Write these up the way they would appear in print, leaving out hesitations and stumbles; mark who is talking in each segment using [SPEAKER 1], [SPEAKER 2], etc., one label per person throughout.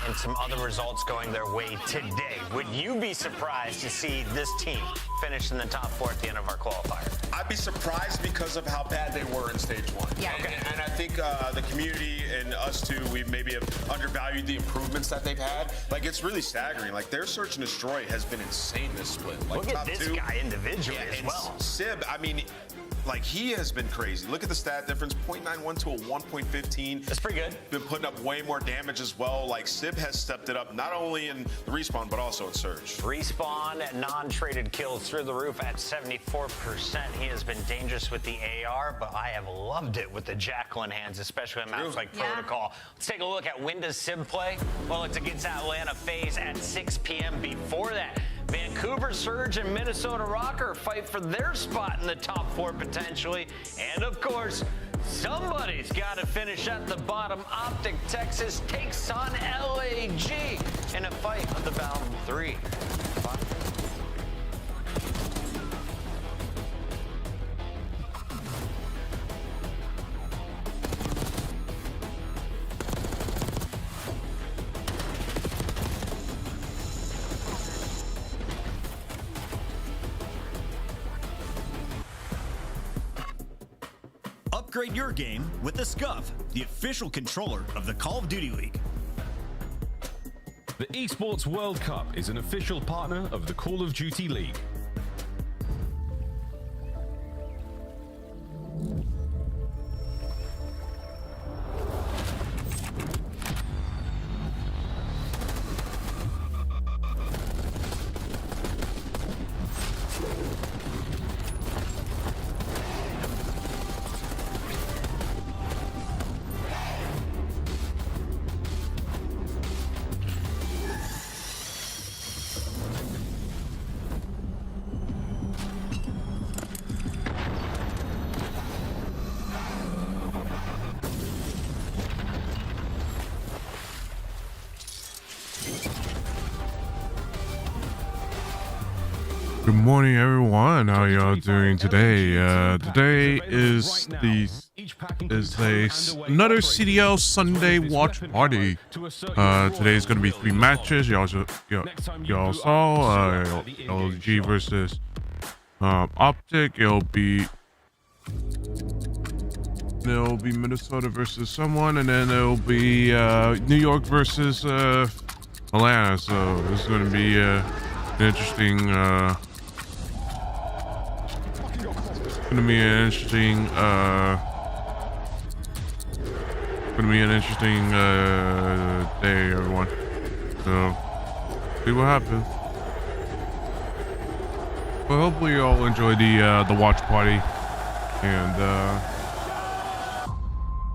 [SPEAKER 1] and some other results going their way today. Would you be surprised to see this team finish in the top 4 at the end of our qualifier?
[SPEAKER 2] I'd be surprised because of how bad they were in stage 1.
[SPEAKER 3] Yeah.
[SPEAKER 2] And I think the community and us too, we maybe have undervalued the improvements that they've had. Like, it's really staggering. Like, their search and destroy has been insane this split. Like,
[SPEAKER 1] Look at
[SPEAKER 2] top
[SPEAKER 1] this
[SPEAKER 2] 2.
[SPEAKER 1] guy individually as
[SPEAKER 2] and
[SPEAKER 1] well.
[SPEAKER 2] Sib, I mean, like, he has been crazy. Look at the stat difference, 0.91 to a 1.15.
[SPEAKER 1] That's pretty good.
[SPEAKER 2] Been putting up way more damage as well. Like, Sib has stepped it up, not only in the respawn, but also in search.
[SPEAKER 1] Respawn, non-traded kills through the roof at 74%. He has been dangerous with the AR, but I have loved it with the Jackal in hands, especially in maps like Protocol. Let's take a look at when does Sib play? Well, it's against Atlanta FaZe at 6 p.m. Before that, Vancouver Surge and Minnesota Rocker fight for their spot in the top 4 potentially. And of course, somebody's got to finish at the bottom. Optic Texas takes on LAG in a fight of the bottom 3.
[SPEAKER 4] Upgrade your game with the Scuff, the official controller of the Call of Duty League.
[SPEAKER 5] The Esports World Cup is an official partner of the Call of Duty League.
[SPEAKER 6] Good morning, everyone. How y'all doing today? Today is another CDL Sunday watch party. Today is going to be 3 matches. Y'all saw LG versus Optic. It'll be Minnesota versus someone, and then it'll be New York versus Atlanta. So this is going to be an interesting. Gonna be an interesting day, everyone. So see what happens. But hopefully you all enjoy the watch party, and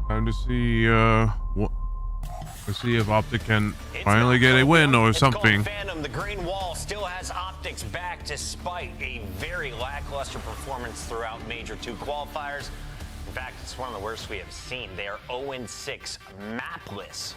[SPEAKER 6] time to see let's see if Optic can finally get a win or something.
[SPEAKER 1] The green wall still has Optics back despite a very lackluster performance throughout Major 2 qualifiers. In fact, it's one of the worst we have seen. They are 0-6 mapless.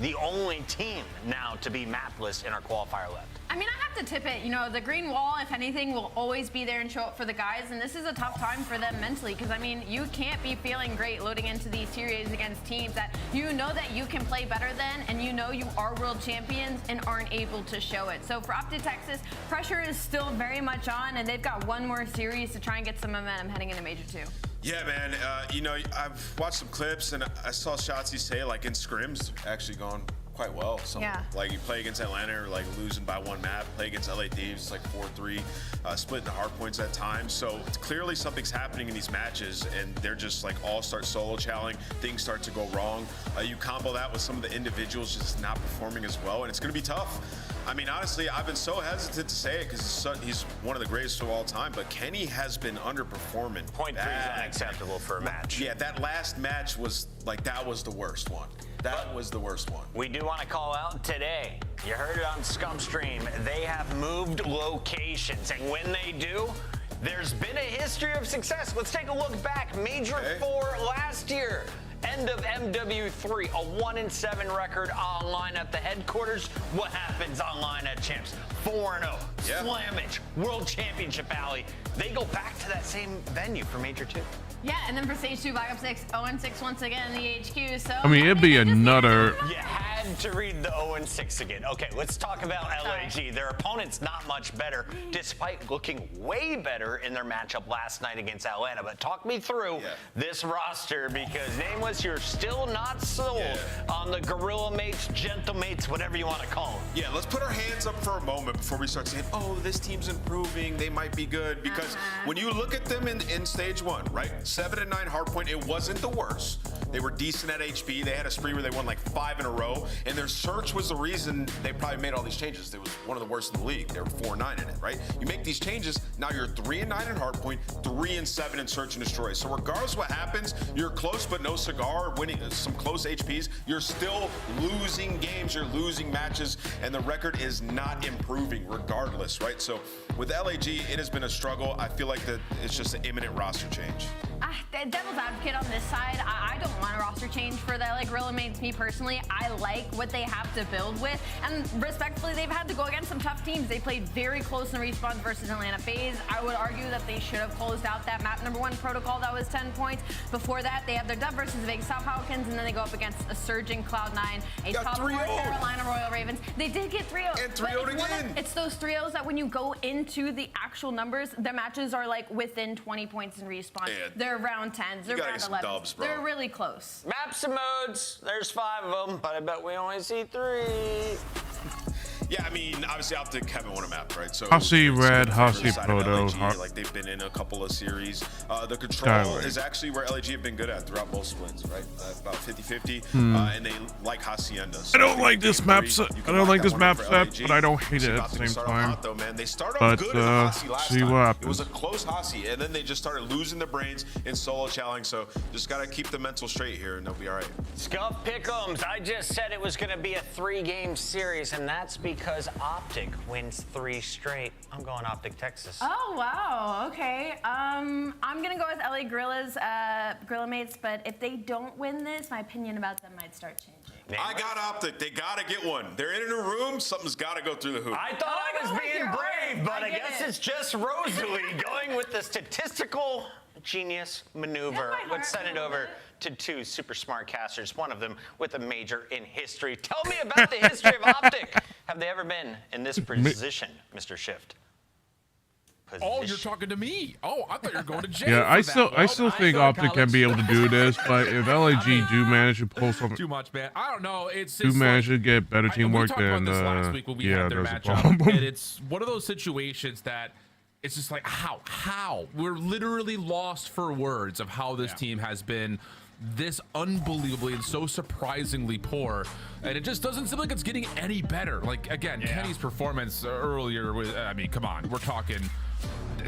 [SPEAKER 1] The only team now to be mapless in our qualifier left.
[SPEAKER 3] I mean, I have to tip it. You know, the green wall, if anything, will always be there and show up for the guys. And this is a tough time for them mentally because, I mean, you can't be feeling great loading into these series against teams that you know that you can play better than, and you know you are world champions and aren't able to show it. So for Optic Texas, pressure is still very much on, and they've got one more series to try and get some momentum heading into Major 2.
[SPEAKER 2] Yeah, man. You know, I've watched some clips, and I saw Shotzi say, like, in scrims, actually gone quite well. So, like, you play against Atlanta or, like, losing by 1 map. Play against LA Thieves, it's like 4-3, splitting the hard points at times. So, it's clearly something's happening in these matches, and they're just, like, all start solo challenging. Things start to go wrong. You combo that with some of the individuals just not performing as well, and it's going to be tough. I mean, honestly, I've been so hesitant to say it because he's one of the greatest of all time, but Kenny has been underperforming.
[SPEAKER 1] 0.3 is unacceptable for a match.
[SPEAKER 2] Yeah, that last match was, like, that was the worst one. That was the worst one.
[SPEAKER 1] We do want to call out today. You heard it on Scum Stream. They have moved locations, and when they do, there's been a history of success. Let's take a look back. Major 4 last year. End of MW3, a 1-7 record online at the headquarters. What happens online at Champs? 4-0, Slammage, World Championship Alley. They go back to that same venue for Major 2.
[SPEAKER 3] Yeah, and then for stage 2, back up 6, 0-6 once again in the HQ. So
[SPEAKER 6] I mean, it'd be another.
[SPEAKER 1] You had to read the 0-6 again. Okay, let's talk about LAG. Their opponent's not much better, despite looking way better in their matchup last night against Atlanta. But talk me through this roster, because Nameless, you're still not sold on the Gorilla Mates, Gentle Mates, whatever you want to call them.
[SPEAKER 2] Yeah, let's put our hands up for a moment before we start saying, oh, this team's improving, they might be good. Because when you look at them in stage 1, right? 7 and 9 hardpoint, it wasn't the worst. They were decent at HP. They had a spree where they won like 5 in a row, and their search was the reason they probably made all these changes. They was one of the worst in the league. They were 4-9 in it, right? You make these changes, now you're 3 and 9 in hardpoint, 3 and 7 in search and destroy. So regardless of what happens, you're close but no cigar, winning some close HPs. You're still losing games, you're losing matches, and the record is not improving regardless, right? So with LAG, it has been a struggle. I feel like that it's just an imminent roster change.
[SPEAKER 3] Devil's advocate on this side, I don't want a roster change for the Gorilla Mates. Me personally, I like what they have to build with, and respectfully, they've had to go against some tough teams. They played very close in the Respawn versus Atlanta FaZe. I would argue that they should have closed out that map #1 protocol that was 10 points. Before that, they have their dub versus the Vegas South Falcons, and then they go up against a surging Cloud9, a top 4 Carolina Royal Ravens. They did get 3-0.
[SPEAKER 2] And 3-0 again.
[SPEAKER 3] It's those 3-0s that when you go into the actual numbers, the matches are like within 20 points in Respawn.
[SPEAKER 2] Yeah.
[SPEAKER 3] They're round 10s, they're round 11s.
[SPEAKER 2] Dubs, bro.
[SPEAKER 3] They're really close.
[SPEAKER 1] Maps and modes, there's 5 of them, but I bet we only see 3.
[SPEAKER 2] Yeah, I mean, obviously Optic haven't won a map, right? So
[SPEAKER 6] Hussey Red, Hussey
[SPEAKER 2] side of
[SPEAKER 6] Proto.
[SPEAKER 2] LAG, like they've been in a couple of series. The control is actually where LAG have been good at throughout most splits, right? About 50-50, and they like Hacienda. So
[SPEAKER 6] I don't like this map set. I don't like this map set, but I don't hate it at the same time.
[SPEAKER 2] Though, man. They started off good in Hasi last
[SPEAKER 6] see
[SPEAKER 2] time.
[SPEAKER 6] what happens.
[SPEAKER 2] It was a close Hasi, and then they just started losing their brains in solo challenge. So just gotta keep the mental straight here, and they'll be all right.
[SPEAKER 1] Scuff Pick'ems, I just said it was gonna be a 3-game series, and that's because Optic wins 3 straight. I'm going Optic Texas.
[SPEAKER 3] Oh, wow. Okay. I'm going to go with LA Gorillas, Gorilla Mates, but if they don't win this, my opinion about them might start changing.
[SPEAKER 2] I got Optic. They gotta get one. They're in a room. Something's gotta go through the hoop.
[SPEAKER 1] I thought I was being brave, but I guess it's just Rosalie going with the statistical genius maneuver. Let's send it over to 2 super smart casters, one of them with a major in history. Tell me about the history of Optic. Have they ever been in this position, Mr. Shift?
[SPEAKER 7] Oh, you're talking to me. Oh, I thought you were going to jail.
[SPEAKER 6] Yeah, I still think Optic can be able to do this, but if LAG do manage to pull something,
[SPEAKER 7] too much, man. I don't know. It's
[SPEAKER 6] manage to get better teamwork, then
[SPEAKER 7] last week when we had their matchup, and it's one of those situations that it's just like how we're literally lost for words of how this team has been this unbelievably and so surprisingly poor, and it just doesn't seem like it's getting any better. Like again, Kenny's performance earlier was, I mean, come on, we're talking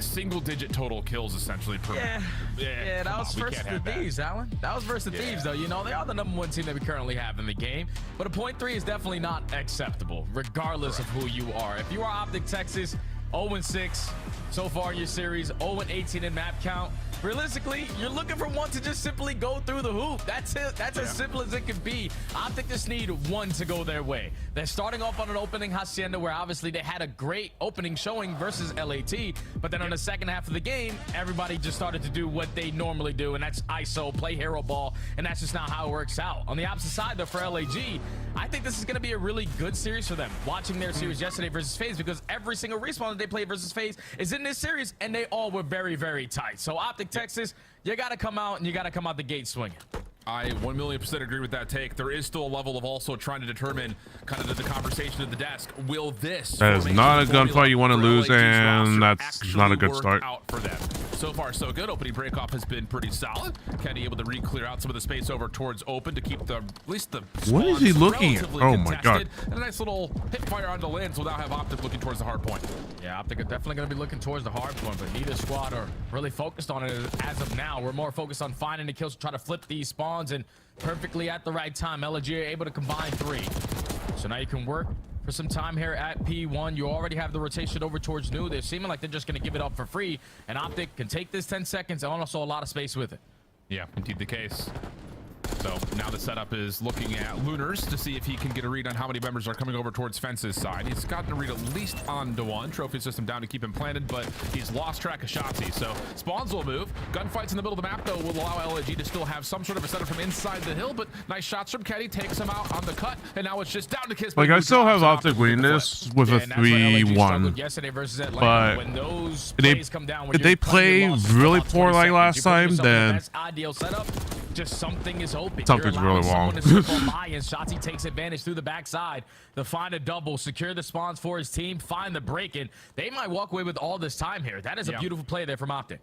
[SPEAKER 7] single-digit total kills essentially per
[SPEAKER 8] that was versus the Thieves, Alan. That was versus the Thieves, though. You know, they are the #1 team that we currently have in the game, but a .3 is definitely not acceptable, regardless of who you are. If you are Optic Texas, 0-6 so far in your series, 0-18 in map count. Realistically, you're looking for one to just simply go through the hoop. That's it. That's as simple as it can be. Optic just need one to go their way. They're starting off on an opening Hacienda where obviously they had a great opening showing versus LAT, but then on the second half of the game, everybody just started to do what they normally do, and that's ISO, play hero ball, and that's just not how it works out. On the opposite side, though, for LAG, I think this is going to be a really good series for them. Watching their series yesterday versus FaZe, because every single Respawn that they played versus FaZe is in this series, and they all were very, very tight. So Optic Texas, you got to come out, and you got to come out the gate swinging.
[SPEAKER 7] I 1,000,000% agree with that take. There is still a level of also trying to determine kind of the conversation at the desk. Will this?
[SPEAKER 6] That is not a gunfight you want to lose, and that's not a good start.
[SPEAKER 7] Out for them. So far, so good. Opening breakoff has been pretty solid. Kenny able to re-clear out some of the space over towards open to keep at least the
[SPEAKER 6] what is he looking at? Oh my god!
[SPEAKER 7] And a nice little hip fire onto lands without have Optic looking towards the hard point.
[SPEAKER 8] Yeah, Optic are definitely going to be looking towards the hard point, but neither squad are really focused on it as of now. We're more focused on finding the kills to try to flip these spawns, and perfectly at the right time, LG are able to combine 3. So now you can work for some time here at P1. You already have the rotation over towards New. They're seeming like they're just going to give it up for free, and Optic can take this 10 seconds and also a lot of space with it.
[SPEAKER 7] Yeah, indeed the case. So now the setup is looking at Lunars to see if he can get a read on how many members are coming over towards Fence's side. He's gotten a read at least on to one. Trophy system down to keep him planted, but he's lost track of Shotzzy. So spawns will move. Gunfights in the middle of the map, though, will allow LAG to still have some sort of a setup from inside the hill, but nice shots from Kenny, takes him out on the cut, and now it's just down to Kismet.
[SPEAKER 6] Like, I still have Optic winning this with a 3-1.
[SPEAKER 8] Yesterday versus Atlanta.
[SPEAKER 6] But
[SPEAKER 8] when those
[SPEAKER 6] if
[SPEAKER 8] plays come down,
[SPEAKER 6] if they play really poor like last time, then
[SPEAKER 8] ideal setup. Just something is open.
[SPEAKER 6] Something's really wrong.
[SPEAKER 8] Shotzzy takes advantage through the backside to find a double, secure the spawns for his team, find the break, and they might walk away with all this time here. That is a beautiful play there from Optic.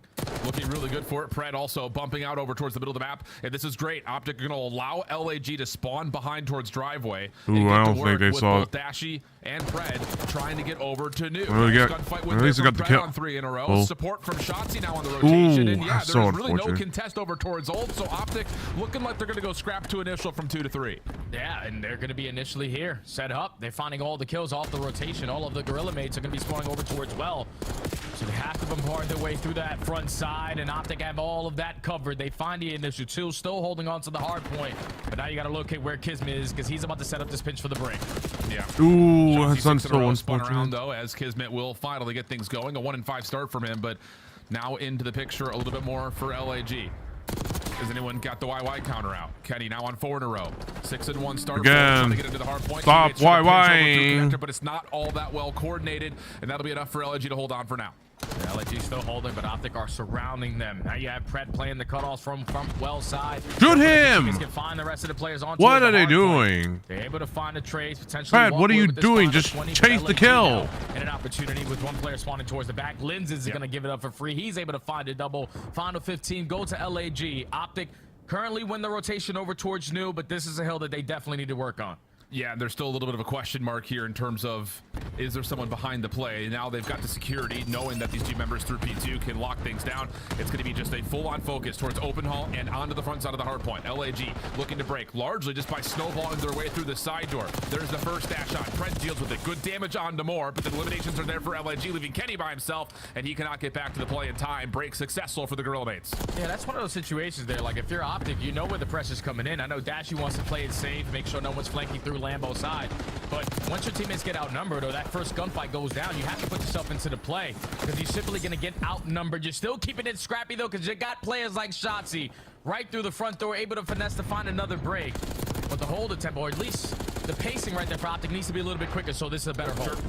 [SPEAKER 7] Looking really good for it. Pred also bumping out over towards the middle of the map, and this is great. Optic going to allow LAG to spawn behind towards driveway.
[SPEAKER 6] Ooh, I don't think they saw it.
[SPEAKER 7] Dashy and Pred trying to get over to New.
[SPEAKER 6] At least he got the kill.
[SPEAKER 7] On 3 in a row. Support from Shotzzy now on the rotation, and yeah, there's really no contest over towards ult, so Optic looking like they're going to go scrap to initial from 2 to 3.
[SPEAKER 8] Yeah, and they're going to be initially here, set up. They're finding all the kills off the rotation. All of the Gorilla mates are going to be spawning over towards well. So they have to bombard their way through that front side, and Optic have all of that covered. They find the initial 2, still holding on to the hard point. But now you got to locate where Kismet is, because he's about to set up this pinch for the break.
[SPEAKER 7] Yeah.
[SPEAKER 6] Ooh, that's so
[SPEAKER 7] spun around, though, as Kismet will finally get things going. A 1-5 start from him, but now into the picture a little bit more for LAG. Has anyone got the YY counter out? Kenny now on 4 in a row. 6-1 start.
[SPEAKER 6] Again.
[SPEAKER 7] To get into the hard point.
[SPEAKER 6] Stop YY.
[SPEAKER 7] But it's not all that well coordinated, and that'll be enough for LG to hold on for now.
[SPEAKER 8] Yeah, LG still holding, but Optic are surrounding them. Now you have Pred playing the cutoffs from well side.
[SPEAKER 6] Shoot him!
[SPEAKER 8] Can find the rest of the players on.
[SPEAKER 6] What are they doing?
[SPEAKER 8] They're able to find a trace, potentially.
[SPEAKER 6] Pred, what are you doing? Just chase the kill.
[SPEAKER 8] And an opportunity with one player spawning towards the back. Linz is going to give it up for free. He's able to find a double. Final 15, go to LAG. Optic currently win the rotation over towards New, but this is a hill that they definitely need to work on.
[SPEAKER 7] Yeah, there's still a little bit of a question mark here in terms of, is there someone behind the play? Now they've got the security, knowing that these 2 members through P2 can lock things down. It's going to be just a full-on focus towards open hall and onto the front side of the hard point. LAG looking to break, largely just by snowballing their way through the side door. There's the first dash shot. Pred deals with it. Good damage on to more, but the eliminations are there for LAG, leaving Kenny by himself, and he cannot get back to the play in time. Break successful for the Gorilla mates.
[SPEAKER 8] Yeah, that's one of those situations there. Like, if you're Optic, you know where the pressure's coming in. I know Dashy wants to play it safe, make sure no one's flanking through Lambo's side. But once your teammates get outnumbered or that first gunfight goes down, you have to put yourself into the play because you're simply going to get outnumbered. You're still keeping it scrappy, though, because you got players like Shotzzy right through the front door, able to finesse to find another break. But the hold attempt, or at least the pacing right there for Optic, needs to be a little bit quicker, so this is a better hold.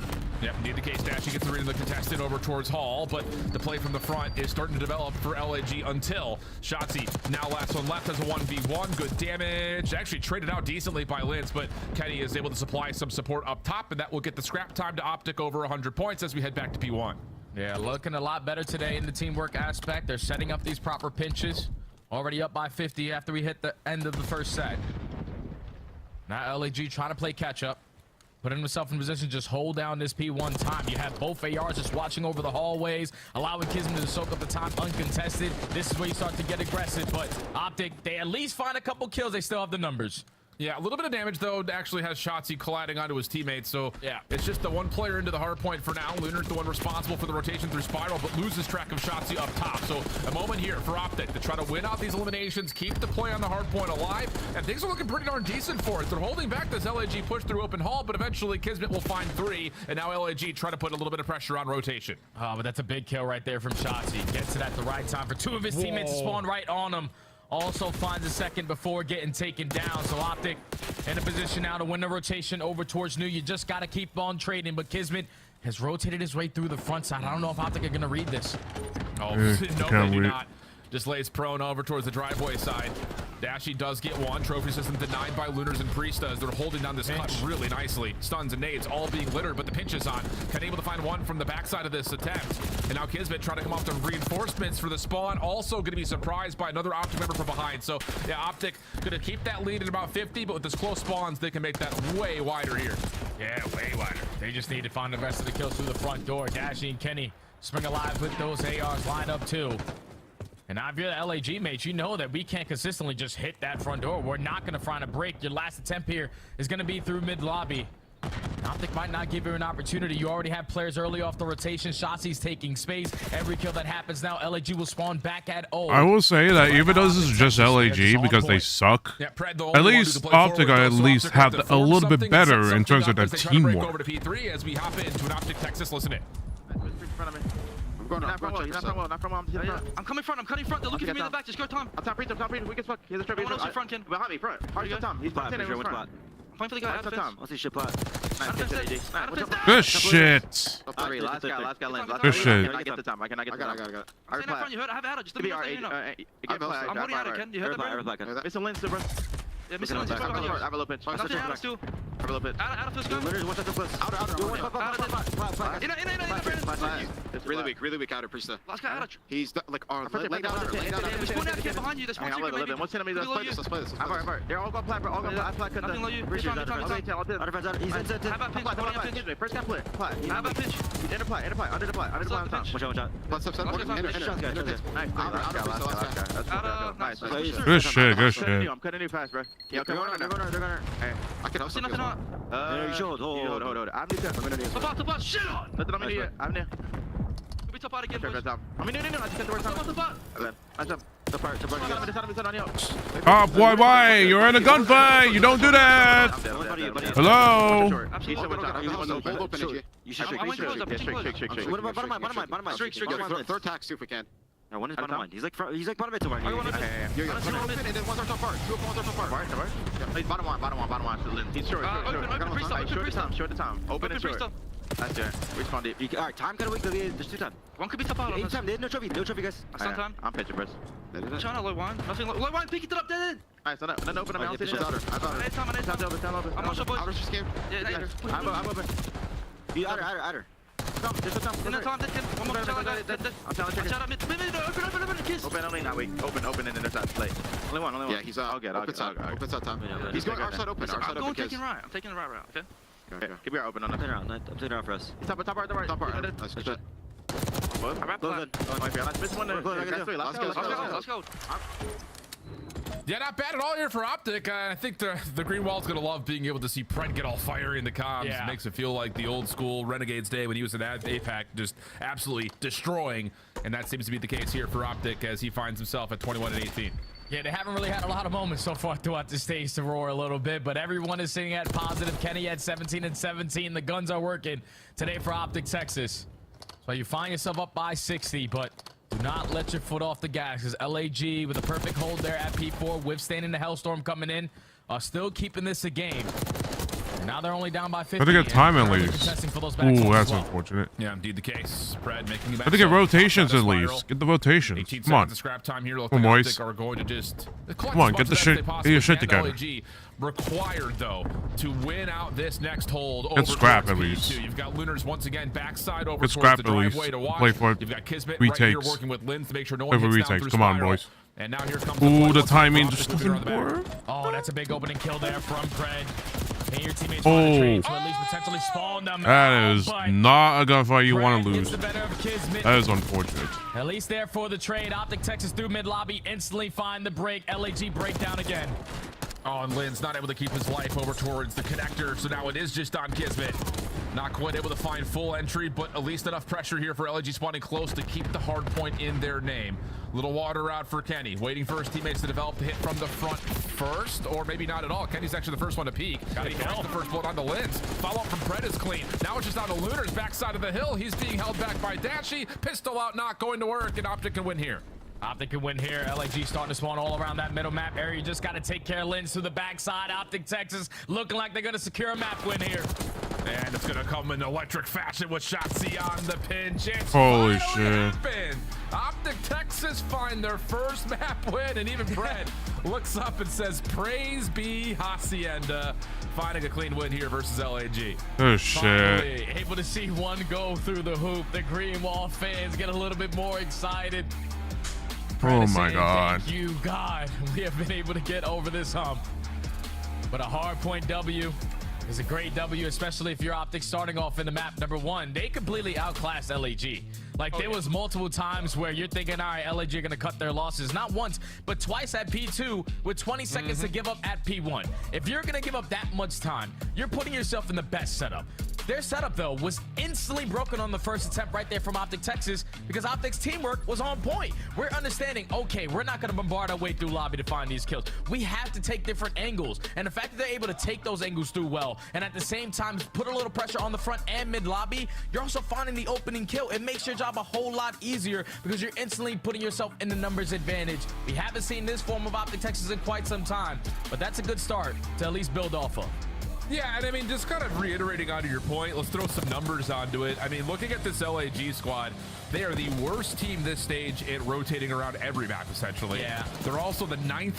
[SPEAKER 7] Yep, need the case dash. He gets the read of the contestant over towards Hall, but the play from the front is starting to develop for LAG until Shotzzy now last one left has a 1v1. Good damage. Actually traded out decently by Linz, but Kenny is able to supply some support up top, and that will get the scrap time to Optic over 100 points as we head back to P1.
[SPEAKER 8] Yeah, looking a lot better today in the teamwork aspect. They're setting up these proper pinches. Already up by 50 after we hit the end of the first set. Now LAG trying to play catch up. Putting himself in position, just hold down this P1 time. You have both ARs just watching over the hallways, allowing Kismet to soak up the time uncontested. This is where you start to get aggressive, but Optic, they at least find a couple kills. They still have the numbers.
[SPEAKER 7] Yeah, a little bit of damage, though, actually has Shotzzy colliding onto his teammates, so
[SPEAKER 8] yeah,
[SPEAKER 7] it's just the one player into the hard point for now. Lunar's the one responsible for the rotation through Spiral, but loses track of Shotzzy up top. So a moment here for Optic to try to win out these eliminations, keep the play on the hard point alive, and things are looking pretty darn decent for it. They're holding back this LAG push through open hall, but eventually Kismet will find 3, and now LAG try to put a little bit of pressure on rotation.
[SPEAKER 8] Oh, but that's a big kill right there from Shotzzy. Gets it at the right time for 2 of his teammates to spawn right on him. Also finds a second before getting taken down. So Optic in a position now to win the rotation over towards New. You just got to keep on trading, but Kismet has rotated his way through the front side. I don't know if Optic are going to read this.
[SPEAKER 7] Oh, no, maybe not. Just lays prone over towards the driveway side. Dashy does get one. Trophy system denied by Lunars and Priest as they're holding down this cut really nicely. Stuns and nades all being littered, but the pinch is on. Can able to find one from the backside of this attempt. And now Kismet trying to come off the reinforcements for the spawn. Also going to be surprised by another Optic member from behind. So yeah, Optic going to keep that lead at about 50, but with this close spawns, they can make that way wider here.
[SPEAKER 8] Yeah, way wider. They just need to find the rest of the kills through the front door. Dashy and Kenny spring alive with those ARs lined up too. And now if you're the LAG mates, you know that we can't consistently just hit that front door. We're not going to find a break. Your last attempt here is going to be through mid lobby. Optic might not give you an opportunity. You already have players early off the rotation. Shotzzy's taking space. Every kill that happens now, LAG will spawn back at O.
[SPEAKER 6] I will say that even though this is just LAG because they suck, at least Optic are at least have a little bit better in terms of their teamwork.
[SPEAKER 7] Over to P3 as we hop into an Optic Texas. Listen in.
[SPEAKER 9] I'm coming front. I'm cutting front. They're looking for me in the back. Just go, Tom. I'm top read. We can fuck. Here's a trap. One else in front, Ken. Behind me, front. How are you, Tom? He's front. I'm playing for the guy out of fence.
[SPEAKER 10] I'll see shit plot.
[SPEAKER 6] Good shit.
[SPEAKER 10] Last guy lands.
[SPEAKER 6] Good shit.
[SPEAKER 9] I get the Tom. I got it. I'm standing up front. You heard? I have Adder. Just let me know. I'm holding Adder, Ken. You heard that?
[SPEAKER 10] Missing Lens, bro.
[SPEAKER 9] Yeah, missing Lens. I have a little pitch. Nothing Adder still.
[SPEAKER 10] A little bit.
[SPEAKER 9] Adder feels good.
[SPEAKER 10] It's really weak outer, Priesta.
[SPEAKER 9] Last guy Adder.
[SPEAKER 10] He's like our leg down.
[SPEAKER 9] There's one out here behind you. There's one secret maybe.
[SPEAKER 10] What's enemy? Let's play this.
[SPEAKER 9] They're all going plat, bro. All going plat. Nothing low you. He's on.
[SPEAKER 10] He's in.
[SPEAKER 9] How about pinch?
[SPEAKER 10] First guy play.
[SPEAKER 9] How about pinch?
[SPEAKER 10] Under the plat. Watch out. Plus up.
[SPEAKER 6] Good shit. Good shit.
[SPEAKER 9] I'm cutting you fast, bro.
[SPEAKER 10] Yeah, they're gonna. Hey, I can also.
[SPEAKER 9] Nothing on.
[SPEAKER 10] You should hold.
[SPEAKER 9] I'm top out. Shit on.
[SPEAKER 10] Nothing on me.
[SPEAKER 9] I'm near. Could be top out again, boys.
[SPEAKER 10] No. I just sent the word
[SPEAKER 9] Top.
[SPEAKER 10] That's up. The part.
[SPEAKER 6] Oh boy, why? You're in a gunfight. You don't do that. Hello.
[SPEAKER 10] You should shake. What about bottom line? Streak. Third tax, see if we can. No, one is bottom line. He's like bottom mid to right. He's bottom one.
[SPEAKER 9] He's short. Short the time. Open and short. That's it. Respond deep.
[SPEAKER 10] Alright, time kind of weak. There's 2 time.
[SPEAKER 9] One could be top out.
[SPEAKER 10] 8 time. There's no trophy, guys.
[SPEAKER 9] Some time.
[SPEAKER 10] I'm pitching, bro.
[SPEAKER 9] Trying to low one. Nothing. Low one. Pick it up. Dead.
[SPEAKER 10] Alright, so then open him. I'll take it.
[SPEAKER 9] I'm on your boys.
[SPEAKER 10] Outer's scared.
[SPEAKER 9] Yeah,
[SPEAKER 10] I'm open. Outer. There's a time.
[SPEAKER 9] In the time, one more. I'm telling you. Open, kiss.
[SPEAKER 10] Open only now. Open and then there's that play. Only one. Yeah, he's out. Open side time. He's going our side open.
[SPEAKER 9] I'm going taking right. I'm taking the right route. Okay.
[SPEAKER 10] Keep your open on it. I'm taking around for us. Top right. Nice. Good shot.
[SPEAKER 9] Let's go.
[SPEAKER 7] Yeah, not bad at all here for Optic. I think the Green Wall's gonna love being able to see Pred get all fiery in the comms. Yeah. It makes it feel like the old school Renegades day when he was at APAC, just absolutely destroying. And that seems to be the case here for Optic as he finds himself at 21-18.
[SPEAKER 8] Yeah, they haven't really had a lot of moments so far throughout the stage to roar a little bit, but everyone is sitting at positive. Kenny at 17-17. The guns are working today for Optic Texas. So you find yourself up by 60, but do not let your foot off the gas because LAG with a perfect hold there at P4, withstanding the Hellstorm coming in, are still keeping this a game. And now they're only down by 50.
[SPEAKER 6] I think get time at least. Ooh, that's unfortunate.
[SPEAKER 7] Yeah, indeed the case. Pred making
[SPEAKER 6] I think get rotations at least. Get the rotations. Come on.
[SPEAKER 7] The scrap time here.
[SPEAKER 6] Come on, boys.
[SPEAKER 7] Are going to just
[SPEAKER 6] come on, get the shit. Get your shit together.
[SPEAKER 7] LAG required though to win out this next hold.
[SPEAKER 6] Get scrap at least.
[SPEAKER 7] You've got Lunars once again backside over
[SPEAKER 6] towards
[SPEAKER 7] the
[SPEAKER 6] driveway to watch. Play for it.
[SPEAKER 7] You've got Kismet
[SPEAKER 6] retakes.
[SPEAKER 7] Right here working with Lins to make sure no one hits down through
[SPEAKER 6] Come on,
[SPEAKER 7] spiral.
[SPEAKER 6] boys.
[SPEAKER 7] And now here comes
[SPEAKER 6] the timing just doesn't work.
[SPEAKER 8] Oh, that's a big opening kill there from Pred. And your teammates want to trade to at least potentially spawn them.
[SPEAKER 6] That is not a gunfight you want to lose. That is unfortunate.
[SPEAKER 8] At least there for the trade. Optic Texas through mid lobby instantly find the break. LAG breakdown again.
[SPEAKER 7] Oh, and Lynn's not able to keep his life over towards the connector, so now it is just on Kismet. Not quite able to find full entry, but at least enough pressure here for LG spawning close to keep the hard point in their name. Little water out for Kenny, waiting for his teammates to develop the hit from the front first, or maybe not at all. Kenny's actually the first one to peek. Got the first bullet on the Lens. Follow up from Pred is clean. Now it's just on the Lunar's backside of the hill. He's being held back by Dashi. Pistol out, not going to work, and Optic can win here.
[SPEAKER 8] Optic can win here. LAG starting to spawn all around that middle map area. You just got to take care of Lens to the backside. Optic Texas looking like they're going to secure a map win here.
[SPEAKER 7] And it's going to come in electric fashion with Shotzzy on the pinch. It's
[SPEAKER 6] holy shit.
[SPEAKER 7] Happened. Optic Texas find their first map win, and even Pred looks up and says, praise be Hacienda, finding a clean win here versus LAG.
[SPEAKER 6] Oh, shit.
[SPEAKER 8] Finally able to see one go through the hoop. The Green Wall fans get a little bit more excited.
[SPEAKER 6] Oh my God.
[SPEAKER 8] Thank you, God. We have been able to get over this hump. But a hard point W is a great W, especially if you're Optic starting off in the map. Number one, they completely outclassed LAG. Like, there was multiple times where you're thinking, all right, LAG are going to cut their losses. Not once, but twice at P2 with 20 seconds to give up at P1. If you're going to give up that much time, you're putting yourself in the best setup. Their setup, though, was instantly broken on the first attempt right there from Optic Texas because Optic's teamwork was on point. We're understanding, okay, we're not going to bombard our way through lobby to find these kills. We have to take different angles. And the fact that they're able to take those angles through well and at the same time put a little pressure on the front and mid lobby, you're also finding the opening kill. It makes your job a whole lot easier because you're instantly putting yourself in the numbers advantage. We haven't seen this form of Optic Texas in quite some time, but that's a good start to at least build off of.
[SPEAKER 7] Yeah, and I mean, just kind of reiterating onto your point, let's throw some numbers onto it. I mean, looking at this LAG squad, they are the worst team this stage at rotating around every map, essentially.
[SPEAKER 8] Yeah.
[SPEAKER 7] They're also the 9th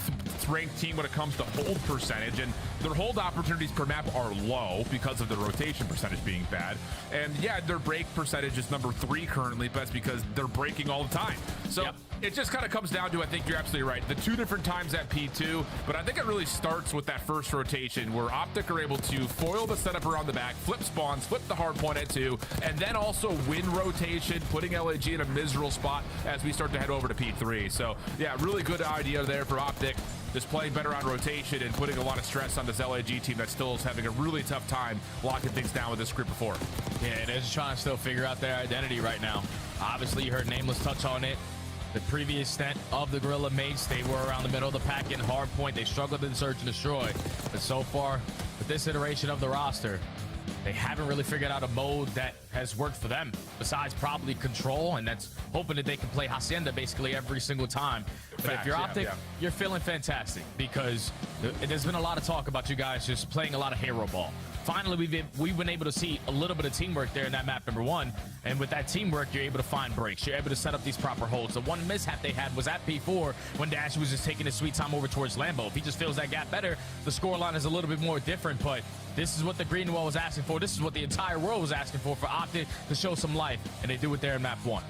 [SPEAKER 7] ranked team when it comes to hold percentage, and their hold opportunities per map are low because of the rotation percentage being bad. And yeah, their break percentage is number 3 currently, but that's because they're breaking all the time. So it just kind of comes down to, I think you're absolutely right, the 2 different times at P2, but I think it really starts with that first rotation where Optic are able to foil the setup around the back, flip spawns, flip the hard point at 2, and then also win rotation, putting LAG in a miserable spot as we start to head over to P3. So yeah, really good idea there for Optic, just playing better on rotation and putting a lot of stress on this LAG team that still is having a really tough time locking things down with this group of 4.
[SPEAKER 8] Yeah, they're just trying to still figure out their identity right now. Obviously, you heard Nameless touch on it. The previous stint of the Gorilla mates, they were around the middle of the pack in hard point. They struggled in search and destroy. But so far, with this iteration of the roster, they haven't really figured out a mode that has worked for them, besides probably control, and that's hoping that they can play Hacienda basically every single time. But if you're Optic, you're feeling fantastic because there's been a lot of talk about you guys just playing a lot of hero ball. Finally, we've been able to see a little bit of teamwork there in that map number 1. And with that teamwork, you're able to find breaks. You're able to set up these proper holds. The one mishap they had was at P4 when Dash was just taking his sweet time over towards Lambo. If he just fills that gap better, the scoreline is a little bit more different. But this is what the Green Wall was asking for. This is what the entire world was asking for Optic to show some life. And they do it there in map 1.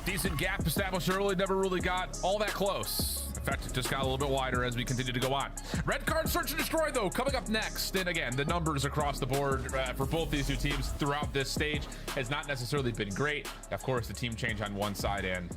[SPEAKER 7] Decent gap established early, never really got all that close. In fact, it just got a little bit wider as we continue to go on. Red card search and destroy, though, coming up next. And again, the numbers across the board for both these 2 teams throughout this stage has not necessarily been great. Of course, the team change on one side and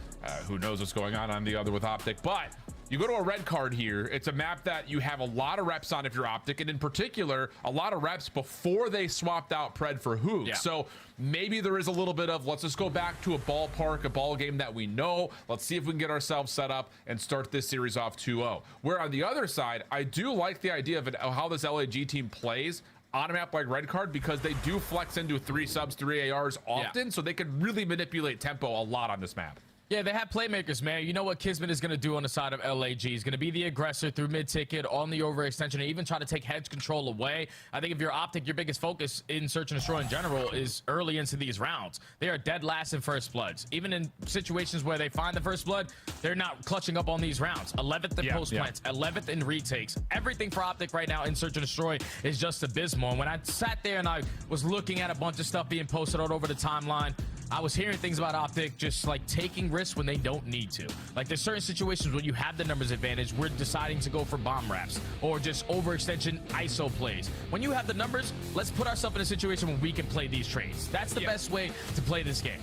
[SPEAKER 7] who knows what's going on the other with Optic. But you go to a red card here. It's a map that you have a lot of reps on if you're Optic, and in particular, a lot of reps before they swapped out Pred for Hoog. Yeah. So maybe there is a little bit of, let's just go back to a ballpark, a ball game that we know. Let's see if we can get ourselves set up and start this series off 2-0. Where on the other side, I do like the idea of how this LAG team plays on a map like red card because they do flex into 3 subs, 3 ARs often, so they can really manipulate tempo a lot on this map.
[SPEAKER 8] Yeah, they have playmakers, man. You know what Kismet is going to do on the side of LAG. He's going to be the aggressor through mid-ticket on the overextension and even try to take hedge control away. I think if you're Optic, your biggest focus in search and destroy in general is early into these rounds. They are dead last in first bloods. Even in situations where they find the first blood, they're not clutching up on these rounds. 11th in post plants, 11th in retakes. Everything for Optic right now in search and destroy is just abysmal. And when I sat there and I was looking at a bunch of stuff being posted all over the timeline, I was hearing things about Optic just like taking risks when they don't need to. Like there's certain situations when you have the numbers advantage, we're deciding to go for bomb wraps or just overextension ISO plays. When you have the numbers, let's put ourselves in a situation where we can play these trades. That's the best way to play this game.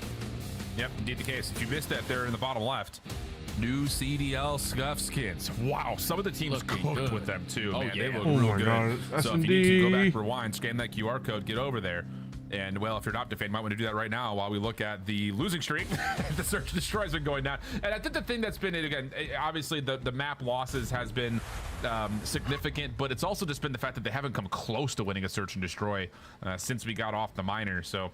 [SPEAKER 7] Yep, indeed the case. If you missed that there in the bottom left, new CDL scuff skins. Wow, some of the teams cooked with them too, man. They look real good.
[SPEAKER 6] God.
[SPEAKER 7] So if you need to go back, rewind, scan that QR code, get over there. And, well, if you're an Optic fan, you might want to do that right now while we look at the losing streak. The search and destroy has been going down. And I think the thing that's been, again, obviously the map losses has been significant, but it's also just been the fact that they haven't come close to winning a search and destroy since we got off the minor. So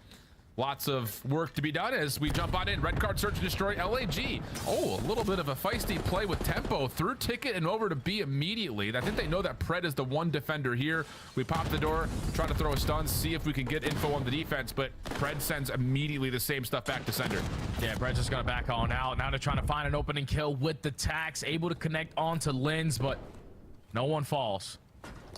[SPEAKER 7] lots of work to be done as we jump on in. Red card search and destroy LAG. Oh, a little bit of a feisty play with tempo through ticket and over to B immediately. I think they know that Pred is the one defender here. We pop the door, try to throw a stun, see if we can get info on the defense, but Pred sends immediately the same stuff back to sender.
[SPEAKER 8] Yeah, Pred just gonna back on out. Now they're trying to find an opening kill with the tax, able to connect onto Lens, but no one falls.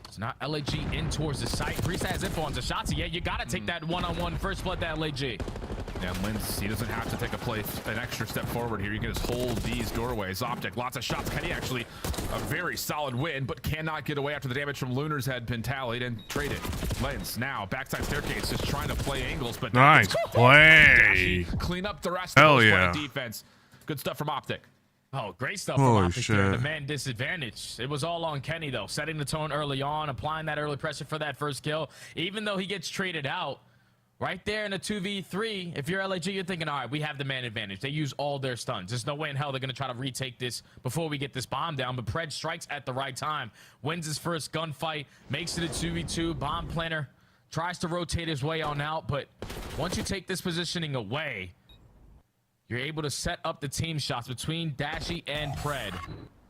[SPEAKER 8] It's not LAG in towards the site. Priest has info on Zashatzi. Yeah, you got to take that one-on-one first blood to LAG.
[SPEAKER 7] Yeah, Lens, he doesn't have to take an extra step forward here. You can just hold these doorways. Optic, lots of shots. Kenny actually a very solid win, but cannot get away after the damage from Lunar's had been tallied and traded. Lens now backside staircase, just trying to play angles, but
[SPEAKER 6] nice play.
[SPEAKER 7] Clean up the rest of those defense. Good stuff from Optic.
[SPEAKER 8] Oh, great stuff from
[SPEAKER 6] Holy
[SPEAKER 8] Optic there. The
[SPEAKER 6] shit.
[SPEAKER 8] man disadvantage. It was all on Kenny, though. Setting the tone early on, applying that early pressure for that first kill. Even though he gets traded out, right there in a 2v3, if you're LAG, you're thinking, all right, we have the man advantage. They use all their stuns. There's no way in hell they're going to try to retake this before we get this bomb down. But Pred strikes at the right time, wins his first gunfight, makes it a 2v2. Bomb planner tries to rotate his way on out. But once you take this positioning away, you're able to set up the team shots between Dashy and Pred.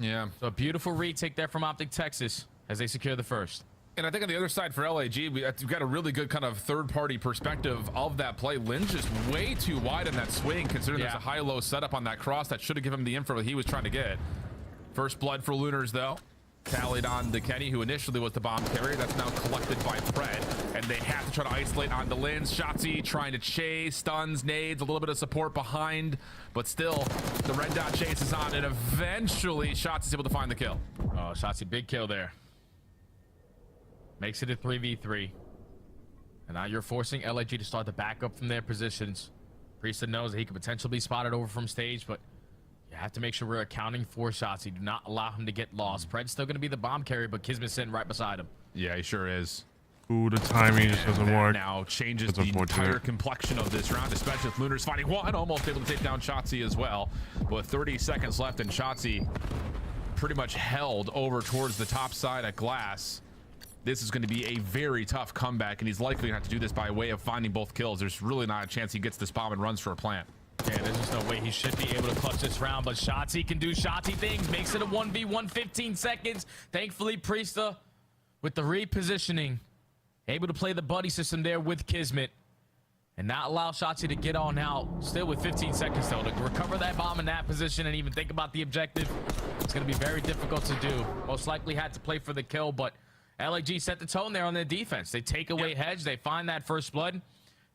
[SPEAKER 7] Yeah.
[SPEAKER 8] So a beautiful retake there from Optic Texas as they secure the first.
[SPEAKER 7] And I think on the other side for LAG, we've got a really good kind of third-party perspective of that play. Lynn's just way too wide in that swing, considering there's a high-low setup on that cross that should have given him the info that he was trying to get. First blood for Lunars, though. Tallied on to Kenny, who initially was the bomb carrier. That's now collected by Pred. And they have to try to isolate onto Lynn's. Shotzzy trying to chase, stuns, nades, a little bit of support behind. But still, the red dot chase is on, and eventually Shotzzy's able to find the kill.
[SPEAKER 8] Oh, Shotzzy, big kill there. Makes it a 3v3. And now you're forcing LAG to start to back up from their positions. Priesthood knows that he could potentially be spotted over from stage, but you have to make sure we're accounting for Shotzzy. Do not allow him to get lost. Pred's still going to be the bomb carrier, but Kismet's sitting right beside him.
[SPEAKER 7] Yeah, he sure is.
[SPEAKER 6] Ooh, the timing just doesn't work.
[SPEAKER 7] Now changes the entire complexion of this round, especially with Lunars finding one, almost able to take down Shotzzy as well. With 30 seconds left, and Shotzzy pretty much held over towards the top side at glass. This is going to be a very tough comeback, and he's likely going to have to do this by way of finding both kills. There's really not a chance he gets this bomb and runs for a plant.
[SPEAKER 8] Yeah, there's just no way he should be able to clutch this round, but Shotzzy can do Shotzzy things. Makes it a 1v1, 15 seconds. Thankfully, Priesta, with the repositioning, able to play the buddy system there with Kismet and not allow Shotzzy to get on out. Still with 15 seconds, though, to recover that bomb in that position and even think about the objective. It's going to be very difficult to do. Most likely had to play for the kill, but LAG set the tone there on their defense. They take away Hedge. They find that first blood.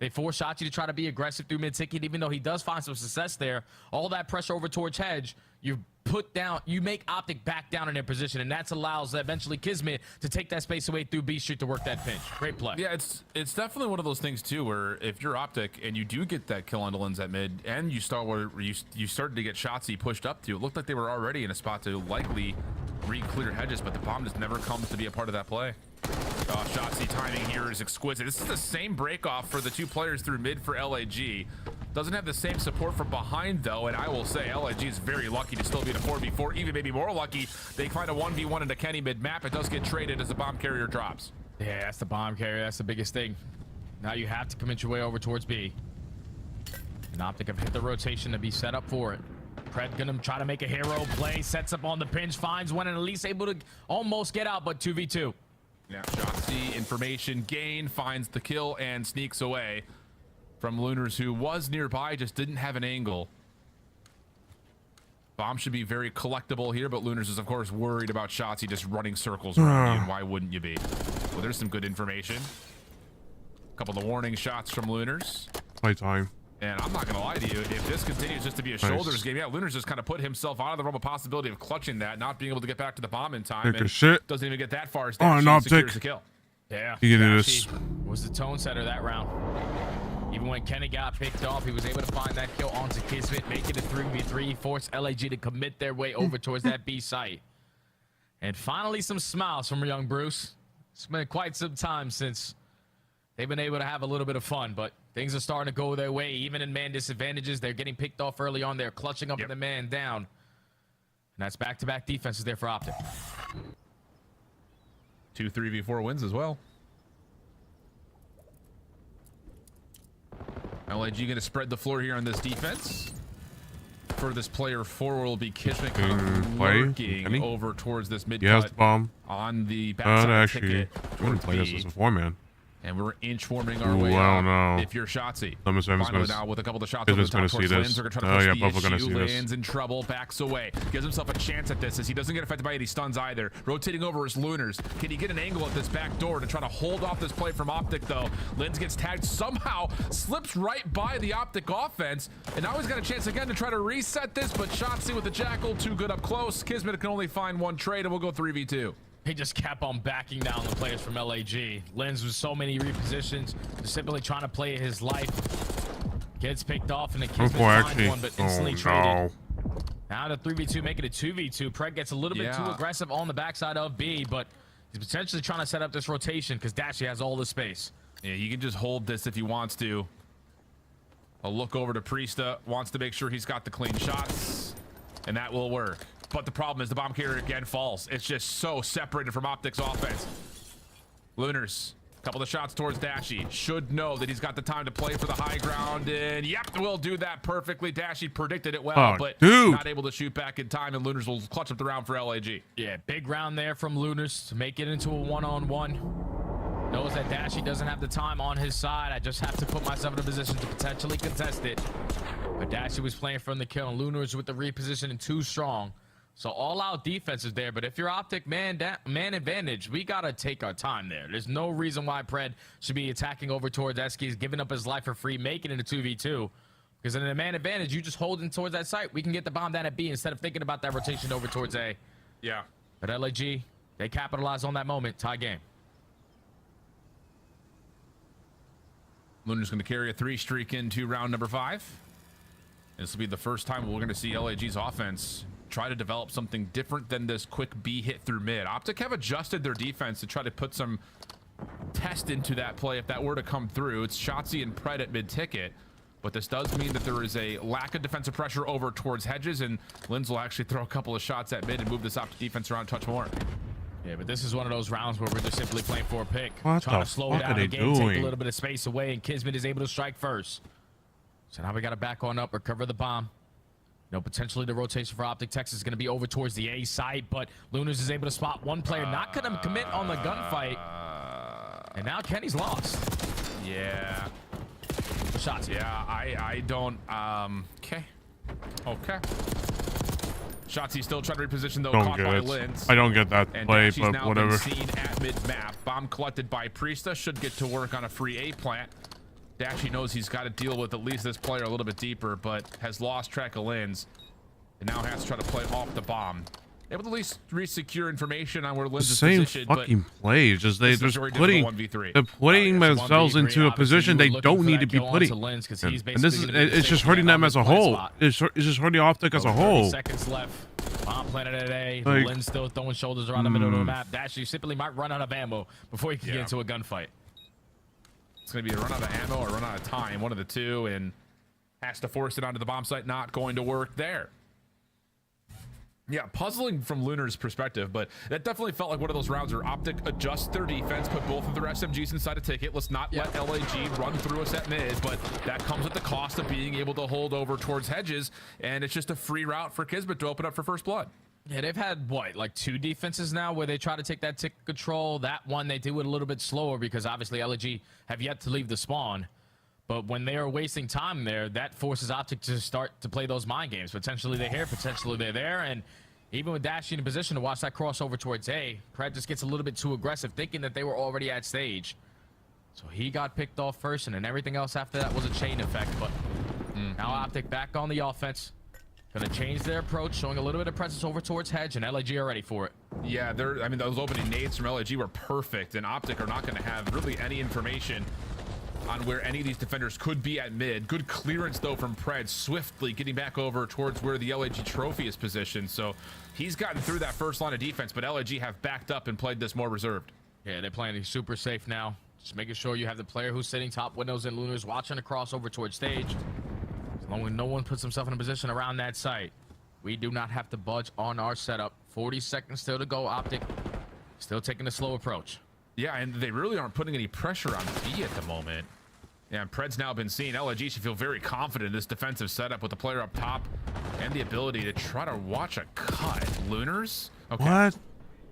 [SPEAKER 8] They force Shotzzy to try to be aggressive through mid-ticket, even though he does find some success there. All that pressure over towards Hedge, you put down, you make Optic back down in their position, and that allows eventually Kismet to take that space away through B Street to work that pinch. Great play.
[SPEAKER 7] Yeah, it's definitely one of those things too, where if you're Optic and you do get that kill on Lynn's at mid, and you start where you started to get Shotzzy pushed up to, it looked like they were already in a spot to likely re-clear Hedges, but the bomb just never comes to be a part of that play. Shotzzy timing here is exquisite. This is the same break off for the two players through mid for LAG. Doesn't have the same support from behind, though, and I will say LAG is very lucky to still be in a 4v4, even maybe more lucky. They find a 1v1 into Kenny mid-map. It does get traded as the bomb carrier drops.
[SPEAKER 8] Yeah, that's the bomb carrier. That's the biggest thing. Now you have to commit your way over towards B. And Optic have hit the rotation to be set up for it. Pred gonna try to make a hero play, sets up on the pinch, finds one, and at least able to almost get out, but 2v2.
[SPEAKER 7] Yeah, Shotzzy, information gain, finds the kill and sneaks away from Lunars, who was nearby, just didn't have an angle. Bomb should be very collectible here, but Lunars is, of course, worried about Shotzzy just running circles around you, and why wouldn't you be? Well, there's some good information. A couple of warning shots from Lunars.
[SPEAKER 6] Playtime.
[SPEAKER 7] And I'm not going to lie to you, if this continues just to be a shoulders game, yeah, Lunars just kind of put himself out of the realm of possibility of clutching that, not being able to get back to the bomb in time. And
[SPEAKER 6] shit.
[SPEAKER 7] Doesn't even get that far as
[SPEAKER 6] Optic
[SPEAKER 7] secures the kill.
[SPEAKER 8] Yeah,
[SPEAKER 6] he can do this.
[SPEAKER 8] Was the tone setter that round. Even when Kenny got picked off, he was able to find that kill onto Kismet, make it a 3v3, force LAG to commit their way over towards that B site. And finally, some smiles from young Bruce. It's been quite some time since they've been able to have a little bit of fun, but things are starting to go their way. Even in man disadvantages, they're getting picked off early on. They're clutching up the man down. And that's back-to-back defenses there for Optic.
[SPEAKER 7] 2 3v4 wins as well. LAG going to spread the floor here on this defense. Furthest player forward will be Kismet working over towards this mid cut
[SPEAKER 6] the bomb
[SPEAKER 7] on the backside ticket.
[SPEAKER 6] I wouldn't play this as a 4-man.
[SPEAKER 7] And we're inch forming our way up. If you're Shotzzy, finally now with a couple of the shots over the top towards Lynn's, they're going to try to push the issue. Lynn's in trouble, backs away, gives himself a chance at this as he doesn't get affected by any stuns either. Rotating over his Lunars. Can he get an angle at this back door to try to hold off this play from Optic, though? Lynn's gets tagged, somehow slips right by the Optic offense, and now he's got a chance again to try to reset this, but Shotzzy with the Jackal, too good up close. Kismet can only find one trade, and we'll go 3v2.
[SPEAKER 8] He just kept on backing down the players from LAG. Lynn's with so many repositions, just simply trying to play his life. Gets picked off, and the Kismet finds one, but instantly traded. Now to 3v2, making it 2v2. Pred gets a little bit too aggressive on the backside of B, but he's potentially trying to set up this rotation because Dashy has all the space.
[SPEAKER 7] Yeah, he can just hold this if he wants to. A look over to Priesta, wants to make sure he's got the clean shots, and that will work. But the problem is the bomb carrier again falls. It's just so separated from Optic's offense. Lunars, a couple of shots towards Dashy. Should know that he's got the time to play for the high ground, and yep, we'll do that perfectly. Dashy predicted it well, but not able to shoot back in time, and Lunars will clutch up the round for LAG.
[SPEAKER 8] Yeah, big round there from Lunars to make it into a one-on-one. Knows that Dashy doesn't have the time on his side. I just have to put myself in a position to potentially contest it. But Dashy was playing from the kill, and Lunars with the repositioning too strong. So all-out defense is there, but if you're Optic man advantage, we got to take our time there. There's no reason why Pred should be attacking over towards Eskies, giving up his life for free, making it a 2v2. Because in a man advantage, you just holding towards that site. We can get the bomb down at B instead of thinking about that rotation over towards A.
[SPEAKER 7] Yeah.
[SPEAKER 8] But LAG, they capitalize on that moment. Tie game.
[SPEAKER 7] Lunar's going to carry a 3 streak into round number 5. This will be the first time we're going to see LAG's offense try to develop something different than this quick B hit through mid. Optic have adjusted their defense to try to put some test into that play if that were to come through. It's Shotzi and Pred at mid ticket, but this does mean that there is a lack of defensive pressure over towards Hedges, and Linz will actually throw a couple of shots at mid and move this Optic defense around a touch more.
[SPEAKER 8] Yeah, but this is one of those rounds where we're just simply playing for a pick.
[SPEAKER 6] What
[SPEAKER 8] trying
[SPEAKER 6] the
[SPEAKER 8] to slow
[SPEAKER 6] fuck
[SPEAKER 8] down
[SPEAKER 6] are they
[SPEAKER 8] the game,
[SPEAKER 6] doing?
[SPEAKER 8] take a little bit of space away, and Kismet is able to strike first. So now we got to back on up, recover the bomb. You know, potentially the rotation for Optic Texas is going to be over towards the A site, but Lunars is able to spot one player, not going to commit on the gunfight. And now Kenny's lost.
[SPEAKER 7] Yeah.
[SPEAKER 8] The shots.
[SPEAKER 7] Yeah, I don't, okay. Okay. Shotzi still trying to reposition though, caught by Linz.
[SPEAKER 6] I don't get that
[SPEAKER 7] and
[SPEAKER 6] play,
[SPEAKER 7] Dashy's
[SPEAKER 6] but
[SPEAKER 7] now
[SPEAKER 6] whatever.
[SPEAKER 7] Been seen at mid-map. Bomb collected by Priesta, should get to work on a free A plant. Dashy knows he's got to deal with at least this player a little bit deeper, but has lost track of Linz. And now has to try to play off the bomb. Able to at least re-secure information on where Linz is positioned.
[SPEAKER 6] Same fucking plays. Just they're putting themselves into a position they don't need to be putting. And this is it's just hurting them as a whole. It's just hurting Optic as a whole.
[SPEAKER 8] Seconds left. Bomb planted at A. Linz still throwing shoulders around the middle of the map. Dashy simply might run out of ammo before he can get into a gunfight.
[SPEAKER 7] It's going to be a run out of ammo or run out of time, one of the two, and has to force it onto the bomb site. Not going to work there. Yeah, puzzling from Lunar's perspective, but that definitely felt like one of those rounds where Optic adjusts their defense, put both of their SMGs inside a ticket. Let's not let LAG run through us at mid, but that comes at the cost of being able to hold over towards Hedges, and it's just a free route for Kismet to open up for first blood.
[SPEAKER 8] Yeah, they've had, what, like 2 defenses now where they try to take that tick control. That one, they do it a little bit slower because obviously LG have yet to leave the spawn. But when they are wasting time there, that forces Optic to start to play those mind games. Potentially they're here, potentially they're there. And even with Dashy in a position to watch that crossover towards A, Pred just gets a little bit too aggressive, thinking that they were already at stage. So he got picked off first, and then everything else after that was a chain effect. But now Optic back on the offense. Gonna change their approach, showing a little bit of presence over towards Hedge, and LAG are ready for it.
[SPEAKER 7] Yeah, I mean, those opening nades from LAG were perfect, and Optic are not gonna have really any information on where any of these defenders could be at mid. Good clearance though from Pred, swiftly getting back over towards where the LAG trophy is positioned. So he's gotten through that first line of defense, but LAG have backed up and played this more reserved.
[SPEAKER 8] Yeah, they're playing super safe now. Just making sure you have the player who's sitting top windows and Lunars watching the crossover towards stage. As long as no one puts himself in a position around that site, we do not have to budge on our setup. 40 seconds still to go. Optic still taking a slow approach.
[SPEAKER 7] Yeah, and they really aren't putting any pressure on B at the moment. Yeah, and Pred's now been seen. LAG should feel very confident in this defensive setup with the player up top and the ability to try to watch a cut. Lunars? Okay.
[SPEAKER 6] What?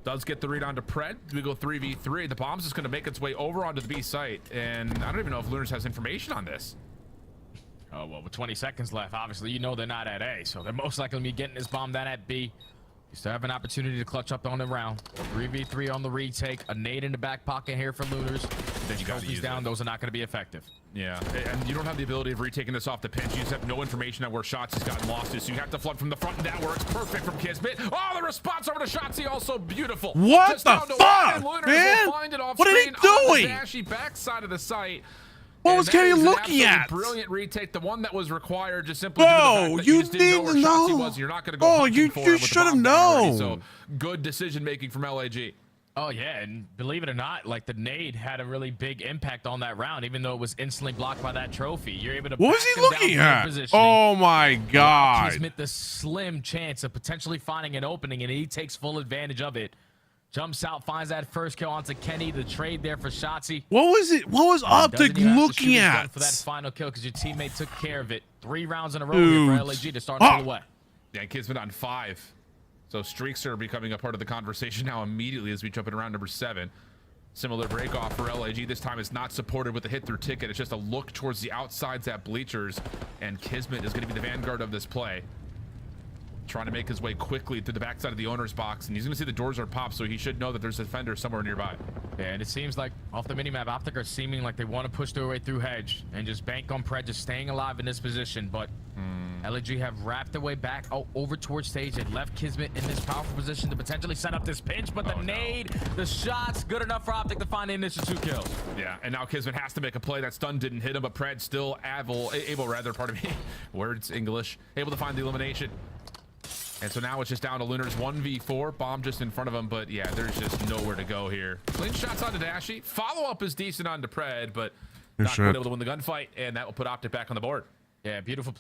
[SPEAKER 7] Does get the read onto Pred. We go 3v3. The bomb's just going to make its way over onto the B site, and I don't even know if Lunars has information on this.
[SPEAKER 8] Oh, well, with 20 seconds left, obviously, you know they're not at A, so they're most likely going to be getting this bomb down at B. You still have an opportunity to clutch up on the round. 3v3 on the retake. A nade in the back pocket here for Lunars. Then you got these down. Those are not going to be effective.
[SPEAKER 7] Yeah, and you don't have the ability of retaking this off the pinch. You just have no information on where Shotzi's gotten lost to, so you have to flood from the front, and that works perfect from Kismet. Oh, the response over to Shotzi also beautiful.
[SPEAKER 6] What the fuck, man?
[SPEAKER 7] Find it off
[SPEAKER 6] What are they
[SPEAKER 7] screen on
[SPEAKER 6] doing?
[SPEAKER 7] the Dashy backside of the site.
[SPEAKER 6] What was Kenny looking at?
[SPEAKER 7] Brilliant retake, the one that was required, just simply.
[SPEAKER 6] Bro, you
[SPEAKER 7] just didn't know where Shotzi was. You're not going to go.
[SPEAKER 6] Oh, you should have known.
[SPEAKER 7] So good decision making from LAG.
[SPEAKER 8] Oh yeah, and believe it or not, like the nade had a really big impact on that round, even though it was instantly blocked by that trophy. You're able to.
[SPEAKER 6] What was he looking at? Oh my God!
[SPEAKER 8] He's missed the slim chance of potentially finding an opening, and he takes full advantage of it. Jumps out, finds that first kill onto Kenny. The trade there for Shotzi.
[SPEAKER 6] What was it? What was Optic looking at?
[SPEAKER 8] For that final kill, because your teammate took care of it. 3 rounds in a row here for LAG to start pull away.
[SPEAKER 7] Yeah, Kismet on 5. So streaks are becoming a part of the conversation now immediately as we jump in round number 7. Similar break off for LAG. This time it's not supported with a hit through ticket. It's just a look towards the outsides at bleachers, and Kismet is going to be the vanguard of this play. Trying to make his way quickly through the backside of the owner's box, and he's going to see the doors are popped, so he should know that there's a defender somewhere nearby.
[SPEAKER 8] Yeah, and it seems like off the minimap, Optic are seeming like they want to push their way through Hedge and just bank on Pred just staying alive in this position, but LG have wrapped their way back over towards stage and left Kismet in this powerful position to potentially set up this pinch, but the nade, the shots, good enough for Optic to find the initial 2 kills.
[SPEAKER 7] Yeah, and now Kismet has to make a play. That stun didn't hit him, but Pred still able, words English, able to find the elimination. And so now it's just down to Lunar's 1v4. Bomb just in front of him, but yeah, there's just nowhere to go here. Clean shots onto Dashy. Follow-up is decent onto Pred, but not quite able to win the gunfight, and that will put Optic back on the board.
[SPEAKER 8] Yeah, beautifully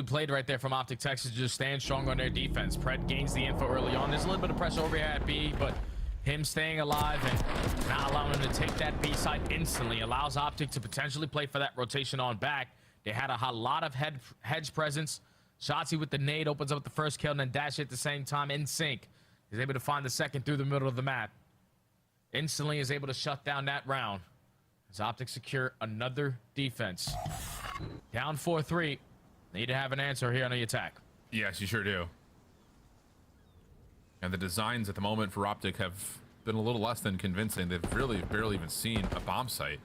[SPEAKER 8] played right there from Optic Texas. Just stand strong on their defense. Pred gains the info early on. There's a little bit of pressure over here at B, but him staying alive and not allowing him to take that B side instantly allows Optic to potentially play for that rotation on back. They had a lot of hedge presence. Shotzi with the nade opens up the first kill, and then Dash at the same time in sync. He's able to find the second through the middle of the map. Instantly is able to shut down that round. As Optic secure another defense. Down 4-3. Need to have an answer here on the attack.
[SPEAKER 7] Yes, you sure do. And the designs at the moment for Optic have been a little less than convincing. They've really barely even seen a bomb site.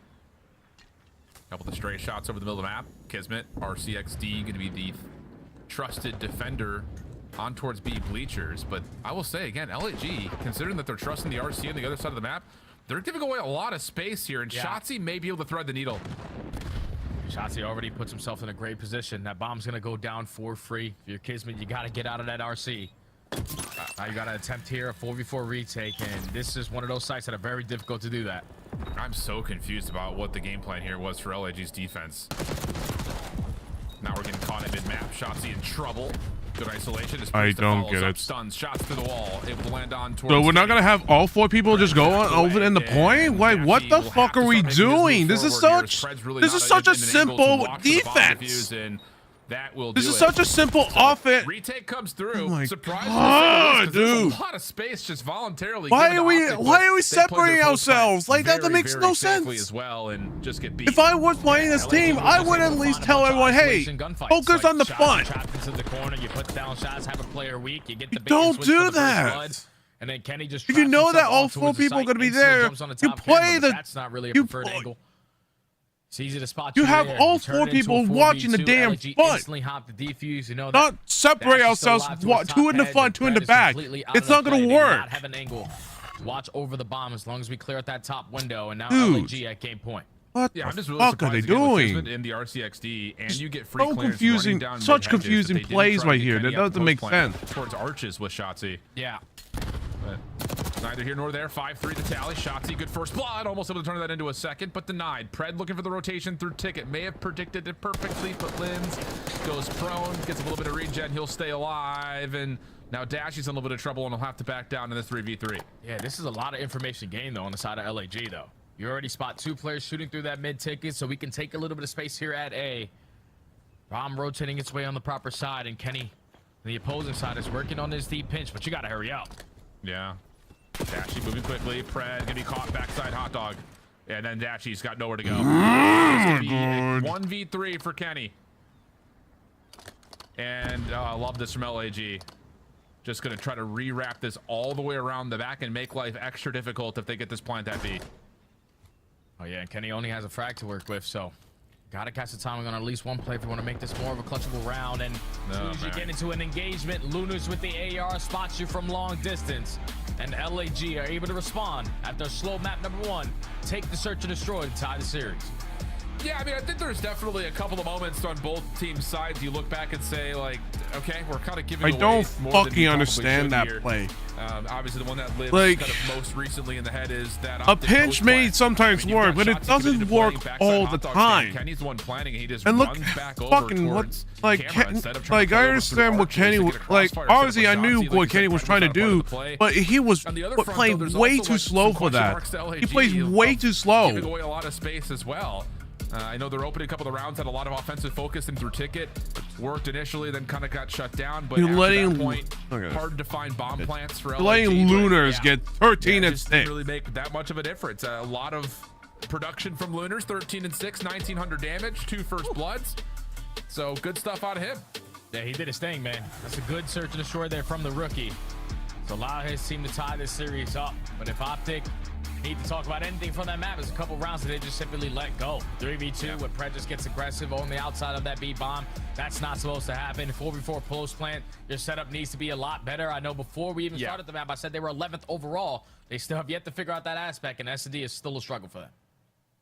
[SPEAKER 7] Couple of stray shots over the middle of the map. Kismet, RCXD, going to be the trusted defender on towards B bleachers, but I will say again, LAG, considering that they're trusting the RC on the other side of the map, they're giving away a lot of space here, and Shotzi may be able to thread the needle.
[SPEAKER 8] Shotzi already puts himself in a great position. That bomb's gonna go down for free. If you're Kismet, you gotta get out of that RC. Now you gotta attempt here a 4v4 retake, and this is one of those sites that are very difficult to do that.
[SPEAKER 7] I'm so confused about what the game plan here was for LAG's defense. Now we're getting caught in mid-map. Shotzi in trouble. Good isolation.
[SPEAKER 6] I don't get it.
[SPEAKER 7] Stuns, shots through the wall. Able to land on towards.
[SPEAKER 6] So we're not gonna have all 4 people just go on over in the point? Why? What the fuck are we doing? This is such a simple defense.
[SPEAKER 7] That will
[SPEAKER 6] this is such a simple offense.
[SPEAKER 7] Retake comes through.
[SPEAKER 6] Oh my
[SPEAKER 7] God,
[SPEAKER 6] dude!
[SPEAKER 7] A lot of space just voluntarily.
[SPEAKER 6] Why are we separating ourselves? Like that makes no sense.
[SPEAKER 7] As well, and just get beat.
[SPEAKER 6] If I was playing this team, I would at least tell everyone, hey, focus on the fun.
[SPEAKER 8] You put down shots, have a player weak. You get the
[SPEAKER 6] don't do that.
[SPEAKER 8] And then Kenny just.
[SPEAKER 6] If you know that all 4 people are gonna be there, you play the.
[SPEAKER 8] That's not really a preferred angle. It's easy to spot
[SPEAKER 6] you have all 4 people watching the damn fun.
[SPEAKER 8] Hop the defuse, you know,
[SPEAKER 6] not separate ourselves. 2 in the front, 2 in the back. It's not gonna work.
[SPEAKER 8] Not have an angle. Watch over the bomb as long as we clear out that top window. And now LG at game point.
[SPEAKER 6] What
[SPEAKER 7] I'm just really
[SPEAKER 6] fuck are they doing?
[SPEAKER 7] In the RCXD, and you get free
[SPEAKER 6] so confusing, such confusing plays right here. That doesn't make sense.
[SPEAKER 7] Towards arches with Shotzi.
[SPEAKER 8] Yeah.
[SPEAKER 7] But neither here nor there. 5-3 the tally. Shotzi, good first blood. Almost able to turn that into a second, but denied. Pred looking for the rotation through ticket. May have predicted it perfectly, but Lins goes prone, gets a little bit of regen. He'll stay alive, and now Dashy's in a little bit of trouble, and he'll have to back down in this 3v3.
[SPEAKER 8] Yeah, this is a lot of information gained, though, on the side of LAG, though. You already spot 2 players shooting through that mid ticket, so we can take a little bit of space here at A. Bomb rotating its way on the proper side, and Kenny, the opposing side, is working on this deep pinch, but you got to hurry up.
[SPEAKER 7] Yeah. Dashy moving quickly. Pred gonna be caught backside hot dog. And then Dashy's got nowhere to go. It's gonna be 1v3 for Kenny. And I love this from LAG. Just gonna try to rewrap this all the way around the back and make life extra difficult if they get this plant at B.
[SPEAKER 8] Oh yeah, and Kenny only has a frag to work with, so gotta catch the timing on at least one play if you want to make this more of a clutchable round. And as soon as you get into an engagement, Lunars with the AR spots you from long distance. And LAG are able to respond after slow map number 1. Take the search and destroy to tie the series.
[SPEAKER 7] Yeah, I mean, I think there's definitely a couple of moments on both teams' sides. You look back and say, like, okay, we're kind of giving away more than we
[SPEAKER 6] fucking understand that
[SPEAKER 7] here.
[SPEAKER 6] play.
[SPEAKER 7] Obviously, the one that lives
[SPEAKER 6] like,
[SPEAKER 7] kind of most recently in the head is that
[SPEAKER 6] a pinch may sometimes work, but it doesn't work all the time.
[SPEAKER 7] Kenny's the one planning, and he just
[SPEAKER 6] and look,
[SPEAKER 7] runs back
[SPEAKER 6] fucking
[SPEAKER 7] over
[SPEAKER 6] what, like, I understand what Kenny, like, obviously I knew what Kenny was trying to do, but he was playing way too slow for that. He plays way too slow.
[SPEAKER 7] Giving away a lot of space as well. I know their opening couple of rounds had a lot of offensive focus and through ticket. Worked initially, then kind of got shut down. But
[SPEAKER 6] you're
[SPEAKER 7] after
[SPEAKER 6] letting,
[SPEAKER 7] that point, hard to find bomb plants for LG.
[SPEAKER 6] Letting Lunars get 13 and 6.
[SPEAKER 7] Didn't really make that much of a difference. A lot of production from Lunars, 13 and 6, 1900 damage, 2 first bloods. So good stuff out of him.
[SPEAKER 8] Yeah, he did his thing, man. That's a good search and destroy there from the rookie. So allow his team to tie this series up. But if Optic need to talk about anything from that map, there's a couple rounds that they just simply let go. 3v2 when Pred just gets aggressive on the outside of that B bomb. That's not supposed to happen. 4v4 post plant, your setup needs to be a lot better. I know before we even started the map, I said they were 11th overall. They still have yet to figure out that aspect, and S&D is still a struggle for them.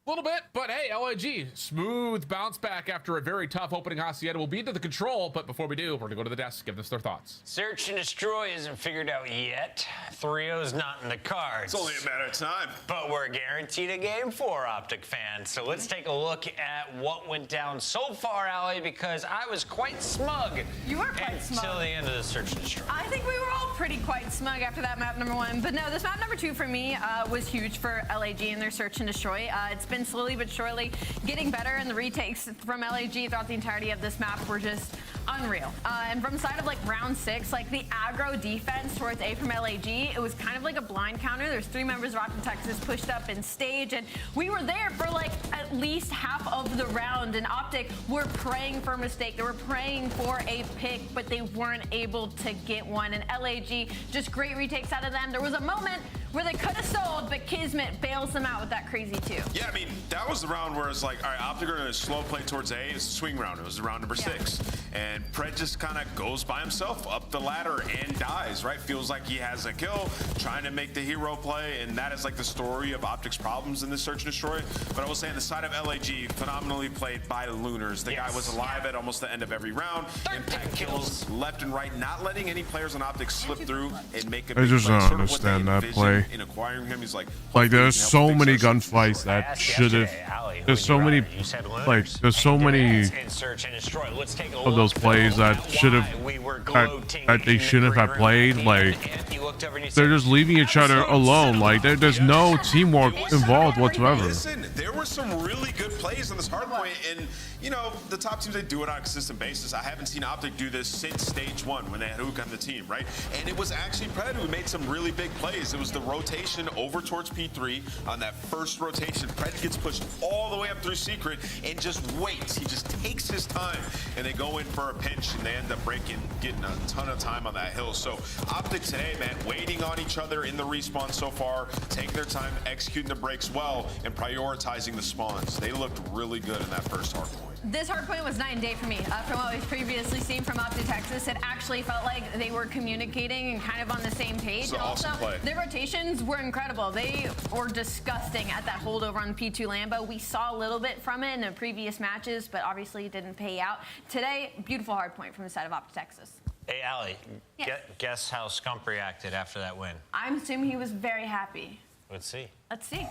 [SPEAKER 7] A little bit, but hey, LAG, smooth bounce back after a very tough opening Hacienda. We'll be into the control, but before we do, we're gonna go to the desk, give us their thoughts.
[SPEAKER 1] Search and destroy isn't figured out yet. 3-0's not in the cards.
[SPEAKER 2] It's only a matter of time.
[SPEAKER 1] But we're guaranteed a game for Optic fans. So let's take a look at what went down so far, Allie, because I was quite smug.
[SPEAKER 3] You were quite smug.
[SPEAKER 1] Until the end of the search and destroy.
[SPEAKER 3] I think we were all pretty quite smug after that map number 1. But no, this map number 2 for me was huge for LAG and their search and destroy. It's been slowly but surely getting better, and the retakes from LAG throughout the entirety of this map were just unreal. And from the side of like round 6, like the aggro defense towards A from LAG, it was kind of like a blind counter. There's 3 members of Rock Texas pushed up in stage, and we were there for like at least half of the round, and Optic were praying for a mistake. They were praying for a pick, but they weren't able to get one. And LAG, just great retakes out of them. There was a moment where they could have sold, but Kismet bails them out with that crazy 2.
[SPEAKER 2] Yeah, I mean, that was the round where it's like, all right, Optic are going to slow play towards A. It's a swing round. It was round number 6. And Pred just kind of goes by himself up the ladder and dies, right? Feels like he has a kill, trying to make the hero play, and that is like the story of Optic's problems in this search and destroy. But I will say on the side of LAG, phenomenally played by the Lunars. The guy was alive at almost the end of every round. Impact kills left and right, not letting any players on Optic slip through and make a big
[SPEAKER 6] I just
[SPEAKER 2] play.
[SPEAKER 6] don't understand that play.
[SPEAKER 2] In acquiring him, he's like
[SPEAKER 6] there's so many gunfights that should have. There's so many, like, there's so many of those plays that should have, that they shouldn't have played. Like, they're just leaving each other alone. Like, there's no teamwork involved whatsoever.
[SPEAKER 2] Listen, there were some really good plays on this hard point, and you know, the top teams, they do it on a consistent basis. I haven't seen Optic do this since stage 1 when they had Ook on the team, right? And it was actually Pred who made some really big plays. It was the rotation over towards P3 on that first rotation. Pred gets pushed all the way up through secret and just waits. He just takes his time, and they go in for a pinch, and they end up getting a ton of time on that hill. So Optic today, man, waiting on each other in the respawn so far, taking their time, executing the breaks well, and prioritizing the spawns. They looked really good in that first hard point.
[SPEAKER 3] This hard point was night and day for me. From what we've previously seen from Optic Texas, it actually felt like they were communicating and kind of on the same page. And also, their rotations were incredible. They were disgusting at that holdover on P2 Lambo. We saw a little bit from it in the previous matches, but obviously it didn't pay out. Today, beautiful hard point from the side of Optic Texas.
[SPEAKER 1] Hey, Allie, guess how Scump reacted after that win?
[SPEAKER 3] I'm assuming he was very happy.
[SPEAKER 1] Let's see.
[SPEAKER 3] Let's see.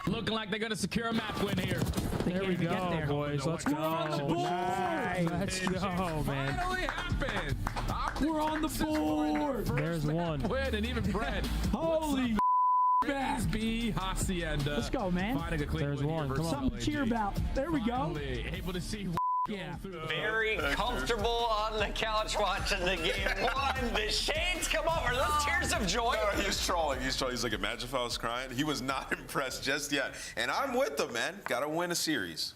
[SPEAKER 8] Looking like they're going to secure a map win here.
[SPEAKER 11] There we go, boys. Let's go. Nice. Let's go, man.
[SPEAKER 7] Finally happened.
[SPEAKER 11] We're on the board. There's one.
[SPEAKER 7] Win, and even Pred.
[SPEAKER 11] Holy
[SPEAKER 7] B Hacienda.
[SPEAKER 11] Let's go, man. There's one. Come on. Something to cheer about. There we go.
[SPEAKER 7] Able to see.
[SPEAKER 11] Yeah.
[SPEAKER 1] Very comfortable on the couch watching the game 1. The shades come off. Are those tears of joy?
[SPEAKER 2] No, he's trolling. He's like, imagine if I was crying. He was not impressed just yet. And I'm with him, man. Got to win a series.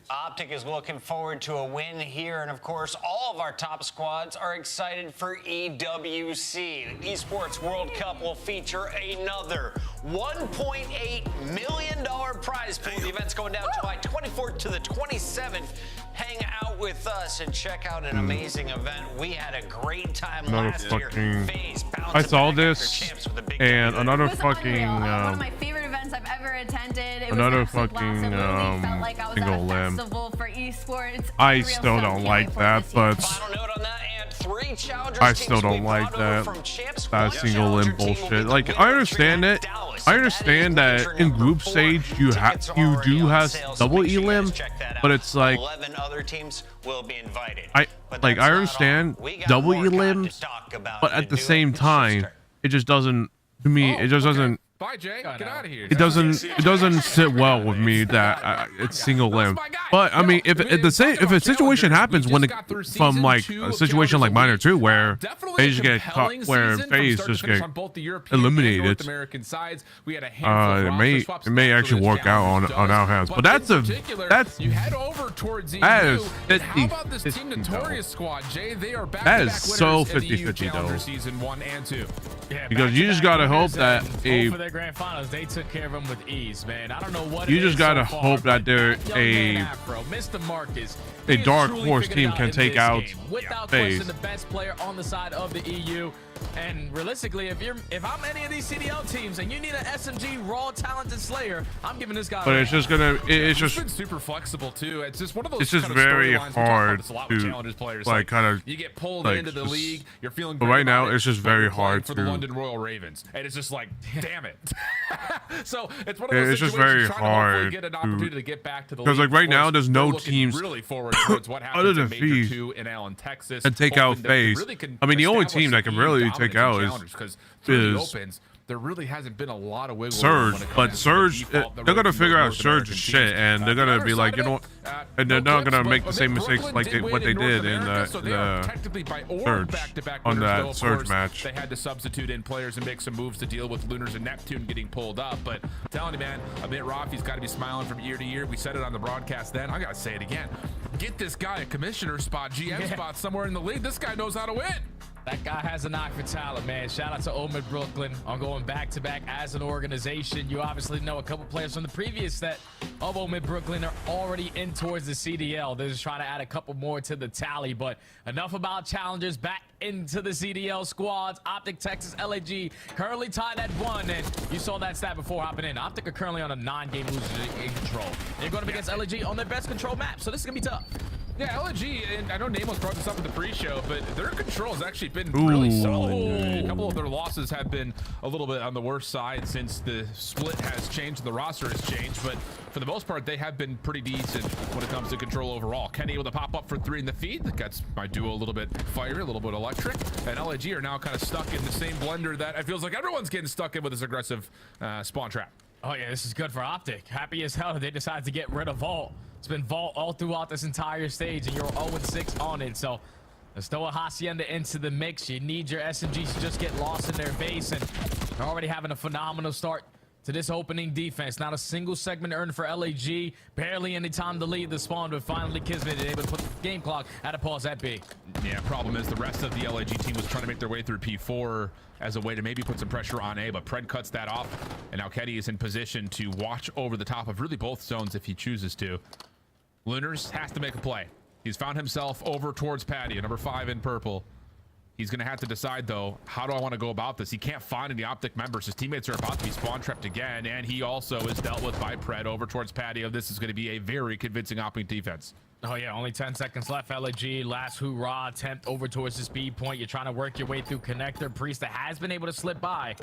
[SPEAKER 1] Optic is looking forward to a win here, and of course, all of our top squads are excited for EWC. The Esports World Cup will feature another $1.8 million prize pool. The event's going down July 24th to the 27th. Hang out with us and check out an amazing event. We had a great time last year.
[SPEAKER 6] I saw this, and another fucking.
[SPEAKER 3] One of my favorite events events I've ever attended. It
[SPEAKER 6] Another
[SPEAKER 3] was fucking felt like I was at a
[SPEAKER 6] single limb.
[SPEAKER 3] festival for esports.
[SPEAKER 6] I still don't like that, but I still don't like that single limb bullshit. Like, I understand it. I understand that in group stage you do have double E limb, but it's like
[SPEAKER 1] 11 other teams will be invited.
[SPEAKER 6] I understand double E limbs, but at the same time, it just doesn't. To me, it just doesn't.
[SPEAKER 7] Bye, Jay. Get out of here.
[SPEAKER 6] It doesn't sit well with me that it's single limb. But I mean, if a situation happens from like a situation like mine or two where they just get caught, where FaZe just get eliminated, it may actually work out on our hands. But that's
[SPEAKER 7] you head over towards EU.
[SPEAKER 6] That is 50,
[SPEAKER 7] how about this Team Notorious squad, Jay? They are back.
[SPEAKER 6] That is so 50-50 though.
[SPEAKER 7] Season 1 and 2.
[SPEAKER 8] Yeah,
[SPEAKER 6] because you just gotta hope that
[SPEAKER 8] for their grand finals, they took care of them with ease, man. I don't know what
[SPEAKER 6] you just gotta hope that they're a dark horse team can take out
[SPEAKER 8] without
[SPEAKER 6] FaZe.
[SPEAKER 8] question the best player on the side of the EU. And realistically, if I'm any of these CDL teams and you need an SMG raw talented slayer, I'm giving this guy.
[SPEAKER 6] But it's just
[SPEAKER 7] been super flexible too. It's just one of those.
[SPEAKER 6] It's just very hard to like kind of.
[SPEAKER 7] You get pulled into the league. You're feeling.
[SPEAKER 6] But right now, it's just very hard
[SPEAKER 7] for the London Royal Ravens, and it's just like, damn it. So it's one of those.
[SPEAKER 6] It's just very hard
[SPEAKER 7] get an opportunity to get back to the
[SPEAKER 6] because like right now, there's no teams
[SPEAKER 7] really forward towards what
[SPEAKER 6] other than FaZe
[SPEAKER 7] in Allen, Texas,
[SPEAKER 6] and take out FaZe. I mean, the only team that can really take out is
[SPEAKER 7] there really hasn't been a lot of wiggle
[SPEAKER 6] Surge, but Surge, they're gonna figure out Surge's shit, and they're gonna be like, you know, and they're not gonna make the same mistakes like what they did in the Surge on that Surge match.
[SPEAKER 7] They had to substitute in players and make some moves to deal with Lunars and Neptune getting pulled up. But I'm telling you, man, Amit Rafi's got to be smiling from year to year. We said it on the broadcast then. I gotta say it again. Get this guy a commissioner spot, GM spot somewhere in the league. This guy knows how to win.
[SPEAKER 8] That guy has an eye for talent, man. Shout out to Omid Brooklyn on going back-to-back as an organization. You obviously know a couple players from the previous set of Omid Brooklyn are already in towards the CDL. They're just trying to add a couple more to the tally. But enough about challengers. Back into the CDL squads. Optic, Texas, LAG currently tied at 1. And you saw that stat before hopping in. Optic are currently on a 9-game losing in control. They're going to be against LAG on their best control map. So this is going to be tough.
[SPEAKER 7] Yeah, LG, and I know Namos brought this up in the pre-show, but their control has actually been really solid. A couple of their losses have been a little bit on the worst side since the split has changed and the roster has changed, but for the most part, they have been pretty decent when it comes to control overall. Kenny able to pop up for 3 in the feed. That gets my duo a little bit fiery, a little bit electric, and LG are now kind of stuck in the same blender that it feels like everyone's getting stuck in with this aggressive spawn trap.
[SPEAKER 8] Oh yeah, this is good for Optic. Happy as hell that they decided to get rid of Vault. It's been Vault all throughout this entire stage, and you're 0-6 on it. So let's throw a Hacienda into the mix. You need your SMGs to just get lost in their base, and they're already having a phenomenal start to this opening defense. Not a single segment earned for LAG. Barely any time to lead the spawn, but finally Kismet able to put the game clock at a pause at B.
[SPEAKER 7] Yeah, problem is the rest of the LAG team was trying to make their way through P4 as a way to maybe put some pressure on A, but Pred cuts that off, and now Keddy is in position to watch over the top of really both zones if he chooses to. Lunars has to make a play. He's found himself over towards Patty, number 5 in purple. He's going to have to decide, though, how do I want to go about this? He can't find any Optic members. His teammates are about to be spawn trapped again, and he also is dealt with by Pred over towards Patio. This is going to be a very convincing Optic defense.
[SPEAKER 8] Oh, yeah, only 10 seconds left. LAG, last hoorah attempt over towards the speed point. You're trying to work your way through connector. Priesta has been able to slip by,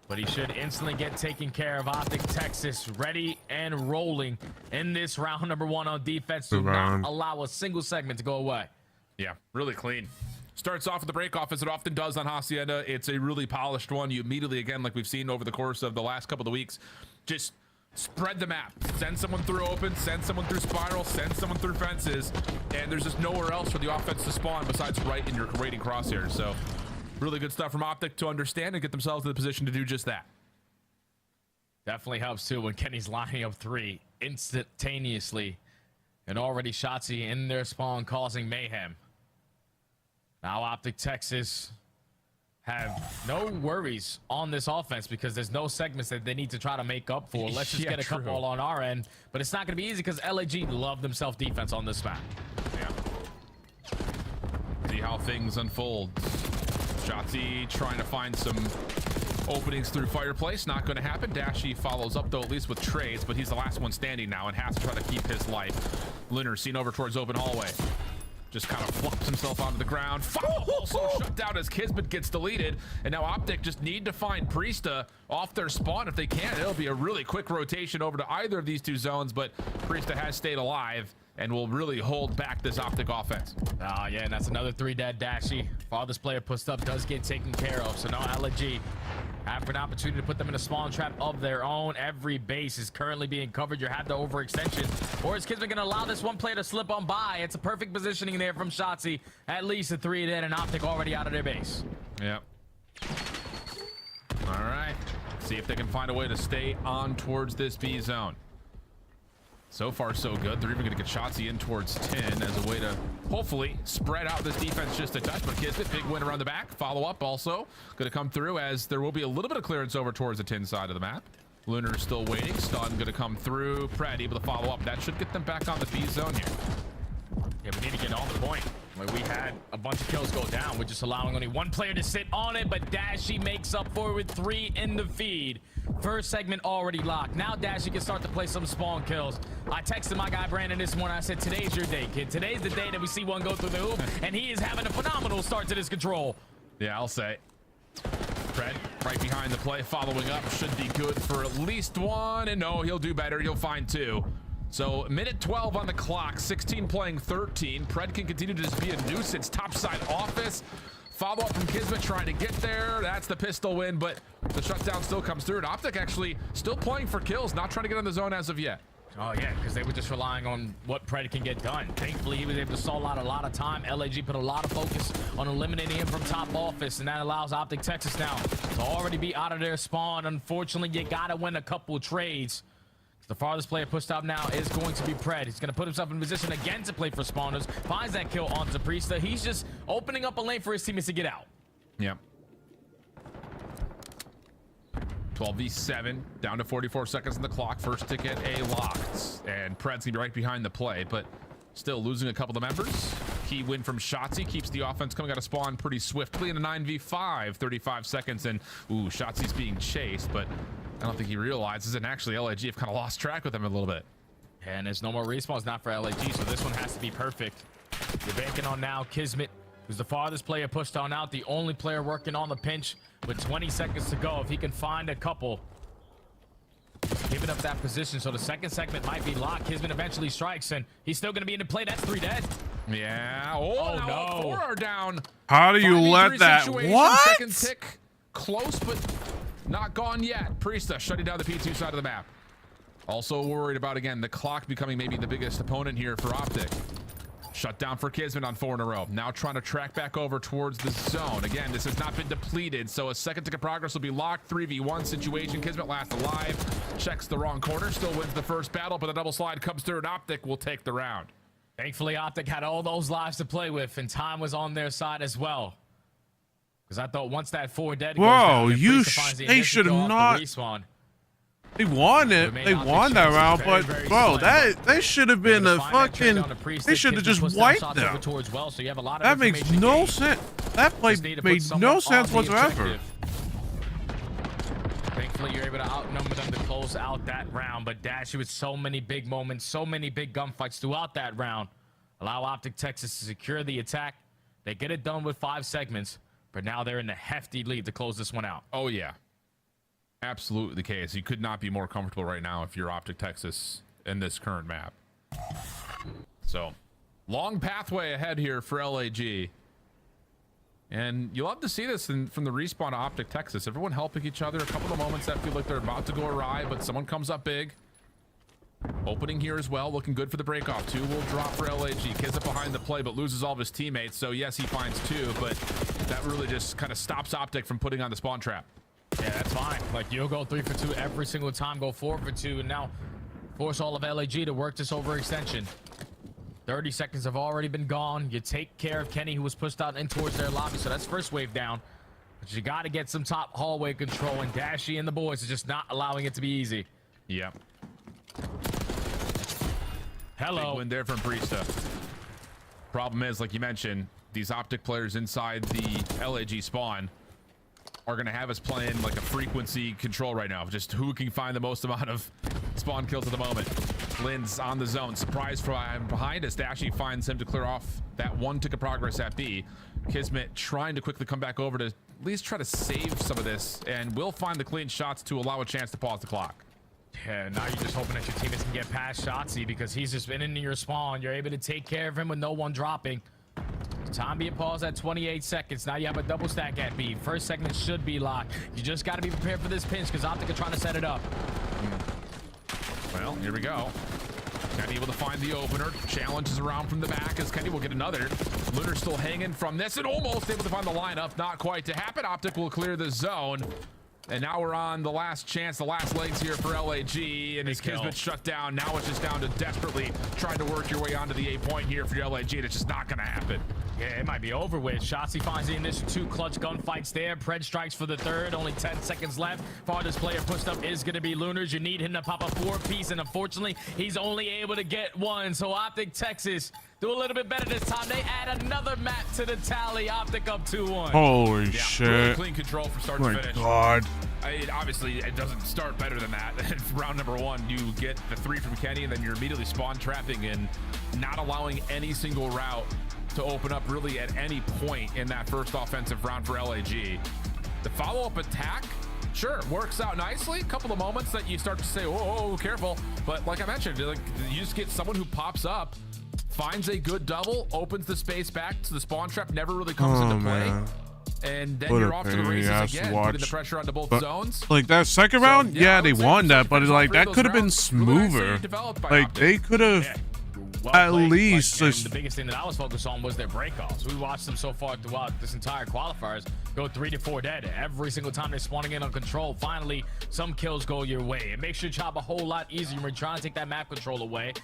[SPEAKER 8] but he should instantly get taken care of. Optic Texas ready and rolling in this round number 1 on defense. Do not allow a single segment to go away.
[SPEAKER 7] Yeah, really clean. Starts off with the break off as it often does on Hacienda. It's a really polished one. You immediately, again, like we've seen over the course of the last couple of weeks, just spread the map. Send someone through open, send someone through spiral, send someone through fences, and there's just nowhere else for the offense to spawn besides right in your waiting crosshairs. So really good stuff from Optic to understand and get themselves in the position to do just that.
[SPEAKER 8] Definitely helps too when Kenny's lining up 3 instantaneously, and already Shotzi in their spawn causing mayhem. Now Optic Texas have no worries on this offense because there's no segments that they need to try to make up for. Let's just get a couple on our end, but it's not going to be easy because LAG love themselves defense on this map.
[SPEAKER 7] Yeah. See how things unfold. Shotzi trying to find some Openings through Fireplace, not going to happen. Dashy follows up, though, at least with trades, but he's the last one standing now and has to try to keep his life. Lunar seen over towards open hallway. Just kind of flops himself onto the ground. Follow also shut down as Kismet gets deleted. And now Optic just need to find Priesta off their spawn if they can. It'll be a really quick rotation over to either of these two zones, but Priesta has stayed alive and will really hold back this Optic offense.
[SPEAKER 8] Oh, yeah, and that's another 3 dead Dashy. Farthest player pushed up does get taken care of, so now LG have an opportunity to put them in a spawn trap of their own. Every base is currently being covered. You have the overextension. Or is Kismet going to allow this one player to slip on by? It's a perfect positioning there from Shotzzy. At least a 3 dead and Optic already out of their base.
[SPEAKER 7] Yep. All right. See if they can find a way to stay on towards this B zone. So far, so good. They're even going to get Shotzzy in towards 10 as a way to hopefully spread out this defense just a touch. But Kismet, big win around the back. Follow up also going to come through as there will be a little bit of clearance over towards the 10 side of the map. Lunar is still waiting. Stun going to come through. Pred able to follow up. That should get them back on the B zone here.
[SPEAKER 8] Yeah, we need to get on the point. Where we had a bunch of kills go down. We're just allowing only one player to sit on it, but Dashy makes up for it with 3 in the feed. First segment already locked. Now Dashy can start to play some spawn kills. I texted my guy Brandon this morning. I said, today's your day, kid. Today's the day that we see one go through the hoop, and he is having a phenomenal start to this control.
[SPEAKER 7] Yeah, I'll say. Pred right behind the play, following up. Should be good for at least 1, and no, he'll do better. He'll find 2. So minute 12 on the clock, 16 playing 13. Pred can continue to just be a nuisance. Topside office. Follow up from Kismet trying to get there. That's the pistol win, but the shutdown still comes through. And Optic actually still playing for kills, not trying to get on the zone as of yet.
[SPEAKER 8] Oh, yeah, because they were just relying on what Pred can get done. Thankfully, he was able to stall out a lot of time. LAG put a lot of focus on eliminating him from top office, and that allows Optic Texas now to already be out of their spawn. Unfortunately, you got to win a couple trades. The farthest player pushed out now is going to be Pred. He's going to put himself in position again to play for spawners. Finds that kill onto Priesta. He's just opening up a lane for his teammates to get out.
[SPEAKER 7] Yep. 12v7, down to 44 seconds on the clock. First ticket A locked. And Pred's going to be right behind the play, but still losing a couple of members. Key win from Shotzzy keeps the offense coming out of spawn pretty swiftly in a 9v5, 35 seconds. And, ooh, Shotzi's being chased, but I don't think he realizes, and actually LAG have kind of lost track with him a little bit.
[SPEAKER 8] And there's no more respawns, not for LAG, so this one has to be perfect. You're banking on now Kismet, who's the farthest player pushed on out, the only player working on the pinch with 20 seconds to go. If he can find a couple, giving up that position, so the second segment might be locked. Kismet eventually strikes, and he's still going to be in the play. That's 3 dead.
[SPEAKER 7] Yeah. Oh, no. 4 are down.
[SPEAKER 6] How do you let that? What?
[SPEAKER 7] Second tick, close, but not gone yet. Priesta shutting down the P2 side of the map. Also worried about, again, the clock becoming maybe the biggest opponent here for Optic. Shut down for Kismet on 4 in a row. Now trying to track back over towards the zone. Again, this has not been depleted, so a second tick of progress will be locked. 3v1 situation. Kismet last alive. Checks the wrong corner. Still wins the first battle, but the double slide comes through, and Optic will take the round.
[SPEAKER 8] Thankfully, Optic had all those lives to play with, and time was on their side as well. Because I thought once that 4 dead goes down,
[SPEAKER 6] they should have not. They won it. They won that round, but bro, that should have been a fucking. They should have just wiped them. That makes no sense. That play made no sense whatsoever.
[SPEAKER 8] Thankfully, you're able to outnumber them to close out that round, but Dashy with so many big moments, so many big gunfights throughout that round, allow Optic Texas to secure the attack. They get it done with 5 segments, but now they're in a hefty lead to close this one out.
[SPEAKER 7] Oh, yeah. Absolutely the case. You could not be more comfortable right now if you're Optic Texas in this current map. So, long pathway ahead here for LAG. And you love to see this from the respawn of Optic Texas. Everyone helping each other. A couple of moments that feel like they're about to go awry, but someone comes up big. Opening here as well, looking good for the breakoff. 2 will drop for LAG. Kids up behind the play, but loses all of his teammates. So yes, he finds 2, but that really just kind of stops Optic from putting on the spawn trap.
[SPEAKER 8] Yeah, that's fine. Like, you'll go 3 for 2 every single time, go 4 for 2, and now force all of LAG to work this overextension. 30 seconds have already been gone. You take care of Kenny, who was pushed out in towards their lobby, so that's first wave down. But you got to get some top hallway control, and Dashy and the boys are just not allowing it to be easy.
[SPEAKER 7] Yep.
[SPEAKER 8] Hello.
[SPEAKER 7] Big win there from Priesta. Problem is, like you mentioned, these Optic players inside the LAG spawn are going to have us playing like a frequency control right now, just who can find the most amount of spawn kills at the moment. Lynn's on the zone, surprise from behind us. Dashy finds him to clear off that 1 tick of progress at B. Kismet trying to quickly come back over to at least try to save some of this, and will find the clean shots to allow a chance to pause the clock.
[SPEAKER 8] Yeah, now you're just hoping that your teammates can get past Shotzzy because he's just been into your spawn. You're able to take care of him with no one dropping. Time being paused at 28 seconds. Now you have a double stack at B. First segment should be locked. You just got to be prepared for this pinch because Optic are trying to set it up.
[SPEAKER 7] Well, here we go. Kenny able to find the opener. Challenges around from the back as Kenny will get another. Lunar still hanging from this and almost able to find the lineup. Not quite to happen. Optic will clear the zone. And now we're on the last chance, the last legs here for LAG. And his Kismet shut down. Now it's just down to desperately trying to work your way onto the A point here for LAG. And it's just not going to happen.
[SPEAKER 8] Yeah, it might be over with. Shotzzy finds the initial 2 clutch gunfights there. Pred strikes for the 3rd. Only 10 seconds left. Farthest player pushed up is going to be Lunars. You need him to pop a 4-piece. And unfortunately, he's only able to get 1. So Optic Texas do a little bit better this time. They add another map to the tally. Optic up 2-1.
[SPEAKER 6] Holy shit.
[SPEAKER 7] Really clean control from start to finish.
[SPEAKER 6] God.
[SPEAKER 7] Obviously, it doesn't start better than that. Round number 1, you get the 3 from Kenny, and then you're immediately spawn trapping and not allowing any single route to open up really at any point in that first offensive round for LAG. The follow-up attack, sure, works out nicely. A couple of moments that you start to say, oh, careful. But like I mentioned, like, you just get someone who pops up, finds a good double, opens the space back to the spawn trap, never really comes into play.
[SPEAKER 6] Man.
[SPEAKER 7] And then you're off to the races again, putting the pressure onto both zones.
[SPEAKER 6] Like that second round, yeah, they won that, but like that could have been smoother. Like they could have at least.
[SPEAKER 8] The biggest thing that I was focused on was their breakoffs. We watched them so far throughout this entire qualifiers go 3 to 4 dead every single time they're spawning in on control. Finally, some kills go your way. It makes your job a whole lot easier when you're trying to take that map control away.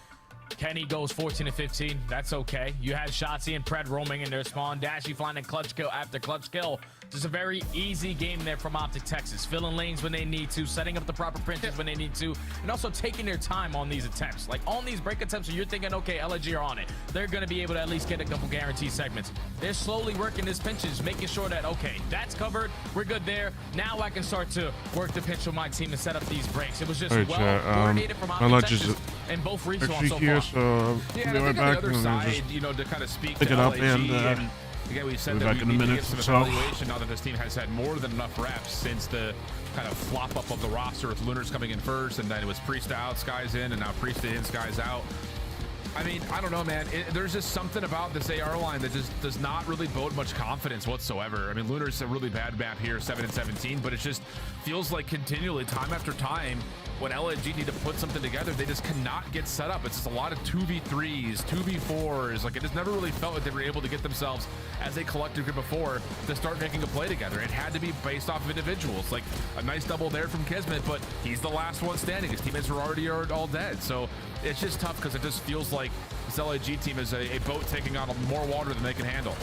[SPEAKER 8] Kenny goes 14 to 15. That's okay. You had Shotzzy and Pred roaming in their spawn. Dashy finding clutch kill after clutch kill. Just a very easy game there from Optic Texas. Filling lanes when they need to, setting up the proper pinches when they need to, and also taking their time on these attempts. Like on these break attempts, so you're thinking, okay, LG are on it. They're going to be able to at least get a couple guaranteed segments. They're slowly working these pinches, making sure that, okay, that's covered. We're good there. Now I can start to work the pinch with my team and set up these breaks. It was just well coordinated from Optic Texas and both respawns so far.
[SPEAKER 6] So
[SPEAKER 7] yeah, and I think on the other side, you know, to kind of speak to LAG, and again, we said that we need to get some evaluation now that this team has had more than enough reps since the kind of flop up of the roster with Lunars coming in first, and then it was Priest out, Skies in, and now Priest in, Skies out. I mean, I don't know, man. There's just something about this AR line that just does not really bode much confidence whatsoever. I mean, Lunar's a really bad map here, 7 and 17, but it just feels like continually, time after time, when LG need to put something together, they just cannot get set up. It's just a lot of 2v3s, 2v4s. Like, it just never really felt like they were able to get themselves as a collective group before to start making a play together. It had to be based off of individuals. Like, a nice double there from Kismet, but he's the last one standing. His teammates were already all dead. So it's just tough because it just feels like this LAG team is a boat taking on more water than they can handle.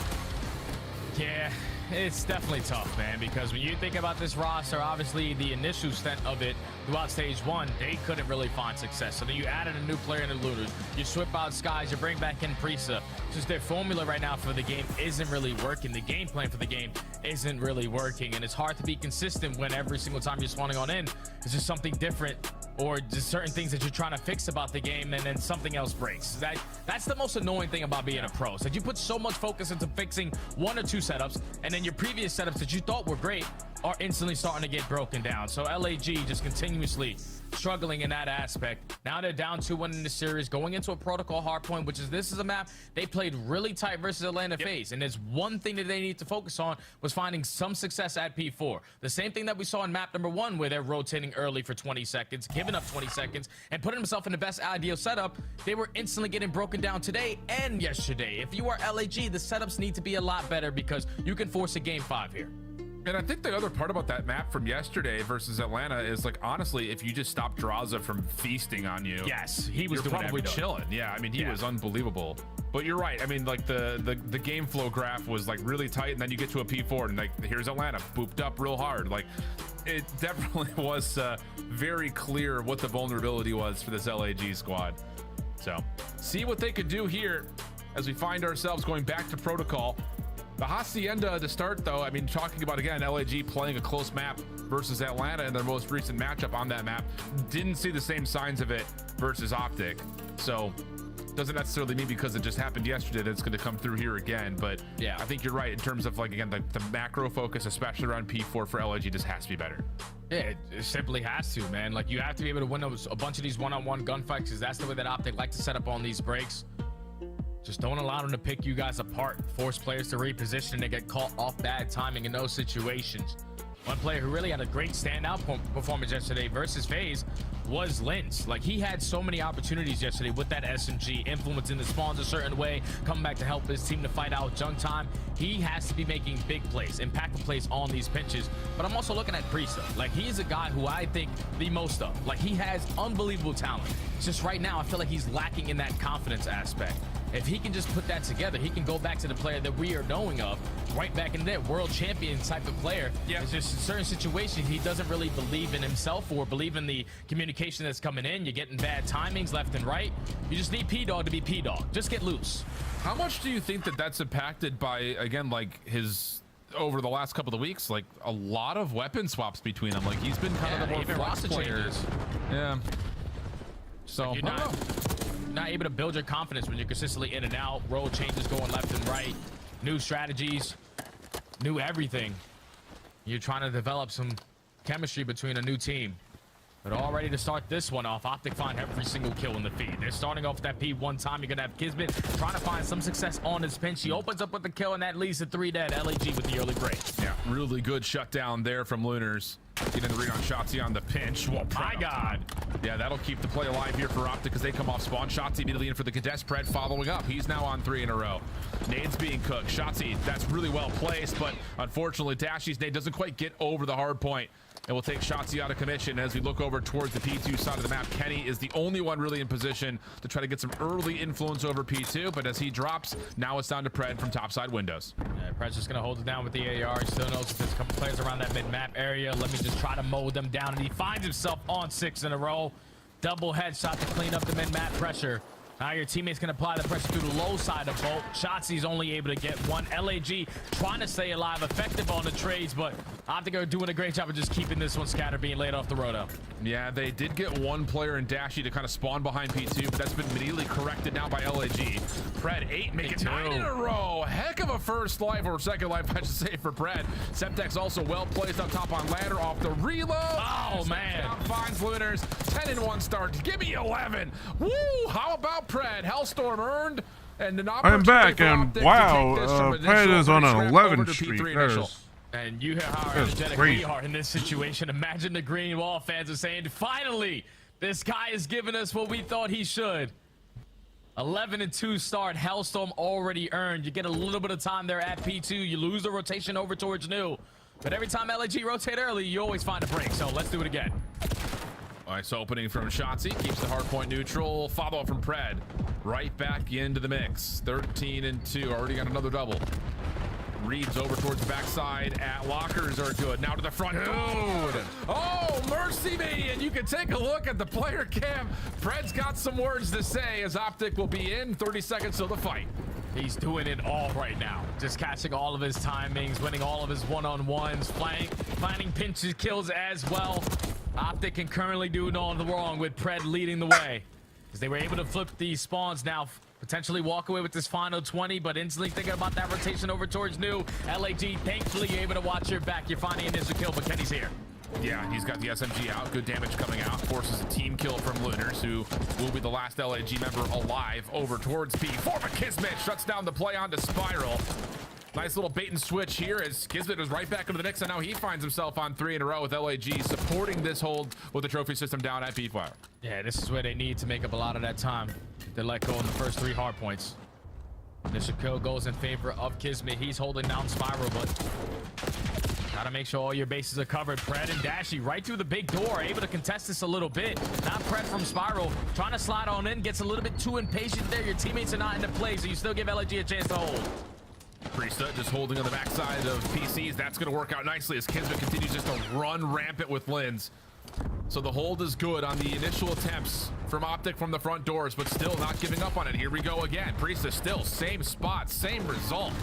[SPEAKER 8] Yeah, it's definitely tough, man, because when you think about this roster, obviously the initial stint of it throughout stage 1, they couldn't really find success. So then you added a new player in the Looters, you swip out Skies, you bring back in Prisa. Just their formula right now for the game isn't really working. The game plan for the game isn't really working, and it's hard to be consistent when every single time you're spawning on in, it's just something different, or just certain things that you're trying to fix about the game, and then something else breaks. That's the most annoying thing about being a pro, is that you put so much focus into fixing 1 or 2 setups, and then your previous setups that you thought were great are instantly starting to get broken down. So LAG just continuously struggling in that aspect. Now they're down 2-1 in the series, going into a protocol hardpoint, which is, this is a map they played really tight versus Atlanta FaZe, and there's one thing that they need to focus on was finding some success at P4. The same thing that we saw in map number 1, where they're rotating early for 20 seconds, giving up 20 seconds, and putting themselves in the best ideal setup. They were instantly getting broken down today and yesterday. If you are LAG, the setups need to be a lot better, because you can force a game 5 here.
[SPEAKER 7] And I think the other part about that map from yesterday versus Atlanta is, like, honestly, if you just stop Draza from feasting on you,
[SPEAKER 8] yes, he was
[SPEAKER 7] probably chilling. Yeah, I mean, he was unbelievable. But you're right. I mean, like, the game flow graph was like really tight, and then you get to a P4, and like, here's Atlanta booped up real hard. Like, it definitely was very clear what the vulnerability was for this LAG squad. So see what they could do here as we find ourselves going back to protocol. The Hacienda to start, though, I mean, talking about, again, LAG playing a close map versus Atlanta in their most recent matchup on that map, didn't see the same signs of it versus Optic. So doesn't necessarily mean because it just happened yesterday that it's going to come through here again. But yeah, I think you're right in terms of, like, again, the macro focus, especially around P4 for LAG, just has to be better.
[SPEAKER 8] Yeah, it simply has to, man. Like, you have to be able to win a bunch of these one-on-one gunfights because that's the way that Optic like to set up on these breaks. Just don't allow them to pick you guys apart, force players to reposition and get caught off bad timing in those situations. One player who really had a great standout performance yesterday versus FaZe was Lens. Like, he had so many opportunities yesterday with that SMG, influencing the spawns a certain way, coming back to help his team to fight out junk time. He has to be making big plays, impactful plays on these pinches. But I'm also looking at Priesta. Like, he is a guy who I think the most of. Like, he has unbelievable talent. It's just right now, I feel like he's lacking in that confidence aspect. If he can just put that together, he can go back to the player that we are knowing of, right back in there, world champion type of player. Yeah. It's just in certain situations, he doesn't really believe in himself or believe in the communication that's coming in. You're getting bad timings left and right. You just need P-Dog to be P-Dog. Just get loose.
[SPEAKER 7] How much do you think that that's impacted by, again, like his, over the last couple of weeks, like a lot of weapon swaps between them? Like, he's been kind of the more flex player. Yeah. So,
[SPEAKER 8] you're not able to build your confidence when you're consistently in and out, role changes going left and right, new strategies, new everything. You're trying to develop some chemistry between a new team. But all ready to start this one off. Optic find every single kill in the feed. They're starting off that P one time. You're gonna have Kismet trying to find some success on his pinch. He opens up with the kill, and that leads to 3 dead. LAG with the early break.
[SPEAKER 7] Yeah, really good shutdown there from Lunars. Getting the read on Shotzi on the pinch. Whoa, my God. Yeah, that'll keep the play alive here for Optic as they come off spawn. Shotzi immediately in for the contest. Pred following up. He's now on 3 in a row. Nades being cooked. Shotzi, that's really well placed, but unfortunately, Dashy's nade doesn't quite get over the hard point. And we'll take Shotzi out of commission as we look over towards the P2 side of the map. Kenny is the only one really in position to try to get some early influence over P2, but as he drops, now it's down to Pred from topside windows.
[SPEAKER 8] Yeah, Pred's just gonna hold it down with the AR. He still knows if there's a couple players around that mid-map area. Let me just try to mow them down, and he finds himself on 6 in a row. Double headshot to clean up the mid-map pressure. Now your teammates can apply the pressure through the low side of Bolt. Shotzi's only able to get one. LAG trying to stay alive, effective on the trades, but Optic are doing a great job of just keeping this one scattered, being laid off the roto.
[SPEAKER 7] Yeah, they did get one player in Dashy to kind of spawn behind P2, but that's been immediately corrected now by LAG. Pred 8, making 9 in a row. Heck of a first life, or second life, I should say, for Pred. Septex also well placed up top on ladder off the reload.
[SPEAKER 8] Oh, man.
[SPEAKER 7] Finds Lunars. 10-1 start. Give me 11. Woo! How about Pred? Hellstorm earned. And an
[SPEAKER 6] I'm back, and wow, Pred is on an 11 streak.
[SPEAKER 8] And you hear how energetic we are in this situation. Imagine the Green Wall fans are saying, finally, this guy is giving us what we thought he should. 11-2 start. Hellstorm already earned. You get a little bit of time there at P2. You lose the rotation over towards New. But every time LAG rotate early, you always find a break. So let's do it again.
[SPEAKER 7] Nice opening from Shotzi. Keeps the hard point neutral. Follow up from Pred. Right back into the mix. 13-2. Already got another double. Reads over towards the backside at lockers are good. Now to the front. Dude. Oh, mercy me. And you can take a look at the player cam. Pred's got some words to say as Optic will be in 30 seconds till the fight.
[SPEAKER 8] He's doing it all right now. Just catching all of his timings, winning all of his one-on-ones, finding pinches, kills as well. Optic can currently do no wrong with Pred leading the way. As they were able to flip these spawns now, potentially walk away with this final 20, but instantly thinking about that rotation over towards New. LAG, thankfully, you're able to watch your back. You're finding an initial kill, but Kenny's here.
[SPEAKER 7] Yeah, he's got the SMG out. Good damage coming out. Forces a team kill from Lunars, who will be the last LAG member alive over towards P4. But Kismet shuts down the play onto Spiral. Nice little bait and switch here as Kismet is right back into the mix, and now he finds himself on 3 in a row with LAG supporting this hold with the trophy system down at P4.
[SPEAKER 8] Yeah, this is where they need to make up a lot of that time. They let go in the first 3 hard points. Initial kill goes in favor of Kismet. He's holding down Spiral, but gotta make sure all your bases are covered. Pred and Dashy right through the big door, able to contest this a little bit. Not Pred from Spiral, trying to slide on in, gets a little bit too impatient there. Your teammates are not into play, so you still give LAG a chance to hold.
[SPEAKER 7] Priesta just holding on the backside of PCs. That's going to work out nicely as Kismet continues just to run rampant with Lens. So the hold is good on the initial attempts from Optic from the front doors, but still not giving up on it. Here we go again. Priestess still same spot, same result.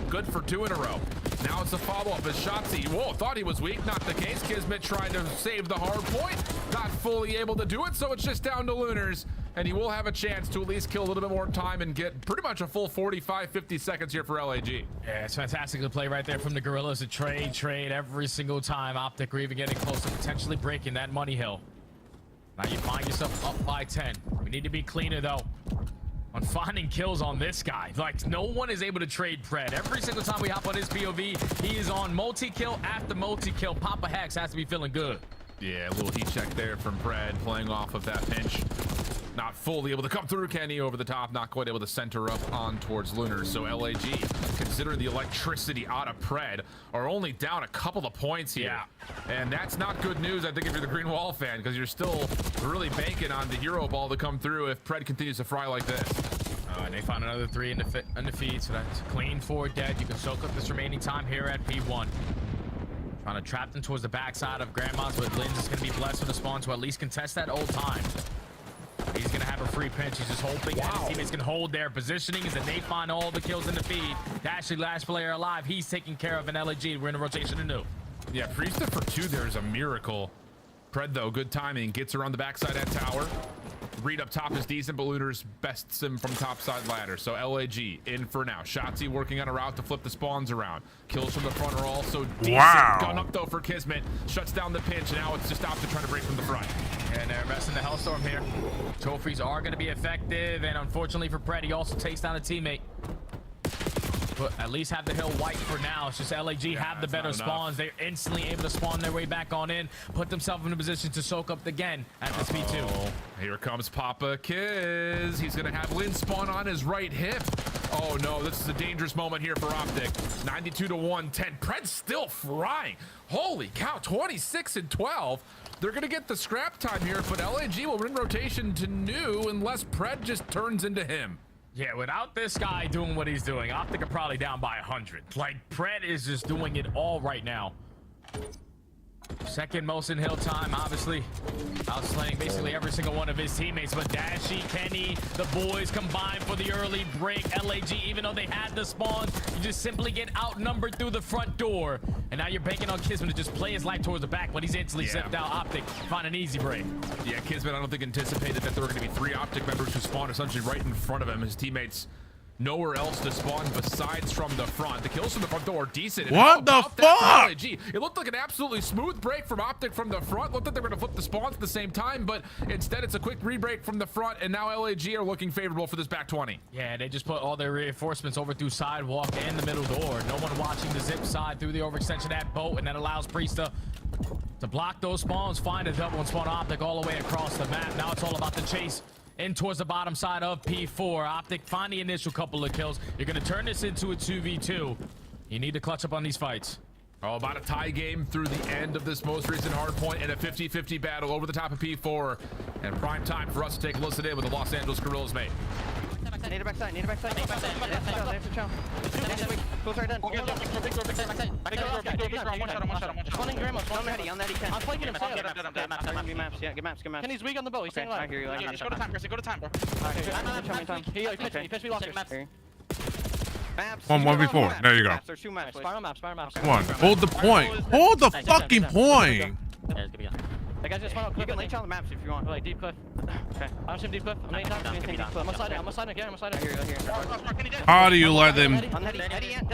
[SPEAKER 7] Good for 2 in a row. Now it's a follow-up as Shotzi. Whoa, thought he was weak. Not the case. Kismet trying to save the hard point. Not fully able to do it, so it's just down to Lunars. And he will have a chance to at least kill a little bit more time and get pretty much a full 45, 50 seconds here for LAG.
[SPEAKER 8] Yeah, it's fantastic to play right there from the Gorillas. A trade every single time. Optic are even getting close to potentially breaking that money hill. Now you find yourself up by 10. We need to be cleaner, though, on finding kills on this guy. Like, no one is able to trade Pred. Every single time we hop on his POV, he is on multi-kill after multi-kill. Papa Hex has to be feeling good.
[SPEAKER 7] Yeah, a little heat check there from Pred, playing off of that pinch. Not fully able to come through Kenny over the top, not quite able to center up on towards Lunar. So LAG, considering the electricity out of Pred, are only down a couple of points here. Yeah. And that's not good news, I think, if you're the Green Wall fan, because you're still really banking on the Euro ball to come through if Pred continues to fry like this.
[SPEAKER 8] And they found another 3 in the feed, so that's clean 4 dead. You can soak up this remaining time here at P1. Trying to trap them towards the backside of Grandma's, but Linz is going to be blessed with a spawn to at least contest that old time. He's going to have a free pinch. He's just hoping that his teammates can hold their positioning as they find all the kills in the feed. Dashley, last player alive. He's taking care of an LAG. We're in a rotation anew.
[SPEAKER 7] Yeah, Priestess for 2 there is a miracle. Pred, though, good timing. Gets around the backside at tower. Read up top is decent, but Lunar's bests him from topside ladder. So LAG in for now. Shotzi working on a route to flip the spawns around. Kills from the front are also decent.
[SPEAKER 6] Wow.
[SPEAKER 7] Gun up, though, for Kismet. Shuts down the pinch. Now it's just Optic trying to break from the front.
[SPEAKER 8] And they're messing the Hellstorm here. Trophies are going to be effective, and unfortunately for Pred, he also takes down a teammate. But at least have the hill white for now. It's just LAG have the better spawns. They're instantly able to spawn their way back on in, put themselves in a position to soak up again at this P2.
[SPEAKER 7] Here comes Papa Kiz. He's going to have Lynn spawn on his right hip. Oh, no, this is a dangerous moment here for Optic. 92 to 110. Pred's still frying. Holy cow, 26 and 12. They're going to get the scrap time here, but LAG will win rotation to new unless Pred just turns into him.
[SPEAKER 8] Yeah, without this guy doing what he's doing, Optic are probably down by 100. Like, Pred is just doing it all right now. Second most in hill time, obviously. Outslaying basically every single one of his teammates. But Dashy, Kenny, the boys combined for the early break. LAG, even though they had the spawns, you just simply get outnumbered through the front door. And now you're banking on Kismet to just play his life towards the back, but he's instantly zipped out. Optic find an easy break.
[SPEAKER 7] Yeah, Kismet, I don't think anticipated that there were going to be 3 Optic members who spawned essentially right in front of him. His teammates nowhere else to spawn besides from the front. The kills from the front door are decent.
[SPEAKER 6] What the fuck?
[SPEAKER 7] It looked like an absolutely smooth break from Optic from the front. Looked like they were going to flip the spawns at the same time, but instead it's a quick re-break from the front, and now LAG are looking favorable for this back 20.
[SPEAKER 8] Yeah, they just put all their reinforcements over through sidewalk and the middle door. No one watching the zip side through the overextension of that boat, and that allows Priesta to block those spawns, find a double, and spawn Optic all the way across the map. Now it's all about the chase in towards the bottom side of P4. Optic find the initial couple of kills. You're going to turn this into a 2v2. You need to clutch up on these fights.
[SPEAKER 7] Oh, about a tie game through the end of this most recent hard point and a 50-50 battle over the top of P4. And prime time for us to take a listen in with the Los Angeles Gorillas, mate.
[SPEAKER 9] Need a backside, need a backside. They have to chow. Close right in. Big door. One in Grandma, one on the heady, on that he can. I'm flanking him. Get maps, yeah, get maps. Kenny's weak on the boat, he's staying alive. I hear you. Just go to time, Chris, go to time, bro. He pitched me, lost it. Maps.
[SPEAKER 6] 1v4. There you go.
[SPEAKER 9] There's 2 maps. Spiral maps.
[SPEAKER 6] Come on, hold the point. Hold the fucking point.
[SPEAKER 9] That guy just went out. You can lay on the maps if you want. Like deep cliff. Okay. I don't see him deep cliff. I'm laying down. I'm on side. I'm on side again. I hear you.
[SPEAKER 6] How do you let them?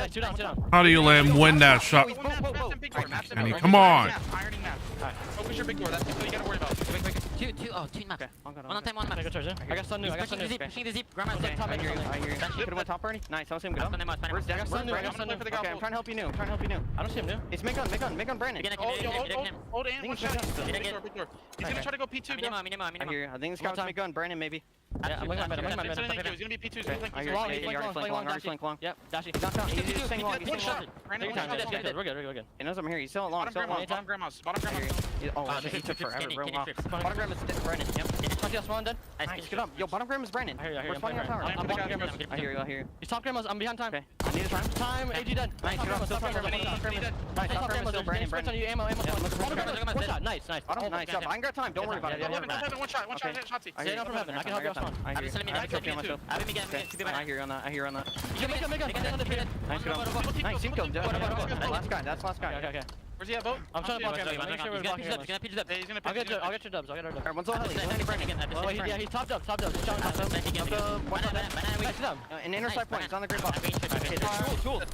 [SPEAKER 9] Two down.
[SPEAKER 6] How do you let him win that shot? Kenny, come on.
[SPEAKER 9] Focus your big door. That's what you gotta worry about.
[SPEAKER 12] Two maps. One on time, one map.
[SPEAKER 9] I got sun new.
[SPEAKER 12] Pushing the zip. Grandma's
[SPEAKER 9] okay, I hear you. Could have went top already. Nice. I don't see him go. Where's that? I got sun new. Okay, I'm trying to help you new. I don't see him new. It's make on Brandon.
[SPEAKER 12] Hold
[SPEAKER 9] He's
[SPEAKER 12] gonna try to go P2.
[SPEAKER 9] I think this guy's make gun. Brandon maybe. Yeah, I'm looking at him.
[SPEAKER 12] He's gonna be P2.
[SPEAKER 9] Flank long. Yep. Dashy. He's just staying long. We're good. He knows I'm here. He's still long.
[SPEAKER 12] Bottom grandma's.
[SPEAKER 9] Oh, he took forever, bro. Wow. Bottom grandma's Brandon. Yep. 20 else one dead. Nice. Get up. Yo, bottom grandma's Brandon. We're spawning our tower. I hear you. He's top grandma's. I'm behind time. Need a time. Time. AG dead. Nice. Nice. Nice job. I can grab time. Don't worry about it.
[SPEAKER 12] One shot.
[SPEAKER 9] I hear from heaven. I can help you out spawn. I hear you on that. Nice. Team kill. Last guy. That's last guy. Okay.
[SPEAKER 12] Where's he at, Vote?
[SPEAKER 9] I'm trying to block him. Make sure we're blocking him.
[SPEAKER 12] He's gonna
[SPEAKER 9] I'll get your dubs. Alright, one's all heli. Yeah, he's top dubs. Nice dub. An inner side point. He's on the green box.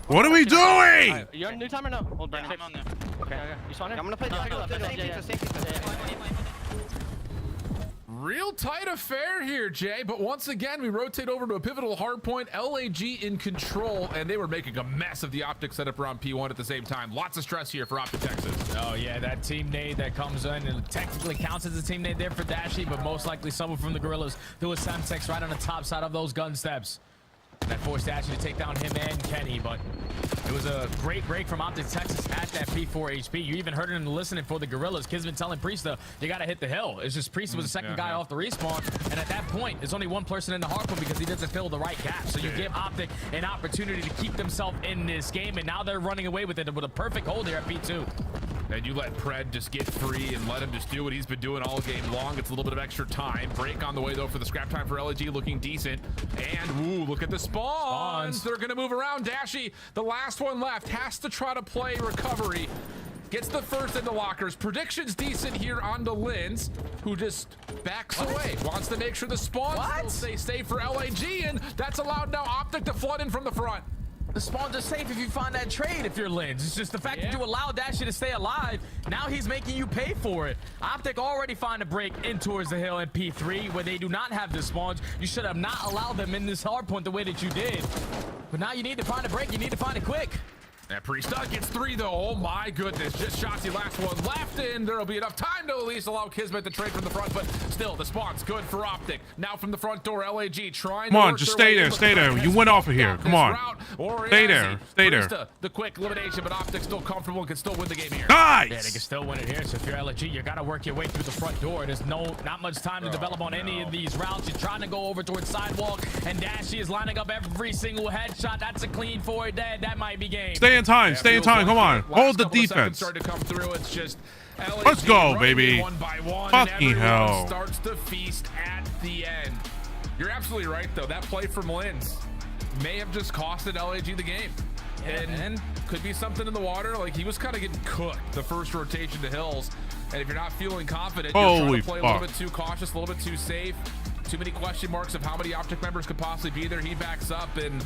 [SPEAKER 6] What are we doing?
[SPEAKER 9] You're on new time or no? Hold Brandon.
[SPEAKER 12] I'm on there.
[SPEAKER 9] Okay. You spawn I'm gonna play the same team.
[SPEAKER 7] Real tight affair here, Jay, but once again, we rotate over to a pivotal hard point. LAG in control, and they were making a mess of the Optic setup around P1 at the same time. Lots of stress here for Optic Texas.
[SPEAKER 8] Oh, yeah, that team nade that comes in and technically counts as a team nade there for Dashy, but most likely someone from the Gorillas threw a Semtex right on the top side of those gun steps. That forced Dashy to take down him and Kenny, but it was a great break from Optic Texas at that P4 HP. You even heard him listening for the Gorillas. Kid's been telling Priesta, you got to hit the hill. It's just Priesta was the second guy off the respawn, and at that point, there's only one person in the hardpoint because he doesn't fill the right gap. So you give Optic an opportunity to keep themselves in this game, and now they're running away with it with a perfect hold here at P2.
[SPEAKER 7] And you let Pred just get free and let him just do what he's been doing all game long. It's a little bit of extra time. Break on the way, though, for the scrap time for LG, looking decent. And, ooh, look at the spawns. They're going to move around. Dashy, the last one left, has to try to play recovery. Gets the first into lockers. Predictions decent here on the Lins, who just backs away. Wants to make sure the spawns will stay safe for LAG, and that's allowed now Optic to flood in from the front.
[SPEAKER 8] The spawns are safe if you find that trade if you're Lins. It's just the fact that you allow Dashy to stay alive. Now he's making you pay for it. Optic already find a break in towards the hill at P3 where they do not have the spawns. You should have not allowed them in this hard point the way that you did. But now you need to find a break. You need to find it quick.
[SPEAKER 7] That Priesta gets 3 though. Oh my goodness. Just Shotzi last one left in. There'll be enough time to at least allow Kismet to trade from the front, but still the spawn's good for Optic. Now from the front door, LAG trying
[SPEAKER 6] Come on, just stay there, stay there. You went off of here. Come on. Stay there, stay there.
[SPEAKER 7] The quick elimination, but Optic's still comfortable and can still win the game here.
[SPEAKER 6] Nice!
[SPEAKER 8] Yeah, they can still win it here. So if you're LG, you got to work your way through the front door. There's not much time to develop on any of these routes. You're trying to go over towards sidewalk, and Dashy is lining up every single headshot. That's a clean for it. That might be game.
[SPEAKER 6] Stay in time, stay in time. Come on, hold the defense.
[SPEAKER 7] To come through. It's just LAG
[SPEAKER 6] let's go, baby.
[SPEAKER 7] One by one,
[SPEAKER 6] fucking hell.
[SPEAKER 7] Starts to feast at the end. You're absolutely right, though. That play from Lins may have just costed LAG the game. And could be something in the water. Like, he was kind of getting cooked the first rotation to hills. And if you're not feeling confident, you're trying to play a little bit too cautious, a little bit too safe. Too many question marks of how many Optic members could possibly be there. He backs up, and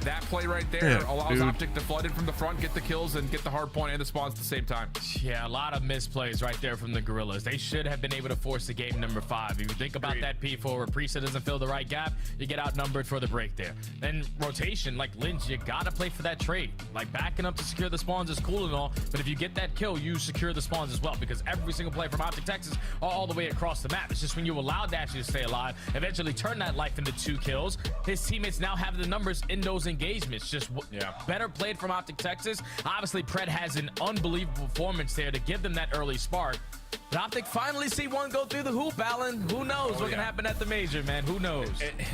[SPEAKER 7] that play right there allows Optic to flood in from the front, get the kills, and get the hard point and the spawns at the same time.
[SPEAKER 8] Yeah, a lot of misplays right there from the Gorillas. They should have been able to force the game number 5. If you think about that P4 where Priesta doesn't fill the right gap, you get outnumbered for the break there. Then rotation, like Lynch, you gotta play for that trade. Like backing up to secure the spawns is cool and all, but if you get that kill, you secure the spawns as well, because every single play from Optic Texas all the way across the map. It's just when you allow Dashy to stay alive, eventually turn that life into 2 kills, his teammates now have the numbers in those engagements. Just better played from Optic Texas. Obviously, Pred has an unbelievable performance there to give them that early spark. But Optic finally see one go through the hoop, Alan. Who knows what can happen at the major, man? Who knows?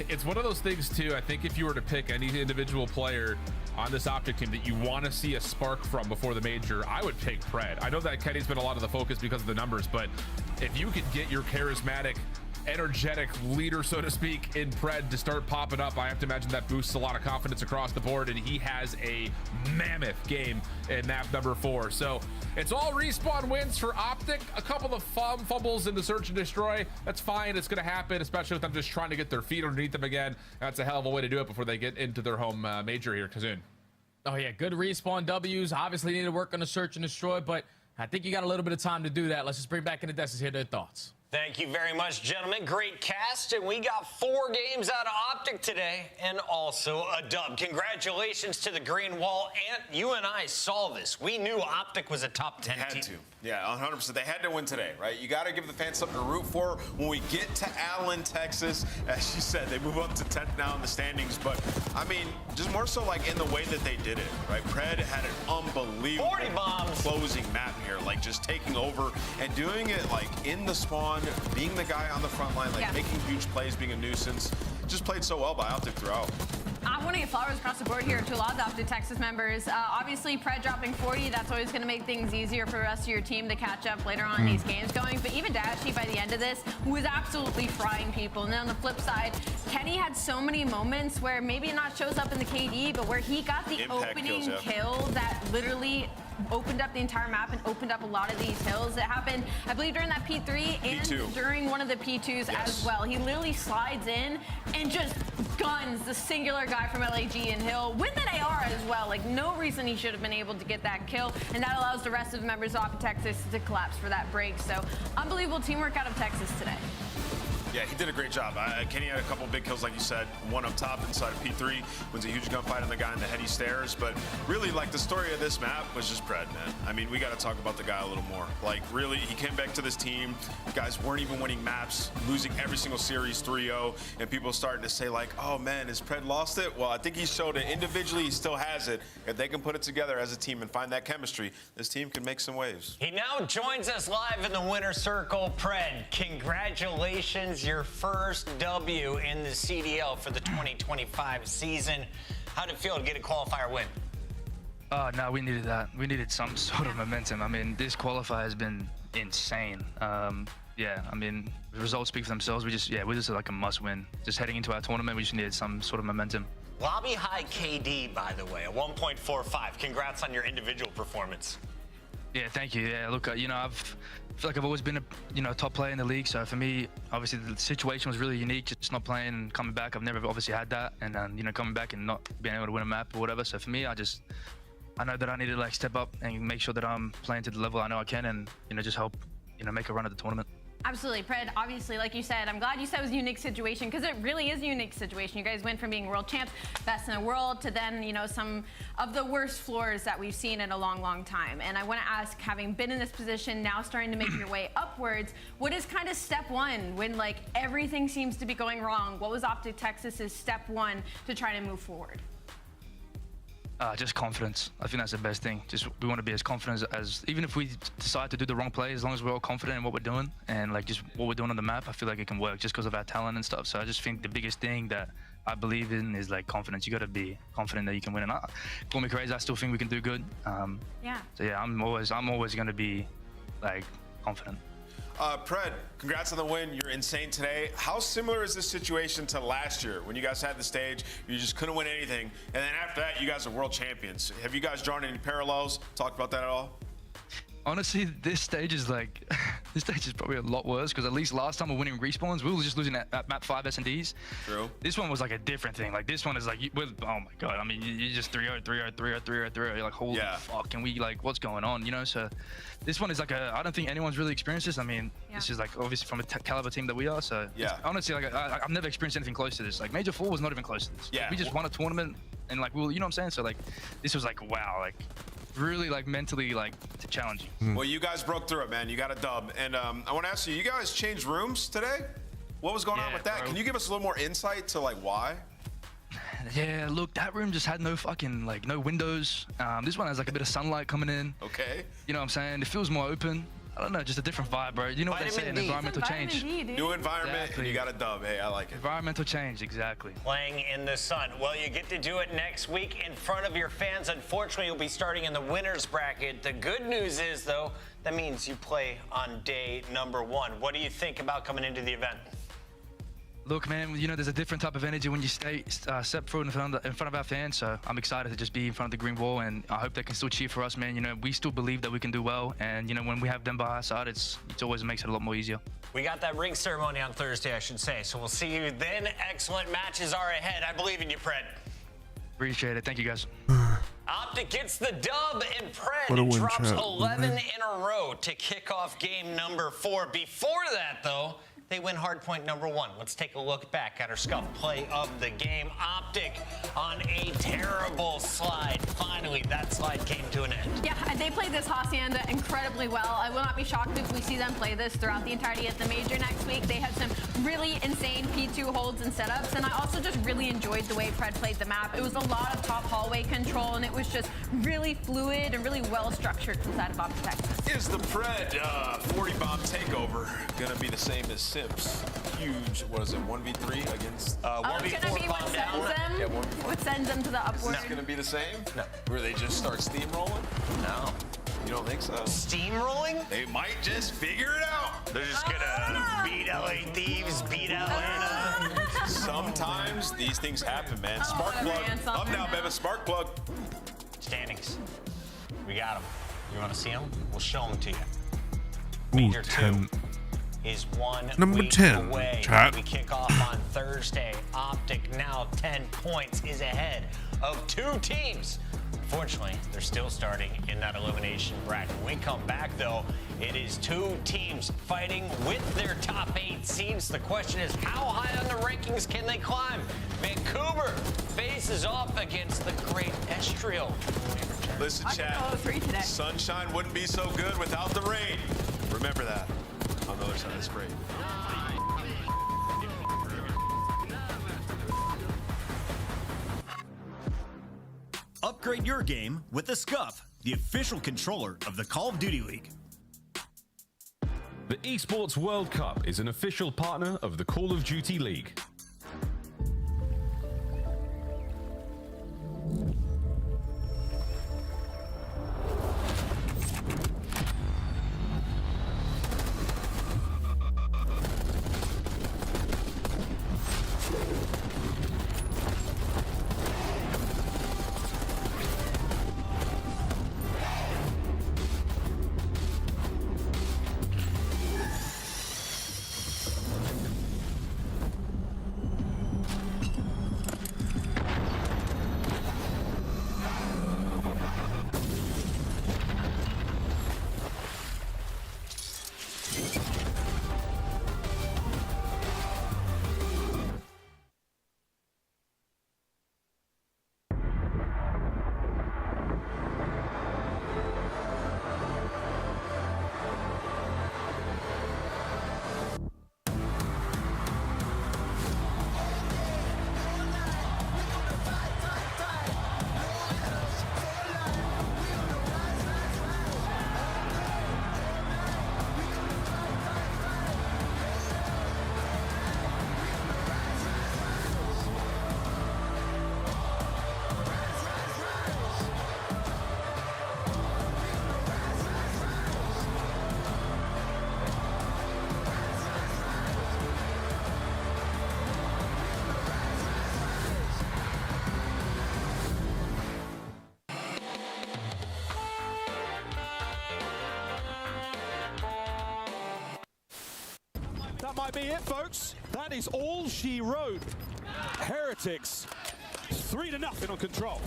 [SPEAKER 7] It's one of those things, too. I think if you were to pick any individual player on this Optic team that you want to see a spark from before the major, I would pick Pred. I know that Kenny's been a lot of the focus because of the numbers, but if you could get your charismatic, energetic leader, so to speak, in Pred to start popping up, I have to imagine that boosts a lot of confidence across the board, and he has a mammoth game in map number 4. So it's all respawn wins for Optic. A couple of fumbles in the search and destroy. That's fine. It's going to happen, especially with them just trying to get their feet underneath them again. That's a hell of a way to do it before they get into their home major here, Kazun.
[SPEAKER 8] Oh, yeah, good respawn W's. Obviously need to work on the search and destroy, but I think you got a little bit of time to do that. Let's just bring back in the Destas here their thoughts.
[SPEAKER 1] Thank you very much, gentlemen. Great cast, and we got 4 games out of Optic today, and also a dub. Congratulations to the Green Wall. And you and I saw this. We knew Optic was a top 10
[SPEAKER 2] had
[SPEAKER 1] team.
[SPEAKER 2] to. Yeah, 100%. They had to win today, right? You got to give the fans something to root for. When we get to Allen, Texas, as you said, they move up to 10th now in the standings. But, I mean, just more so like in the way that they did it, right? Pred had an unbelievable
[SPEAKER 1] 40 bombs.
[SPEAKER 2] Closing map here, like just taking over and doing it like in the spawn, being the guy on the front line, like making huge plays, being a nuisance. just played so well by Optic throughout.
[SPEAKER 3] I want to get flowers across the board here to a lot of the Optic Texas members. Obviously, Pred dropping 40, that's always going to make things easier for the rest of your team to catch up later on in these games going. But even Dashy, by the end of this, was absolutely frying people. And then on the flip side, Kenny had so many moments where maybe it not shows up in the KD, but where he got the opening kill that literally opened up the entire map and opened up a lot of these hills. It happened, I believe, during that P3 and
[SPEAKER 2] P2.
[SPEAKER 3] during one of the P2s as well. He literally slides in and just guns the singular guy from LAG and Hill with an AR as well. Like, no reason he should have been able to get that kill, and that allows the rest of the members of Texas to collapse for that break. So, unbelievable teamwork out of Texas today.
[SPEAKER 2] Yeah, he did a great job. Kenny had a couple big kills, like you said. One up top inside of P3, wins a huge gunfight on the guy in the heady stairs. But really, like, the story of this map was just Pred, man. I mean, we got to talk about the guy a little more. Like, really, he came back to this team. Guys weren't even winning maps, losing every single series 3-0. And people starting to say, like, oh, man, has Pred lost it? Well, I think he showed it. Individually, he still has it. If they can put it together as a team and find that chemistry, this team can make some waves.
[SPEAKER 1] He now joins us live in the winner's circle. Pred, congratulations. Your first W in the CDL for the 2025 season. How did it feel to get a qualifier win?
[SPEAKER 13] No, we needed that. We needed some sort of momentum. I mean, this qualifier has been insane. Yeah, I mean, the results speak for themselves. We're just like a must win. Just heading into our tournament, we just needed some sort of momentum.
[SPEAKER 1] Lobby high KD, by the way, a 1.45. Congrats on your individual performance.
[SPEAKER 13] Yeah, thank you. Yeah, look, you know, I feel like I've always been a top player in the league. So for me, obviously the situation was really unique. Just not playing and coming back. I've never obviously had that, and then coming back and not being able to win a map or whatever. So for me, I know that I need to like step up and make sure that I'm playing to the level I know I can, and just help make a run at the tournament.
[SPEAKER 3] Absolutely, Pred. Obviously, like you said, I'm glad you said it was a unique situation, because it really is a unique situation. You guys went from being world champs, best in the world, to then, some of the worst floors that we've seen in a long, long time. And I want to ask, having been in this position, now starting to make your way upwards, what is kind of step one when like everything seems to be going wrong? What was Optic Texas's step one to try to move forward?
[SPEAKER 13] Just confidence. I think that's the best thing. We want to be as confident as even if we decide to do the wrong play, as long as we're all confident in what we're doing and like just what we're doing on the map, I feel like it can work just because of our talent and stuff. So I just think the biggest thing that I believe in is like confidence. You got to be confident that you can win. And call me crazy, I still think we can do good.
[SPEAKER 3] Yeah.
[SPEAKER 13] So yeah, I'm always going to be like confident.
[SPEAKER 2] Pred, congrats on the win. You're insane today. How similar is this situation to last year when you guys had the stage, you just couldn't win anything, and then after that, you guys are world champions? Have you guys drawn any parallels? Talked about that at all?
[SPEAKER 13] Honestly, this stage is probably a lot worse, because at least last time we're winning respawns, we were just losing at map 5 S&Ds.
[SPEAKER 2] True.
[SPEAKER 13] This one was like a different thing. Like this one is like, oh my god, I mean, you just 3-0, 3-0, 3-0, 3-0, 3-0. You're like, holy fuck, can we like, what's going on? So this one is like I don't think anyone's really experienced this. I mean, this is like obviously from a caliber team that we are. So honestly, like I've never experienced anything close to this. Like Major 4 was not even close to this.
[SPEAKER 2] Yeah.
[SPEAKER 13] Like, we just won a tournament and like, well, you know what I'm saying? So like, this was like, wow, like really like mentally like challenging.
[SPEAKER 2] Well, you guys broke through it, man. You got a dub. And I want to ask you, you guys changed rooms today? What was going on with that? Bro. Can you give us a little more insight to like why?
[SPEAKER 13] Yeah, look, that room just had no fucking like no windows. This one has like a bit of sunlight coming in.
[SPEAKER 2] Okay.
[SPEAKER 13] You know what I'm saying? It feels more open. I don't know, just a different vibe, bro. You know what they say in environmental change.
[SPEAKER 2] New environment, and you got a dub. Hey, I like it.
[SPEAKER 13] Environmental change, exactly.
[SPEAKER 1] Playing in the sun. Well, you get to do it next week in front of your fans. Unfortunately, you'll be starting in the winner's bracket. The good news is, though, that means you play on day number 1. What do you think about coming into the event?
[SPEAKER 13] Look, man, there's a different type of energy when you step forward in front of our fans. So I'm excited to just be in front of the green wall, and I hope they can still cheer for us, man. We still believe that we can do well, and when we have them by our side, it always makes it a lot more easier.
[SPEAKER 1] We got that ring ceremony on Thursday, I should say. So we'll see you then. Excellent matches are ahead. I believe in you, Pred.
[SPEAKER 13] Appreciate it. Thank you, guys.
[SPEAKER 1] Optic gets the dub, and Pred drops 11 in a row to kick off game number 4. Before that, though, they win hardpoint number 1. Let's take a look back at our scuff play of the game. Optic on a terrible slide. Finally, that slide came to an end.
[SPEAKER 3] Yeah, they played this Hacienda incredibly well. I will not be shocked if we see them play this throughout the entirety of the major next week. They had some really insane P2 holds and setups, and I also just really enjoyed the way Pred played the map. It was a lot of top hallway control, and it was just really fluid and really well structured from the side of Optic Texas.
[SPEAKER 2] Is the Pred 40 bomb takeover gonna be the same as Sims? huge, what is it, 1v3 against?
[SPEAKER 3] It's gonna be what sends them. What sends them to the upward.
[SPEAKER 2] Is this gonna be the same? No. Where they just start steamrolling?
[SPEAKER 1] No.
[SPEAKER 2] You don't think so?
[SPEAKER 1] Steamrolling?
[SPEAKER 2] They might just figure it out.
[SPEAKER 1] They're just gonna beat LA Thieves, beat Atlanta.
[SPEAKER 2] Sometimes these things happen, man. Spark plug. Up now, baby. Spark plug.
[SPEAKER 1] Standings. We got them. You want to see them? We'll show them to you.
[SPEAKER 6] Ooh,
[SPEAKER 1] Major
[SPEAKER 6] 10.
[SPEAKER 1] 2 is one
[SPEAKER 6] Number
[SPEAKER 1] week
[SPEAKER 6] 10,
[SPEAKER 1] away.
[SPEAKER 6] chat.
[SPEAKER 1] We kick off on Thursday. Optic now 10 points is ahead of 2 teams. Unfortunately, they're still starting in that elimination bracket. When we come back, though, it is 2 teams fighting with their top 8 seeds. The question is, how high on the rankings can they climb? Vancouver faces off against the great Estriel.
[SPEAKER 2] Listen, chat. Sunshine wouldn't be so good without the rain. Remember that. On the other side of the screen.
[SPEAKER 4] Upgrade your game with the Scuff, the official controller of the Call of Duty League.
[SPEAKER 5] The Esports World Cup is an official partner of the Call of Duty League.
[SPEAKER 14] That might be it, folks. That is all she wrote. Heretics, 3-0 on Control.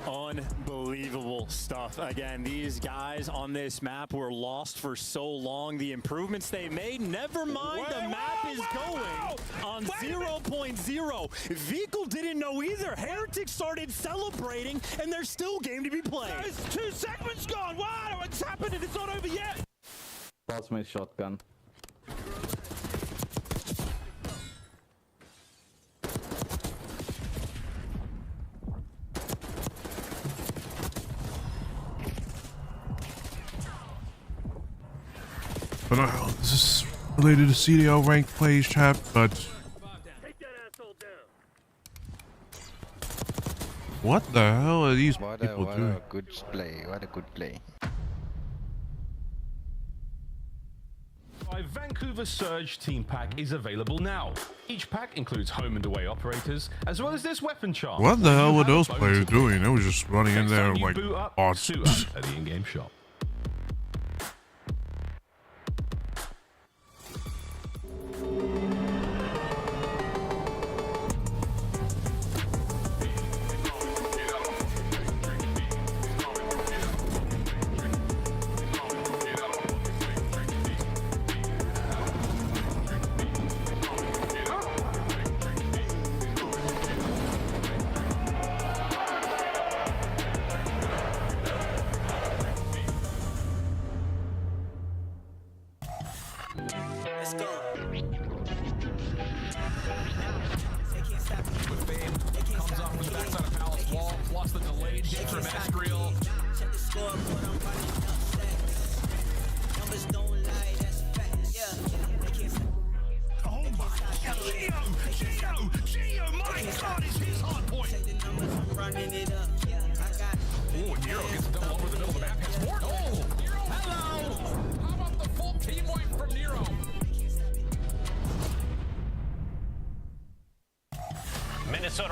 [SPEAKER 15] Unbelievable stuff. Again, these guys on this map were lost for so long. The improvements they made, never mind, the map is going on 0.0. Vehicle didn't know either. Heretics started celebrating, and there's still game to be played.
[SPEAKER 14] There's 2 segments gone. Wow, what's happening? It's not over yet.
[SPEAKER 16] Pass my shotgun.
[SPEAKER 6] But this is related to CDL rank plays, chat, but what the hell are these people doing?
[SPEAKER 16] What a good play. What a good play.
[SPEAKER 5] My Vancouver Surge team pack is available now. Each pack includes home and away operators, as well as this weapon charm.
[SPEAKER 6] What the hell were those players doing? They were just running in there like bots.
[SPEAKER 5] Suit up at the in-game shop.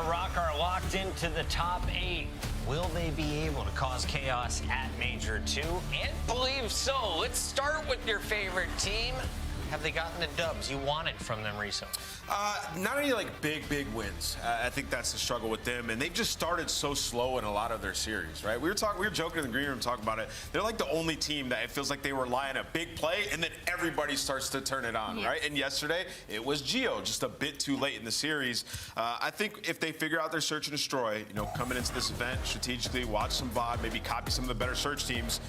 [SPEAKER 1] Minnesota Rock are locked into the top 8. Will they be able to cause chaos at Major 2? And believe so. Let's start with your favorite team. Have they gotten the dubs you wanted from them recently?
[SPEAKER 2] Not any like big wins. I think that's the struggle with them, and they've just started so slow in a lot of their series, right? We were joking in the green room talking about it. They're like the only team that it feels like they rely on a big play, and then everybody starts to turn it on, right? And yesterday it was Gio, just a bit too late in the series. I think if they figure out their search and destroy, coming into this event strategically, watch some VOD, maybe copy some of the better search teams.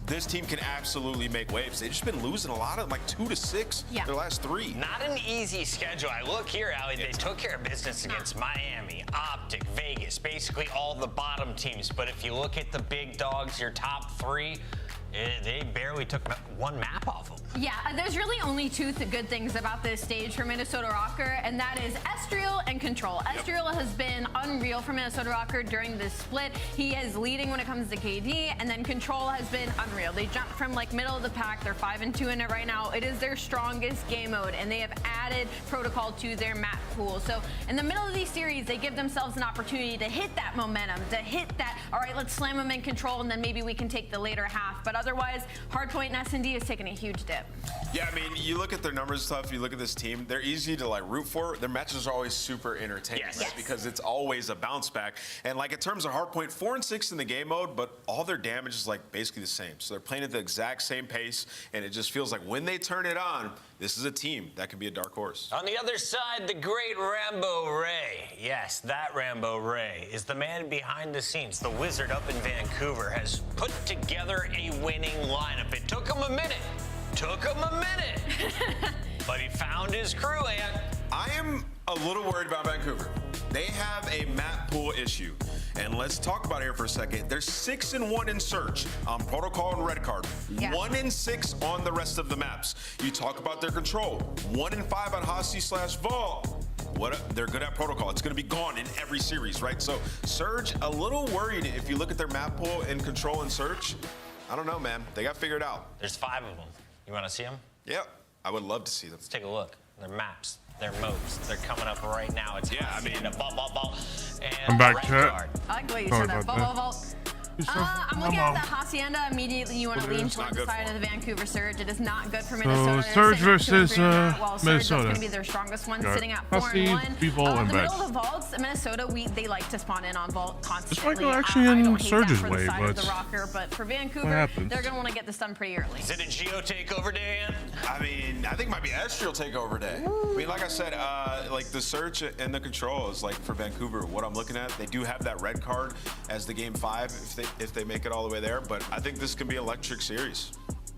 [SPEAKER 2] This team can absolutely make waves. They've just been losing a lot of them, like 2-6 their last 3.
[SPEAKER 1] Not an easy schedule. I look here, Ali, they took care of business against Miami, Optic, Vegas, basically all the bottom teams. But if you look at the big dogs, your top 3, they barely took one map off of them.
[SPEAKER 3] Yeah, there's really only 2 good things about this stage for Minnesota Rocker, and that is Estriel and Control. Estriel has been unreal for Minnesota Rocker during this split. He is leading when it comes to KD, and then Control has been unreal. They jumped from like middle of the pack. They're 5-2 in it right now. It is their strongest game mode, and they have added protocol to their map pool. So in the middle of these series, they give themselves an opportunity to hit that momentum, to hit that, all right, let's slam them in Control, and then maybe we can take the later half. But otherwise, Hardpoint and S&D has taken a huge dip.
[SPEAKER 2] Yeah, I mean, you look at their numbers and stuff, you look at this team, they're easy to like root for. Their matches are always super entertaining, right? Because it's always a bounce back. And like in terms of Hardpoint, 4-6 in the game mode, but all their damage is like basically the same. So they're playing at the exact same pace, and it just feels like when they turn it on, this is a team that could be a dark horse.
[SPEAKER 1] On the other side, the great Rambo Ray. Yes, that Rambo Ray is the man behind the scenes. The wizard up in Vancouver has put together a winning lineup. It took him a minute. But he found his crew, and
[SPEAKER 2] I am a little worried about Vancouver. They have a map pool issue. And let's talk about it here for a second. They're 6-1 in search on protocol and red card. 1-6 on the rest of the maps. You talk about their control. 1-5 on Hosty/Vault. They're good at protocol. It's going to be gone in every series, right? So Surge, a little worried if you look at their map pool and control and search. I don't know, man. They got figured out.
[SPEAKER 1] There's 5 of them. You want to see them?
[SPEAKER 2] Yep. I would love to see them.
[SPEAKER 1] Let's take a look. Their maps, their modes. They're coming up right now. It's
[SPEAKER 6] I'm back, chat.
[SPEAKER 3] I like the way you said that. Vault. I'm looking at the Hacienda. Immediately, you want to lean towards the side of the Vancouver Surge. It is not good for Minnesota.
[SPEAKER 6] Surge versus
[SPEAKER 3] Minnesota. That's
[SPEAKER 6] Minnesota.
[SPEAKER 3] going to be their strongest one, sitting at 4-1.
[SPEAKER 6] The
[SPEAKER 3] middle of the vaults, Minnesota, they like to spawn in on vault constantly.
[SPEAKER 6] It's like actually in Surge's way, but
[SPEAKER 3] the Rocker, but for Vancouver, they're going to want to get this done pretty early.
[SPEAKER 1] Is it a Geo takeover day, Ian?
[SPEAKER 2] I mean, I think it might be Estriel takeover day. I mean, like I said, like the search and the control is like for Vancouver. What I'm looking at, they do have that red card as the game 5 if they make it all the way there. But I think this can be an electric series.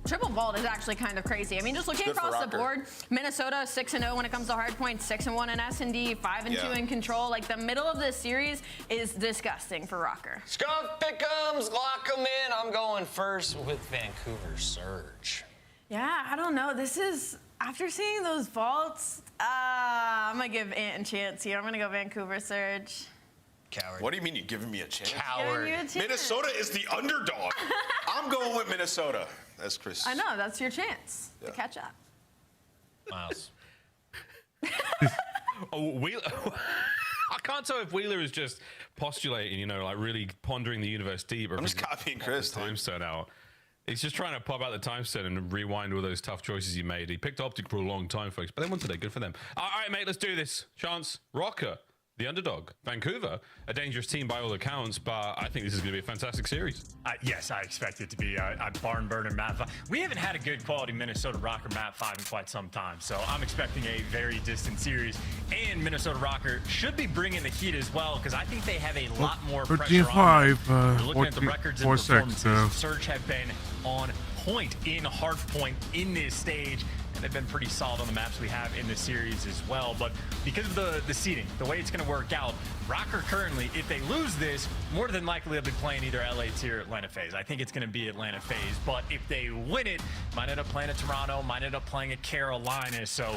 [SPEAKER 3] Triple vault is actually kind of crazy. I mean, just looking across the board, Minnesota 6-0 when it comes to hardpoint, 6-1 in S&D, 5-2 in control. Like the middle of this series is disgusting for Rocker.
[SPEAKER 1] Skunk pick'ems, lock them in. I'm going first with Vancouver Surge.
[SPEAKER 3] Yeah, I don't know. This is, after seeing those vaults, I'm going to give Ant a chance here. I'm going to go Vancouver Surge.
[SPEAKER 1] Coward.
[SPEAKER 2] What do you mean you're giving me a chance?
[SPEAKER 1] Coward.
[SPEAKER 2] Minnesota is the underdog. I'm going with Minnesota. That's Chris.
[SPEAKER 3] I know, that's your chance to catch up.
[SPEAKER 1] Miles.
[SPEAKER 5] Wheeler. I can't tell if Wheeler is just postulating, like really pondering the universe deep.
[SPEAKER 2] I'm just copying Chris.
[SPEAKER 5] Time stone out. He's just trying to pop out the time stone and rewind all those tough choices he made. He picked Optic for a long time, folks, but they won today. Good for them. All right, mate, let's do this. Chance, Rocker. The underdog, Vancouver, a dangerous team by all accounts, but I think this is going to be a fantastic series.
[SPEAKER 15] Yes, I expect it to be a barn burner map 5. We haven't had a good quality Minnesota Rocker map 5 in quite some time, so I'm expecting a very distant series. And Minnesota Rocker should be bringing the heat as well, because I think they have a lot more pressure on them. We're looking at the records and performances. Surge have been on point in hardpoint in this stage. And they've been pretty solid on the maps we have in this series as well. But because of the seeding, the way it's going to work out, Rocker currently, if they lose this, more than likely they'll be playing either LA Tier or Atlanta FaZe. I think it's going to be Atlanta FaZe. But if they win it, might end up playing at Toronto, might end up playing at Carolina. So,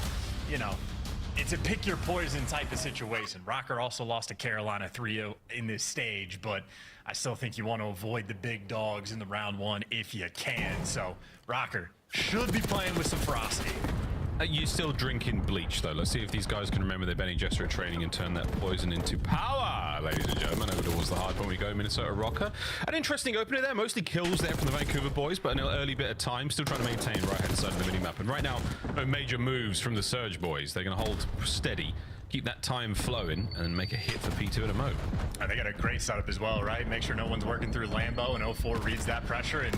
[SPEAKER 15] it's a pick your poison type of situation. Rocker also lost to Carolina 3-0 in this stage, but I still think you want to avoid the big dogs in the round 1 if you can. So, Rocker should be playing with some ferocity.
[SPEAKER 5] You're still drinking bleach, though. Let's see if these guys can remember their Benny Gesserit training and turn that poison into power, ladies and gentlemen. Over towards the hard point we go, Minnesota Rocker. An interesting opener there. Mostly kills there from the Vancouver boys, but an early bit of time. Still trying to maintain right-hand side of the minimap. And right now, no major moves from the Surge boys. They're going to hold steady, keep that time flowing, and make a hit for P2 in a moment.
[SPEAKER 17] They got a great setup as well, right? Make sure no one's working through Lambo, and 04 reads that pressure. And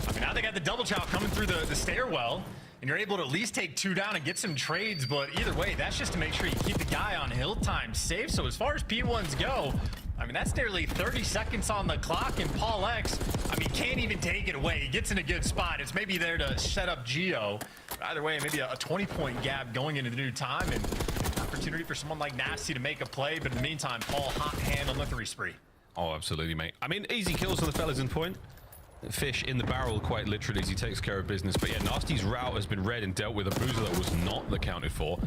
[SPEAKER 17] I mean, now they got the double chow coming through the stairwell, and you're able to at least take 2 down and get some trades. But either way, that's just to make sure you keep the guy on hill time safe. So as far as P1s go, I mean, that's nearly 30 seconds on the clock, and Paul X, I mean, can't even take it away. He gets in a good spot. It's maybe there to set up Geo. Either way, maybe a 20-point gap going into the new time, and opportunity for someone like Nasty to make a play. But in the meantime, Paul hot hand on the 3 spree.
[SPEAKER 5] Oh, absolutely, mate. I mean, easy kills for the fellas in point. Fish in the barrel, quite literally, as he takes care of business. But yeah, Nasty's route has been read and dealt with. A boozer that was not accounted for.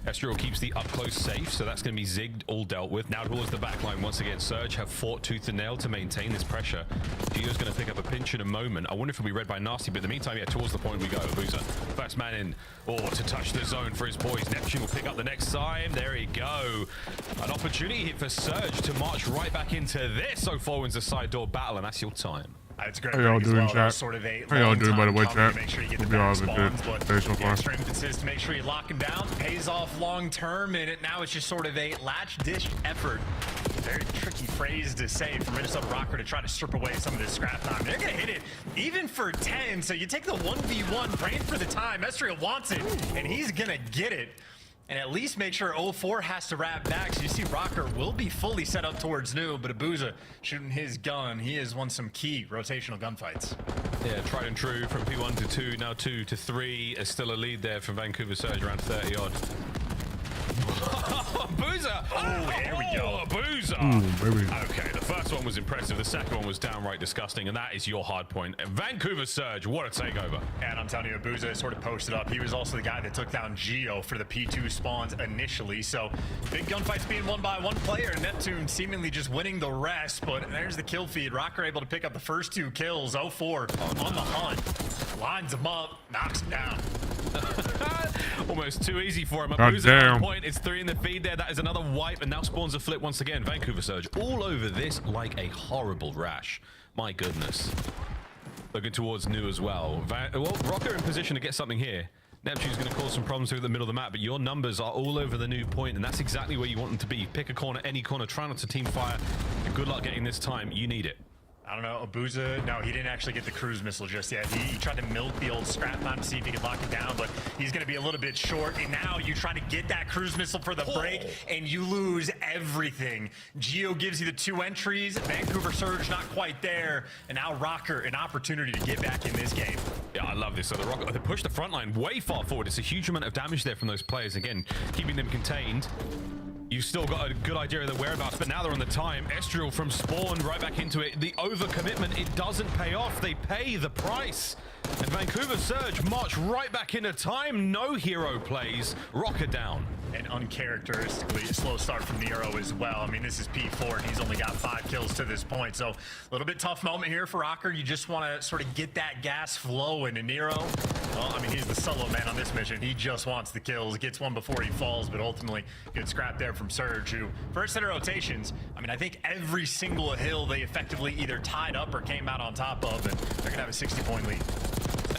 [SPEAKER 5] Estriel keeps the up close safe, so that's going to be zigged, all dealt with. Now towards the back line once again. Surge have fought tooth and nail to maintain this pressure. Gio's going to pick up a pinch in a moment. I wonder if it'll be read by Nasty, but in the meantime, yeah, towards the point we go. Boozer, first man in, to touch the zone for his boys. Neptune will pick up the next time. There we go. An opportunity here for Surge to march right back into this. 04 wins a side door battle, and that's your time.
[SPEAKER 17] It's great.
[SPEAKER 6] How y'all doing, chat?
[SPEAKER 17] Sort of
[SPEAKER 6] How y'all doing, by the way, chat?
[SPEAKER 17] Make sure you get
[SPEAKER 6] Hope
[SPEAKER 17] the
[SPEAKER 6] y'all
[SPEAKER 17] back
[SPEAKER 6] have a good
[SPEAKER 17] spawns,
[SPEAKER 6] day so far.
[SPEAKER 17] extreme consist to make sure you lock him down. Pays off long term, and now it's just sort of a latch dish effort. Very tricky phrase to say for Minnesota Rocker to try to strip away some of this scrap time. They're gonna hit it even for 10. So you take the 1v1, praying for the time. Estriel wants it, and he's gonna get it. And at least make sure 04 has to wrap back. So you see Rocker will be fully set up towards new, but Abuza shooting his gun. He has won some key rotational gunfights.
[SPEAKER 5] Yeah, tried and true from P1 to 2, now 2 to 3. Is still a lead there from Vancouver Surge, around 30 odd. Boozer!
[SPEAKER 17] Oh, there we go.
[SPEAKER 5] Boozer!
[SPEAKER 6] Baby.
[SPEAKER 5] Okay, the first one was impressive. The second one was downright disgusting, and that is your hard point. Vancouver Surge, what a takeover.
[SPEAKER 17] And I'm telling you, Boozer sort of posted up. He was also the guy that took down Geo for the P2 spawns initially. So big gunfights being won by one player. Neptune seemingly just winning the rest. But there's the kill feed. Rocker able to pick up the first 2 kills. 04 on the hunt. Lines him up, knocks him down.
[SPEAKER 5] Almost too easy for him.
[SPEAKER 6] God
[SPEAKER 5] Boozer
[SPEAKER 6] damn.
[SPEAKER 5] on point. It's 3 in the feed there. That is another wipe, and now spawns a flip once again. Vancouver Surge all over this like a horrible rash. My goodness. Looking towards new as well. Rocker in position to get something here. Neptune's going to cause some problems through the middle of the map, but your numbers are all over the new point, and that's exactly where you want them to be. Pick a corner, any corner. Try not to team fire. And good luck getting this time. You need it.
[SPEAKER 17] I don't know, Abuza, no, he didn't actually get the cruise missile just yet. He tried to milk the old scrap time to see if he could lock it down, but he's going to be a little bit short. And now you try to get that cruise missile for the break, and you lose everything. Geo gives you the 2 entries. Vancouver Surge not quite there. And now Rocker, an opportunity to get back in this game.
[SPEAKER 5] Yeah, I love this. So the Rocker, they push the front line way far forward. It's a huge amount of damage there from those players. Again, keeping them contained. You've still got a good idea of their whereabouts, but now they're on the time. Estriel from spawn right back into it. The overcommitment, it doesn't pay off. They pay the price. And Vancouver Surge march right back into time. No hero plays. Rocker down.
[SPEAKER 17] And uncharacteristically, a slow start from Nero as well. I mean, this is P4, and he's only got 5 kills to this point. So a little bit tough moment here for Rocker. You just want to sort of get that gas flowing. And Nero, well, I mean, he's the solo man on this mission. He just wants the kills. Gets one before he falls, but ultimately good scrap there from Surge, who first set of rotations, I mean, I think every single hill they effectively either tied up or came out on top of, and they're gonna have a 60-point lead.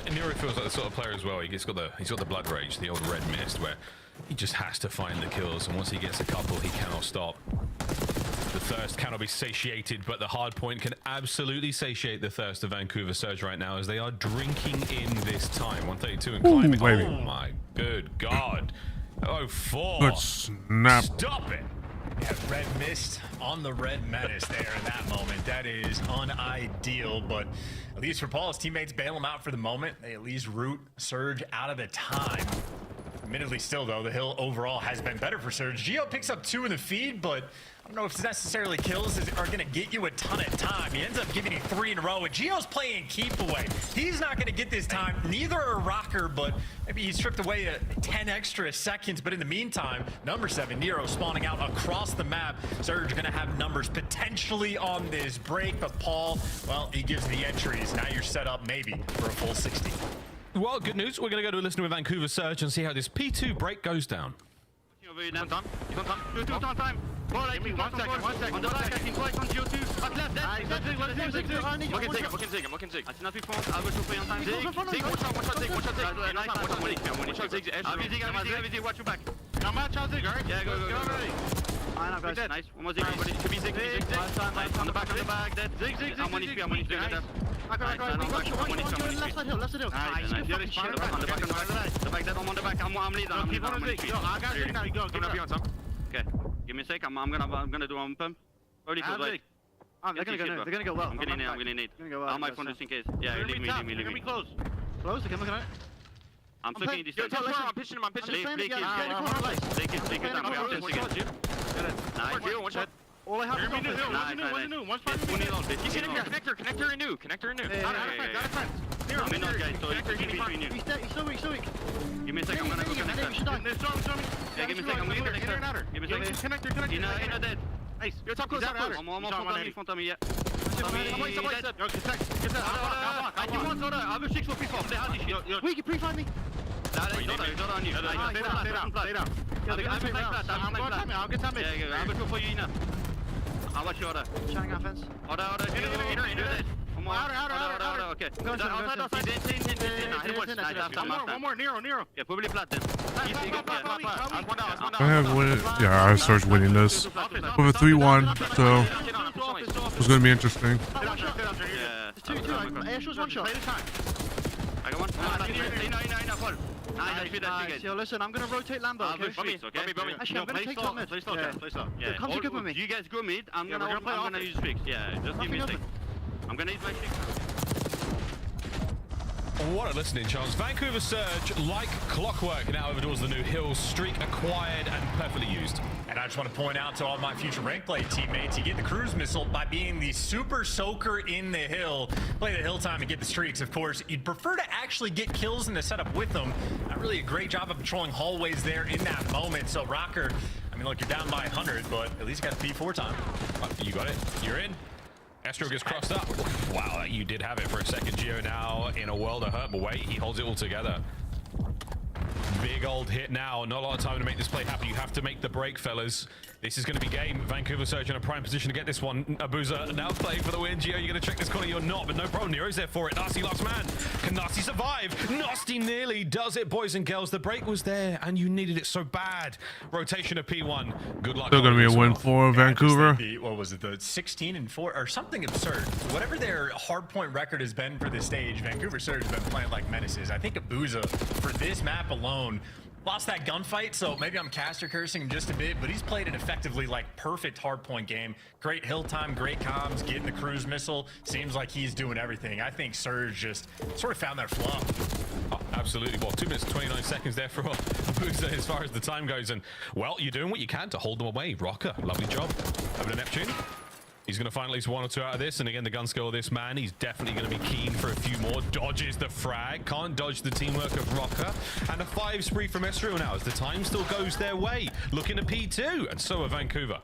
[SPEAKER 5] And Nero feels like the sort of player as well. He's got the blood rage, the old red mist, where he just has to find the kills, and once he gets a couple, he cannot stop. The thirst cannot be satiated, but the hard point can absolutely satiate the thirst of Vancouver Surge right now as they are drinking in this time. 132 and climbing.
[SPEAKER 6] Baby.
[SPEAKER 5] Oh my good God. 04.
[SPEAKER 6] Good snap.
[SPEAKER 5] Stop it.
[SPEAKER 17] Yeah, red mist on the red menace there in that moment. That is unideal, but at least for Paul, his teammates bail him out for the moment. They at least root Surge out of the time. Admittedly still, though, the hill overall has been better for Surge. Geo picks up 2 in the feed, but I don't know if it's necessarily kills are going to get you a ton of time. He ends up giving you 3 in a row, and Geo's playing keep away. He's not going to get this time. Neither are Rocker, but maybe he's stripped away 10 extra seconds. But in the meantime, number 7, Nero, spawning out across the map. Surge going to have numbers potentially on this break, but Paul, well, he gives the entries. Now you're set up maybe for a full 60.
[SPEAKER 5] Well, good news. We're going to go to listen with Vancouver Surge and see how this P2 break goes down.
[SPEAKER 10] He's on time. He's on time. 2 on time. Ball, I think 1 second. On the back, I think twice on GO2. At left, dead. We can take him. I see not before. I'll go to play on time. Zig, one shot, Zig. Zig, watch your back.
[SPEAKER 12] Now match out Zig, alright?
[SPEAKER 10] Yeah, go. Nice. One more Zig. Could be Zig. On the back, dead. Zig. I'm 1 HP.
[SPEAKER 9] Left side hill.
[SPEAKER 10] Nice. On the back, dead. I'm on the back. I'm leading.
[SPEAKER 12] Keep on Zig. Yo, I got Zig now. You go. Give me some.
[SPEAKER 10] Okay. Give me a sec. I'm gonna do one pump. Already close, right?
[SPEAKER 9] They're gonna go well.
[SPEAKER 10] I'm gonna need. I'll make one just in case. Yeah, leave me.
[SPEAKER 12] They're gonna be close.
[SPEAKER 9] Close, okay, I'm looking at it.
[SPEAKER 10] I'm taking this.
[SPEAKER 9] I'm pitching him.
[SPEAKER 10] Play it. Nice.
[SPEAKER 9] All I have is
[SPEAKER 12] What's new? One's fine.
[SPEAKER 10] Connector renew.
[SPEAKER 12] Got a friend.
[SPEAKER 10] I'm in those guys, so he's between you.
[SPEAKER 9] He's so weak.
[SPEAKER 10] Give me a sec, I'm gonna go connect that. Yeah, give me a sec, I'm gonna go connect that. Give me a sec.
[SPEAKER 12] Connector.
[SPEAKER 10] In a dead.
[SPEAKER 12] Nice.
[SPEAKER 10] You're top close. I'm front of me, yeah.
[SPEAKER 12] Yo, protect. Get that.
[SPEAKER 10] I'll go 6 for piece off.
[SPEAKER 9] We can pre-find me.
[SPEAKER 10] Stay down.
[SPEAKER 12] I'll get time.
[SPEAKER 10] Yeah, I'll go for you, Ina. I'll watch you, Oda.
[SPEAKER 9] Shining our fence.
[SPEAKER 10] Oda. Okay.
[SPEAKER 12] One more, Nero.
[SPEAKER 10] Yeah, probably flat then.
[SPEAKER 6] I started winning this with a 3-1, so it's gonna be interesting.
[SPEAKER 10] Yeah.
[SPEAKER 9] 2. Airshot's 1 shot.
[SPEAKER 10] I got one.
[SPEAKER 9] Nice. Yo, listen, I'm gonna rotate Lambo, okay? Actually, I'm gonna take top mid.
[SPEAKER 10] Play slow. Yeah.
[SPEAKER 9] Come to with me.
[SPEAKER 10] You guys go mid. I'm gonna use fix. Yeah, just give me a sec. I'm gonna use my fix.
[SPEAKER 5] What a listening chance. Vancouver Surge, like clockwork, now over towards the new hill. Streak acquired and perfectly used.
[SPEAKER 17] And I just want to point out to all my future rank play teammates, you get the cruise missile by being the super soaker in the hill. Play the hill time and get the streaks. Of course, you'd prefer to actually get kills in the setup with them. Not really a great job of patrolling hallways there in that moment. So Rocker, I mean, look, you're down by 100, but at least you got the P4 time.
[SPEAKER 5] You got it. You're in. Astro gets crossed up. Wow, you did have it for a second. Geo now in a world of hurt, but wait, he holds it all together. Big old hit now. Not a lot of time to make this play happen. You have to make the break, fellas. This is going to be game. Vancouver Surge in a prime position to get this one. Abuza now playing for the win. Geo, you're going to check this corner. You're not, but no problem. Nero's there for it. Nasty last man. Can Nasty survive? Nasty nearly does it, boys and girls. The break was there, and you needed it so bad. Rotation of P1. Good luck.
[SPEAKER 6] Still going to be a win for Vancouver.
[SPEAKER 17] What was it? The 16-4 or something absurd. Whatever their hardpoint record has been for this stage, Vancouver Surge has been playing like menaces. I think Abuza, for this map alone, lost that gunfight, so maybe I'm caster cursing him just a bit, but he's played an effectively like perfect hardpoint game. Great hill time, great comms, getting the cruise missile. Seems like he's doing everything. I think Surge just sort of found their flow.
[SPEAKER 5] Oh, absolutely. Well, 2 minutes 29 seconds there for Abuza as far as the time goes, and well, you're doing what you can to hold them away. Rocker, lovely job. Over to Neptune. He's going to find at least 1 or 2 out of this. And again, the gun skill of this man, he's definitely going to be keen for a few more. Dodges the frag. Can't dodge the teamwork of Rocker. And a 5 spree from Ezreal now as the time still goes their way. Looking at P2. And so are Vancouver.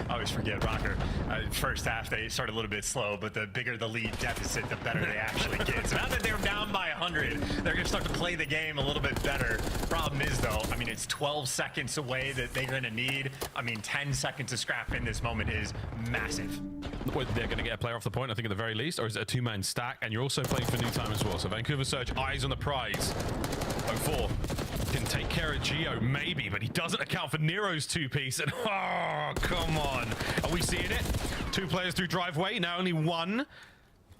[SPEAKER 17] I always forget Rocker. First half, they started a little bit slow, but the bigger the lead deficit, the better they actually get. So now that they're down by 100, they're going to start to play the game a little bit better. Problem is, though, I mean, it's 12 seconds away that they're going to need. I mean, 10 seconds to scrap in this moment is massive.
[SPEAKER 5] They're going to get a player off the point, I think, at the very least, or is it a 2-man stack? And you're also playing for new time as well. So Vancouver Surge, eyes on the prize. 04 can take care of Geo, maybe, but he doesn't account for Nero's 2-piece. And oh, come on. Are we seeing it? 2 players through driveway, now only 1.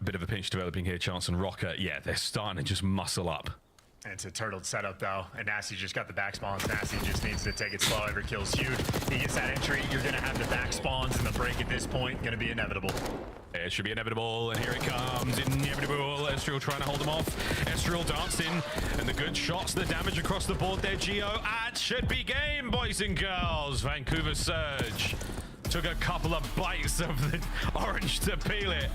[SPEAKER 5] Bit of a pinch developing here, Chance and Rocker. Yeah, they're starting to just muscle up.
[SPEAKER 17] And it's a turtled setup, though. And Nasty just got the back spawns. Nasty just needs to take it slow. Every kill's huge. He gets that entry. You're going to have the back spawns, and the break at this point going to be inevitable.
[SPEAKER 5] It should be inevitable, and here it comes. Inevitable. Ezreal trying to hold them off. Ezreal dancing, and the good shots, the damage across the board there, Geo. It should be game, boys and girls. Vancouver Surge took a couple of bites of the orange to peel it.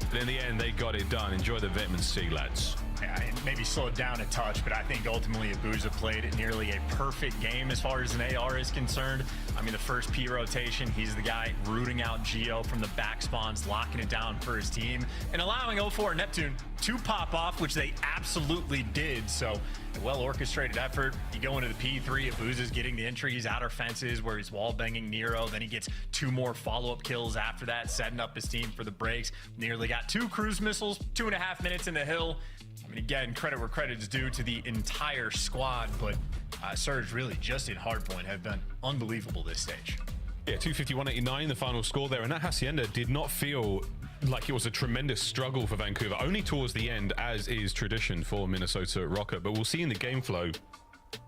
[SPEAKER 5] But in the end, they got it done. Enjoy the vitamin C, lads.
[SPEAKER 17] and maybe slowed down a touch, but I think ultimately Abuza played nearly a perfect game as far as an AR is concerned. I mean, the first P rotation, he's the guy rooting out Geo from the back spawns, locking it down for his team, and allowing 04 Neptune to pop off, which they absolutely did. So a well-orchestrated effort. You go into the P3, Abuza's getting the entries, outer fences, where he's wall-banging Nero. Then he gets 2 more follow-up kills after that, setting up his team for the breaks. Nearly got 2 cruise missiles, 2.5 minutes in the hill. I mean, again, credit where credit is due to the entire squad, but Surge really just in hardpoint have been unbelievable this stage.
[SPEAKER 5] Yeah, 251.89, the final score there, and that Hacienda did not feel like it was a tremendous struggle for Vancouver, only towards the end, as is tradition for Minnesota Rocket. But we'll see in the game flow,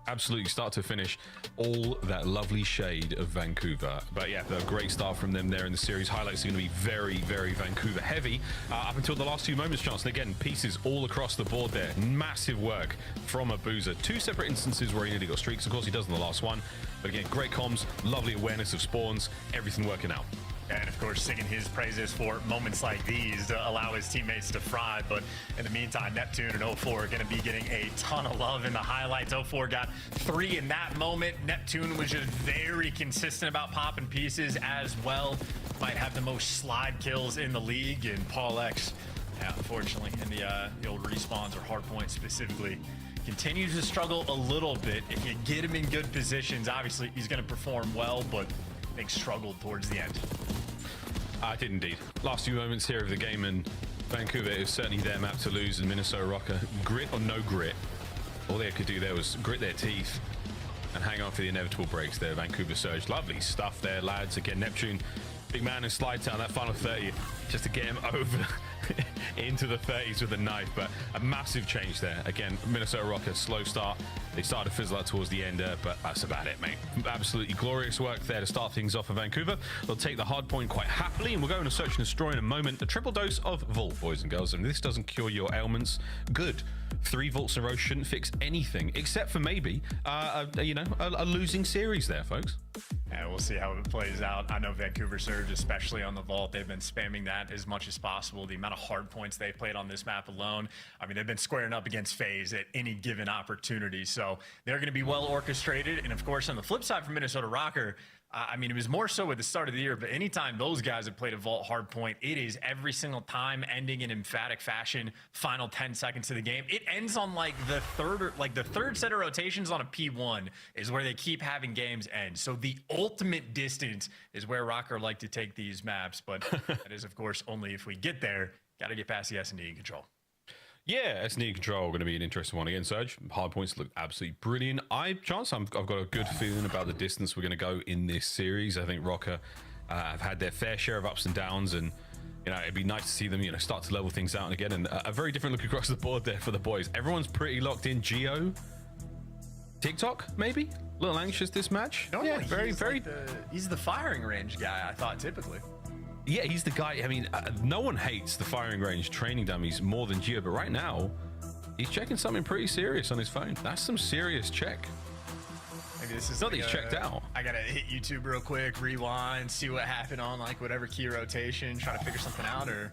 [SPEAKER 5] absolutely start to finish, all that lovely shade of Vancouver. But yeah, a great start from them there in the series. Highlights are going to be very, very Vancouver heavy up until the last 2 moments, Chance. And again, pieces all across the board there. Massive work from Abuza. 2 separate instances where he nearly got streaks. Of course, he does in the last one. But again, great comms, lovely awareness of spawns, everything working out.
[SPEAKER 17] And of course, singing his praises for moments like these to allow his teammates to fry. But in the meantime, Neptune and 04 are going to be getting a ton of love in the highlights. 04 got 3 in that moment. Neptune was just very consistent about popping pieces as well. Might have the most slide kills in the league. And Paul X, yeah, unfortunately, in the old respawns or hardpoint specifically, continues to struggle a little bit. If you get him in good positions, obviously he's going to perform well, but I think struggled towards the end.
[SPEAKER 5] I did indeed. Last few moments here of the game, and Vancouver is certainly their map to lose, and Minnesota Rocker, grit or no grit, all they could do there was grit their teeth and hang on for the inevitable breaks there. Vancouver Surge, lovely stuff there, lads. Again, Neptune, big man in slide down that final 30 just to get him over into the 30s with a knife. But a massive change there. Again, Minnesota Rocker, slow start. They started to fizzle out towards the end, but that's about it, mate. Absolutely glorious work there to start things off for Vancouver. They'll take the hard point quite happily, and we'll go into search and destroy in a moment. The triple dose of Volt, boys and girls, and this doesn't cure your ailments. Good. 3 Volts in a row shouldn't fix anything, except for maybe, a losing series there, folks.
[SPEAKER 17] And we'll see how it plays out. I know Vancouver Surge, especially on the Vault, they've been spamming that as much as possible. The amount of hard points they've played on this map alone. I mean, they've been squaring up against FaZe at any given opportunity. So they're going to be well orchestrated. And of course, on the flip side for Minnesota Rocker, I mean, it was more so at the start of the year, but anytime those guys have played a Vault hardpoint, it is every single time ending in emphatic fashion. Final 10 seconds of the game. It ends on like the third set of rotations on a P1 is where they keep having games end. So the ultimate distance is where Rocker like to take these maps, but that is, of course, only if we get there. Got to get past the S&D control.
[SPEAKER 5] Yeah, S&D control going to be an interesting one again, Surge. Hard points look absolutely brilliant. I've got a good feeling about the distance we're going to go in this series. I think Rocker have had their fair share of ups and downs, and it'd be nice to see them start to level things out again. And a very different look across the board there for the boys. Everyone's pretty locked in. Geo, TikTok, maybe a little anxious this match.
[SPEAKER 17] Yeah, very. He's the firing range guy, I thought, typically.
[SPEAKER 5] Yeah, he's the guy. I mean, no one hates the firing range training dummies more than Gio, but right now, he's checking something pretty serious on his phone. That's some serious check.
[SPEAKER 17] Maybe this is
[SPEAKER 5] not that he's checked out.
[SPEAKER 17] I gotta hit YouTube real quick, rewind, see what happened on like whatever key rotation, try to figure something out, or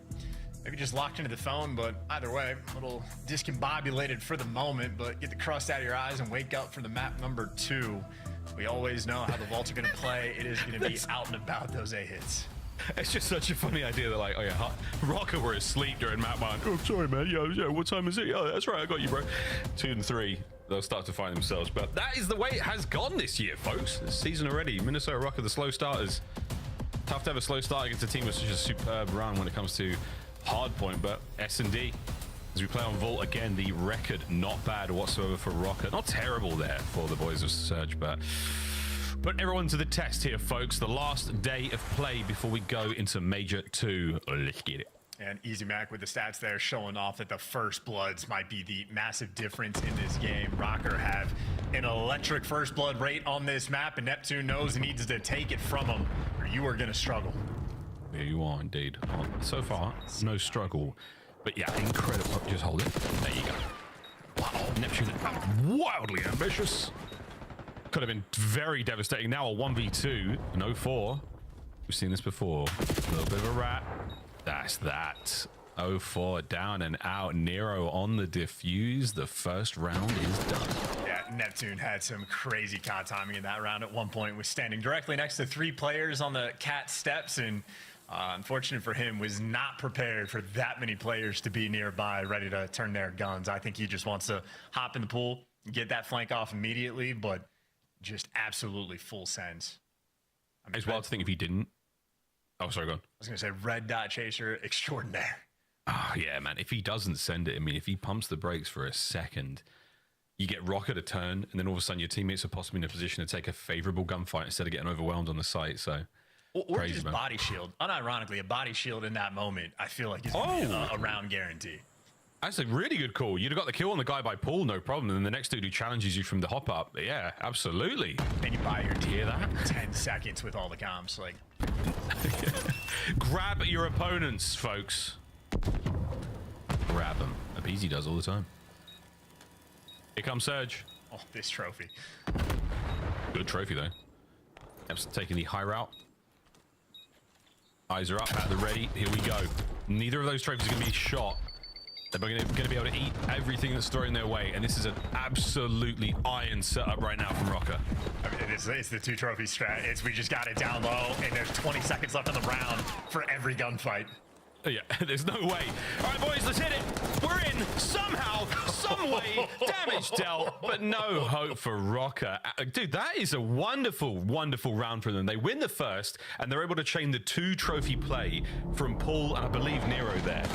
[SPEAKER 17] maybe just locked into the phone. But either way, a little discombobulated for the moment, but get the crust out of your eyes and wake up for the map number 2. We always know how the Vaults are gonna play. It is gonna be out and about those A-hits.
[SPEAKER 5] It's just such a funny idea that, like, oh yeah, Rocker were asleep during map 1. Oh, sorry, man. Yeah, what time is it? Oh, that's right, I got you, bro. 2 and 3, they'll start to find themselves. But that is the way it has gone this year, folks. This season already. Minnesota Rocker, the slow starters. Tough to have a slow start against a team with such a superb run when it comes to hardpoint. But S&D, as we play on Vault again, the record not bad whatsoever for Rocker. Not terrible there for the boys of Surge, but put everyone to the test here, folks. The last day of play before we go into Major 2. Let's get it.
[SPEAKER 17] And Easy Mac with the stats there showing off that the First Bloods might be the massive difference in this game. Rocker have an electric First Blood rate on this map, and Neptune knows he needs to take it from them, or you are going to struggle.
[SPEAKER 5] There you are, indeed. So far, no struggle. But yeah, incredible. Just hold it. There you go. Wow, Neptune wildly ambitious. Could have been very devastating. Now a 1v2, an 04. We've seen this before. A little bit of a rat. That's that. 0-4 down and out. Nero on the defuse. The first round is done.
[SPEAKER 17] Yeah, Neptune had some crazy COD timing in that round. At one point was standing directly next to 3 players on the cat steps, and unfortunate for him, was not prepared for that many players to be nearby ready to turn their guns. I think he just wants to hop in the pool, get that flank off immediately, but just absolutely full sends. I mean,
[SPEAKER 5] it's wild to think if he didn't. Oh, sorry, go on.
[SPEAKER 17] I was going to say red dot chaser extraordinaire.
[SPEAKER 5] Oh, yeah, man. If he doesn't send it, I mean, if he pumps the brakes for a second, you get Rocker to turn, and then all of a sudden your teammates are possibly in a position to take a favorable gunfight instead of getting overwhelmed on the site. So,
[SPEAKER 17] or
[SPEAKER 5] crazy,
[SPEAKER 17] just
[SPEAKER 5] man.
[SPEAKER 17] body shield. Unironically, a body shield in that moment, I feel like is a round guarantee.
[SPEAKER 5] That's a really good call. You'd have got the kill on the guy by pool, no problem. And then the next dude who challenges you from the hop up, yeah, absolutely.
[SPEAKER 17] Then you buy your team that 10 seconds with all the comms. Like,
[SPEAKER 5] grab your opponents, folks. Grab them. Apeasy does all the time. Here comes Surge.
[SPEAKER 17] Oh, this trophy.
[SPEAKER 5] Good trophy, though. Epps taking the high route. Eyes are up at the ready. Here we go. Neither of those trophies are going to be shot. They're going to be able to eat everything that's thrown their way. And this is an absolutely iron setup right now from Rocker.
[SPEAKER 17] I mean, it's the 2 trophy strat. It's we just got it down low, and there's 20 seconds left in the round for every gunfight.
[SPEAKER 5] Yeah, there's no way. All right, boys, let's hit it. We're in somehow, some way. Damage dealt, but no hope for Rocker. Dude, that is a wonderful, wonderful round for them. They win the first, and they're able to chain the 2 trophy play from Paul and I believe Nero there.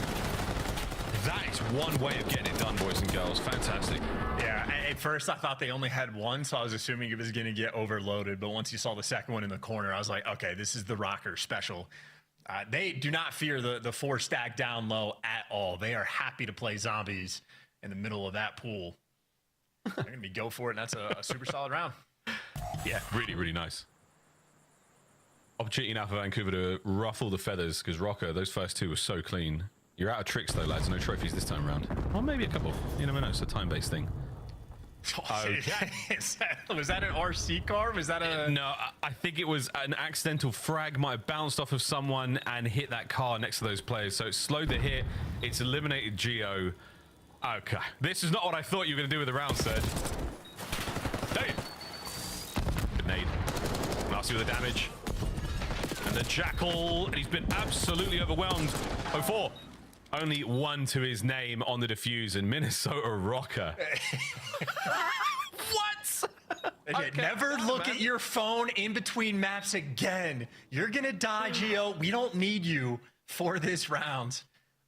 [SPEAKER 5] That is one way of getting it done, boys and girls. Fantastic.
[SPEAKER 17] Yeah, at first I thought they only had 1, so I was assuming it was going to get overloaded. But once you saw the second one in the corner, I was like, okay, this is the Rocker special. They do not fear the 4 stack down low at all. They are happy to play zombies in the middle of that pool. They're going to be go for it, and that's a super solid round.
[SPEAKER 5] Yeah, really, really nice. Opportunity now for Vancouver to ruffle the feathers, because Rocker, those first 2 were so clean. You're out of tricks, though, lads. No trophies this time around. Or maybe a couple. You never know. It's a time-based thing.
[SPEAKER 17] Okay. Was that an RC car? Was that a...
[SPEAKER 5] No, I think it was an accidental frag. Might have bounced off of someone and hit that car next to those players. So it slowed the hit. It's eliminated Geo. Okay. This is not what I thought you were going to do with the round, Serge. Damn. Good nade. Nasty with the damage. And the Jackal. And he's been absolutely overwhelmed. 0-4. Only 1 to his name on the defuse, and Minnesota Rocker.
[SPEAKER 17] What? Okay, never look at your phone in between maps again. You're gonna die, Geo. We don't need you for this round.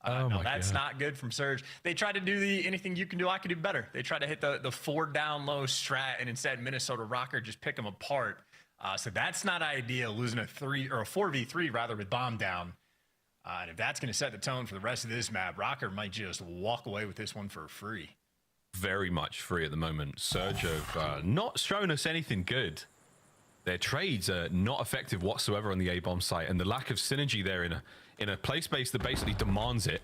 [SPEAKER 17] No, that's not good from Surge. They tried to do the anything you can do, I can do better. They tried to hit the 4 down low strat, and instead Minnesota Rocker just pick them apart. So that's not ideal, losing a 4v3 rather with bomb down. And if that's going to set the tone for the rest of this map, Rocker might just walk away with this one for free.
[SPEAKER 5] Very much free at the moment. Surge have not shown us anything good. Their trades are not effective whatsoever on the A-bomb site, and the lack of synergy there in a play space that basically demands it.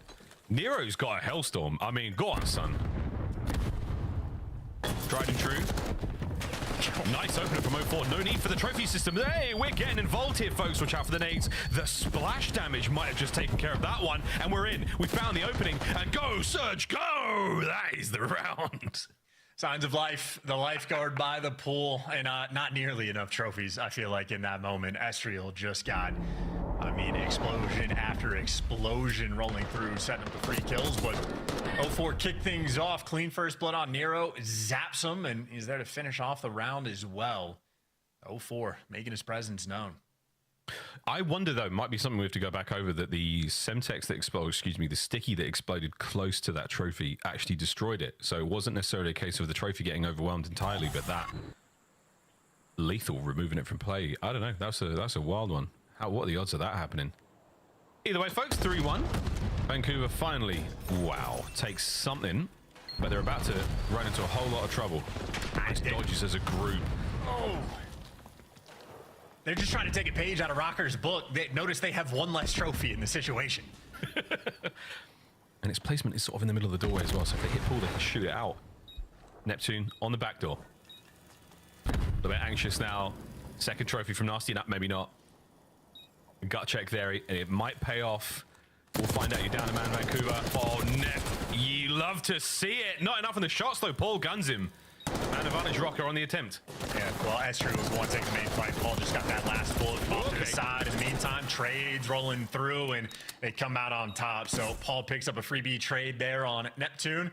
[SPEAKER 5] Nero's got a Hellstorm. I mean, go on, son. Tried and true. Nice opener from 0-4. No need for the trophy system. Hey, we're getting involved here, folks. Watch out for the nades. The splash damage might have just taken care of that one. And we're in. We found the opening. And go, Surge, go! That is the round.
[SPEAKER 17] Signs of life. The lifeguard by the pool. And not nearly enough trophies, I feel like, in that moment. Estriel just got, I mean, explosion after explosion rolling through, setting up the free kills. But 0-4 kicked things off. Clean first blood on Nero. Zaps him, and he's there to finish off the round as well. 0-4 making his presence known.
[SPEAKER 5] I wonder, though, might be something we have to go back over, that the Semtex that exploded, the sticky that exploded close to that trophy actually destroyed it. So it wasn't necessarily a case of the trophy getting overwhelmed entirely, but that lethal removing it from play. I don't know. That's a wild one. What are the odds of that happening? Either way, folks, 3-1. Vancouver finally, wow, takes something, but they're about to run into a whole lot of trouble. Nice dodges as a group.
[SPEAKER 17] Oh. They're just trying to take a page out of Rocker's book. Notice they have 1 less trophy in the situation.
[SPEAKER 5] And its placement is sort of in the middle of the doorway as well, so if they hit pull, they can shoot it out. Neptune on the back door. A little bit anxious now. Second trophy from Nasty, maybe not. Gut check there, and it might pay off. We'll find out. You're down a man, Vancouver. Oh, you love to see it. Not enough on the shots, though. Paul guns him. And advantage Rocker on the attempt.
[SPEAKER 17] Yeah, well, Estru was the one taking the main fight. Paul just got that last bullet off to the side. In the meantime, trades rolling through, and they come out on top. So Paul picks up a freebie trade there on Neptune.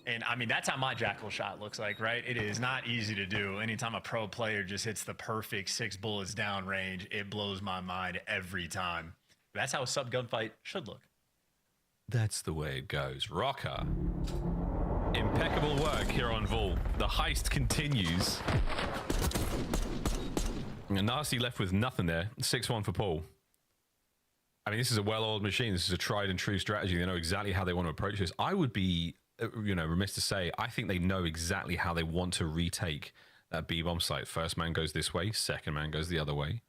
[SPEAKER 17] And, I mean, that's how my Jackal shot looks like, right? It is not easy to do. Anytime a pro player just hits the perfect 6 bullets down range, it blows my mind every time. That's how a sub gunfight should look.
[SPEAKER 5] That's the way it goes. Rocker. Impeccable work here on Vol. The heist continues. And Nasty left with nothing there. 6-1 for Paul. I mean, this is a well-oiled machine. This is a tried and true strategy. They know exactly how they want to approach this. I would be, remiss to say, I think they know exactly how they want to retake that B-bomb site. First man goes this way. Second man goes the other way.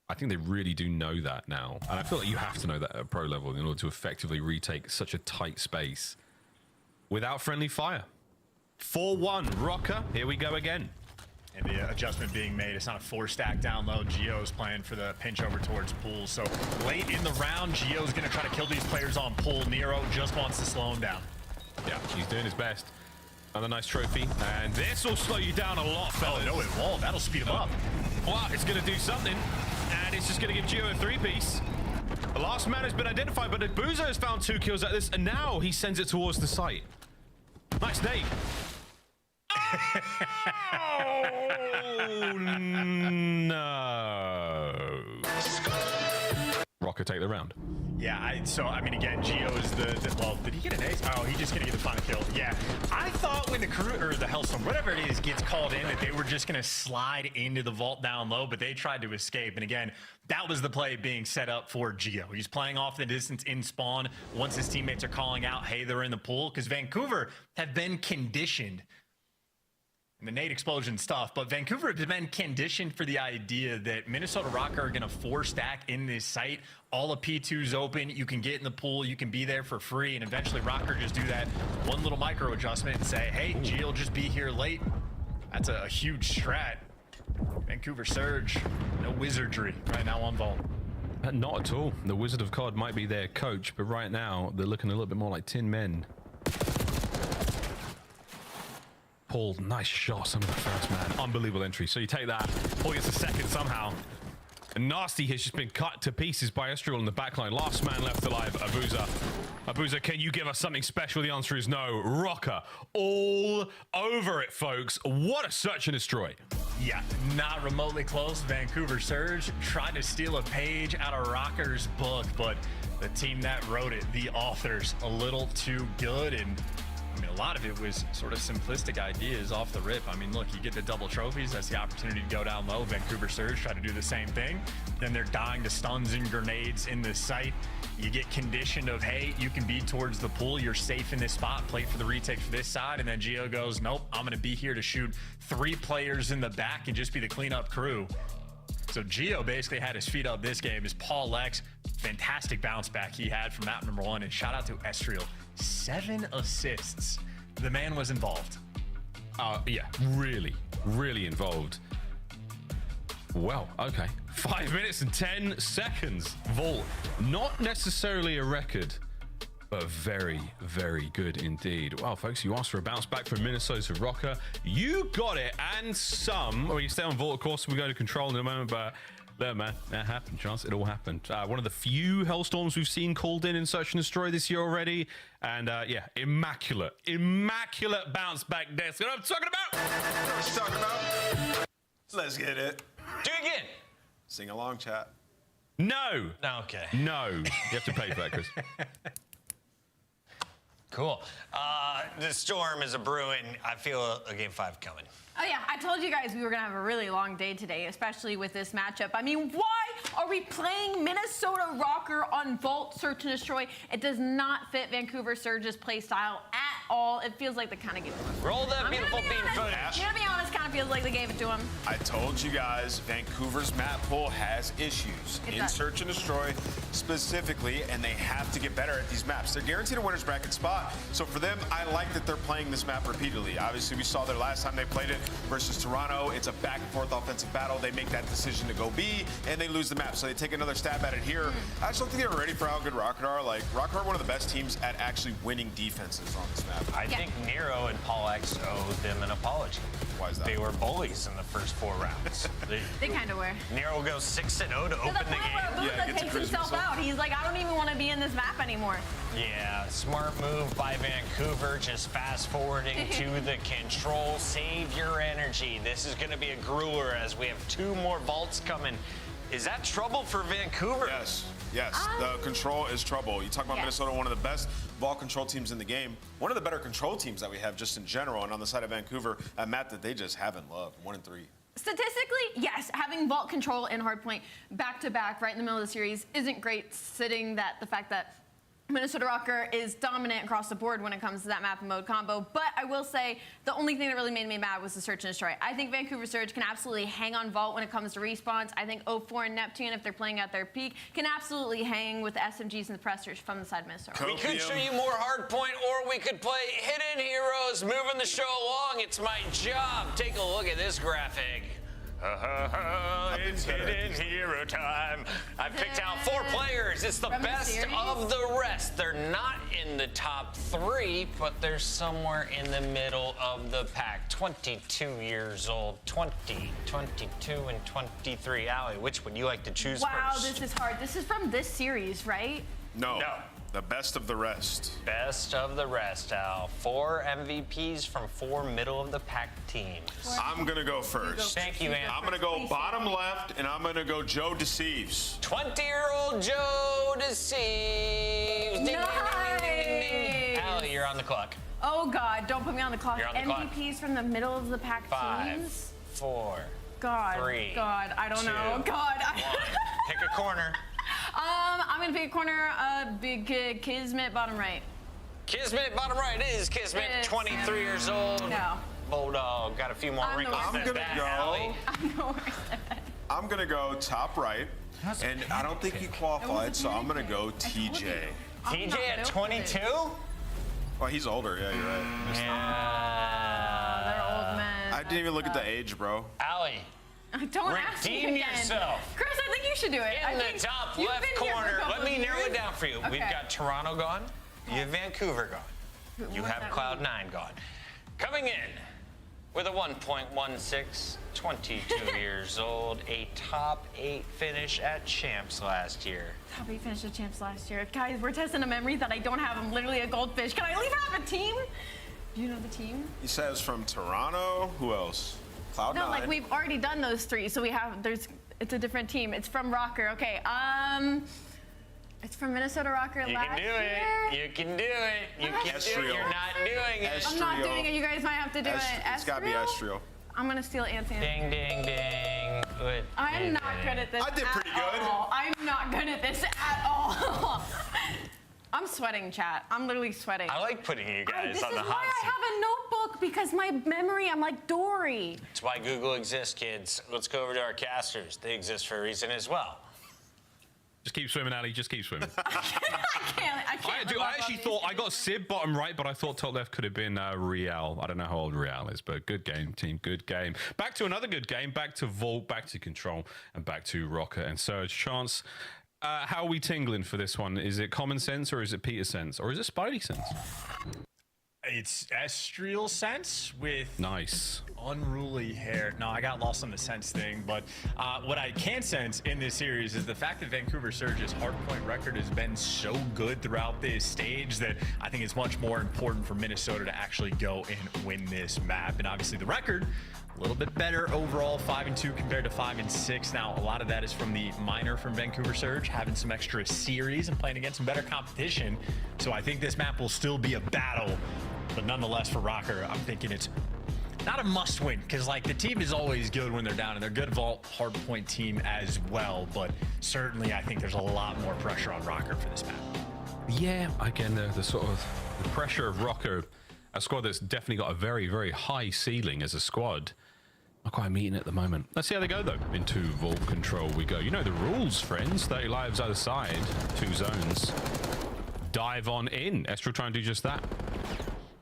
[SPEAKER 5] I think they really do know that now. And I feel like you have to know that at pro level in order to effectively retake such a tight space without friendly fire. 4-1, Rocker. Here we go again.
[SPEAKER 17] And the adjustment being made, it's not a 4-stack down low. Gio's playing for the pinch over towards Pool. So late in the round, Gio's going to try to kill these players on Pool. Nero just wants to slow him down.
[SPEAKER 5] Yeah, he's doing his best. Another nice trophy. And this will slow you down a lot, fellas.
[SPEAKER 17] Oh, no, it won't. That'll speed him up.
[SPEAKER 5] Well, it's going to do something. And it's just going to give Gio a 3-piece. The last man has been identified, but Buzo has found 2 kills at this, and now he sends it towards the site. Nice nade. Oh, no. Rocker take the round.
[SPEAKER 17] Yeah, I mean, again, Gio is well, did he get an ace? Oh, he's just going to get the final kill. Yeah, I thought when the crew, or the Hellstorm, whatever it is, gets called in, that they were just going to slide into the vault down low, but they tried to escape. And again, that was the play being set up for Gio. He's playing off the distance in spawn once his teammates are calling out, hey, they're in the pool, because Vancouver have been conditioned. And the nade explosion stuff, but Vancouver has been conditioned for the idea that Minnesota Rocker are going to 4-stack in this site. All of P2's open. You can get in the pool. You can be there for free. And eventually Rocker just do that one little micro adjustment and say, hey, G'll just be here late. That's a huge strat. Vancouver Surge, no wizardry right now on Vault.
[SPEAKER 5] Not at all. The Wizard of COD might be their coach, but right now they're looking a little bit more like Tin Men. Paul, nice shot, some of the first man. Unbelievable entry. So you take that. Paul gets a second somehow. And Nasty has just been cut to pieces by Estriel in the backline. Last man left alive, Abuza. Abuza, can you give us something special? The answer is no. Rocker all over it, folks. What a search and destroy.
[SPEAKER 17] Yeah, not remotely close. Vancouver Surge tried to steal a page out of Rocker's book, but the team that wrote it, the authors, a little too good. And I mean, a lot of it was sort of simplistic ideas off the rip. I mean, look, you get the double trophies. That's the opportunity to go down low. Vancouver Surge try to do the same thing. Then they're dying to stuns and grenades in this site. You get conditioned of, hey, you can be towards the pool. You're safe in this spot. Play for the retake for this side. And then Gio goes, nope, I'm going to be here to shoot 3 players in the back and just be the cleanup crew. So Gio basically had his feet up this game. As Paul Lex, fantastic bounce back he had from map number 1. And shout out to Estriel. 7 assists. The man was involved.
[SPEAKER 5] Yeah, really, really involved. Well, okay. 5 minutes and 10 seconds. Vault, not necessarily a record, but very, very good indeed. Well, folks, you asked for a bounce back from Minnesota Rocker. You got it, and some. Well, you stay on Vault, of course. We go to control in a moment, but there, man, that happened, Chance. It all happened. One of the few Hellstorms we've seen called in Search and Destroy this year already. And yeah, immaculate bounce back desk. You know what I'm talking about?
[SPEAKER 2] What you talking about? Let's get it.
[SPEAKER 1] Do it again.
[SPEAKER 2] Sing along, chat.
[SPEAKER 5] No.
[SPEAKER 1] Okay.
[SPEAKER 5] No. You have to pay for that, Chris.
[SPEAKER 1] Cool. The storm is a brewing. I feel a game 5 coming.
[SPEAKER 3] Oh yeah, I told you guys we were gonna have a really long day today, especially with this matchup. I mean, why are we playing Minnesota Rocker on Vault Search and Destroy? It does not fit Vancouver Surge's play style at all. It feels like they kind of gave it to him.
[SPEAKER 1] Roll that beautiful bean footage.
[SPEAKER 3] I'm gonna be honest, kind of feels like they gave it to him.
[SPEAKER 2] I told you guys, Vancouver's map pool has issues in search and destroy specifically, and they have to get better at these maps. They're guaranteed a winner's bracket spot, so for them, I like that they're playing this map repeatedly. Obviously, we saw their last time they played it versus Toronto. It's a back and forth offensive battle. They make that decision to go B, and they lose the map, so they take another stab at it here. I just don't think they were ready for how good Rocket are. Like, Rocket are one of the best teams at actually winning defenses on this map.
[SPEAKER 1] I think Nero and Paul X owe them an apology.
[SPEAKER 2] Why is that?
[SPEAKER 1] They were bullies in the first 4 rounds.
[SPEAKER 3] They kind of were.
[SPEAKER 1] Nero goes 6-0 to open the game.
[SPEAKER 3] Booza takes himself out. He's like, I don't even want to be in this map anymore.
[SPEAKER 1] Yeah, smart move by Vancouver, just fast forwarding to the control. Save your energy. This is going to be a grueler as we have 2 more vaults coming. Is that trouble for Vancouver?
[SPEAKER 2] Yes, the control is trouble. You talk about Minnesota, one of the best vault control teams in the game. One of the better control teams that we have just in general. And on the side of Vancouver, a map that they just haven't loved, 1-3.
[SPEAKER 3] Statistically, yes, having vault control and hardpoint back-to-back right in the middle of the series isn't great, sitting that the fact that Minnesota Rocker is dominant across the board when it comes to that map and mode combo. But I will say the only thing that really made me mad was the search and destroy. I think Vancouver Surge can absolutely hang on vault when it comes to respawns. I think 04 and Neptune, if they're playing at their peak, can absolutely hang with the SMGs and the pressers from the side of Minnesota.
[SPEAKER 1] We could show you more hardpoint, or we could play Hidden Heroes, moving the show along. It's my job. Take a look at this graphic. It's Hidden Hero time. I've picked out 4 players. It's the best of the rest. They're not in the top 3, but they're somewhere in the middle of the pack. 22 years old, 20, 22, and 23. Allie, which would you like to choose first?
[SPEAKER 3] Wow, this is hard. This is from this series, right?
[SPEAKER 2] No. The best of the rest.
[SPEAKER 1] Best of the rest, Al. 4 MVPs from 4 middle-of-the-pack teams.
[SPEAKER 2] I'm going to go first.
[SPEAKER 1] Thank you, Ann.
[SPEAKER 2] I'm going to go bottom left, and I'm going to go Joe Deceives.
[SPEAKER 1] 20-year-old Joe Deceives. Ding,
[SPEAKER 3] nice.
[SPEAKER 1] ding, ding, ding, ding. Allie, you're on the clock.
[SPEAKER 3] Oh, God, don't put me on the clock.
[SPEAKER 1] You're on the clock.
[SPEAKER 3] MVPs from the middle-of-the-pack
[SPEAKER 1] 5,
[SPEAKER 3] teams?
[SPEAKER 1] 4,
[SPEAKER 3] God,
[SPEAKER 1] 3,
[SPEAKER 3] God, I don't
[SPEAKER 1] 2,
[SPEAKER 3] know. God.
[SPEAKER 1] 1. Pick a corner.
[SPEAKER 3] I'm gonna pick a corner. Big Kismet, bottom right.
[SPEAKER 1] Kismet, bottom right. It is Kismet, 23 years old.
[SPEAKER 3] No.
[SPEAKER 1] Bulldog, got a few more wrinkles.
[SPEAKER 2] I'm gonna go. I'm gonna go top right, and I don't think he qualified, so I'm gonna go TJ.
[SPEAKER 1] TJ at 22?
[SPEAKER 2] Well, he's older. Yeah, you're right.
[SPEAKER 1] Yeah.
[SPEAKER 3] They're old men.
[SPEAKER 2] I didn't even look at the age, bro.
[SPEAKER 1] Allie.
[SPEAKER 3] Don't ask me
[SPEAKER 1] Redeem
[SPEAKER 3] again.
[SPEAKER 1] yourself.
[SPEAKER 3] Chris, I think you should do it.
[SPEAKER 1] In the top left corner. Let me narrow it down for you. We've got Toronto gone. You have Vancouver gone. You have Cloud9 gone. Coming in with a 1.16, 22 years old, a top 8 finish at Champs last year.
[SPEAKER 3] Top 8 finish at Champs last year. Guys, we're testing a memory that I don't have. I'm literally a goldfish. Can I at least have a team? Do you know the team?
[SPEAKER 2] He says from Toronto. Who else? Cloud9.
[SPEAKER 3] No, like we've already done those 3, so we have. It's a different team. It's from Rocker. Okay. It's from Minnesota Rocker last year.
[SPEAKER 1] You can do it. You can do it. You're not doing it.
[SPEAKER 3] I'm not doing it. You guys might have to do it.
[SPEAKER 2] It's got to be Estriel.
[SPEAKER 3] I'm gonna steal Anthony.
[SPEAKER 1] Ding, ding, ding.
[SPEAKER 3] I'm not good at this.
[SPEAKER 2] I did pretty good.
[SPEAKER 3] I'm not good at this at all. I'm sweating, chat. I'm literally sweating.
[SPEAKER 1] I like putting you guys on the hot seat.
[SPEAKER 3] This is why I have a notebook, because my memory, I'm like Dory.
[SPEAKER 1] That's why Google exists, kids. Let's go over to our casters. They exist for a reason as well.
[SPEAKER 5] Just keep swimming, Ali. Just keep swimming.
[SPEAKER 3] I can't.
[SPEAKER 5] I actually thought I got Sib bottom right, but I thought top left could have been Real. I don't know how old Real is, but good game, team. Good game. Back to another good game. Back to Vault, back to Control, and back to Rocker and Surge. Chance, how are we tingling for this one? Is it common sense, or is it Peter sense, or is it Spidey sense?
[SPEAKER 17] It's Estriel sense with
[SPEAKER 5] nice
[SPEAKER 17] unruly hair. No, I got lost on the sense thing, but what I can sense in this series is the fact that Vancouver Surge's hardpoint record has been so good throughout this stage that I think it's much more important for Minnesota to actually go and win this map. And obviously the record, a little bit better overall, 5-2 compared to 5-6. Now, a lot of that is from the minor from Vancouver Surge, having some extra series and playing against some better competition. So I think this map will still be a battle, but nonetheless for Rocker, I'm thinking it's not a must win, because like the team is always good when they're down, and they're a good vault hardpoint team as well. But certainly I think there's a lot more pressure on Rocker for this map.
[SPEAKER 5] Yeah, again, the sort of the pressure of Rocker A squad that's definitely got a very, very high ceiling as a squad. Not quite meeting at the moment. Let's see how they go, though. Into vault control we go. You know the rules, friends. 30 lives either side. 2 zones. Dive on in. Estral trying to do just that.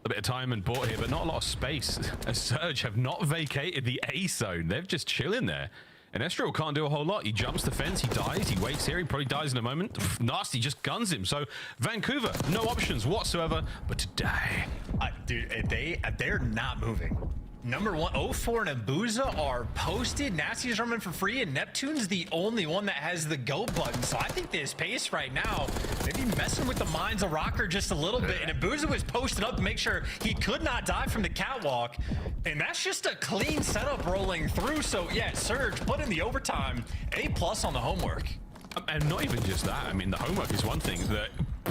[SPEAKER 5] A bit of time and bought here, but not a lot of space. As Surge have not vacated the A zone. They're just chilling there. And Estral can't do a whole lot. He jumps the fence, he dies, he waits here, he probably dies in a moment. Nasty just guns him. So Vancouver, no options whatsoever but to die.
[SPEAKER 17] Dude, they're not moving. Number 1, 04 and Abuza are posted. Nasty's running for free, and Neptune's the only one that has the go button. So I think this pace right now, maybe messing with the minds of Rocker just a little bit. And Abuza was posted up to make sure he could not die from the catwalk. And that's just a clean setup rolling through. So yeah, Surge put in the overtime. A+ on the homework.
[SPEAKER 5] And not even just that. I mean, the homework is one thing.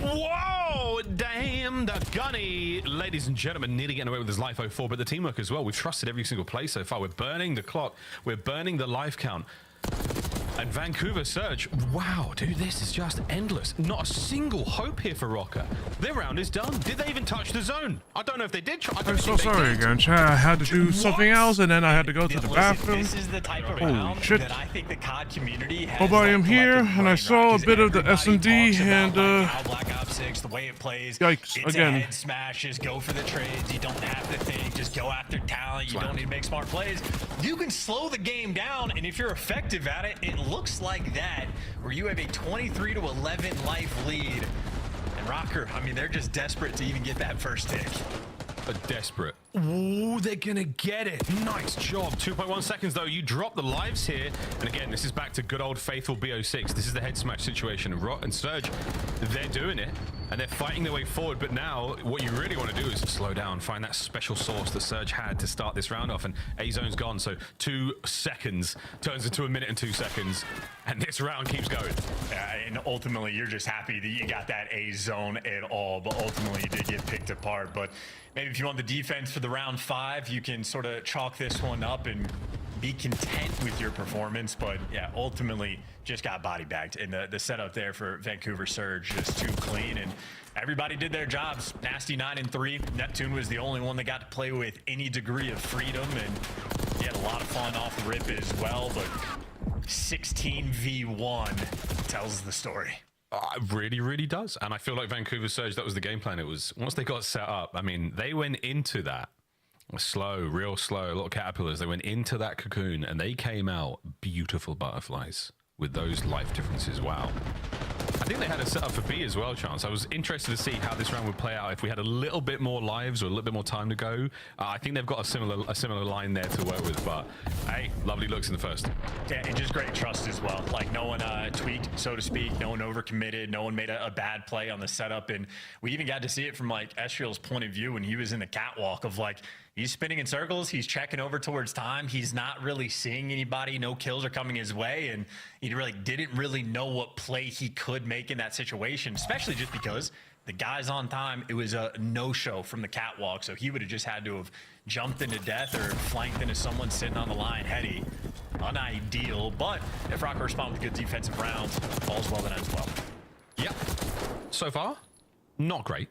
[SPEAKER 5] Whoa, damn, the gunny, ladies and gentlemen, nearly getting away with his life 04, but the teamwork as well. We've trusted every single play so far. We're burning the clock. We're burning the life count. And Vancouver Surge, wow, dude, this is just endless. Not a single hope here for Rocker. Their round is done. Did they even touch the zone? I don't know if they did.
[SPEAKER 6] I'm so sorry again. I had to do something else, and then I had to go to the bathroom.
[SPEAKER 17] This is the type of
[SPEAKER 6] Holy
[SPEAKER 17] round
[SPEAKER 6] shit.
[SPEAKER 17] that I think the COD community has.
[SPEAKER 6] Hope I am here, and I saw a bit of the S&D, and
[SPEAKER 17] Black Ops 6, the way it plays.
[SPEAKER 6] Yikes,
[SPEAKER 17] it's
[SPEAKER 6] again.
[SPEAKER 17] A head smash, just go for the trades. You don't have to think, just go after talent. You don't need to make smart plays. You can slow the game down, and if you're effective at it, it looks like that, where you have a 23-11 life lead. And Rocker, I mean, they're just desperate to even get that first tick.
[SPEAKER 5] Desperate. Ooh, they're gonna get it. Nice job. 2.1 seconds though. You drop the lives here. And again, this is back to good old faithful BO6. This is the head smash situation. Rot and Surge, they're doing it. And they're fighting their way forward. But now, what you really want to do is slow down. Find that special source that Surge had to start this round off. And A-zone's gone. So 2 seconds turns into a minute and 2 seconds. And this round keeps going.
[SPEAKER 17] And ultimately, you're just happy that you got that A zone at all. But ultimately, you did get picked apart. But maybe if you want the defense for the round 5, you can sort of chalk this one up and be content with your performance. But yeah, ultimately just got body bagged. And the setup there for Vancouver Surge just too clean. And everybody did their jobs. Nasty 9-3. Neptune was the only one that got to play with any degree of freedom. And he had a lot of fun off the rip as well. But 16v1 tells the story.
[SPEAKER 5] It really, really does. And I feel like Vancouver Surge, that was the game plan. It was, once they got set up, I mean, they went into that slow, real slow, little caterpillars. They went into that cocoon and they came out beautiful butterflies with those life differences. Wow. I think they had a setup for B as well, Chance. I was interested to see how this round would play out if we had a little bit more lives or a little bit more time to go. I think they've got a similar line there to work with, but hey, lovely looks in the first.
[SPEAKER 17] Yeah, and just great trust as well. Like no one tweaked, so to speak. No one overcommitted. No one made a bad play on the setup. And we even got to see it from like Estriel's point of view when he was in the catwalk of like, he's spinning in circles. He's checking over towards time. He's not really seeing anybody. No kills are coming his way. And he really didn't really know what play he could make in that situation, especially just because the guy's on time. It was a no-show from the catwalk. So he would have just had to have jumped into death or flanked into someone sitting on the line heady. Unideal. But if Rocker responds with good defensive rounds, all's well that ends well.
[SPEAKER 5] Yep. So far, not great.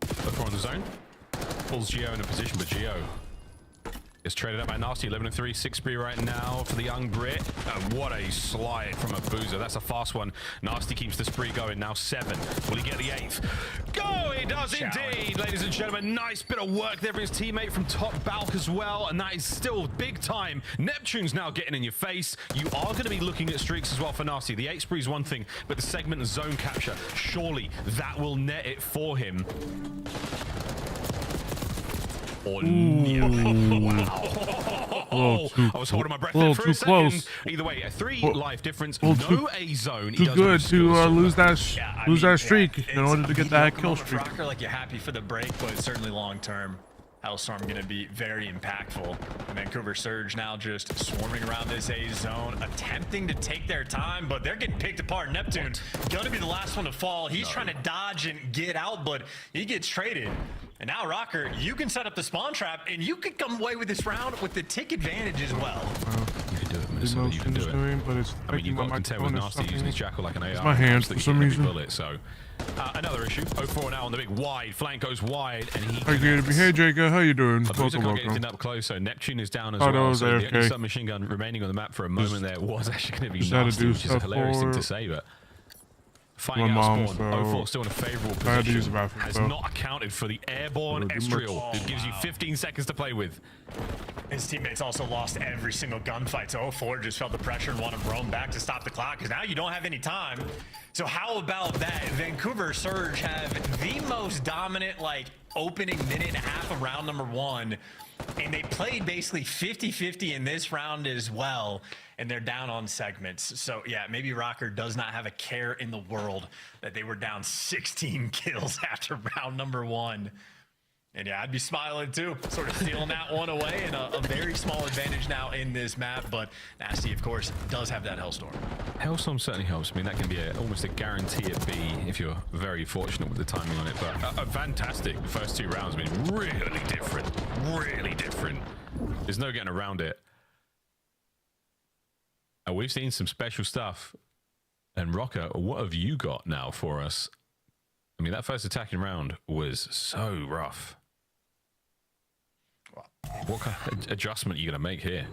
[SPEAKER 5] But on the zone. Pulls Geo in a position, but Geo is traded up by Nasty. 11-3, 6 spree right now for the young Brit. And what a slide from Abuza. That's a fast one. Nasty keeps the spree going. Now 7. Will he get the 8th? Go! He does indeed, ladies and gentlemen. Nice bit of work there for his teammate from top Balk as well. And that is still big time. Neptune's now getting in your face. You are going to be looking at streaks as well for Nasty. The 8 spree is one thing, but the segment and zone capture, surely that will net it for him. Or wow. I was holding my breath there for a second. Close. Either way, a 3 life difference, no A zone.
[SPEAKER 6] Too good to lose that streak in order to get that kill streak.
[SPEAKER 17] Rocker, like you're happy for the break, but certainly long term. Hellstorm going to be very impactful. Vancouver Surge now just swarming around this A zone, attempting to take their time, but they're getting picked apart. Neptune going to be the last one to fall. He's trying to dodge and get out, but he gets traded. And now, Rocker, you can set up the spawn trap, and you could come away with this round with the tick advantage as well.
[SPEAKER 5] You could do do it, Minnesota. You can do it.
[SPEAKER 6] Doing, but it's
[SPEAKER 5] I mean, you've got to contend with Nasty using his Jackal like an AR.
[SPEAKER 6] It's my hands for some reason.
[SPEAKER 5] Bullet, so another issue. 0-4 now on the big wide. Flank goes wide, and he.
[SPEAKER 6] Hey, Jacob, how you doing?
[SPEAKER 5] Welcome. Getting up close, so Neptune is down as well. So the only submachine gun remaining on the map for a moment there was actually going to be Nasty, which is a hilarious thing to say, but. Finding out Spawn, 0-4 still in a favorable position, has not accounted for the airborne Estriel, who gives you 15 seconds to play with.
[SPEAKER 17] His teammates also lost every single gunfight, so 0-4 just felt the pressure and wanted to roam back to stop the clock, because now you don't have any time. So how about that? Vancouver Surge have the most dominant, like, opening minute and a half of round number 1, and they played basically 50-50 in this round as well. And they're down on segments. So, yeah, maybe Rocker does not have a care in the world that they were down 16 kills after round number 1. And, yeah, I'd be smiling, too, sort of stealing that one away, and a very small advantage now in this map. But Nasty, of course, does have that Hellstorm.
[SPEAKER 5] Hellstorm certainly helps. I mean, that can be almost a guarantee at B if you're very fortunate with the timing on it. But a fantastic first 2 rounds. I mean, really different. Really different. There's no getting around it. We've seen some special stuff. And Rocker, what have you got now for us? I mean, that first attacking round was so rough. What kind of adjustment are you going to make here?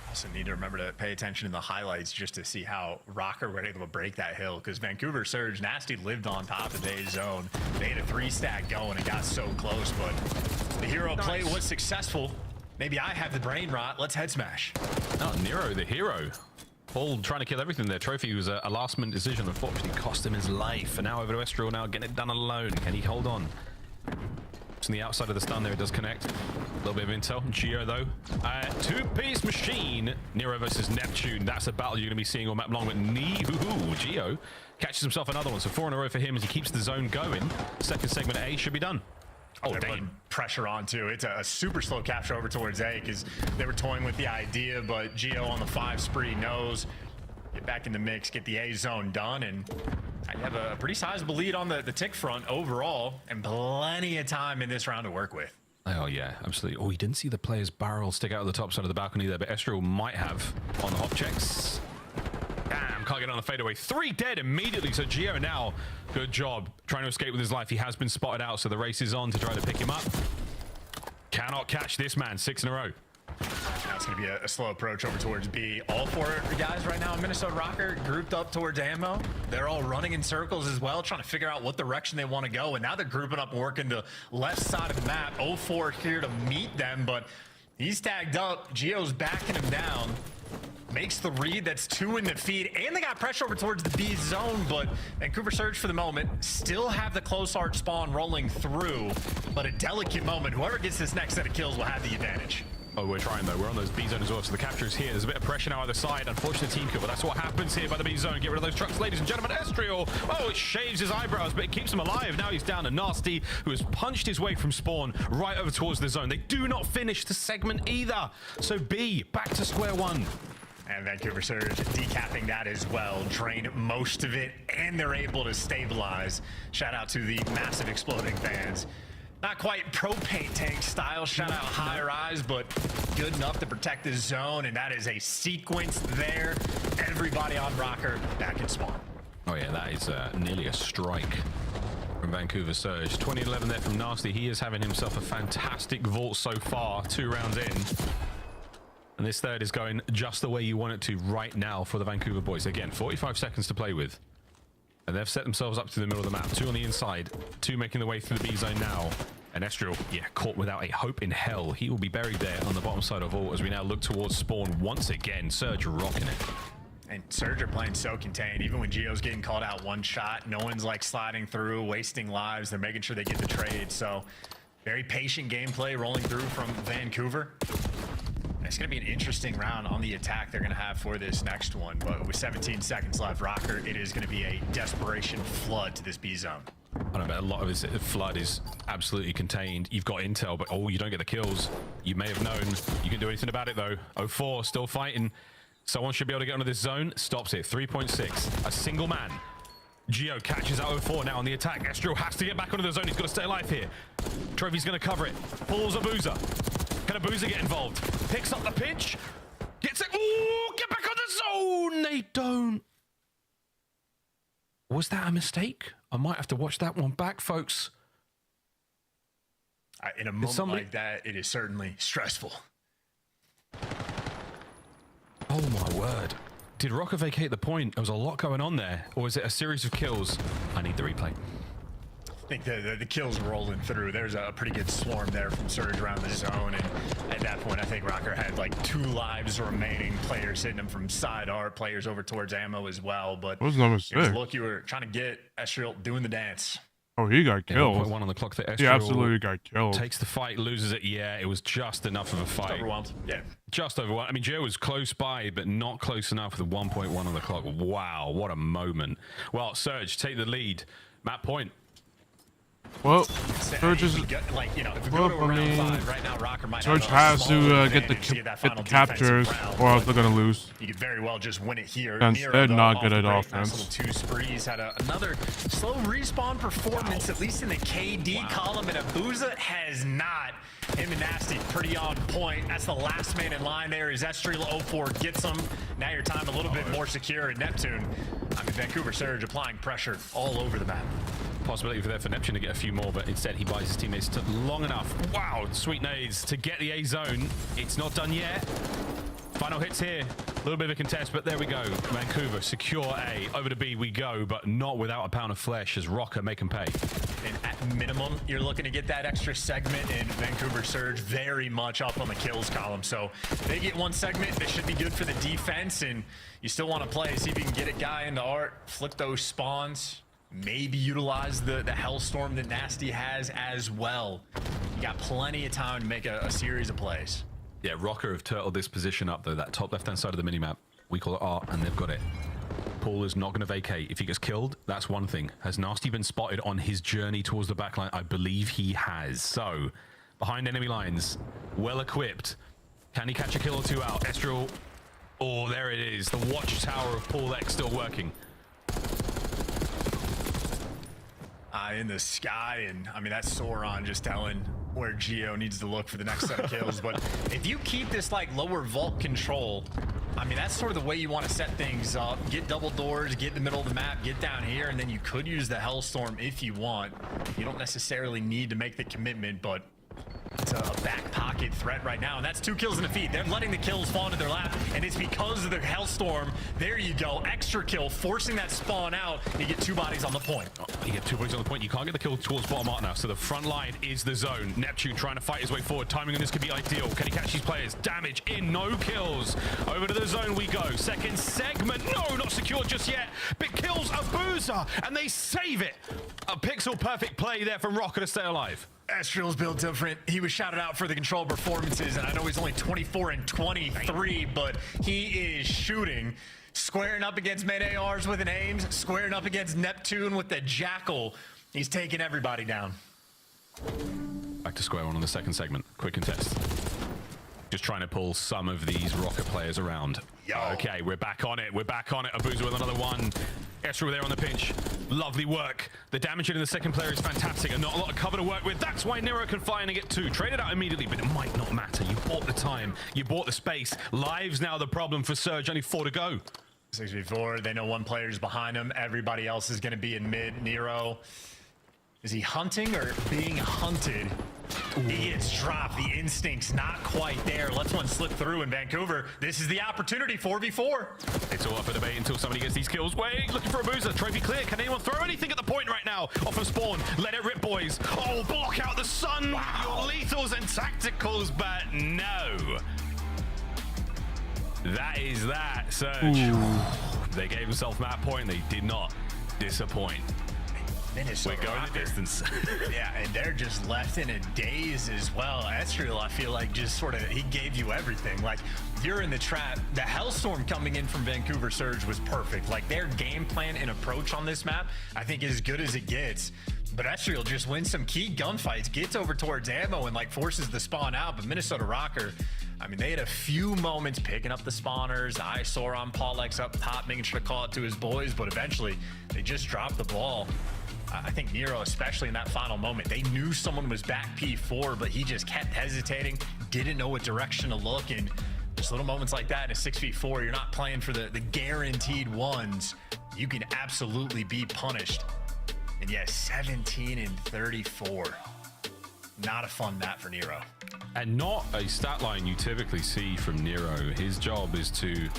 [SPEAKER 17] Also need to remember to pay attention in the highlights just to see how Rocker were able to break that hill, because Vancouver Surge, Nasty lived on top of Dave's zone. They had a 3-stack going and got so close, but the hero play was successful. Maybe I have the brain rot. Let's head smash.
[SPEAKER 5] Oh, Nero, the hero. Paul trying to kill everything there. Trophy was a last-minute decision. Unfortunately, cost him his life. And now over to Estriel now, getting it done alone. Can he hold on? It's on the outside of the stun there. It does connect. A little bit of intel. Geo, though. 2-piece machine. Nero versus Neptune. That's a battle you're going to be seeing all map long. But Geo catches himself another one. So 4 in a row for him as he keeps the zone going. Second segment A should be done.
[SPEAKER 17] Oh, they put pressure on, too. It's a super slow capture over towards A because they were toying with the idea, but Geo on the 5 spree knows. Get back in the mix, get the A zone done, and you have a pretty sizable lead on the tick front overall, and plenty of time in this round to work with.
[SPEAKER 5] Oh, yeah, absolutely. Oh, he didn't see the player's barrel stick out of the top side of the balcony there, but Estriel might have on the hop checks. Damn, can't get on the fadeaway. 3 dead immediately. So Geo now, good job trying to escape with his life. He has been spotted out, so the race is on to try to pick him up. Cannot catch this man. 6 in a row.
[SPEAKER 17] Now it's going to be a slow approach over towards B. All 4 guys right now in Minnesota Rocker grouped up towards ammo. They're all running in circles as well, trying to figure out what direction they want to go. And now they're grouping up and working the left side of the map. 0-4 here to meet them, but he's tagged up. Geo's backing him down. Makes the read. That's 2 in the feed, and they got pressure over towards the B zone, but Vancouver Surge for the moment still have the close arch spawn rolling through, but a delicate moment. Whoever gets this next set of kills will have the advantage.
[SPEAKER 5] Oh, we're trying though. We're on those B zone as well, so the capture is here. There's a bit of pressure now either side. Unfortunate team kill, but that's what happens here by the B zone. Get rid of those trucks, ladies and gentlemen. Estriel, oh, it shaves his eyebrows, but it keeps him alive. Now he's down to Nasty, who has punched his way from spawn right over towards the zone. They do not finish the segment either. So B, back to square one.
[SPEAKER 17] And Vancouver Surge decapping that as well. Drain most of it, and they're able to stabilize. Shout out to the massive exploding fans. Not quite propane tank style, shout out high rise, but good enough to protect the zone, and that is a sequence there. Everybody on Rocker back in spawn.
[SPEAKER 5] Oh yeah, that is nearly a strike from Vancouver Surge. 20-11 there from Nasty. He is having himself a fantastic vault so far, 2 rounds in. And this third is going just the way you want it to right now for the Vancouver boys. Again, 45 seconds to play with. And they've set themselves up to the middle of the map. 2 on the inside, 2 making the way through the B zone now. And Estriel, yeah, caught without a hope in hell. He will be buried there on the bottom side of all as we now look towards spawn once again. Surge rocking it.
[SPEAKER 17] And Surge are playing so contained. Even when Geo's getting called out one shot, no one's like sliding through, wasting lives. They're making sure they get the trade. So very patient gameplay rolling through from Vancouver. It's going to be an interesting round on the attack they're going to have for this next one. But with 17 seconds left, Rocker, it is going to be a desperation flood to this B zone.
[SPEAKER 5] I don't know, a lot of this flood is absolutely contained. You've got intel, but oh, you don't get the kills. You may have known. You can do anything about it, though. 0-4, still fighting. Someone should be able to get onto this zone. Stops it. 3.6. A single man. Geo catches out 0-4 now on the attack. Estriel has to get back onto the zone. He's got to stay alive here. Trophy's going to cover it. Pulls a boozer. Can a boozer get involved? Picks up the pinch. Gets it. Ooh, get Oh, they don't. Was that a mistake? I might have to watch that one back, folks.
[SPEAKER 17] In a moment like that, it is certainly stressful.
[SPEAKER 5] Oh my word. Did Rocker vacate the point? There was a lot going on there. Or was it a series of kills? I need the replay.
[SPEAKER 17] I think the kills rolling through. There's a pretty good swarm there from Surge around the zone, and at that point, I think Rocker had like 2 lives remaining. Players hitting him from side art, players over towards ammo as well. But
[SPEAKER 6] what was number 6?
[SPEAKER 17] Look, you were trying to get Estriel doing the dance.
[SPEAKER 6] Oh, he got killed.
[SPEAKER 5] 1 on the clock.
[SPEAKER 6] He absolutely got killed.
[SPEAKER 5] Takes the fight, loses it. Yeah, it was just enough of a fight.
[SPEAKER 17] Just overwhelmed. Yeah.
[SPEAKER 5] Just overwhelmed. I mean, Joe was close by, but not close enough with 1.1 on the clock. Wow, what a moment. Well, Surge, take the lead. Map point.
[SPEAKER 6] Well, Surge is
[SPEAKER 17] like, you know, if we go to round 5 right now, Rocker might
[SPEAKER 6] Surge
[SPEAKER 17] have
[SPEAKER 6] has to get the captures, or else they're gonna lose.
[SPEAKER 17] You could very well just win it here.
[SPEAKER 6] They're not good at offense.
[SPEAKER 17] Nice little 2 sprees. Had another slow respawn performance, at least in the KD column, and Abuza has not. Him and Nasty pretty on point. That's the last man in line there. Is Estriel 04 gets him. Now your time a little bit more secure at Neptune. I mean, Vancouver Surge applying pressure all over the map.
[SPEAKER 5] Possibility for Neptune to get a few more, but instead he buys his teammates took long enough. Wow, sweet nades to get the A zone. It's not done yet. Final hits here. A little bit of a contest, but there we go. Vancouver secure A. Over to B we go, but not without a pound of flesh as Rocker make him pay.
[SPEAKER 17] And at minimum, you're looking to get that extra segment, and Vancouver Surge very much up on the kills column. So they get 1 segment. They should be good for the defense, and you still want to play. See if you can get a guy into art, flip those spawns. Maybe utilize the Hellstorm that Nasty has as well. You got plenty of time to make a series of plays.
[SPEAKER 5] Yeah, Rocker have turtled this position up, though. That top left-hand side of the minimap. We call it R, and they've got it. Paul is not going to vacate. If he gets killed, that's one thing. Has Nasty been spotted on his journey towards the backline? I believe he has. So, behind enemy lines, well-equipped. Can he catch a kill or 2 out? Estriel. Oh, there it is. The watchtower of Paul X still working.
[SPEAKER 17] In the sky, and I mean that's Sauron just telling where Geo needs to look for the next set of kills. But if you keep this like lower vault control, I mean that's sort of the way you want to set things up. Get double doors, get in the middle of the map, get down here, and then you could use the Hellstorm if you want. You don't necessarily need to make the commitment, but it's a back pocket threat right now, and that's 2 kills in a feed. They're letting the kills fall into their lap, and it's because of the Hellstorm. There you go, extra kill, forcing that spawn out. You get 2 bodies on the point.
[SPEAKER 5] You get 2 bodies on the point. You can't get the kill towards bottom art now, so the front line is the zone. Neptune trying to fight his way forward. Timing on this could be ideal. Can he catch these players? Damage in, no kills. Over to the zone we go. Second segment, no, not secured just yet. Big kills, Abuza, and they save it. A pixel perfect play there from Rocker to stay alive.
[SPEAKER 17] Estriel's built different. He was shouted out for the control performances, and I know he's only 24 and 23, but he is shooting. Squaring up against mid ARs with an Ames, squaring up against Neptune with the Jackal. He's taking everybody down.
[SPEAKER 5] Back to square one on the second segment. Quick contest. Just trying to pull some of these Rocket players around. Okay, we're back on it. We're back on it. Abuza with another one. Estriel there on the pinch. Lovely work. The damage in the second player is fantastic and not a lot of cover to work with. That's why Nero can fly and get 2. Traded out immediately, but it might not matter. You bought the time. You bought the space. Lives now the problem for Surge. Only 4 to go.
[SPEAKER 17] 6v4. They know 1 player's behind him. Everybody else is going to be in mid. Nero. Is he hunting or being hunted? Ooh. He gets dropped. The instinct's not quite there. Lets one slip through in Vancouver. This is the opportunity, 4v4.
[SPEAKER 5] It's all up for debate until somebody gets these kills. Wait, looking for Abuza. Trophy clear. Can anyone throw anything at the point right now? Off of spawn. Let it rip, boys. Oh, block out the sun. Wow. Your lethals and tacticals, but no. That is that, Surge. Ooh. They gave themselves map point. They did not disappoint.
[SPEAKER 17] Minnesota
[SPEAKER 5] We're going
[SPEAKER 17] Rocker.
[SPEAKER 5] the distance.
[SPEAKER 17] Yeah, and they're just left in a daze as well. Estriel, I feel like, just sort of, he gave you everything. Like, you're in the trap. The Hellstorm coming in from Vancouver Surge was perfect. Like, their game plan and approach on this map, I think, is as good as it gets. But Estriel just wins some key gunfights, gets over towards ammo, and, like, forces the spawn out. But Minnesota Rocker, I mean, they had a few moments picking up the spawners. Sauron, Paulex up top, making sure to call it to his boys. But eventually, they just dropped the ball. I think Nero, especially in that final moment, they knew someone was back P4, but he just kept hesitating, didn't know what direction to look, and just little moments like that in a 6v4, you're not playing for the guaranteed ones. You can absolutely be punished. And yeah, 17 and 34. Not a fun map for Nero.
[SPEAKER 5] And not a stat line you typically see from Nero. His job is to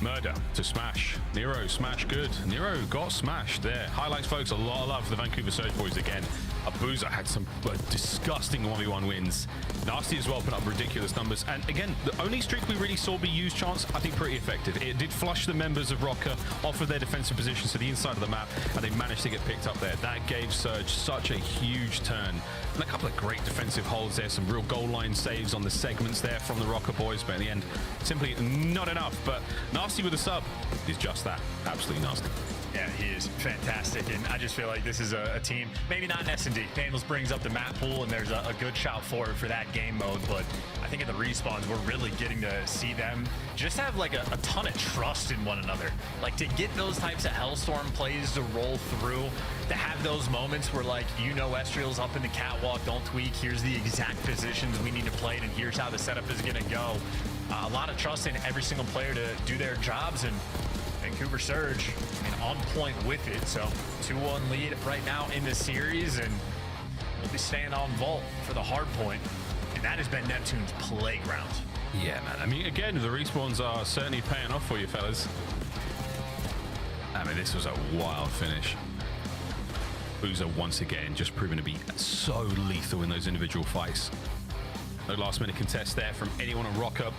[SPEAKER 5] murder, to smash. Nero smash good. Nero got smashed there. Highlights, folks, a lot of love for the Vancouver Surge boys again. Abuza had some disgusting 1v1 wins. Nasty as well, put up ridiculous numbers. And again, the only streak we really saw be used, Chance, I think pretty effective. It did flush the members of Rocker off of their defensive positions to the inside of the map, and they managed to get picked up there. That gave Surge such a huge turn. And a couple of great defensive holds there, some real goal line saves on the segments there from the Rocker boys, but in the end, simply not enough. But Nasty with a sub is just that, absolutely nasty.
[SPEAKER 17] Yeah, he is fantastic, and I just feel like this is a team, maybe not an S&D. Daniels brings up the map pool, and there's a good shout for that game mode, but I think at the respawns, we're really getting to see them just have like a ton of trust in one another. Like, to get those types of Hellstorm plays to roll through, to have those moments where, like, you know, Estriel's up in the catwalk, don't tweak, here's the exact positions we need to play, and here's how the setup is going to go. A lot of trust in every single player to do their jobs, and Vancouver Surge, I mean, on point with it. So 2-1 lead right now in the series, and we'll be staying on vault for the hard point, and that has been Neptune's playground.
[SPEAKER 5] Yeah, man. I mean, again, the respawns are certainly paying off for you, fellas. I mean, this was a wild finish. Boozer once again just proven to be so lethal in those individual fights. No last-minute contest there from anyone on Rock Up.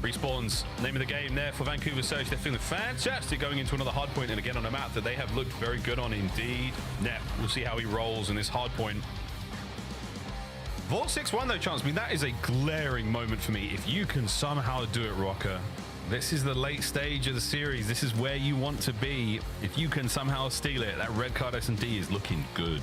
[SPEAKER 5] Respawns, name of the game there for Vancouver Surge. They're feeling fantastic going into another hard point, and again on a map that they have looked very good on indeed. Nep, we'll see how he rolls in this hard point. Vault 6-1 though, Chance. I mean, that is a glaring moment for me. If you can somehow do it, Rocker, this is the late stage of the series. This is where you want to be. If you can somehow steal it, that red card S&D is looking good.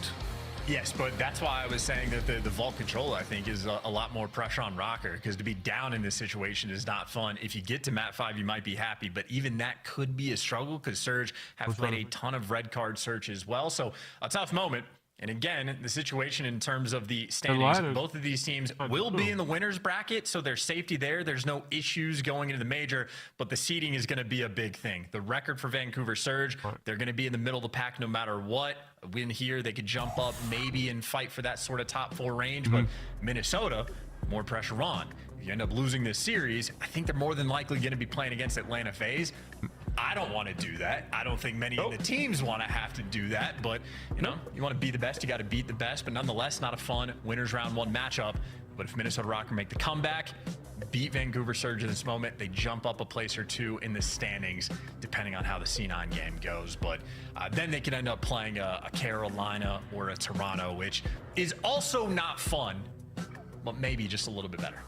[SPEAKER 17] Yes, but that's why I was saying that the vault control, I think, is a lot more pressure on Rocker, because to be down in this situation is not fun. If you get to map 5, you might be happy, but even that could be a struggle, because Surge have played a ton of red card search as well. So a tough moment. And again, the situation in terms of the standings, both of these teams will be in the winner's bracket, so there's safety there. There's no issues going into the major, but the seeding is going to be a big thing. The record for Vancouver Surge, they're going to be in the middle of the pack no matter what. A win here, they could jump up maybe and fight for that sort of top 4 range, but Minnesota, more pressure on. If you end up losing this series, I think they're more than likely going to be playing against Atlanta FaZe. I don't want to do that. I don't think many of the teams want to have to do that, but you know, you want to be the best, you got to beat the best, but nonetheless, not a fun winners round 1 matchup. But if Minnesota Rocker make the comeback, beat Vancouver Surge in this moment, they jump up a place or 2 in the standings, depending on how the C9 game goes. But then they could end up playing a Carolina or a Toronto, which is also not fun, but maybe just a little bit better.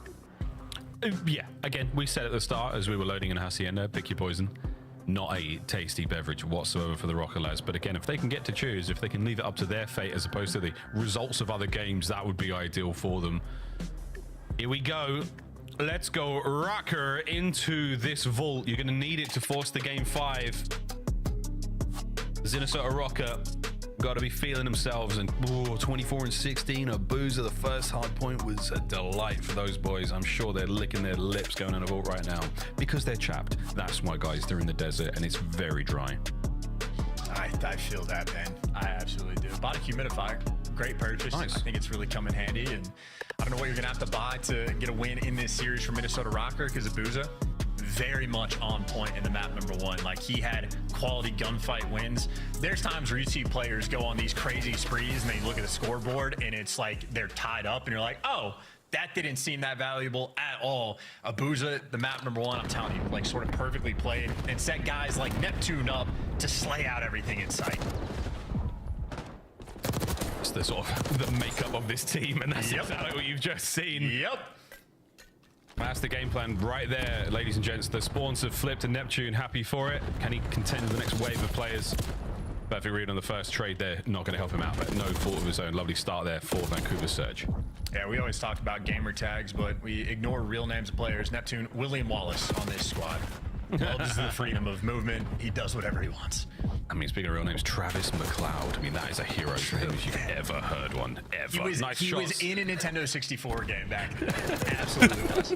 [SPEAKER 5] Yeah, again, we said at the start as we were loading in Hacienda, pick your poison. Not a tasty beverage whatsoever for the Rocker lads. But again, if they can get to choose, if they can leave it up to their fate as opposed to the results of other games, that would be ideal for them. Here we go. Let's go Rocker into this vault. You're going to need it to force the game 5. Minnesota Rocker got to be feeling themselves, and 24 and 16. Abuza, the first hard point was a delight for those boys. I'm sure they're licking their lips going on a vault right now because they're chapped. That's why, guys, they're in the desert and it's very dry.
[SPEAKER 17] I feel that, man. I absolutely do. Bought a humidifier. Great purchase.
[SPEAKER 5] Nice.
[SPEAKER 17] I think it's really come in handy, and I don't know what you're gonna have to buy to get a win in this series for Minnesota Rocker, because Abuza very much on point in the map number 1. Like, he had quality gunfight wins. There's times where you see players go on these crazy sprees and they look at the scoreboard and it's like they're tied up and you're like, oh, that didn't seem that valuable at all. Abuza, the map number 1, I'm telling you, like, sort of perfectly played and set guys like Neptune up to slay out everything in sight.
[SPEAKER 5] It's the sort of the makeup of this team, and that's exactly what you've just seen.
[SPEAKER 17] Yep.
[SPEAKER 5] That's the game plan right there, ladies and gents. The spawns have flipped and Neptune happy for it. Can he contend with the next wave of players? Perfect read on the first trade there. Not going to help him out, but no fault of his own. Lovely start there for Vancouver Surge.
[SPEAKER 17] Yeah, we always talked about gamer tags, but we ignore real names of players. Neptune, William Wallace on this squad. Loves the freedom of movement. He does whatever he wants.
[SPEAKER 5] I mean, speaking of real names, Travis McLeod. I mean, that is a hero's name if you've ever heard one, ever.
[SPEAKER 17] He was,
[SPEAKER 5] nice
[SPEAKER 17] he
[SPEAKER 5] shots.
[SPEAKER 17] was in a Nintendo 64 game back then. Absolutely was.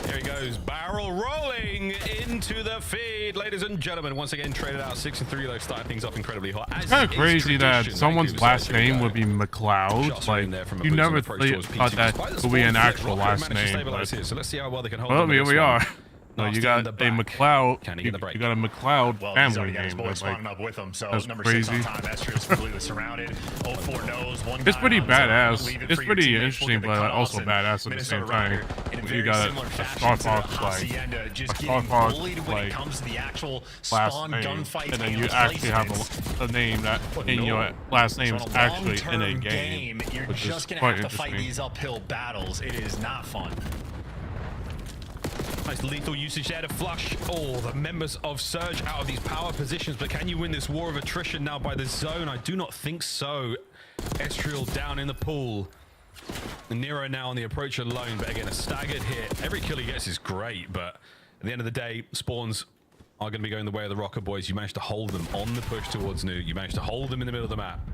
[SPEAKER 5] Here he goes, barrel rolling into the feed. Ladies and gentlemen, once again, traded out 6-3, though, starting things off incredibly hot.
[SPEAKER 6] It's kind of crazy that someone's last name would be McLeod. Like, you never thought that would be an actual last name. But,
[SPEAKER 5] so let's see how well they can hold
[SPEAKER 6] well,
[SPEAKER 5] them
[SPEAKER 6] here
[SPEAKER 5] in
[SPEAKER 6] we
[SPEAKER 5] this
[SPEAKER 6] are.
[SPEAKER 5] one.
[SPEAKER 6] No, you got a McLeod. You got a McLeod
[SPEAKER 17] Well, he's
[SPEAKER 6] family
[SPEAKER 17] already got his
[SPEAKER 6] name.
[SPEAKER 17] boys
[SPEAKER 6] Like,
[SPEAKER 17] spawning up with him, so
[SPEAKER 6] that's
[SPEAKER 17] number
[SPEAKER 6] crazy.
[SPEAKER 17] 6 on time. Estriel's completely surrounded. 0-4 knows. One
[SPEAKER 6] It's
[SPEAKER 17] guy
[SPEAKER 6] pretty
[SPEAKER 17] on
[SPEAKER 6] badass.
[SPEAKER 17] leave it
[SPEAKER 6] It's
[SPEAKER 17] for your
[SPEAKER 6] pretty
[SPEAKER 17] teammates.
[SPEAKER 6] interesting,
[SPEAKER 17] Look at the
[SPEAKER 6] but also
[SPEAKER 17] cutoffs,
[SPEAKER 6] badass at the
[SPEAKER 17] Minnesota
[SPEAKER 6] same time.
[SPEAKER 17] Rider, in a
[SPEAKER 6] You
[SPEAKER 17] very
[SPEAKER 6] got
[SPEAKER 17] similar
[SPEAKER 6] a
[SPEAKER 17] fashion
[SPEAKER 6] Star
[SPEAKER 17] to the
[SPEAKER 6] Fox, like
[SPEAKER 17] Hacienda, just
[SPEAKER 6] a Star
[SPEAKER 17] getting
[SPEAKER 6] Fox,
[SPEAKER 17] bullied when it
[SPEAKER 6] like
[SPEAKER 17] comes to the actual
[SPEAKER 6] last
[SPEAKER 17] spawn
[SPEAKER 6] name,
[SPEAKER 17] gunfights
[SPEAKER 6] and then you actually have a name that in your last name is actually in a game,
[SPEAKER 17] you're
[SPEAKER 6] which is
[SPEAKER 17] just gonna
[SPEAKER 6] quite
[SPEAKER 17] have to fight
[SPEAKER 6] interesting.
[SPEAKER 17] these uphill battles. It is not fun.
[SPEAKER 5] Nice lethal usage there to flush all the members of Surge out of these power positions, but can you win this war of attrition now by the zone? I do not think so. Estriel down in the pool. Nero now on the approach alone, but again, a staggered hit. Every kill he gets is great, but at the end of the day, spawns are going to be going the way of the Rocker boys. You managed to hold them on the push towards Nu. You managed to hold them in the middle of the map.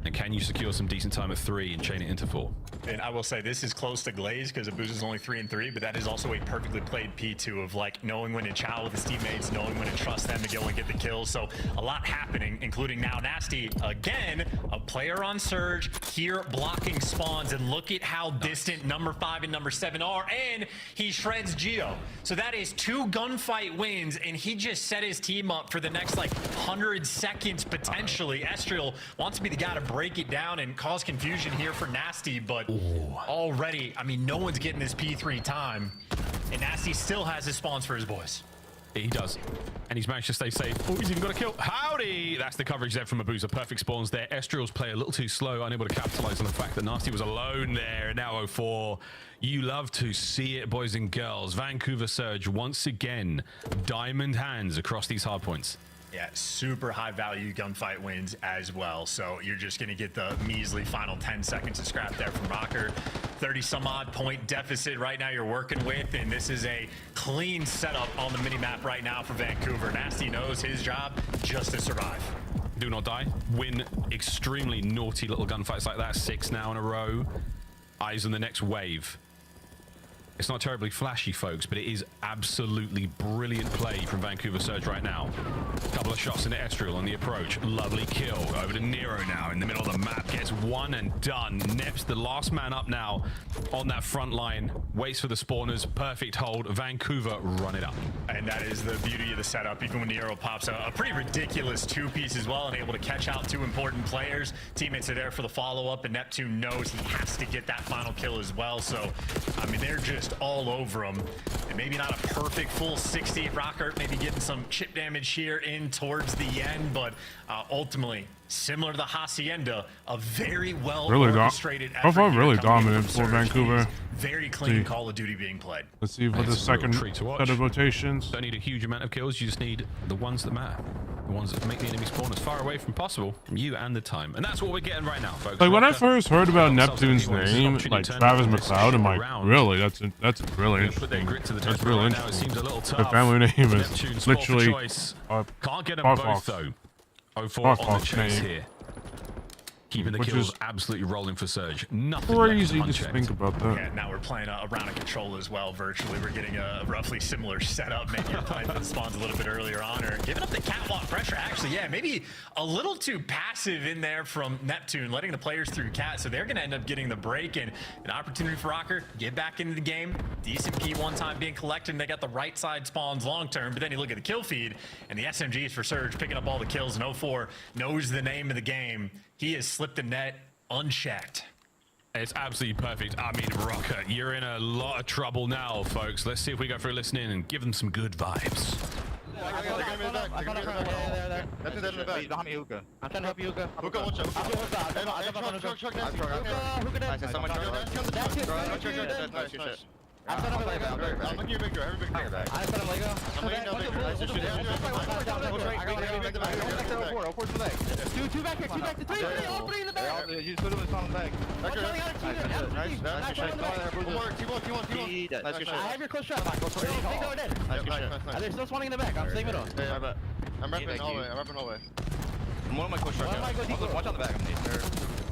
[SPEAKER 5] And can you secure some decent time at 3 and chain it into 4?
[SPEAKER 17] And I will say this is close to Glaze because Abuza is only 3-3, but that is also a perfectly played P2 of like knowing when to chow with his teammates, knowing when to trust them to go and get the kills. So a lot happening, including now Nasty again, a player on Surge here blocking spawns, and look at how distant number 5 and number 7 are, and he shreds Geo. So that is 2 gunfight wins, and he just set his team up for the next like 100 seconds potentially. Estriel wants to be the guy to break it down and cause confusion here for Nasty, but already, I mean, no one's getting this P3 time, and Nasty still has his spawns for his boys.
[SPEAKER 5] He does. And he's managed to stay safe. Oh, he's even got a kill. Howdy! That's the coverage there from Abuza. Perfect spawns there. Estriel's play a little too slow, unable to capitalize on the fact that Nasty was alone there. And now 0-4. You love to see it, boys and girls. Vancouver Surge once again. Diamond hands across these hard points.
[SPEAKER 17] Yeah, super high value gunfight wins as well. So you're just going to get the measly final 10 seconds of scrap there from Rocker. 30 some odd point deficit right now you're working with, and this is a clean setup on the minimap right now for Vancouver. Nasty knows his job just to survive.
[SPEAKER 5] Do not die. Win extremely naughty little gunfights like that. 6 now in a row. Eyes on the next wave. It's not terribly flashy, folks, but it is absolutely brilliant play from Vancouver Surge right now. Couple of shots into Estriel on the approach. Lovely kill. Over to Nero now in the middle of the map. Gets one and done. Neps, the last man up now on that front line. Waits for the spawners. Perfect hold. Vancouver run it up.
[SPEAKER 17] And that is the beauty of the setup. Even when Nero pops a pretty ridiculous 2-piece as well and able to catch out 2 important players. Teammates are there for the follow-up, and Neptune knows he has to get that final kill as well. So, I mean, they're just all over him, and maybe not a perfect full 60. Rocker maybe getting some chip damage here in towards the end, but ultimately similar to the Hacienda, a very well orchestrated effort.
[SPEAKER 6] Really dominant for Vancouver.
[SPEAKER 17] Very clean Call of Duty being played.
[SPEAKER 6] Let's see for the second set of rotations.
[SPEAKER 5] Don't need a huge amount of kills. You just need the ones that matter. The ones that make the enemy spawn as far away from possible from you and the time. And that's what we're getting right now, folks.
[SPEAKER 6] Like, when I first heard about Neptune's name, like Travis McLeod, I'm like, really? That's really interesting. That's really interesting.
[SPEAKER 5] It seems a little tough.
[SPEAKER 6] The family name is literally
[SPEAKER 5] Can't get them
[SPEAKER 6] Star
[SPEAKER 5] both,
[SPEAKER 6] Fox.
[SPEAKER 5] though. 0-4
[SPEAKER 6] Star
[SPEAKER 5] on
[SPEAKER 6] Fox
[SPEAKER 5] the chase
[SPEAKER 6] name.
[SPEAKER 5] here. Keeping the
[SPEAKER 6] Which
[SPEAKER 5] kills
[SPEAKER 6] is
[SPEAKER 5] absolutely rolling for Surge. Nothing
[SPEAKER 6] crazy
[SPEAKER 5] left
[SPEAKER 6] to
[SPEAKER 5] unchecked.
[SPEAKER 6] think about that.
[SPEAKER 17] Yeah, now we're playing a round of control as well virtually. We're getting a roughly similar setup. Maybe you're playing for the spawns a little bit earlier on, or giving up the catwalk pressure. Actually, yeah, maybe a little too passive in there from Neptune, letting the players through cat. So they're going to end up getting the break, and an opportunity for Rocker get back into the game. Decent P1 time being collected, and they got the right side spawns long term. But then you look at the kill feed, and the SMGs for Surge picking up all the kills. And 0-4 knows the name of the game. He has slipped the net unchecked.
[SPEAKER 5] It's absolutely perfect. I mean, Rocker, you're in a lot of trouble now, folks. Let's see if we go for a listen in and give them some good vibes.
[SPEAKER 12] Behind me, Hookah. I'm trying to help you, Hookah. Hookah, watch out. Hookah, I'm set up Lego. I'm looking at big door. Every big door. I set up Lego. I'm looking at big door. I got two back here. Two back to three. All three in the back. You put them in the bag. Nice. I have your close shot. They're still spawning in the back. I'm saving it off. I'm repping hallway. I'm repping hallway.
[SPEAKER 9] One of my push
[SPEAKER 12] Watch
[SPEAKER 9] on the back of me.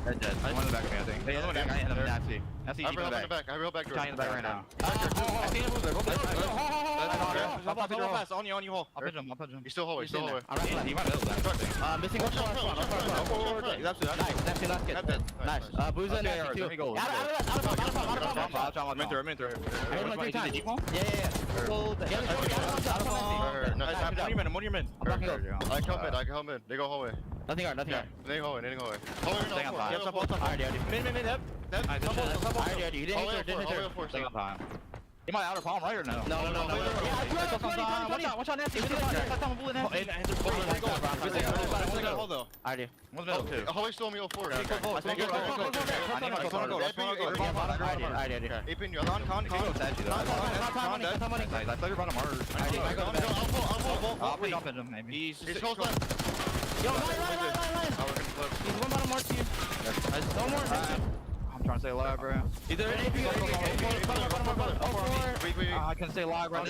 [SPEAKER 9] They're dead. One in the back of me, I think.
[SPEAKER 12] Hey,
[SPEAKER 9] One in the back. I hit him. Nasty. Nasty.
[SPEAKER 12] I have real back in the back. I have real back door.
[SPEAKER 9] Trying in the back right now.
[SPEAKER 12] I see him move there.
[SPEAKER 9] I'll pass. On you, hole. I'll pitch him.
[SPEAKER 12] He's still hallway. Still hallway.
[SPEAKER 9] I'm right. He might middle that. Missing one front. He's absolutely nice. That's last kid. Nice. Boozer and Nasty too. Out of I'm in through. I hit him like 3 times. Yeah. One your mid.
[SPEAKER 12] I come mid. They go hallway.
[SPEAKER 9] Nothing hard.
[SPEAKER 12] They go hallway.
[SPEAKER 9] Staying on time. Mid. You didn't hit her. Staying on time. You might outer palm right or no? No. Yeah, watch out, Nasty. One's middle too.
[SPEAKER 12] Hallway still on me 04. He's close left.
[SPEAKER 9] Yo, line. He's one bottom mark to you. No more. I'm trying to stay alive, bro. Either I can stay alive, bro.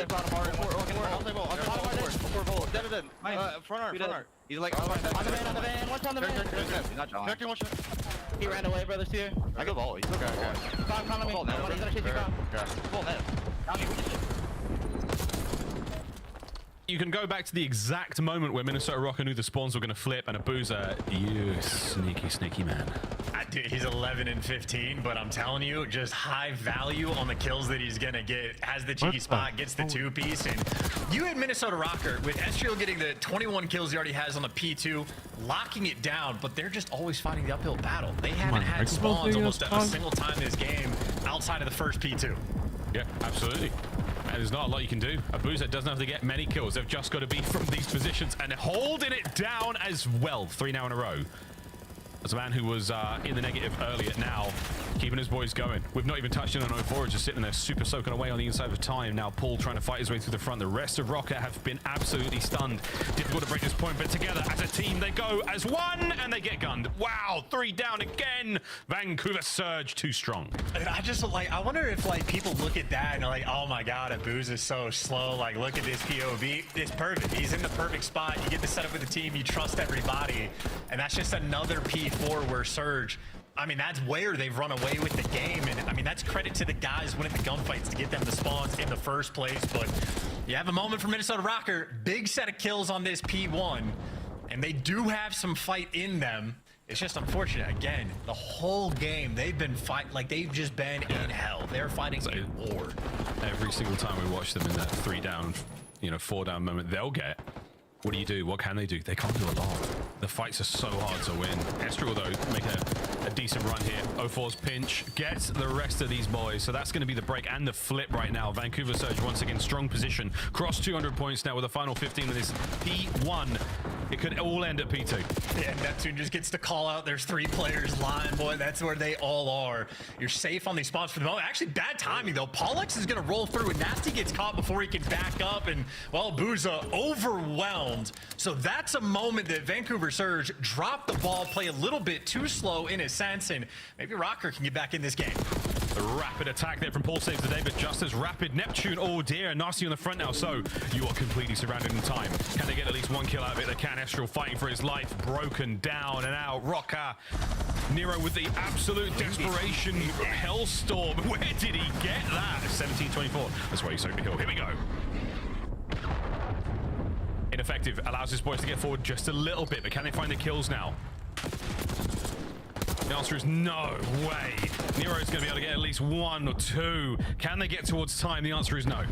[SPEAKER 9] Front arm. He's like on the van. What's on the van? He's not John. He ran away, brothers here. I go ball. He's okay. Con me. He's gonna chase you down. Full net.
[SPEAKER 5] You can go back to the exact moment where Minnesota Rocker knew the spawns were going to flip, and Abuza, you sneaky man.
[SPEAKER 17] Dude, he's 11 and 15, but I'm telling you, just high value on the kills that he's gonna get. Has the cheeky spot, gets the 2-piece, and you had Minnesota Rocker with Estriel getting the 21 kills he already has on the P2, locking it down, but they're just always fighting the uphill battle. They haven't had spawns almost a single time in this game outside of the first P2.
[SPEAKER 5] Yeah, absolutely. And there's not a lot you can do. Abuza doesn't have to get many kills. They've just got to be from these positions and holding it down as well. 3 now in a row. As a man who was in the negative earlier, now keeping his boys going. We've not even touched in on 04, just sitting there super soaking away on the inside of time. Now Paul trying to fight his way through the front. The rest of Rocket have been absolutely stunned. Difficult to break this point, but together as a team, they go as one and they get gunned. Wow, 3 down again. Vancouver Surge too strong.
[SPEAKER 17] And I just I wonder if people look at that and are like, oh my God, Abuz is so slow. Like, look at this POV. It's perfect. He's in the perfect spot. You get the setup with the team. You trust everybody. And that's just another P4 where Surge, I mean, that's where they've run away with the game. And I mean, that's credit to the guys winning the gunfights to get them the spawns in the first place. But you have a moment for Minnesota Rocker. Big set of kills on this P1. And they do have some fight in them. It's just unfortunate. Again, the whole game, they've been they've just been in hell. They're fighting a war.
[SPEAKER 5] Every single time we watch them in that 3 down, 4 down moment, they'll get. What do you do? What can they do? They can't do a lot. The fights are so hard to win. Estriel, though, making a decent run here. 04's pinch gets the rest of these boys. So that's going to be the break and the flip right now. Vancouver Surge, once again, strong position. Cross 200 points now with a final 15 of this P1. It could all end at P2.
[SPEAKER 17] Yeah, Neptune just gets to call out. There's 3 players lying, boy. That's where they all are. You're safe on these spawns for the moment. Actually, bad timing, though. Pollux is going to roll through, and Nasty gets caught before he can back up. And, well, Booza overwhelmed. So that's a moment that Vancouver Surge dropped the ball, play a little bit too slow in a sense, and maybe Rocker can get back in this game.
[SPEAKER 5] A rapid attack there from Paul saves the day, but just as rapid. Neptune, oh dear, Nasty on the front now, so you are completely surrounded in time. Can they get at least 1 kill out of it? They can. Estriel fighting for his life, broken down and out. Rocker, Nero with the absolute desperation hellstorm. Where did he get that? 17-24. That's why he soaked the hill. Here we go. Ineffective, allows his boys to get forward just a little bit, but can they find the kills now? The answer is no way. Nero's going to be able to get at least 1 or 2. Can they get towards time? The answer is no.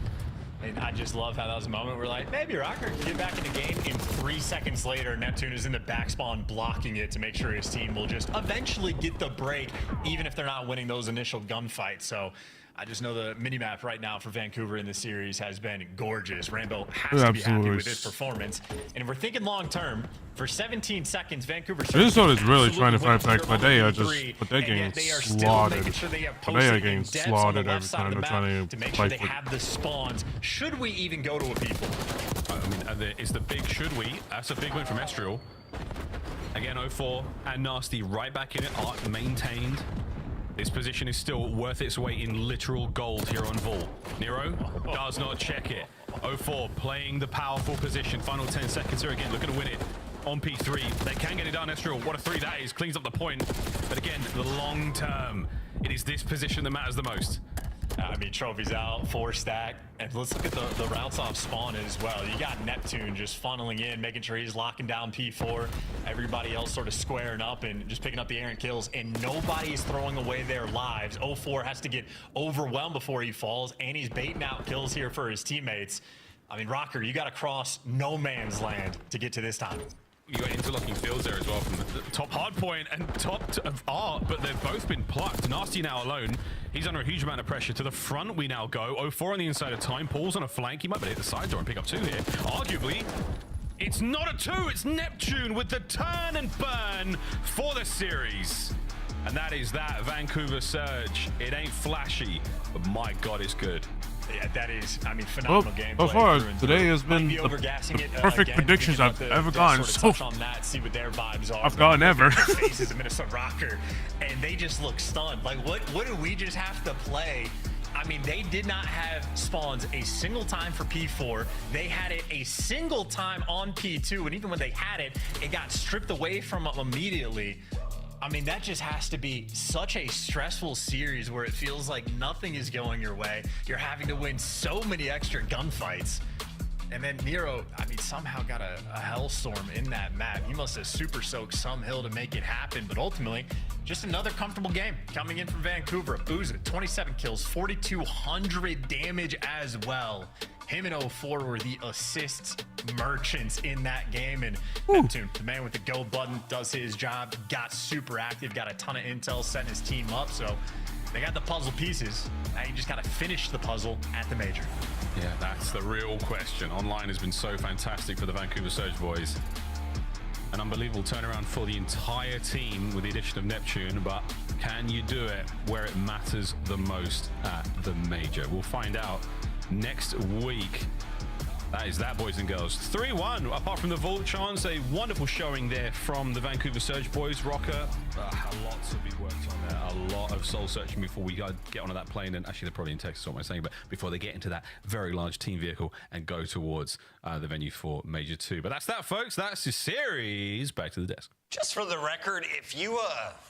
[SPEAKER 17] And I just love how that was a moment where, maybe Rocker can get back in the game. In 3 seconds later, Neptune is in the back spawn blocking it to make sure his team will just eventually get the break, even if they're not winning those initial gunfights. So I just know the minimap right now for Vancouver in this series has been gorgeous. Rambo has to be happy with his performance. And if we're thinking long-term, for 17 seconds, Vancouver...
[SPEAKER 6] Minnesota is really trying to fight back, but they're getting slaughtered. They are getting slaughtered every time they're trying to
[SPEAKER 17] make sure they have the spawns. Should we even go to a people?
[SPEAKER 5] I mean, is the big should we? That's a big win from Estriel. Again, 04 and Nasty right back in it, Arc maintained. This position is still worth its weight in literal gold here on Vol. Nero does not check it. 0-4 playing the powerful position. Final 10 seconds here again. Looking to win it on P3. They can get it done, Estriel. What a 3 that is. Cleans up the point. But again, the long term, it is this position that matters the most.
[SPEAKER 17] I mean, trophies out, 4 stack. And let's look at the routes off spawn as well. You got Neptune just funneling in, making sure he's locking down P4. Everybody else sort of squaring up and just picking up the errant kills. And nobody's throwing away their lives. 0-4 has to get overwhelmed before he falls. And he's baiting out kills here for his teammates. I mean, Rocker, you got to cross no man's land to get to this time.
[SPEAKER 5] You got interlocking fields there as well from the top hard point and top of art, but they've both been plucked. Nasty now alone. He's under a huge amount of pressure. To the front we now go. 0-4 on the inside of time. Paul's on a flank. He might be able to hit the side door and pick up 2 here. Arguably, it's not a 2. It's Neptune with the turn and burn for the series. And that is that Vancouver Surge. It ain't flashy, but my God, it's good.
[SPEAKER 17] Yeah, that is, I mean, phenomenal gameplay.
[SPEAKER 6] So far, today has been the perfect predictions I've ever gotten. So
[SPEAKER 17] on that, see what their vibes are.
[SPEAKER 6] I've gotten ever.
[SPEAKER 17] Faces of Minnesota Rocker, and they just look stunned. Like, what do we just have to play? I mean, they did not have spawns a single time for P4. They had it a single time on P2, and even when they had it, it got stripped away from them immediately. I mean, that just has to be such a stressful series where it feels like nothing is going your way. You're having to win so many extra gunfights. And then Nero, I mean, somehow got a hellstorm in that map. He must have super soaked some hill to make it happen. But ultimately, just another comfortable game coming in from Vancouver. Booza, 27 kills, 4,200 damage as well. Him and 0-4 were the assists merchants in that game. And Neptune, the man with the go button, does his job, got super active, got a ton of intel, setting his team up. So they got the puzzle pieces. Now you just got to finish the puzzle at the major.
[SPEAKER 5] Yeah, that's the real question. Online has been so fantastic for the Vancouver Surge boys. An unbelievable turnaround for the entire team with the addition of Neptune, but can you do it where it matters the most at the major? We'll find out next week. That is that, boys and girls. 3-1, apart from the Vault chance. A wonderful showing there from the Vancouver Surge boys. Rocker, a lot to be worked on there. A lot of soul searching before we get onto that plane. And actually, they're probably in Texas, what am I saying? But before they get into that very large team vehicle and go towards the venue for Major 2. But that's that, folks. That's the series. Back to the desk.
[SPEAKER 1] Just for the record, if you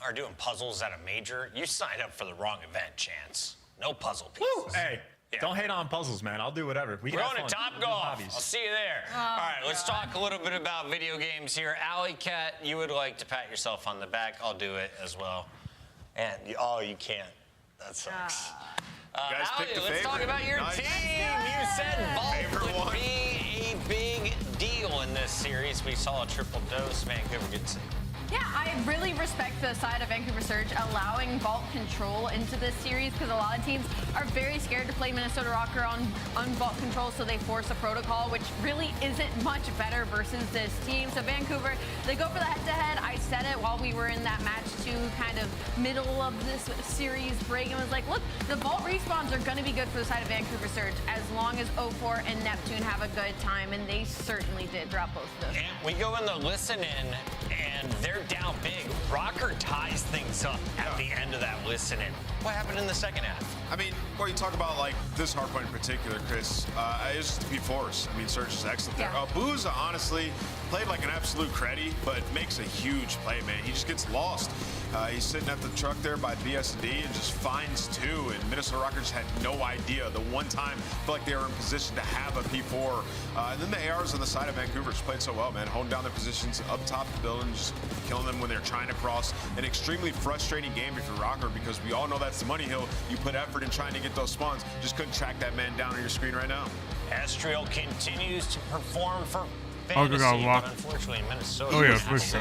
[SPEAKER 1] are doing puzzles at a major, you signed up for the wrong event, Chance. No puzzle pieces.
[SPEAKER 17] Woo! Hey. Yeah. Don't hate on puzzles, man. I'll do whatever.
[SPEAKER 1] We're going to Top Golf. I'll see you there. All right, let's talk a little bit about video games here. Alley Cat, you would like to pat yourself on the back. I'll do it as well. And you can't. That sucks.
[SPEAKER 2] Guys,
[SPEAKER 1] Alley,
[SPEAKER 2] pick the
[SPEAKER 1] let's talk about your team. You said Vault would be a big deal in this series. We saw a triple dose. Vancouver gets it.
[SPEAKER 3] Yeah, I really respect the side of Vancouver Surge allowing Vault control into this series because a lot of teams are very scared to play Minnesota Rocker on Vault control, so they force a protocol, which really isn't much better versus this team. So Vancouver, they go for the head-to-head. I said it while we were in that match 2 kind of middle of this series break and was like, look, the Vault respawns are going to be good for the side of Vancouver Surge as long as 0-4 and Neptune have a good time, and they certainly did throughout both of those.
[SPEAKER 1] And we go in the listen-in, and they're down big. Rocker ties things up at the end of that listen-in. What happened in the second half?
[SPEAKER 2] I mean, when you talk about like this hardpoint in particular, Chris, it's just P4s. I mean, Surge is excellent there. Booza, honestly, played like an absolute creddy, but makes a huge play, man. He just gets lost. He's sitting at the truck there by BS&D and just finds 2, and Minnesota Rockers had no idea. The one time, I feel like they were in position to have a P4. And then the ARs on the side of Vancouver just played so well, man. Honed down their positions up top of the building, just killing them when they're trying to cross. An extremely frustrating game if you're Rocker, because we all know that's the money hill. You put effort in trying to get those spawns. Just couldn't track that man down on your screen right now.
[SPEAKER 1] Estriel continues to perform for fantasy, but unfortunately Minnesota
[SPEAKER 6] for sure.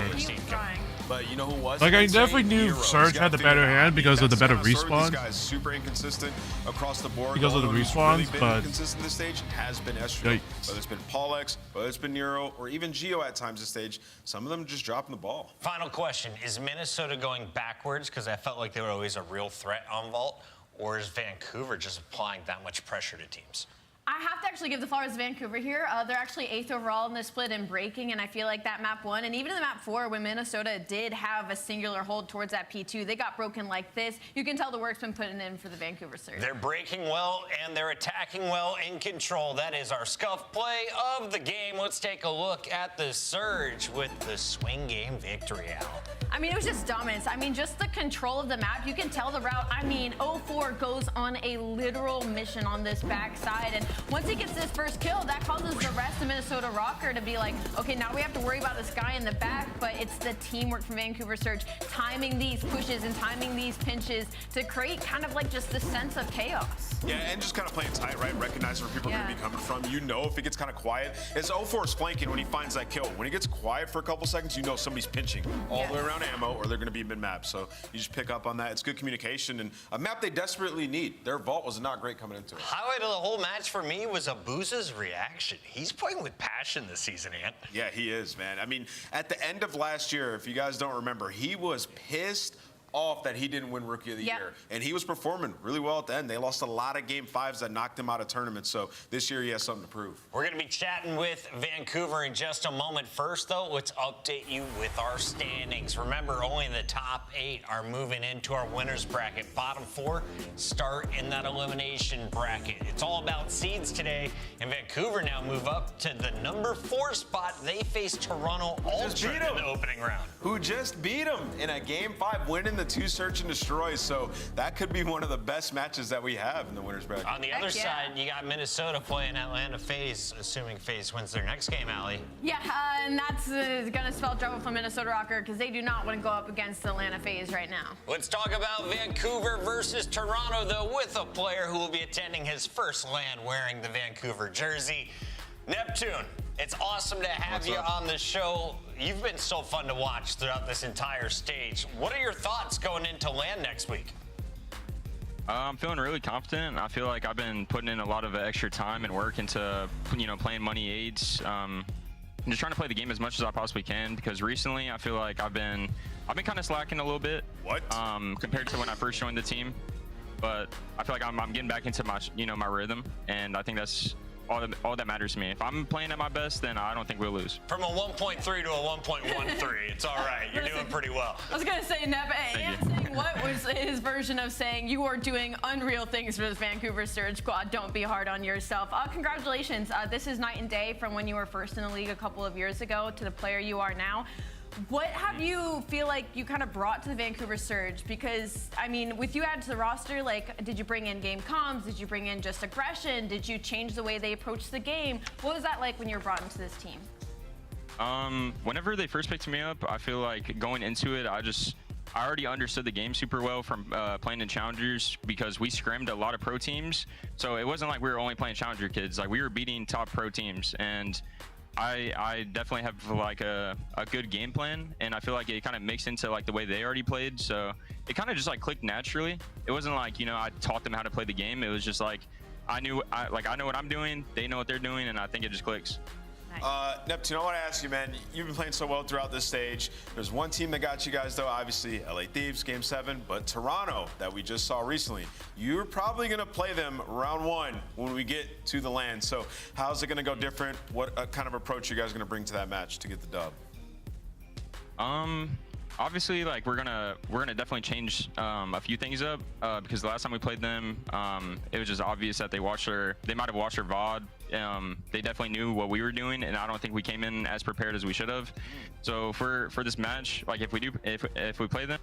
[SPEAKER 2] But you know who was?
[SPEAKER 6] Like, I definitely knew Surge had the better hand because of the better respawns.
[SPEAKER 2] This guy's super inconsistent across the board.
[SPEAKER 6] Because of the respawns,
[SPEAKER 2] really
[SPEAKER 6] but
[SPEAKER 2] inconsistent this stage has been Estriel. Whether it's been Paulex, whether it's been Nero, or even Geo at times this stage, some of them just dropping the ball.
[SPEAKER 1] Final question: is Minnesota going backwards because I felt like they were always a real threat on Vault, or is Vancouver just applying that much pressure to teams?
[SPEAKER 3] I have to actually give the flowers to Vancouver here. They're actually 8th overall in the split in breaking, and I feel like that map 1, and even in the map 4, when Minnesota did have a singular hold towards that P2, they got broken like this. You can tell the work's been put in for the Vancouver Surge.
[SPEAKER 1] They're breaking well, and they're attacking well in control. That is our scuff play of the game. Let's take a look at the Surge with the swing game victory, Al.
[SPEAKER 3] I mean, it was just dominance. I mean, just the control of the map. You can tell the route. I mean, 04 goes on a literal mission on this backside. And once he gets this first kill, that causes the rest of Minnesota Rocker to be like, okay, now we have to worry about this guy in the back. But it's the teamwork from Vancouver Surge, timing these pushes and timing these pinches to create kind of like just the sense of chaos.
[SPEAKER 2] Yeah, and just kind of playing tight, right? Recognizing where people are going to be coming from. You know if it gets kind of quiet. It's 04's flanking when he finds that kill. When he gets quiet for a couple seconds, you know somebody's pinching all the way around ammo, or they're going to be mid-map. So you just pick up on that. It's good communication and a map they desperately need. Their vault was not great coming into it.
[SPEAKER 1] Highlight of the whole match for me was Abuza's reaction. He's playing with passion this season, Ant.
[SPEAKER 2] Yeah, he is, man. I mean, at the end of last year, if you guys don't remember, he was pissed off that he didn't win Rookie of the Year. And he was performing really well at the end. They lost a lot of Game 5s that knocked him out of tournaments. So this year he has something to prove.
[SPEAKER 1] We're going to be chatting with Vancouver in just a moment. First, though, let's update you with our standings. Remember, only the top 8 are moving into our winners bracket. Bottom 4 start in that elimination bracket. It's all about seeds today. And Vancouver now move up to the number 4 spot. They face Toronto Ultra in the opening round.
[SPEAKER 2] Who just beat him in a Game 5 win in the 2 search and destroys. So that could be one of the best matches that we have in the winners bracket.
[SPEAKER 1] On the other side, you got Minnesota playing Atlanta FaZe, assuming FaZe wins their next game, Allie.
[SPEAKER 3] Yeah, and that's going to spell trouble for Minnesota Rocker because they do not want to go up against Atlanta FaZe right now.
[SPEAKER 1] Let's talk about Vancouver versus Toronto, though, with a player who will be attending his first LAN wearing the Vancouver jersey. Neptune, it's awesome to have you on the show. You've been so fun to watch throughout this entire stage. What are your thoughts going into LAN next week?
[SPEAKER 18] I'm feeling really confident. I feel like I've been putting in a lot of extra time and work into, playing money aids. I'm just trying to play the game as much as I possibly can because recently I feel like I've been kind of slacking a little bit. Compared to when I first joined the team, but I feel like I'm getting back into my my rhythm, and I think that's all that matters to me. If I'm playing at my best, then I don't think we'll lose.
[SPEAKER 1] From a 1.3 to a 1.13, it's all right. You're doing pretty well.
[SPEAKER 3] I was going to say, Neb, Ant saying what was his version of saying you are doing unreal things for this Vancouver Surge squad. Don't be hard on yourself. Congratulations. This is night and day from when you were first in the league a couple of years ago to the player you are now. What have you feel like you kind of brought to the Vancouver Surge? Because, I mean, with you added to the roster, like, did you bring in game comms? Did you bring in just aggression? Did you change the way they approach the game? What was that like when you were brought into this team?
[SPEAKER 18] Whenever they first picked me up, I feel like going into it, I already understood the game super well from playing in Challengers because we scrimmed a lot of pro teams. So it wasn't like we were only playing Challenger kids. Like, we were beating top pro teams. And I definitely have like a good game plan, and I feel like it kind of makes into like the way they already played. So it kind of just like clicked naturally. It wasn't like, I taught them how to play the game. It was just like I know what I'm doing, they know what they're doing, and I think it just clicks.
[SPEAKER 2] Neptune, I want to ask you, man, you've been playing so well throughout this stage. There's one team that got you guys, though, obviously, LA Thieves, Game 7, but Toronto, that we just saw recently. You're probably going to play them round 1 when we get to the LAN. So how's it going to go different? What kind of approach are you guys going to bring to that match to get the dub?
[SPEAKER 18] Obviously, like we're gonna definitely change a few things up because the last time we played them, it was just obvious that they might have watched our VOD. They definitely knew what we were doing, and I don't think we came in as prepared as we should have. So for this match, like if we play them.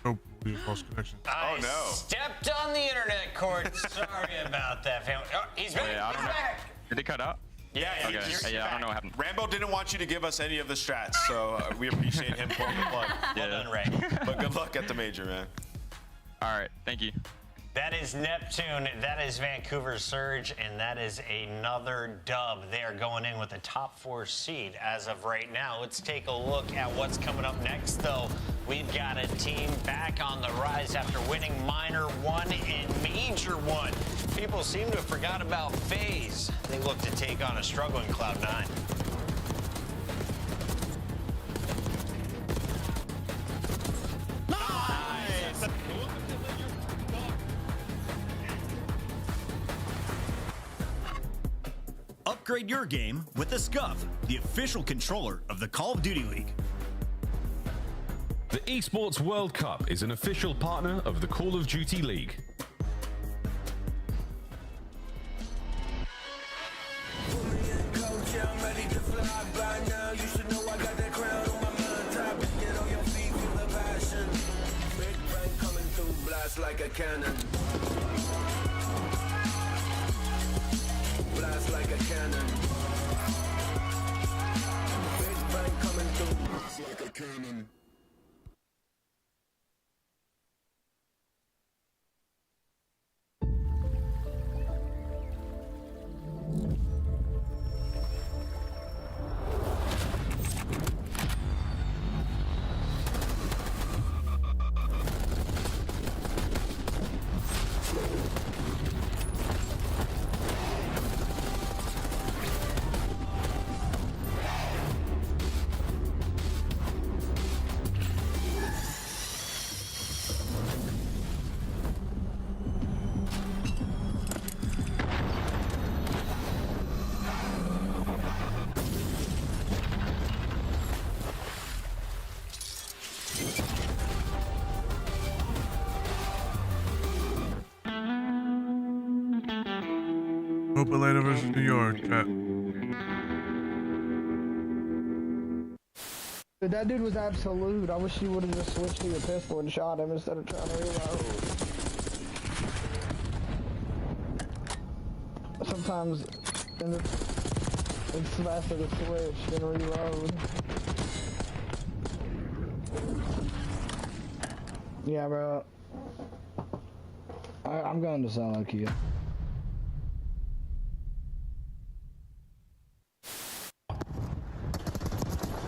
[SPEAKER 6] Oh, we lost connection.
[SPEAKER 1] Oh no! Stepped on the internet cord. Sorry about that, family. Oh, he's back.
[SPEAKER 18] Yeah,
[SPEAKER 1] he's back.
[SPEAKER 18] Did it cut out?
[SPEAKER 2] Yeah,
[SPEAKER 18] okay. Yeah, I don't know what happened.
[SPEAKER 2] Rambo didn't want you to give us any of the strats, so we appreciate him pulling the plug.
[SPEAKER 1] Well done, Ray.
[SPEAKER 2] But good luck at the major, man.
[SPEAKER 18] All right, thank you.
[SPEAKER 1] That is Neptune, that is Vancouver Surge, and that is another dub. They are going in with a top 4 seed as of right now. Let's take a look at what's coming up next, though. We've got a team back on the rise after winning Minor 1 and Major 1. People seem to have forgot about FaZe. They look to take on a struggling Cloud9.
[SPEAKER 4] Upgrade your game with the Scuff, the official controller of the Call of Duty League.
[SPEAKER 5] The Esports World Cup is an official partner of the Call of Duty League.
[SPEAKER 19] Like a cannon. Blast like a cannon. Big bang coming through. Blast like a cannon.
[SPEAKER 6] Hope Atlanta versus New York.
[SPEAKER 20] That dude was absolute. I wish you would have just switched to your pistol and shot him instead of trying to reload. Sometimes it's faster to switch than reload. Yeah, bro. I'm going to solo queue.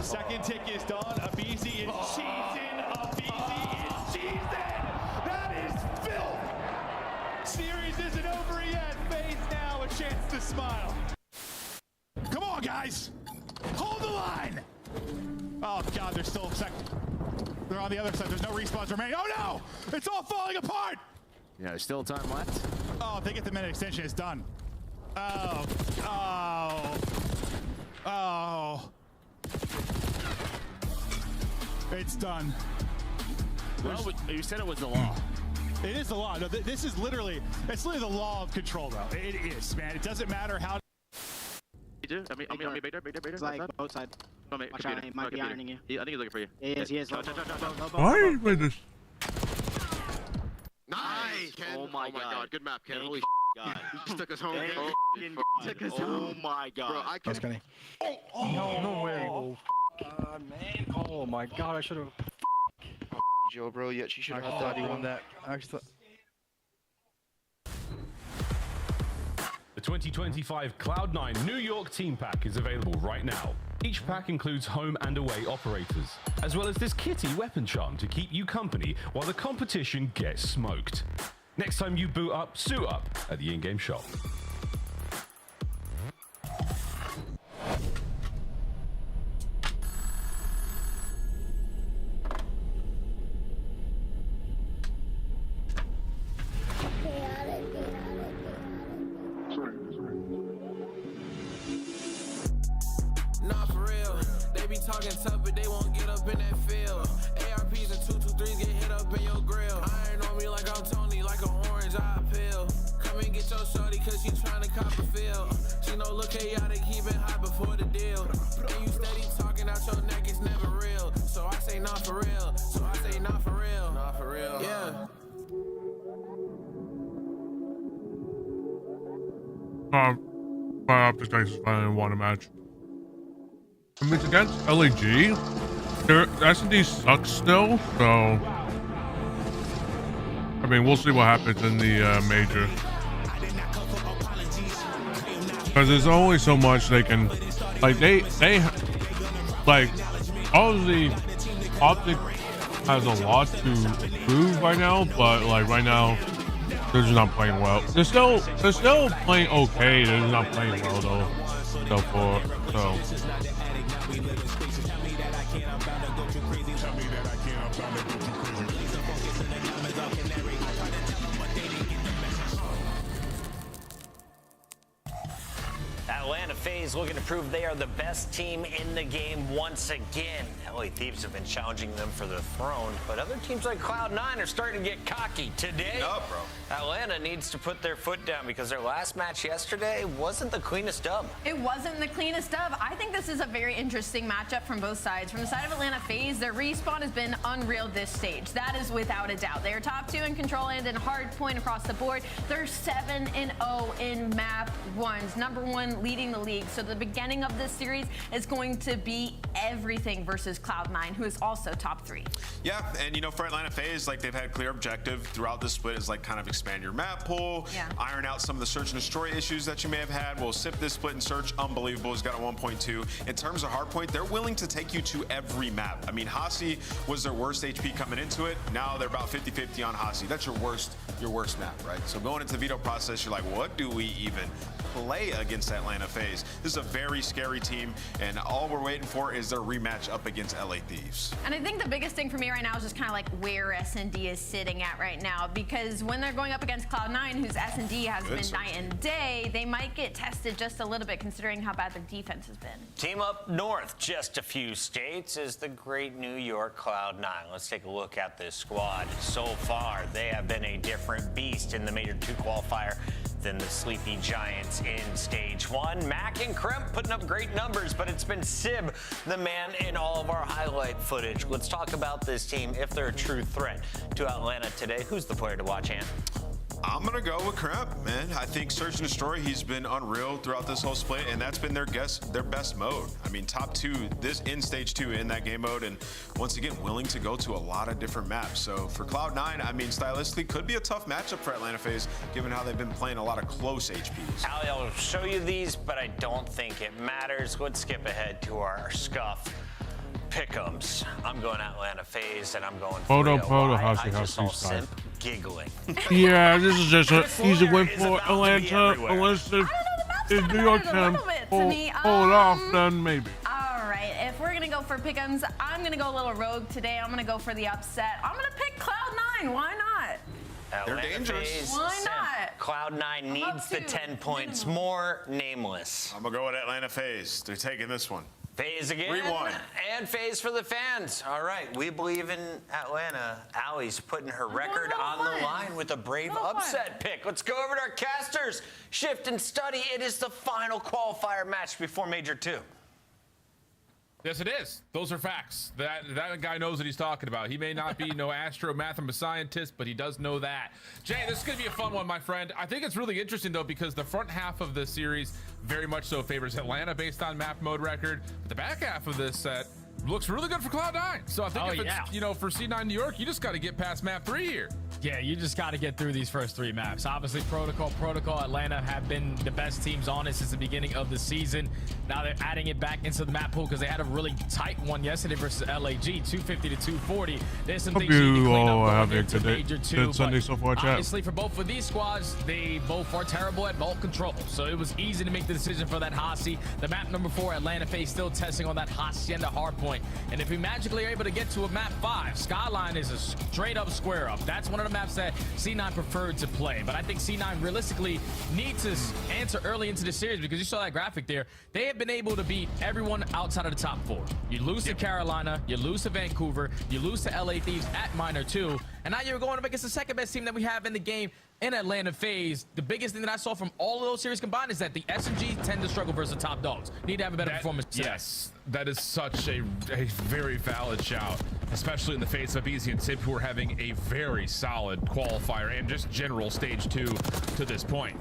[SPEAKER 21] Second tick is done. Abizi is cheesing. Abizi is cheesing. That is filth. Series isn't over yet. FaZe now a chance to smile. Come on, guys. Hold the line. Oh, God, they're still second. They're on the other side. There's no respawns remaining. Oh, no. It's all falling apart.
[SPEAKER 22] Yeah, there's still time left.
[SPEAKER 21] Oh, if they get the minute extension, it's done. Oh. Oh. Oh. It's done.
[SPEAKER 22] Well, you said it was the law.
[SPEAKER 21] It is the law. No, this is literally, it's literally the law of control, though. It is, man. It doesn't matter how.
[SPEAKER 10] On me, Bader.
[SPEAKER 9] It's like both sides. Watch out, he might be ironing you.
[SPEAKER 10] I think he's looking for you.
[SPEAKER 9] He is.
[SPEAKER 6] Why are you with this?
[SPEAKER 10] Nice! Oh my god. Good map, Ken. Holy god. He just took us home. Oh my god. Bro, I can't.
[SPEAKER 9] No way. Oh, God, man. Oh my god, I should have.
[SPEAKER 22] Joe, bro, yet she should have had that. He won that. I actually thought.
[SPEAKER 5] The 2025 Cloud9 New York Team Pack is available right now. Each pack includes home and away operators, as well as this kitty weapon charm to keep you company while the competition gets smoked. Next time you boot up, suit up at the in-game shop.
[SPEAKER 19] Nah, for real. They be talking tough, but they won't get up in that field. ARPs and 223s get hit up in your grill. Iron on me like I'm Tony, like an orange eye pill. Come and get your shorty, cause she tryna cop a feel. She no look chaotic, keep it hot before the deal. And you steady talking out your neck, it's never real. So I say not for real. So I say not for real. Not for real. Yeah.
[SPEAKER 6] Optic Texas finally won a match. I mean, it's against LAG. Their S&D sucks still, so I mean, we'll see what happens in the major. Because there's only so much they can, like they like obviously Optic has a lot to prove right now, but like right now they're just not playing well. They're still playing okay. They're just not playing well though. So
[SPEAKER 1] Atlanta FaZe FaZe looking to prove they are the best team in the game once again. LA Thieves have been challenging them for the throne, but other teams like Cloud9 are starting to get cocky. Today, Atlanta needs to put their foot down because their last match yesterday wasn't the cleanest dub.
[SPEAKER 3] It wasn't the cleanest dub. I think this is a very interesting matchup from both sides. From the side of Atlanta FaZe, their respawn has been unreal this stage. That is without a doubt. They are top 2 in control and in hard point across the board. They're 7-0 in map ones. Number 1 leading the league. So the beginning of this series is going to be everything versus Cloud9, who is also top 3.
[SPEAKER 2] Yeah, and you know, for Atlanta FaZe, like they've had clear objective throughout this split is like kind of expand your map pool, iron out some of the search and destroy issues that you may have had. We'll sip this split and search, unbelievable. He's got a 1.2. In terms of hardpoint, they're willing to take you to every map. I mean, Hasi was their worst HP coming into it. Now they're about 50-50 on Hasi. That's your worst map, right? So going into the veto process, you're like, what do we even play against Atlanta FaZe? This is a very scary team, and all we're waiting for is their rematch up against LA Thieves.
[SPEAKER 3] And I think the biggest thing for me right now is just kind of like where S&D is sitting at right now, because when they're going up against Cloud9, whose S&D has been night and day, they might get tested just a little bit considering how bad their defense has been.
[SPEAKER 1] Team up north, just a few states, is the great New York Cloud9. Let's take a look at this squad. So far, they have been a different beast in the Major 2 qualifier than the Sleepy Giants in Stage 1. Mac and Kremp putting up great numbers, but it's been Sib, the man in all of our highlight footage. Let's talk about this team, if they're a true threat to Atlanta today. Who's the player to watch, Ant?
[SPEAKER 2] I'm gonna go with Kremp, man. I think Search and Destroy, he's been unreal throughout this whole split, and that's been their best mode. I mean, top 2 this in Stage 2 in that game mode, and once again, willing to go to a lot of different maps. So for Cloud9, I mean, stylistically, could be a tough matchup for Atlanta FaZe, given how they've been playing a lot of close HPs.
[SPEAKER 1] Ali, I'll show you these, but I don't think it matters. Let's skip ahead to our scuff pick'ems. I'm going Atlanta FaZe, and I'm going
[SPEAKER 6] Photo,
[SPEAKER 1] I just saw Simp giggling.
[SPEAKER 6] Yeah, this is just an easy win for Atlanta. Unless if New York can pull it off, then maybe.
[SPEAKER 3] All right, if we're going to go for pick'ems, I'm going to go a little rogue today. I'm going to go for the upset. I'm going to pick Cloud9. Why not?
[SPEAKER 2] They're dangerous.
[SPEAKER 3] Why not?
[SPEAKER 1] Cloud9 needs the 10 points more. Nameless.
[SPEAKER 2] I'm gonna go with Atlanta FaZe. They're taking this one.
[SPEAKER 1] FaZe again.
[SPEAKER 2] Rewind.
[SPEAKER 1] And FaZe for the fans. All right, we believe in Atlanta. Allie's putting her record on the line with a brave upset pick. Let's go over to our casters. Shift and study. It is the final qualifier match before Major 2.
[SPEAKER 5] Yes, it is. Those are facts. That guy knows what he's talking about. He may not be no astromathematician scientist, but he does know that. Jay, this is going to be a fun one, my friend. I think it's really interesting, though, because the front half of the series very much so favors Atlanta based on map mode record. But the back half of this set looks really good for Cloud9. So I think if it's, you know, for C9 New York, you just got to get past map 3 here.
[SPEAKER 8] Yeah, you just got to get through these first 3 maps. Obviously, Protocol, Atlanta have been the best teams on it since the beginning of the season. Now they're adding it back into the map pool because they had a really tight one yesterday versus LAG, 250 to 240. There's some things you need to clean up going into Major 2.
[SPEAKER 6] Good Sunday so far, chat.
[SPEAKER 8] Obviously, for both of these squads, they both are terrible at vault control. So it was easy to make the decision for that Hasi. The map number 4, Atlanta FaZe, still testing on that Hacienda hardpoint. And if we magically are able to get to a map 5, Skyline is a straight up square up. That's one of the maps that C9 preferred to play. But I think C9 realistically needs to answer early into the series because you saw that graphic there. They have been able to beat everyone outside of the top 4. You lose to Carolina, you lose to Vancouver, you lose to LA Thieves at Minor 2, and now you're going up against the second best team that we have in the game in Atlanta FaZe. The biggest thing that I saw from all of those series combined is that the SMG tend to struggle versus the top dogs. Need to have a better performance.
[SPEAKER 5] Yes, that is such a very valid shout, especially in the face of Easy and Sip, who are having a very solid qualifier and just general Stage 2 to this point.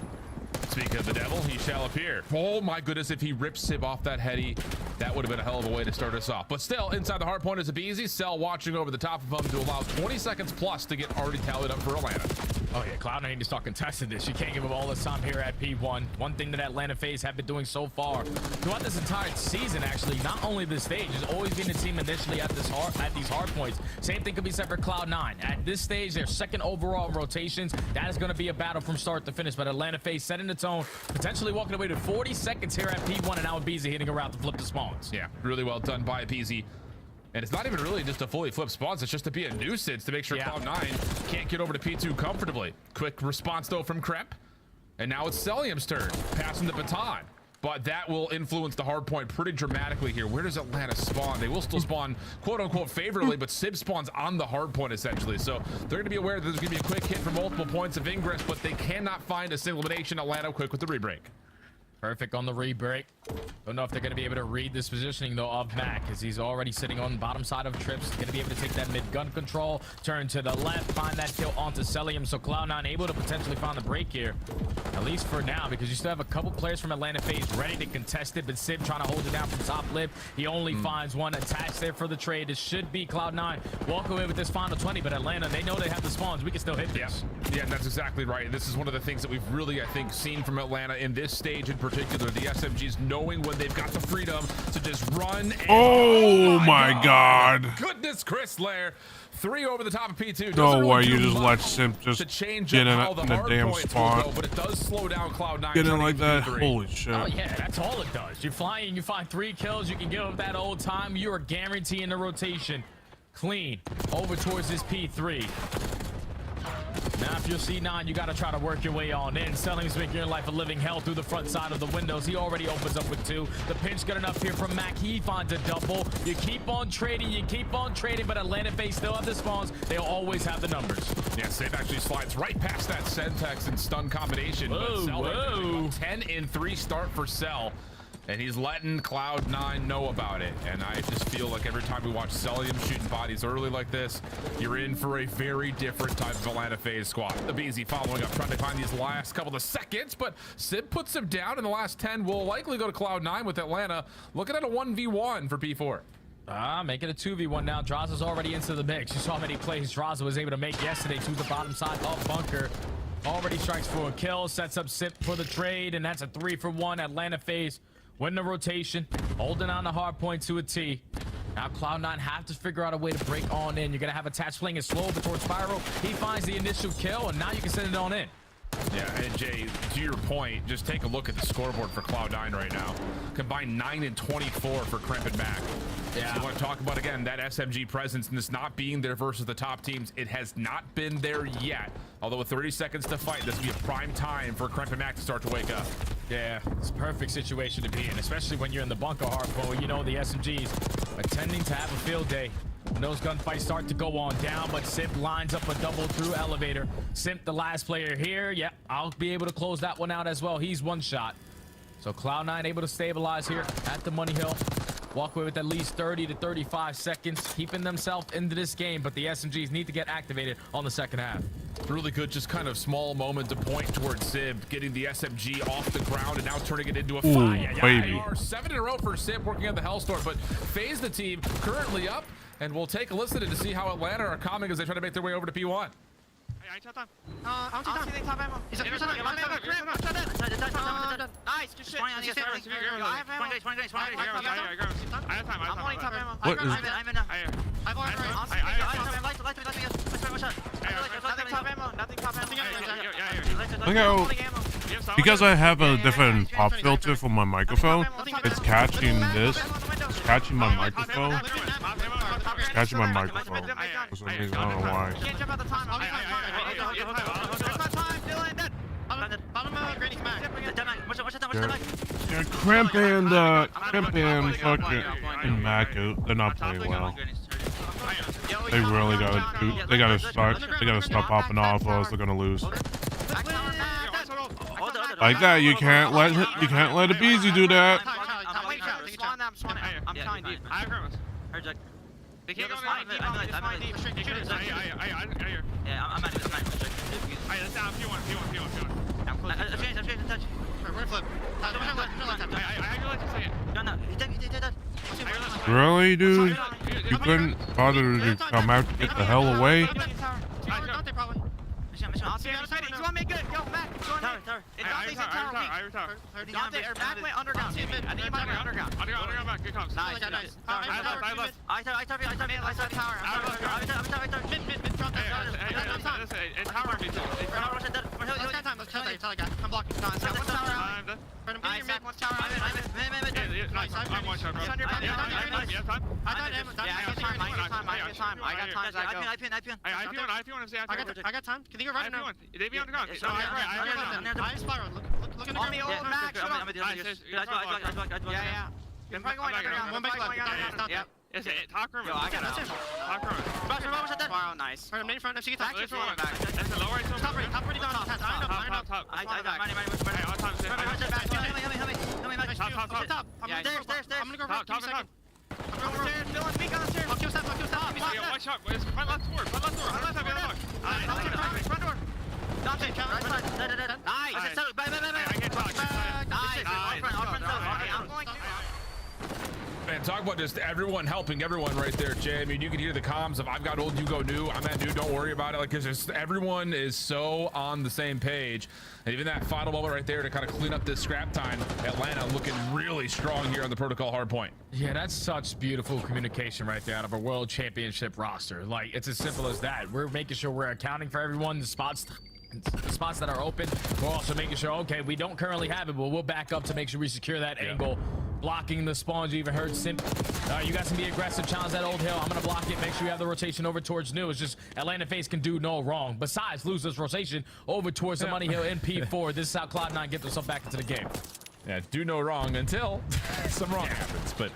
[SPEAKER 5] Speaking of the devil, he shall appear. Oh my goodness, if he rips Sib off that heady, that would have been a hell of a way to start us off. But still, inside the hard point is a Beezy. Cell watching over the top of him to allow 20 seconds plus to get already tallied up for Atlanta.
[SPEAKER 8] Oh yeah, Cloud9 need to start contesting this. You can't give him all this time here at P1. One thing that Atlanta FaZe have been doing so far throughout this entire season, actually, not only this stage, has always been the team initially at these hard points. Same thing could be said for Cloud9. At this stage, they're second overall in rotations. That is going to be a battle from start to finish. But Atlanta FaZe setting the tone, potentially walking away to 40 seconds here at P1, and now Beezy hitting around to flip the spawns.
[SPEAKER 5] Yeah, really well done by Beezy. And it's not even really just to fully flip spawns, it's just to be a nuisance to make sure Cloud9 can't get over to P2 comfortably. Quick response though from Krep. And now it's Celium's turn, passing the baton.
[SPEAKER 7] but that will influence the hard point pretty dramatically here. Where does Atlanta spawn? They will still spawn quote unquote favorably, but Sib spawns on the hard point essentially. So they're going to be aware that there's going to be a quick hit for multiple points of ingress, but they cannot find a single elimination. Atlanta quick with the re-break.
[SPEAKER 8] Perfect on the re-break. Don't know if they're going to be able to read this positioning, though, of Mac, as he's already sitting on the bottom side of Trips. Going to be able to take that mid-gun control, turn to the left, find that kill onto Celium. So Cloud9 able to potentially find the break here, at least for now, because you still have a couple players from Atlanta FaZe ready to contest it, but Sib trying to hold it down from top lip. He only finds one attached there for the trade. It should be Cloud9 walk away with this final 20, but Atlanta, they know they have the spawns. We can still hit this.
[SPEAKER 7] Yeah, that's exactly right. And this is one of the things that we've really, I think, seen from Atlanta in this stage in particular. The SMGs knowing when they've got the freedom to just run. And
[SPEAKER 6] oh my God.
[SPEAKER 7] Goodness, Chris Lair. 3 over the top of P2.
[SPEAKER 6] No way you just let Simp just get in a damn spot.
[SPEAKER 7] Go, but it does slow down Cloud9.
[SPEAKER 6] Get in like that. Holy shit.
[SPEAKER 8] Oh, yeah, that's all it does. You're flying, you find 3 kills. You can give up that old time. You are guaranteeing the rotation. Clean. Over towards this P3. Now, if you're C9, you got to try to work your way on in. Celium's making your life a living hell through the front side of the windows. He already opens up with 2. The pinch good enough here from Mac. He finds a double. You keep on trading, but Atlanta FaZe still have the spawns. They'll always have the numbers.
[SPEAKER 7] Yeah, Save actually slides right past that Sentex and stun combination.
[SPEAKER 8] Whoa.
[SPEAKER 7] 10-3 start for Cell. And he's letting Cloud9 know about it. And I just feel like every time we watch Celium shooting bodies early like this, you're in for a very different type of Atlanta FaZe squad. The BZ following up, trying to find these last couple of seconds, but Sib puts him down in the last 10. Will likely go to Cloud9 with Atlanta. Looking at a 1v1 for P4.
[SPEAKER 8] Make it a 2v1 now. Draza's already into the mix. You saw how many plays Draza was able to make yesterday to the bottom side of Bunker. Already strikes for a kill, sets up Sip for the trade, and that's a 3-for-1. Atlanta FaZe win the rotation, holding on the hard point to a T. Now Cloud9 have to figure out a way to break on in. You're gonna have Attach playing it slow over towards Spiral. He finds the initial kill, and now you can send it on in.
[SPEAKER 7] Yeah, and Jay, to your point, just take a look at the scoreboard for Cloud9 right now. Combined 9 and 24 for Kremp and Mac. Yeah. So I want to talk about, again, that SMG presence and this not being there versus the top teams. It has not been there yet. Although with 30 seconds to fight, this will be a prime time for Kremp and Mac to start to wake up.
[SPEAKER 8] Yeah, it's a perfect situation to be in, especially when you're in the bunker hardcore. You know the SMGs are tending to have a field day. When those gunfights start to go on down, but Simp lines up a double through elevator. Simp, the last player here. Yep, I'll be able to close that one out as well. He's one shot. So Cloud9 able to stabilize here at the Money Hill. Walk away with at least 30 to 35 seconds, keeping themselves into this game, but the SMGs need to get activated on the second half.
[SPEAKER 7] Really good, just kind of small moment to point towards Sib, getting the SMG off the ground and now turning it into a fire.
[SPEAKER 6] Baby.
[SPEAKER 7] 7 in a row for Sib working on the Hellstorm, but FaZe, the team, currently up, and we'll take a listen to see how Atlanta are coming as they try to make their way over to P1.
[SPEAKER 10] I ain't time. I'm taking top ammo. He's nice, good shit. I have time. I'm only top ammo.
[SPEAKER 6] What is Look how, because I have a different pop filter for my microphone, it's catching this. It's catching my microphone. It's catching my microphone. For some reason, I don't know why. Yeah, Cramp and fucking Mac, they're not playing well. They really gotta stop popping off, or else they're gonna lose. Like that, you can't let a BZ do that.
[SPEAKER 10] I'm trying deep. I agree with you. They can't go deep. Yeah, I'm at it. Alright, let's down. P1. I'm close. I'm changing touch. We're gonna flip. I realize you're saying. No, he did.
[SPEAKER 6] Really, dude? You couldn't bother to come out to get the hell away?
[SPEAKER 10] You want me good? Yo, Mac, tower. Mac went underground. I think he might went underground. Underground, Mac. Good comes. Nice. I tower. Mid. I'm blocking. mid, one tower. I'm in. Nice, I'm one shot, bro. I got time. Can you go right now? They be on the ground. I spiral. Look in the ground. On me, back. Yeah. One back left. Yep. Is it talk room? Yo, I got it. Talk room. Back, spiral, nice. Alright, main front, FC, attack. That's the lower right. Top right, top. I I'm gonna go right. Top. I'm gonna stairs, Dylan, speak on the stairs. I'll kill step. Yeah, one shot. Front left door. Front door. Dante, right side. Nice. I can't talk. Nice. I'm going to.
[SPEAKER 7] Man, talk about just everyone helping everyone right there, Jay. I mean, you can hear the comms of I've got old, you go new. I'm that new, don't worry about it. Like, because everyone is so on the same page. And even that final moment right there to kind of clean up this scrap time, Atlanta looking really strong here on the protocol hard point.
[SPEAKER 8] Yeah, that's such beautiful communication right there out of a world championship roster. Like, it's as simple as that. We're making sure we're accounting for everyone, the spots that are open. We're also making sure, okay, we don't currently have it, but we'll back up to make sure we secure that angle. Blocking the spawns. You even heard Simp. You guys can be aggressive, challenge that old hill. I'm gonna block it, make sure you have the rotation over towards new. It's just Atlanta FaZe can do no wrong besides lose this rotation over towards the money hill in P4. This is how Cloud9 get themselves back into the game.
[SPEAKER 7] Yeah, do no wrong until some wrong happens, but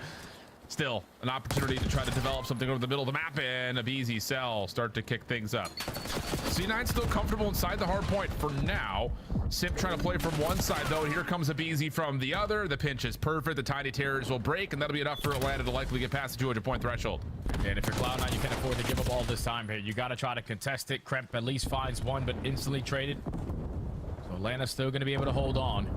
[SPEAKER 7] still an opportunity to try to develop something over the middle of the map, and a BZ Cell start to kick things up. C9 still comfortable inside the hard point for now. Simp trying to play from one side though. Here comes a BZ from the other. The pinch is perfect. The Tiny Terrors will break, and that'll be enough for Atlanta to likely get past the 200-point threshold.
[SPEAKER 8] And if you're Cloud9, you can't afford to give up all this time here. You got to try to contest it. Kremp at least finds one, but instantly traded. So Atlanta's still going to be able to hold on.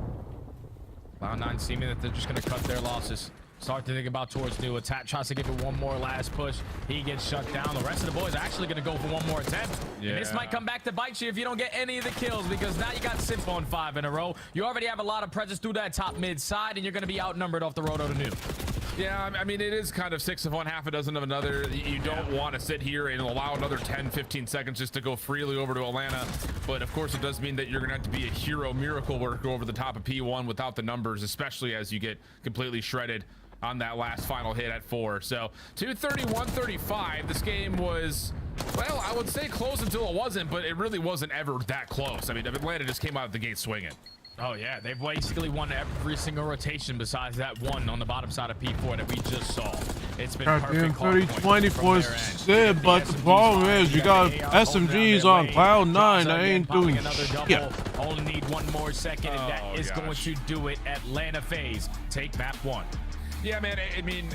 [SPEAKER 8] Cloud9 seeming that they're just going to cut their losses. Start to think about towards new. Attack tries to give it one more last push. He gets shut down. The rest of the boys are actually going to go for one more attempt. Yeah. And this might come back to bite you if you don't get any of the kills, because now you got Simp on 5 in a row. You already have a lot of presence through that top mid side, and you're going to be outnumbered off the road to new.
[SPEAKER 7] Yeah, I mean, it is kind of 6 of one, half a dozen of another. You don't want to sit here and allow another 10-15 seconds just to go freely over to Atlanta. But of course, it does mean that you're going to have to be a hero miracle worker over the top of P1 without the numbers, especially as you get completely shredded on that last final hit at 4. So 231-35. This game was, well, I would say close until it wasn't, but it really wasn't ever that close. I mean, Atlanta just came out of the gate swinging.
[SPEAKER 8] Oh yeah, they've basically won every single rotation besides that one on the bottom side of P4 that we just saw. It's been perfect.
[SPEAKER 6] 30-20 for Sid, but the problem is you got SMGs on Cloud9 that ain't doing shit.
[SPEAKER 8] Only need one more second, and that is going to do it. Atlanta FaZe take map 1.
[SPEAKER 7] Yeah, man, I mean,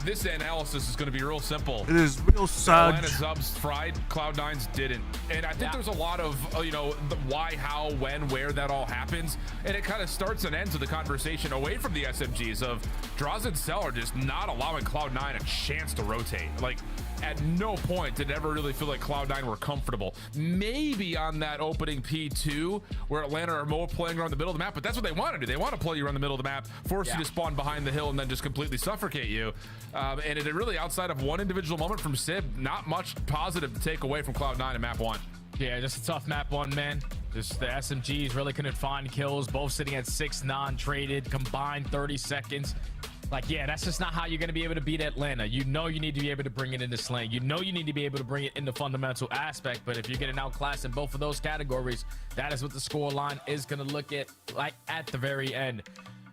[SPEAKER 7] this analysis is going to be real simple.
[SPEAKER 6] It is real sad.
[SPEAKER 7] Atlanta Zubs fried, Cloud9's didn't. And I think there's a lot of, you know, the why, how, when, where that all happens. And it kind of starts and ends with the conversation away from the SMGs of Draws and Cell are just not allowing Cloud9 a chance to rotate. Like, at no point did it ever really feel like Cloud9 were comfortable. Maybe on that opening P2 where Atlanta are more playing around the middle of the map, but that's what they want to do. They want to play you around the middle of the map, force you to spawn behind the hill, and then just completely suffocate you. And it really, outside of one individual moment from Sib, not much positive to take away from Cloud9 in map 1.
[SPEAKER 8] Yeah, just a tough map 1, man. Just the SMGs really couldn't find kills, both sitting at 6 non-traded, combined 30 seconds. Like, yeah, that's just not how you're going to be able to beat Atlanta. You know you need to be able to bring it into slang. You know you need to be able to bring it into fundamental aspect. But if you're getting outclassed in both of those categories, that is what the score line is going to look at, like, at the very end.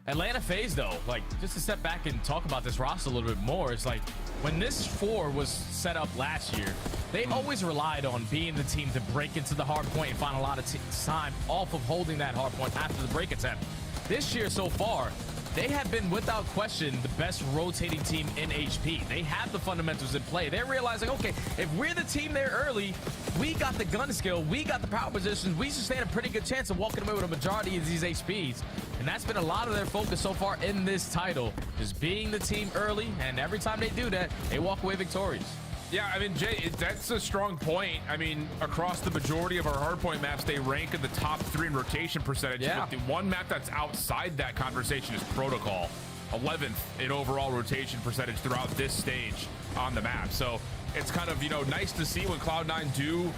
[SPEAKER 8] Atlanta FaZe, though, like, just to step back and talk about this roster a little bit more, it's like, when this 4 was set up last year, they always relied on being the team to break into the hard point and find a lot of time off of holding that hard point after the break attempt. This year so far, they have been, without question, the best rotating team in HP. They have the fundamentals in play. They're realizing, okay, if we're the team there early, we got the gun skill, we got the power positions, we should stand a pretty good chance of walking away with a majority of these HPs. And that's been a lot of their focus so far in this title, just being the team early, and every time they do that, they walk away victorious.
[SPEAKER 7] Yeah, I mean, Jay, that's a strong point. I mean, across the majority of our hardpoint maps, they rank in the top 3 in rotation percentage.
[SPEAKER 8] Yeah.
[SPEAKER 7] But the one map that's outside that conversation is Protocol, 11th in overall rotation percentage throughout this stage on the map. So it's kind of, you know, nice to see when Cloud9 do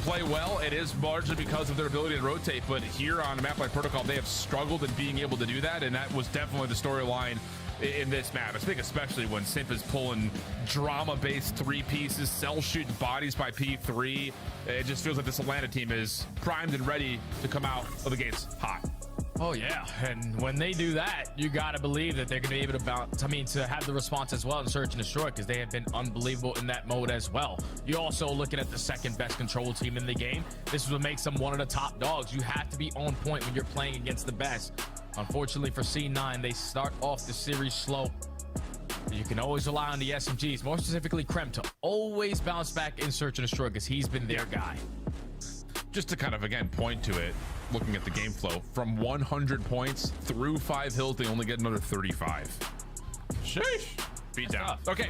[SPEAKER 7] play well. It is largely because of their ability to rotate, but here on a map like Protocol, they have struggled in being able to do that, and that was definitely the storyline in this map. I think especially when Simp is pulling drama-based 3 pieces, Cell shooting bodies by P3. It just feels like this Atlanta team is primed and ready to come out of the gates hot.
[SPEAKER 8] Oh yeah, and when they do that, you gotta believe that they're gonna be able to bounce. I mean, to have the response as well in Search and Destroy, because they have been unbelievable in that mode as well. You're also looking at the second best control team in the game. This is what makes them one of the top dogs. You have to be on point when you're playing against the best. Unfortunately for C9, they start off the series slow. You can always rely on the SMGs, more specifically Krem, to always bounce back in Search and Destroy because he's been their guy.
[SPEAKER 7] Just to kind of, again, point to it, looking at the game flow, from 100 points through 5 hills, they only get another 35. Sheesh. Beat down. Okay,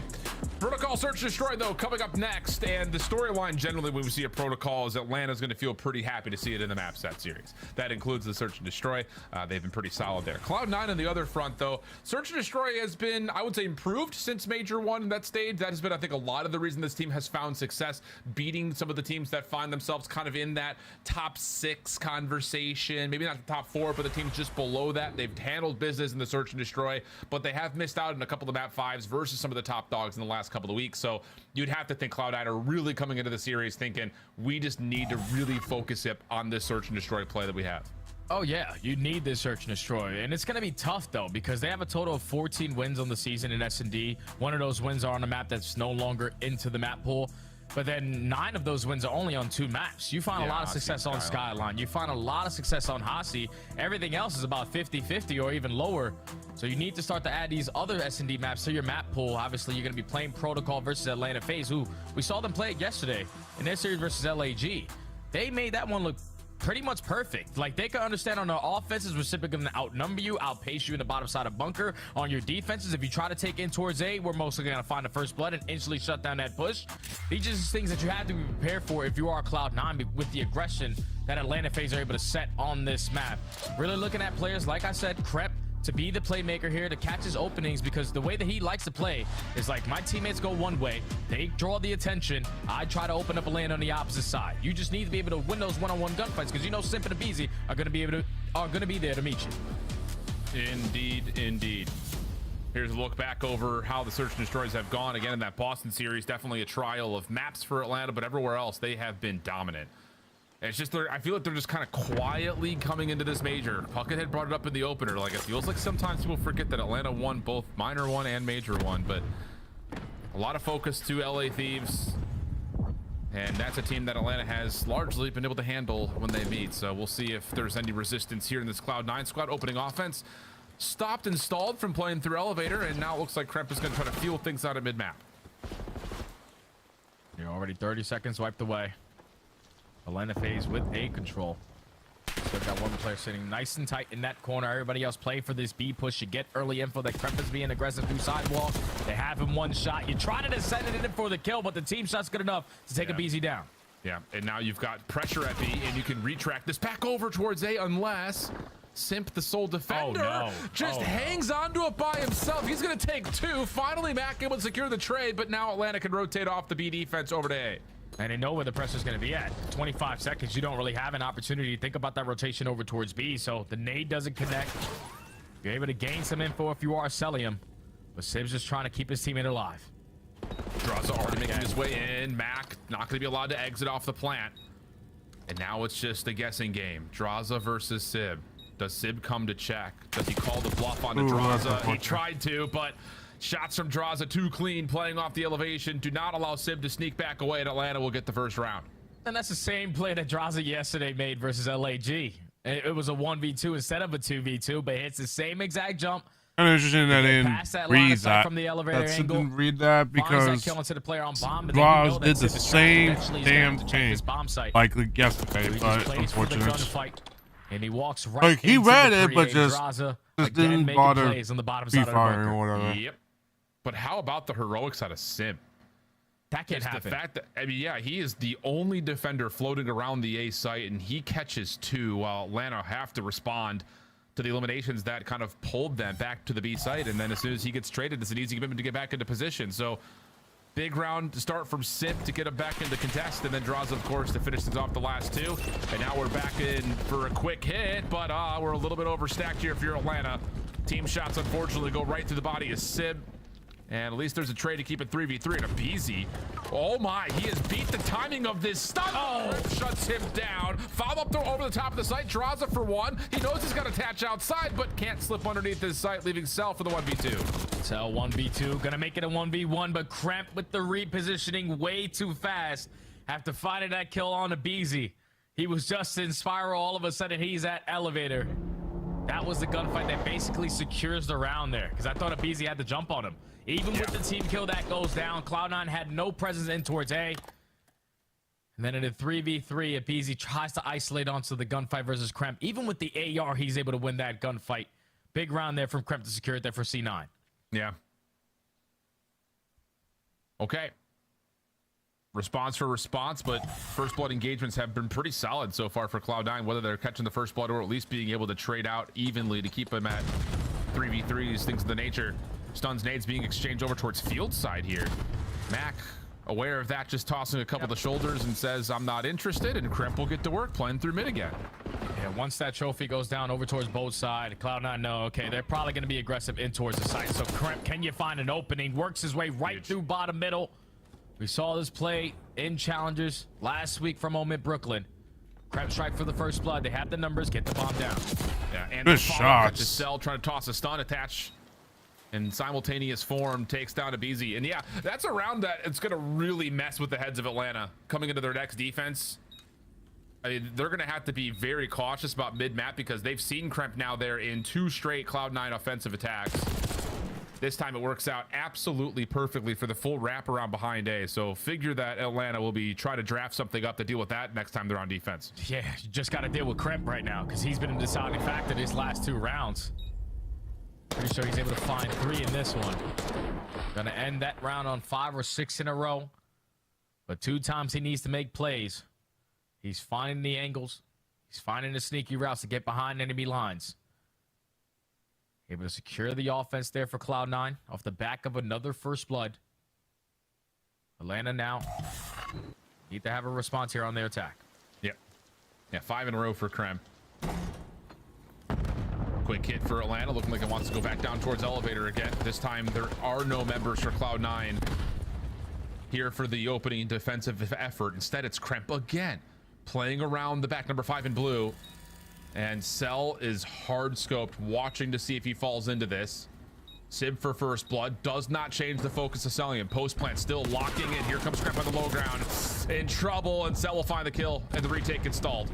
[SPEAKER 7] Protocol Search and Destroy, though, coming up next. And the storyline generally when we see a Protocol is Atlanta's going to feel pretty happy to see it in the map set series. That includes the Search and Destroy. They've been pretty solid there. Cloud9 on the other front, though, Search and Destroy has been, I would say, improved since Major 1 in that stage. That has been, I think, a lot of the reason this team has found success, beating some of the teams that find themselves kind of in that top 6 conversation. Maybe not the top 4, but the teams just below that. They've handled business in the Search and Destroy, but they have missed out in a couple of map 5s versus some of the top dogs in the last couple of weeks. So you'd have to think Cloud9 are really coming into the series thinking we just need to really focus it on this Search and Destroy play that we have.
[SPEAKER 8] Oh yeah, you need this Search and Destroy, and it's going to be tough though because they have a total of 14 wins on the season in S&D. One of those wins are on a map that's no longer into the map pool, but then 9 of those wins are only on 2 maps. You find a lot of success on Skyline. You find a lot of success on Hasi. Everything else is about 50-50 or even lower. So you need to start to add these other S&D maps to your map pool. Obviously, you're going to be playing Protocol versus Atlanta FaZe, who we saw them play it yesterday in their series versus LAG. They made that one look pretty much perfect. Like, they can understand on their offenses, we're simply going to outnumber you, outpace you in the bottom side of bunker. On your defenses, if you try to take in towards A, we're mostly going to find the first blood and instantly shut down that push. These are just things that you have to be prepared for if you are Cloud9 with the aggression that Atlanta FaZe are able to set on this map. Really looking at players, like I said, Krep, to be the playmaker here, to catch his openings, because the way that he likes to play is like, my teammates go one way, they draw the attention, I try to open up a lane on the opposite side. You just need to be able to win those one-on-one gunfights, because you know Simp and Abizi are going to be there to meet you.
[SPEAKER 7] Indeed. Here's a look back over how the Search and Destroys have gone again in that Boston series. Definitely a trial of maps for Atlanta, but everywhere else they have been dominant. It's just, I feel like they're just kind of quietly coming into this major. Puckett had brought it up in the opener. Like, it feels like sometimes people forget that Atlanta won both minor 1 and major 1, but a lot of focus to LA Thieves. And that's a team that Atlanta has largely been able to handle when they meet. So we'll see if there's any resistance here in this Cloud9 squad. Opening offense stopped and stalled from playing through elevator, and now it looks like Kremp is going to try to feel things out of mid-map.
[SPEAKER 8] You're already 30 seconds wiped away. Atlanta FaZe with A control. So got one player sitting nice and tight in that corner. Everybody else play for this B push. You get early info that Kremp is being aggressive through sidewall. They have him one shot. You try to send it in for the kill, but the team shot's good enough to take a BZ down.
[SPEAKER 7] Yeah, and now you've got pressure at B, and you can retract this back over towards A unless Simp, the sole defender, hangs onto it by himself. He's going to take 2. Finally, Mac able to secure the trade, but now Atlanta can rotate off the B defense over to A.
[SPEAKER 8] And they know where the pressure's going to be at. 25 seconds, you don't really have an opportunity to think about that rotation over towards B, so the nade doesn't connect. You're able to gain some info if you are Celium, but Sib's just trying to keep his teammate alive.
[SPEAKER 7] Draza already making his way in. Mac not going to be allowed to exit off the plant. And now it's just a guessing game. Draza versus Sib. Does Sib come to check? Does he call the bluff onto Draza? He tried to, but shots from Draza too clean, playing off the elevation. Do not allow Sib to sneak back away, and Atlanta will get the first round.
[SPEAKER 8] And that's the same play that Draza yesterday made versus LAG. It was a 1v2 instead of a 2v2, but it's the same exact jump.
[SPEAKER 6] I'm interested in that I didn't read that.
[SPEAKER 8] From the elevator angle.
[SPEAKER 6] Didn't read that because
[SPEAKER 8] the player on bomb,
[SPEAKER 6] Draws did the same damn thing like yesterday,
[SPEAKER 8] so
[SPEAKER 6] but unfortunately.
[SPEAKER 8] And he walks right
[SPEAKER 6] like he read
[SPEAKER 8] it,
[SPEAKER 6] but just didn't bother
[SPEAKER 8] on the bottom
[SPEAKER 6] be
[SPEAKER 8] side
[SPEAKER 6] firing or whatever.
[SPEAKER 7] Yep. But how about the heroics out of Simp?
[SPEAKER 8] That can't happen.
[SPEAKER 7] The fact that, I mean, yeah, he is the only defender floating around the A site, and he catches 2 while Atlanta have to respond to the eliminations that kind of pulled them back to the B site. And then as soon as he gets traded, it's an easy commitment to get back into position. So Big round to start from Simp to get him back into contest, and then draws, of course, to finish things off the last two. And now we're back in for a quick hit, but we're a little bit overstacked here if you're Atlanta. Team shots, unfortunately, go right through the body of Sib. And at least there's a trade to keep it 3v3 and a BZ. Oh my, he has beat the timing of this stun. Oh, shuts him down. Follow up throw over the top of the site, draws it for one. He knows he's got to attach outside, but can't slip underneath his site, leaving Cell for the 1v2.
[SPEAKER 8] Cell 1v2, gonna make it a 1v1, but Cramp with the repositioning way too fast. After finding that kill on a BZ. He was just in Spiral, all of a sudden he's at Elevator. That was the gunfight that basically secures the round there, because I thought a BZ had to jump on him. Even with the team kill that goes down, Cloud9 had no presence in towards A. And then in a 3v3, BZ tries to isolate onto the gunfight versus Kremp. Even with the AR, he's able to win that gunfight. Big round there from Kremp to secure it there for C9.
[SPEAKER 7] Yeah. Okay. Response for response, but first blood engagements have been pretty solid so far for Cloud9, whether they're catching the first blood or at least being able to trade out evenly to keep them at 3v3s, things of the nature. Stuns, nades being exchanged over towards field side here. Mac, aware of that, just tossing a couple of the shoulders and says, I'm not interested, and Kremp will get to work playing through mid again.
[SPEAKER 8] Yeah, once that trophy goes down over towards both side, Cloud9 know, okay, they're probably going to be aggressive in towards the site. So Kremp, can you find an opening? Works his way right through bottom middle. We saw this play in Challengers last week from Omid Brooklyn. Kremp strike for the first blood. They have the numbers, get the bomb down.
[SPEAKER 7] Yeah, and
[SPEAKER 6] good
[SPEAKER 7] the
[SPEAKER 6] shots.
[SPEAKER 7] Cell trying to toss a stun attach in simultaneous form, takes down a BZ. And yeah, that's a round that it's going to really mess with the heads of Atlanta coming into their next defense. I mean, they're going to have to be very cautious about mid-map because they've seen Kremp now there in 2 straight Cloud9 offensive attacks. This time it works out absolutely perfectly for the full wraparound behind A. So figure that Atlanta will be trying to draft something up to deal with that next time they're on defense.
[SPEAKER 8] Yeah, you just got to deal with Kremp right now because he's been a deciding factor these last 2 rounds. Pretty sure he's able to find 3 in this one. Gonna end that round on 5 or 6 in a row. But 2 times he needs to make plays. He's finding the angles. He's finding the sneaky routes to get behind enemy lines. Able to secure the offense there for Cloud9 off the back of another first blood. Atlanta now need to have a response here on their attack.
[SPEAKER 7] Yep. Yeah, 5 in a row for Kremp. Quick hit for Atlanta, looking like it wants to go back down towards Elevator again. This time there are no members for Cloud9 here for the opening defensive effort. Instead, it's Kremp again, playing around the back, number 5 in blue. And Cell is hard scoped, watching to see if he falls into this. Sib for first blood does not change the focus of Cellium. Post plant still locking in. Here comes Kremp on the low ground. In trouble, and Cell will find the kill, and the retake installed.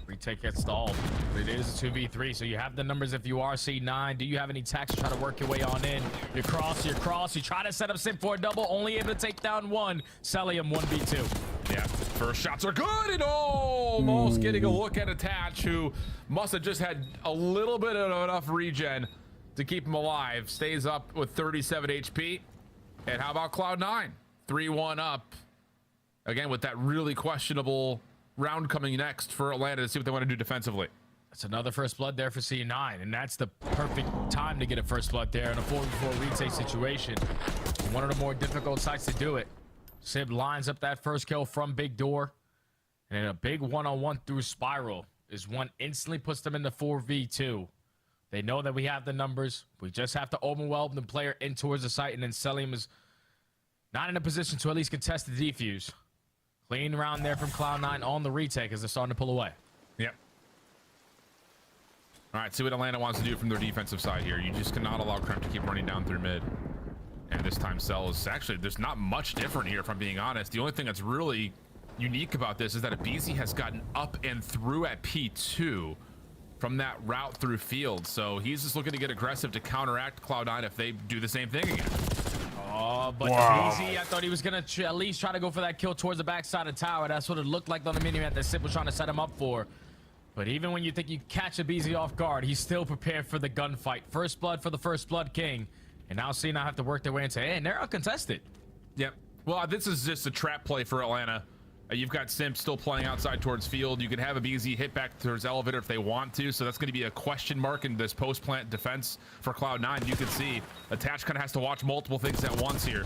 [SPEAKER 8] Retake gets stalled. It is a 2v3, so you have the numbers if you are C9. Do you have any attacks to try to work your way on in? You cross, you try to set up Sib for a double, only able to take down 1. Cellium 1v2.
[SPEAKER 7] Yeah, first shots are good, and almost getting a look at Attach, who must have just had a little bit of enough regen to keep him alive. Stays up with 37 HP. And how about Cloud9? 3-1 up. Again, with that really questionable round coming next for Atlanta to see what they want to do defensively.
[SPEAKER 8] That's another first blood there for C9, and that's the perfect time to get a first blood there in a 4v4 retake situation. One of the more difficult sites to do it. Sib lines up that first kill from Big Door, and in a big one-on-one through Spiral is one instantly puts them into 4v2. They know that we have the numbers. We just have to overwhelm the player in towards the site, and then Cellium is not in a position to at least contest the defuse. Clean round there from Cloud9 on the retake as they're starting to pull away.
[SPEAKER 7] Yep. All right, see what Atlanta wants to do from their defensive side here. You just cannot allow Kremp to keep running down through mid. And this time Cell is actually, there's not much different here, if I'm being honest. The only thing that's really unique about this is that Abizi has gotten up and through at P2 from that route through field. So he's just looking to get aggressive to counteract Cloud9 if they do the same thing again.
[SPEAKER 8] Oh, but Abizi, I thought he was going to at least try to go for that kill towards the backside of tower. That's what it looked like on the mini-map that Sip was trying to set him up for. But even when you think you catch Abizi off guard, he's still prepared for the gunfight. First blood for the First Blood King. And now C9 have to work their way into A, and they're uncontested.
[SPEAKER 7] Yep. Well, this is just a trap play for Atlanta. You've got Simp still playing outside towards field. You can have a BZ hit back towards Elevator if they want to. So that's going to be a question mark in this post-plant defense for Cloud9. You can see Attach kind of has to watch multiple things at once here.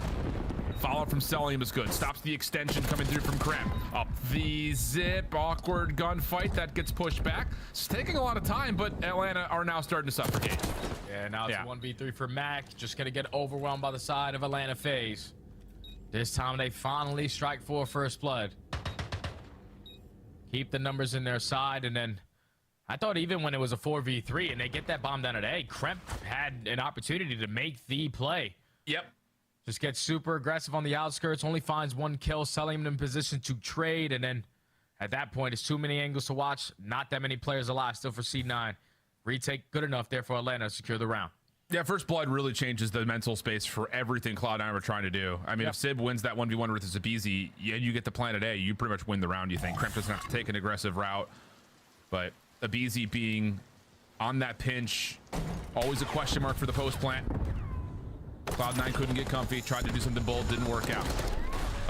[SPEAKER 7] Follow from Celium is good. Stops the extension coming through from Krem. Up the zip. Awkward gunfight that gets pushed back. It's taking a lot of time, but Atlanta are now starting to suffocate.
[SPEAKER 8] Yeah, now it's 1v3 for Mac. Just gonna get overwhelmed by the side of Atlanta FaZe. This time they finally strike for first blood. Keep the numbers in their side, and then I thought even when it was a 4v3 and they get that bomb down at A, Kremp had an opportunity to make the play.
[SPEAKER 7] Yep.
[SPEAKER 8] Just gets super aggressive on the outskirts, only finds 1 kill, selling him in position to trade, and then at that point, it's too many angles to watch. Not that many players alive still for C9. Retake good enough there for Atlanta to secure the round.
[SPEAKER 7] Yeah, first blood really changes the mental space for everything Cloud9 were trying to do. I mean, if Sib wins that 1v1 with Zabizi, and you get the planet A, you pretty much win the round, you think. Kremp doesn't have to take an aggressive route, but Abizi being on that pinch, always a question mark for the post plant. Cloud9 couldn't get comfy, tried to do something bold, didn't work out.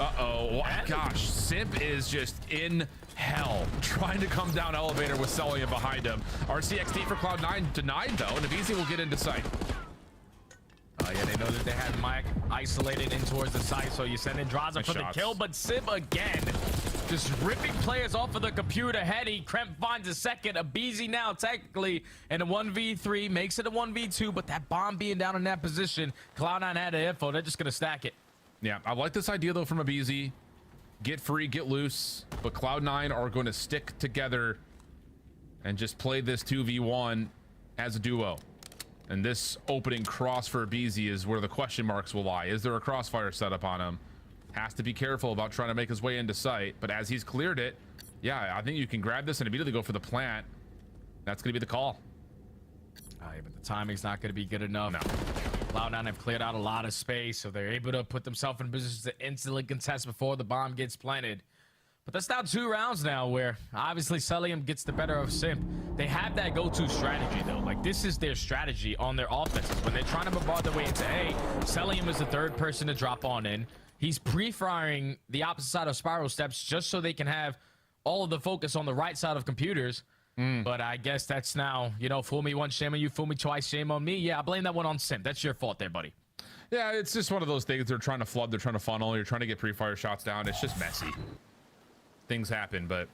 [SPEAKER 7] Uh-oh, gosh, Simp is just in hell, trying to come down elevator with Celia behind him. RCXD for Cloud9 denied though, and Abizi will get into sight.
[SPEAKER 8] Yeah, they know that they had Mike isolated in towards the site, so you send in Draza for the kill, but Sib again, just ripping players off of the computer. Heady, Kremp finds a second. Abizi now technically in a 1v3, makes it a 1v2, but that bomb being down in that position, Cloud9 had the info, they're just gonna stack it.
[SPEAKER 7] Yeah, I like this idea though from Abizi. Get free, get loose, but Cloud9 are going to stick together and just play this 2v1 as a duo. And this opening cross for Abizi is where the question marks will lie. Is there a crossfire setup on him? Has to be careful about trying to make his way into sight, but as he's cleared it, yeah, I think you can grab this and immediately go for the plant. That's going to be the call.
[SPEAKER 8] Yeah, but the timing's not going to be good enough. No. Cloud9 have cleared out a lot of space, so they're able to put themselves in positions to instantly contest before the bomb gets planted. But that's now 2 rounds now where obviously Celium gets the better of Simp. They have that go-to strategy though. Like, this is their strategy on their offenses. When they're trying to bombard their way into A, Celium is the 3rd person to drop on in. He's pre-firing the opposite side of spiral steps just so they can have all of the focus on the right side of computers. But I guess that's now, you know, fool me once, shame on you, fool me twice, shame on me. Yeah, I blame that one on Simp. That's your fault there, buddy.
[SPEAKER 7] Yeah, it's just one of those things. They're trying to flood, they're trying to funnel, you're trying to get pre-fire shots down. It's just messy. Things happen, but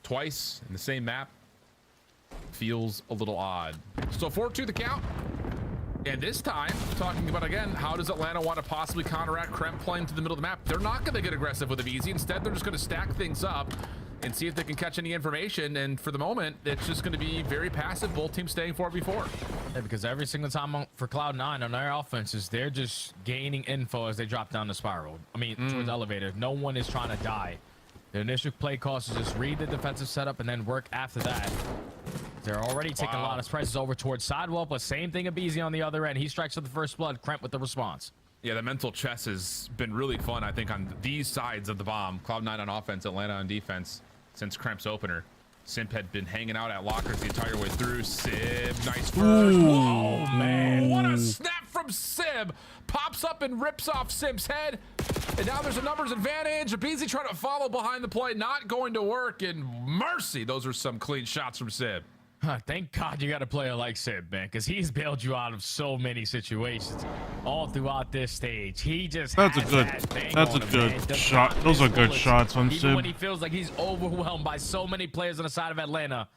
[SPEAKER 7] twice in the same map feels a little odd. So 4-2 the count. And this time, talking about again, how does Atlanta want to possibly counteract Kremp playing to the middle of the map? They're not going to get aggressive with Abizi. Instead, they're just going to stack things up and see if they can catch any information. And for the moment, it's just going to be very passive. Both teams staying 4v4.
[SPEAKER 8] Yeah, because every single time for Cloud9 on their offenses, they're just gaining info as they drop down the spiral. I mean, towards the elevator. No one is trying to die. The initial play cost is just read the defensive setup and then work after that. They're already taking a lot of prices over towards sidewall, but same thing Abizi on the other end. He strikes with the first blood, Kremp with the response.
[SPEAKER 7] Yeah, the mental chess has been really fun, I think, on these sides of the bomb. Cloud9 on offense, Atlanta on defense since Kremp's opener. Simp had been hanging out at lockers the entire way through. Sib, nice first. Whoa, man. What a snap from Sib. Pops up and rips off Simp's head. And now there's a numbers advantage. Abizi trying to follow behind the play. Not going to work. And mercy, those are some clean shots from Sib.
[SPEAKER 8] Thank God you got a player like Sib, man, because he's bailed you out of so many situations all throughout this stage. He just
[SPEAKER 6] that's a good shot. Those are good shots on Sib.
[SPEAKER 8] Even when he feels like he's overwhelmed by so many players on the side of Atlanta.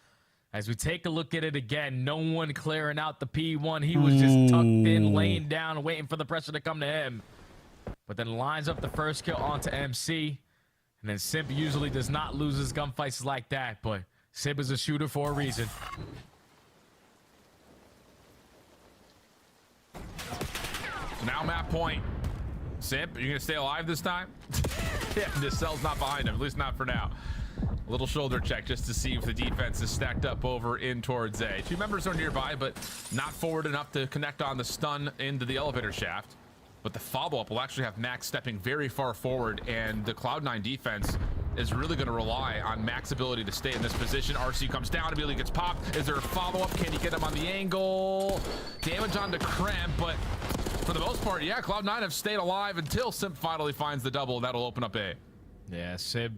[SPEAKER 8] As we take a look at it again, no one clearing out the P1. He was just tucked in, laying down, waiting for the pressure to come to him. But then lines up the first kill onto MC. And then Simp usually does not lose his gunfights like that, but Sib is a shooter for a reason.
[SPEAKER 7] So now map point. Simp, are you going to stay alive this time? Yeah, this cell's not behind him, at least not for now. A little shoulder check just to see if the defense is stacked up over in towards A. 2 members are nearby, but not forward enough to connect on the stun into the elevator shaft. But the follow-up will actually have Max stepping very far forward, and the Cloud9 defense is really going to rely on Max's ability to stay in this position. RC comes down, immediately gets popped. Is there a follow-up? Can he get him on the angle? Damage onto Kremp, but for the most part, yeah, Cloud9 have stayed alive until Simp finally finds the double. That'll open up A.
[SPEAKER 8] Yeah, Sib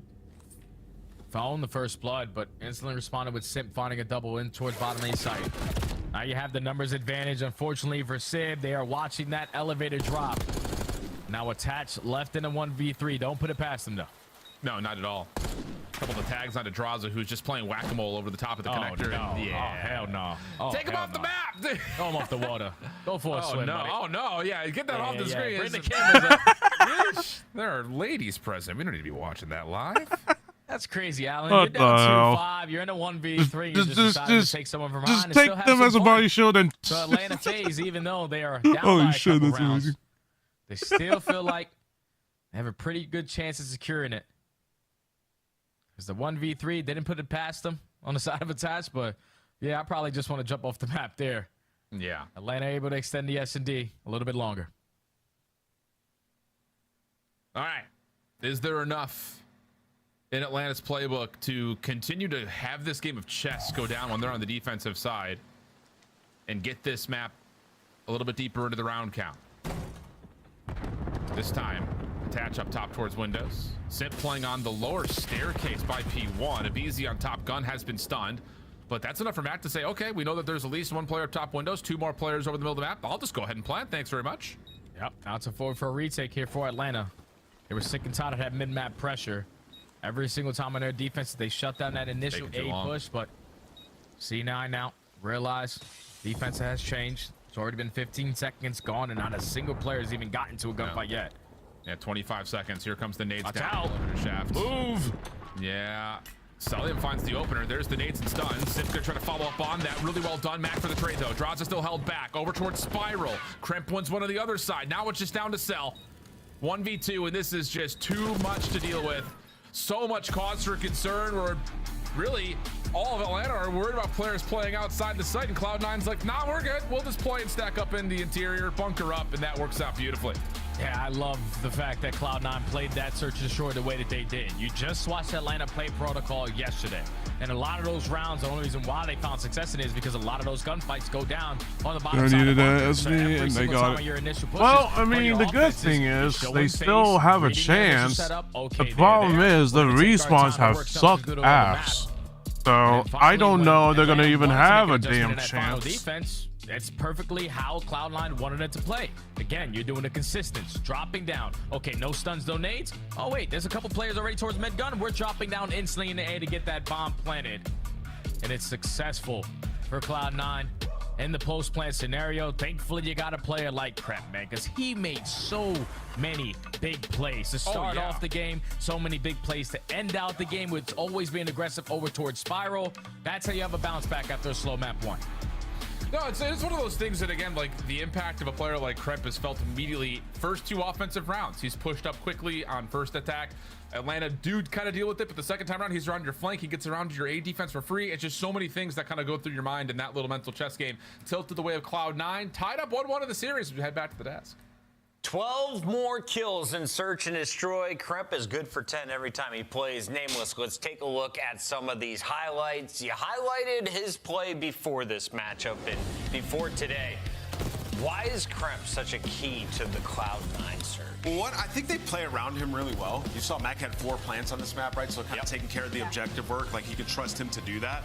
[SPEAKER 8] found the first blood, but instantly responded with Simp finding a double in towards bottom A site. Now you have the numbers advantage. Unfortunately for Sib, they are watching that elevator drop. Now attach left in a 1v3. Don't put it past him, though.
[SPEAKER 7] No, not at all. A couple of tags onto Draza, who's just playing whack-a-mole over the top of the connector.
[SPEAKER 8] No.
[SPEAKER 7] Yeah.
[SPEAKER 8] Oh, hell no. Oh,
[SPEAKER 7] Take him off the map.
[SPEAKER 8] Throw him off the water. Go for a swim,
[SPEAKER 7] no.
[SPEAKER 8] buddy.
[SPEAKER 7] Oh, no. Yeah, get that off the screen.
[SPEAKER 8] Bring the cameras up.
[SPEAKER 7] There are ladies present. We don't need to be watching that live.
[SPEAKER 8] That's crazy, Alan.
[SPEAKER 6] What
[SPEAKER 8] You're down
[SPEAKER 6] the hell?
[SPEAKER 8] 2-5. You're in a 1v3. You just decided to take someone from behind.
[SPEAKER 6] Just take them as a body shield and.
[SPEAKER 8] So Atlanta FaZe, even though they are down
[SPEAKER 6] Holy
[SPEAKER 8] by a
[SPEAKER 6] shit,
[SPEAKER 8] couple
[SPEAKER 6] that's
[SPEAKER 8] rounds,
[SPEAKER 6] amazing.
[SPEAKER 8] they still feel like they have a pretty good chance of securing it. Because the 1v3 didn't put it past them on the side of attach, but yeah, I probably just want to jump off the map there.
[SPEAKER 7] Yeah.
[SPEAKER 8] Atlanta able to extend the S&D a little bit longer.
[SPEAKER 7] All right. Is there enough in Atlanta's playbook to continue to have this game of chess go down when they're on the defensive side and get this map a little bit deeper into the round count? This time, attach up top towards windows. Simp playing on the lower staircase by P1. Abizi on top gun has been stunned, but that's enough for Matt to say, okay, we know that there's at least one player up top windows, 2 more players over the middle of the map. I'll just go ahead and plant. Thanks very much.
[SPEAKER 8] Yep, now it's a forward for a retake here for Atlanta. They were sick and tired of that mid-map pressure. Every single time on their defense, they shut down that initial A push, but C9 now realize defense has changed. It's already been 15 seconds gone, and not a single player has even gotten to a gunfight yet.
[SPEAKER 7] Yeah, 25 seconds. Here comes the nades
[SPEAKER 8] Watch
[SPEAKER 7] down.
[SPEAKER 8] out.
[SPEAKER 7] Shaft.
[SPEAKER 8] Move.
[SPEAKER 7] Yeah. Salium finds the opener. There's the nades and stuns. Sim's gonna try to follow up on that. Really well done. Mac for the trade, though. Draza still held back. Over towards Spiral. Kremp wins one on the other side. Now it's just down to Cell. 1v2, and this is just too much to deal with. So much cause for concern. Where really all of Atlanta are worried about players playing outside the site, and Cloud9's like, nah, we're good. We'll just play and stack up in the interior, bunker up, and that works out beautifully.
[SPEAKER 8] Yeah, I love the fact that Cloud9 played that search and destroy the way that they did. You just watched Atlanta play protocol yesterday, and a lot of those rounds, the only reason why they found success in it is because a lot of those gunfights go down on the bottom side of the bunker. So every single time on your initial pushes,
[SPEAKER 6] Well, I mean, the good thing is they still have a chance. The problem is the respawns have sucked ass. So I don't know if they're gonna even have a damn chance.
[SPEAKER 8] Defense. That's perfectly how Cloud9 wanted it to play. Again, you're doing a consistent dropping down. Okay, no stuns, no nades. Oh wait, there's a couple players already towards mid gun. We're dropping down instantly in the A to get that bomb planted, and it's successful for Cloud9 in the post plant scenario. Thankfully, you got a player like Kremp, man, because he made so many big plays to start off the game, so many big plays to end out the game with always being aggressive over towards Spiral. That's how you have a bounce back after a slow map 1.
[SPEAKER 7] No, it's one of those things that, again, like the impact of a player like Kremp is felt immediately. First 2 offensive rounds, he's pushed up quickly on first attack. Atlanta do kind of deal with it, but the second time around, he's around your flank. He gets around your A defense for free. It's just so many things that kind of go through your mind in that little mental chess game. Tilted the way of Cloud9, tied up 1-1 in the series. We head back to the desk.
[SPEAKER 1] 12 more kills in Search and Destroy. Kremp is good for 10 every time he plays. Nameless, let's take a look at some of these highlights. You highlighted his play before this matchup and before today. Why is Kremp such a key to the Cloud9 Search?
[SPEAKER 2] Well, I think they play around him really well. You saw Mac had 4 plants on this map, right? So kind of taking care of the objective work, like he could trust him to do that.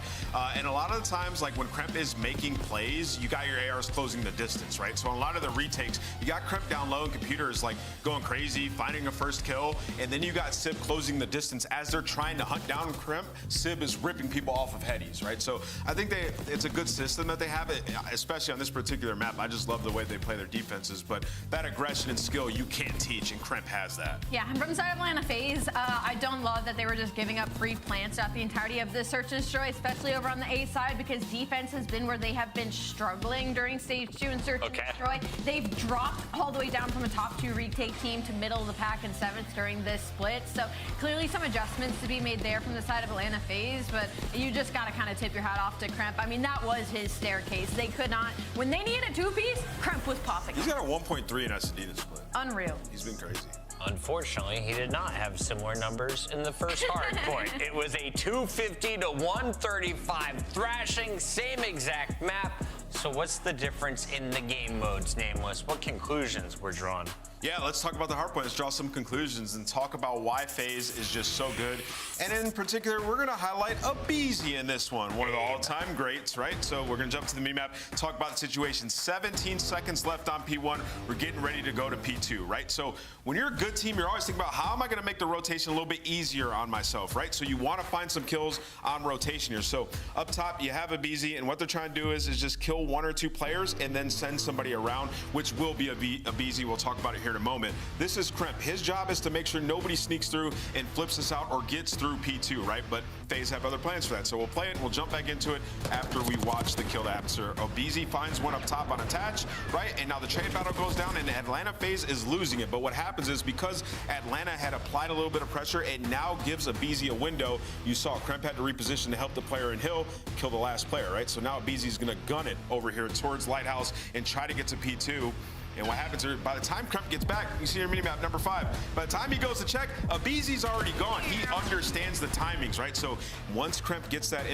[SPEAKER 2] And a lot of the times, like when Kremp is making plays, you got your ARs closing the distance, right? So on a lot of the retakes, you got Kremp down low and Computer is like going crazy, finding a first kill, and then you got Sib closing the distance as they're trying to hunt down Kremp. Sib is ripping people off of headies, right? So I think it's a good system that they have, it, especially on this particular map. I just love the way they play their defenses, but that aggression and skill you can't teach, and Kremp has that.
[SPEAKER 3] Yeah, from the side of Atlanta FaZe, I don't love that they were just giving up free plants throughout the entirety of the Search and Destroy, especially over on the A side, because defense has been where they have been struggling during stage 2 in Search and Destroy. They've dropped all the way down from a top 2 retake team to middle of the pack and 7th during this split. So clearly some adjustments to be made there from the side of Atlanta FaZe, but you just got to kind of tip your hat off to Kremp. I mean, that was his staircase. They could not, when they needed a 2-piece, Kremp was popping.
[SPEAKER 2] He's got a 1.3 in S&D this split.
[SPEAKER 3] Unreal.
[SPEAKER 2] He's been crazy.
[SPEAKER 1] Unfortunately, he did not have similar numbers in the first hard point. It was a 250 to 135 thrashing, same exact map. So what's the difference in the game modes, Nameless? What conclusions were drawn?
[SPEAKER 2] Yeah, let's talk about the hard points, draw some conclusions, and talk about why FaZe is just so good. And in particular, we're going to highlight a Beezy in this one of the all-time greats, right? So we're going to jump to the mini-map, talk about the situation. 17 seconds left on P1. We're getting ready to go to P2, right? So when you're a good team, you're always thinking about how am I going to make the rotation a little bit easier on myself, right? So you want to find some kills on rotation here. So up top, you have a Beezy, and what they're trying to do is just kill 1 or 2 players and then send somebody around, which will be a Beezy. We'll talk about it here in a moment. This is Crimp. His job is to make sure nobody sneaks through and flips us out or gets through P2, right? But FaZe have other plans for that. So we'll play it and we'll jump back into it after we watch the kill to answer. Beezy finds one up top on attach, right? And now the trade battle goes down and Atlanta FaZe is losing it. But what happens is because Atlanta had applied a little bit of pressure, it now gives a Beezy a window. You saw Crimp had to reposition to help the player in Hill kill the last player, right? So now Beezy's gonna gun it over here towards Lighthouse and try to get to P2. And what happens is, by the time Crimp gets back, you see your minimap number 5. By the time he goes to check, Beezy's already gone. He understands the timings, right? So once Crimp gets that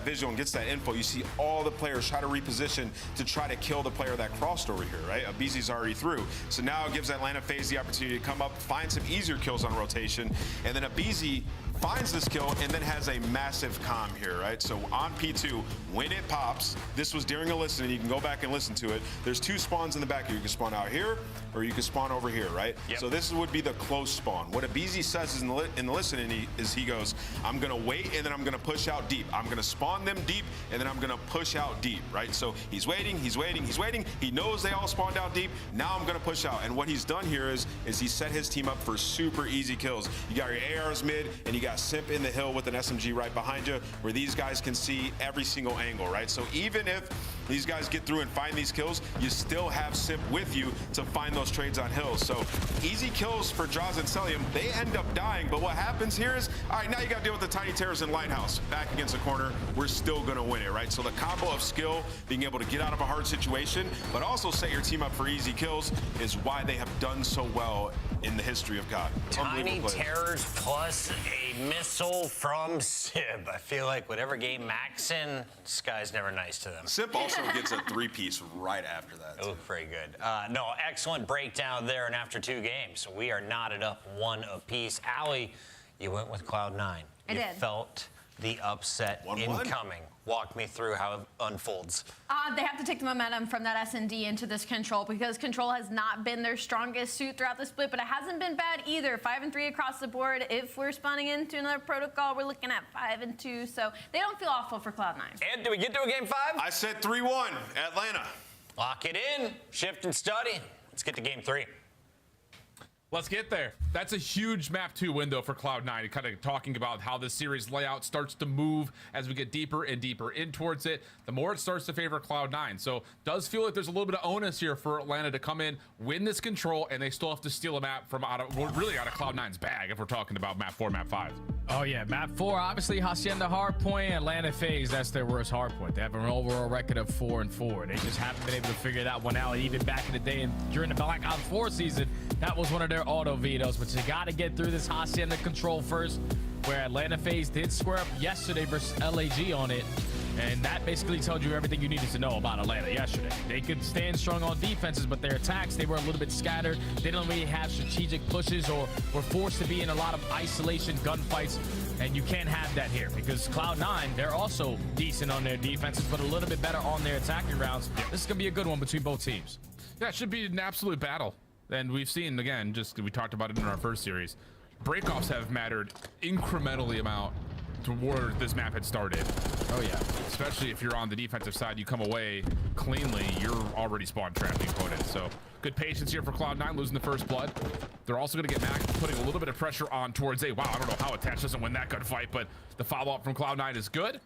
[SPEAKER 2] visual and gets that info, you see all the players try to reposition to try to kill the player that crossed over here, right? Beezy's already through. So now it gives Atlanta FaZe the opportunity to come up, find some easier kills on rotation, and then Beezy finds this kill and then has a massive comm here, right? So on P2, when it pops, this was during a listen, and you can go back and listen to it. There's 2 spawns in the back here. You can spawn out here, or you can spawn over here, right? Yep. So this would be the close spawn. What Beezy says is in the listening is he goes, I'm gonna wait and then I'm gonna push out deep. I'm gonna spawn them deep and then I'm gonna push out deep, right? So he's waiting, he's waiting, he's waiting. He knows they all spawned out deep. Now I'm gonna push out. And what he's done here is he set his team up for super easy kills. You got your ARs mid and you got Simp in the hill with an SMG right behind you, where these guys can see every single angle, right? So even if these guys get through and find these kills, you still have Simp with you to find those trades on hills. So easy kills for Jaws and Celium. They end up dying, but what happens here is, all right, now you got to deal with the Tiny Terrors and Lighthouse. Back against the corner, we're still going to win it, right? So the combo of skill, being able to get out of a hard situation, but also set your team up for easy kills is why they have done so well in the history of God.
[SPEAKER 1] Tiny Terrors plus a missile from Sib. I feel like whatever game Mac's in, this guy's never nice to them.
[SPEAKER 2] Sib also gets a 3-piece right after that.
[SPEAKER 1] Oh, very good. No, excellent breakdown there. And after 2 games, we are knotted up 1 apiece. Allie, you went with Cloud9.
[SPEAKER 3] I did.
[SPEAKER 1] Felt the upset incoming. Walk me through how it unfolds.
[SPEAKER 3] They have to take the momentum from that S&D into this Control, because Control has not been their strongest suit throughout the split, but it hasn't been bad either. 5-3 across the board. If we're spawning into another protocol, we're looking at 5-2, so they don't feel awful for Cloud9.
[SPEAKER 1] And do we get to a game 5?
[SPEAKER 2] I said 3-1, Atlanta.
[SPEAKER 1] Lock it in, shift and study. Let's get to game 3.
[SPEAKER 7] Let's get there. That's a huge map 2 window for Cloud9, kind of talking about how this series layout starts to move as we get deeper and deeper in towards it. The more it starts to favor Cloud9. So does feel like there's a little bit of onus here for Atlanta to come in, win this Control, and they still have to steal a map from really out of Cloud9's bag if we're talking about map 4, map 5.
[SPEAKER 8] Oh yeah, map 4, obviously Hacienda hardpoint, Atlanta FaZe, that's their worst hardpoint. They have an overall record of 4-4. They just haven't been able to figure that one out. Even back in the day and during the Black Ops 4 season, that was one of their auto vetoes. But you got to get through this Hacienda Control first, where Atlanta FaZe did square up yesterday versus LAG on it. And that basically told you everything you needed to know about Atlanta yesterday. They could stand strong on defenses, but their attacks, they were a little bit scattered. They didn't really have strategic pushes, or were forced to be in a lot of isolation gunfights. And you can't have that here, because Cloud9, they're also decent on their defenses, but a little bit better on their attacking rounds. This is going to be a good one between both teams.
[SPEAKER 7] Yeah, it should be an absolute battle. And we've seen, again, just we talked about it in our first series, breakoffs have mattered incrementally amount to where this map had started.
[SPEAKER 8] Oh yeah,
[SPEAKER 7] especially if you're on the defensive side, you come away cleanly, you're already spawn trapping opponents. So good patience here for Cloud9, losing the first blood. They're also going to get Mac putting a little bit of pressure on towards A. Wow, I don't know how Attach doesn't win that gunfight, but the follow-up from Cloud9 is good.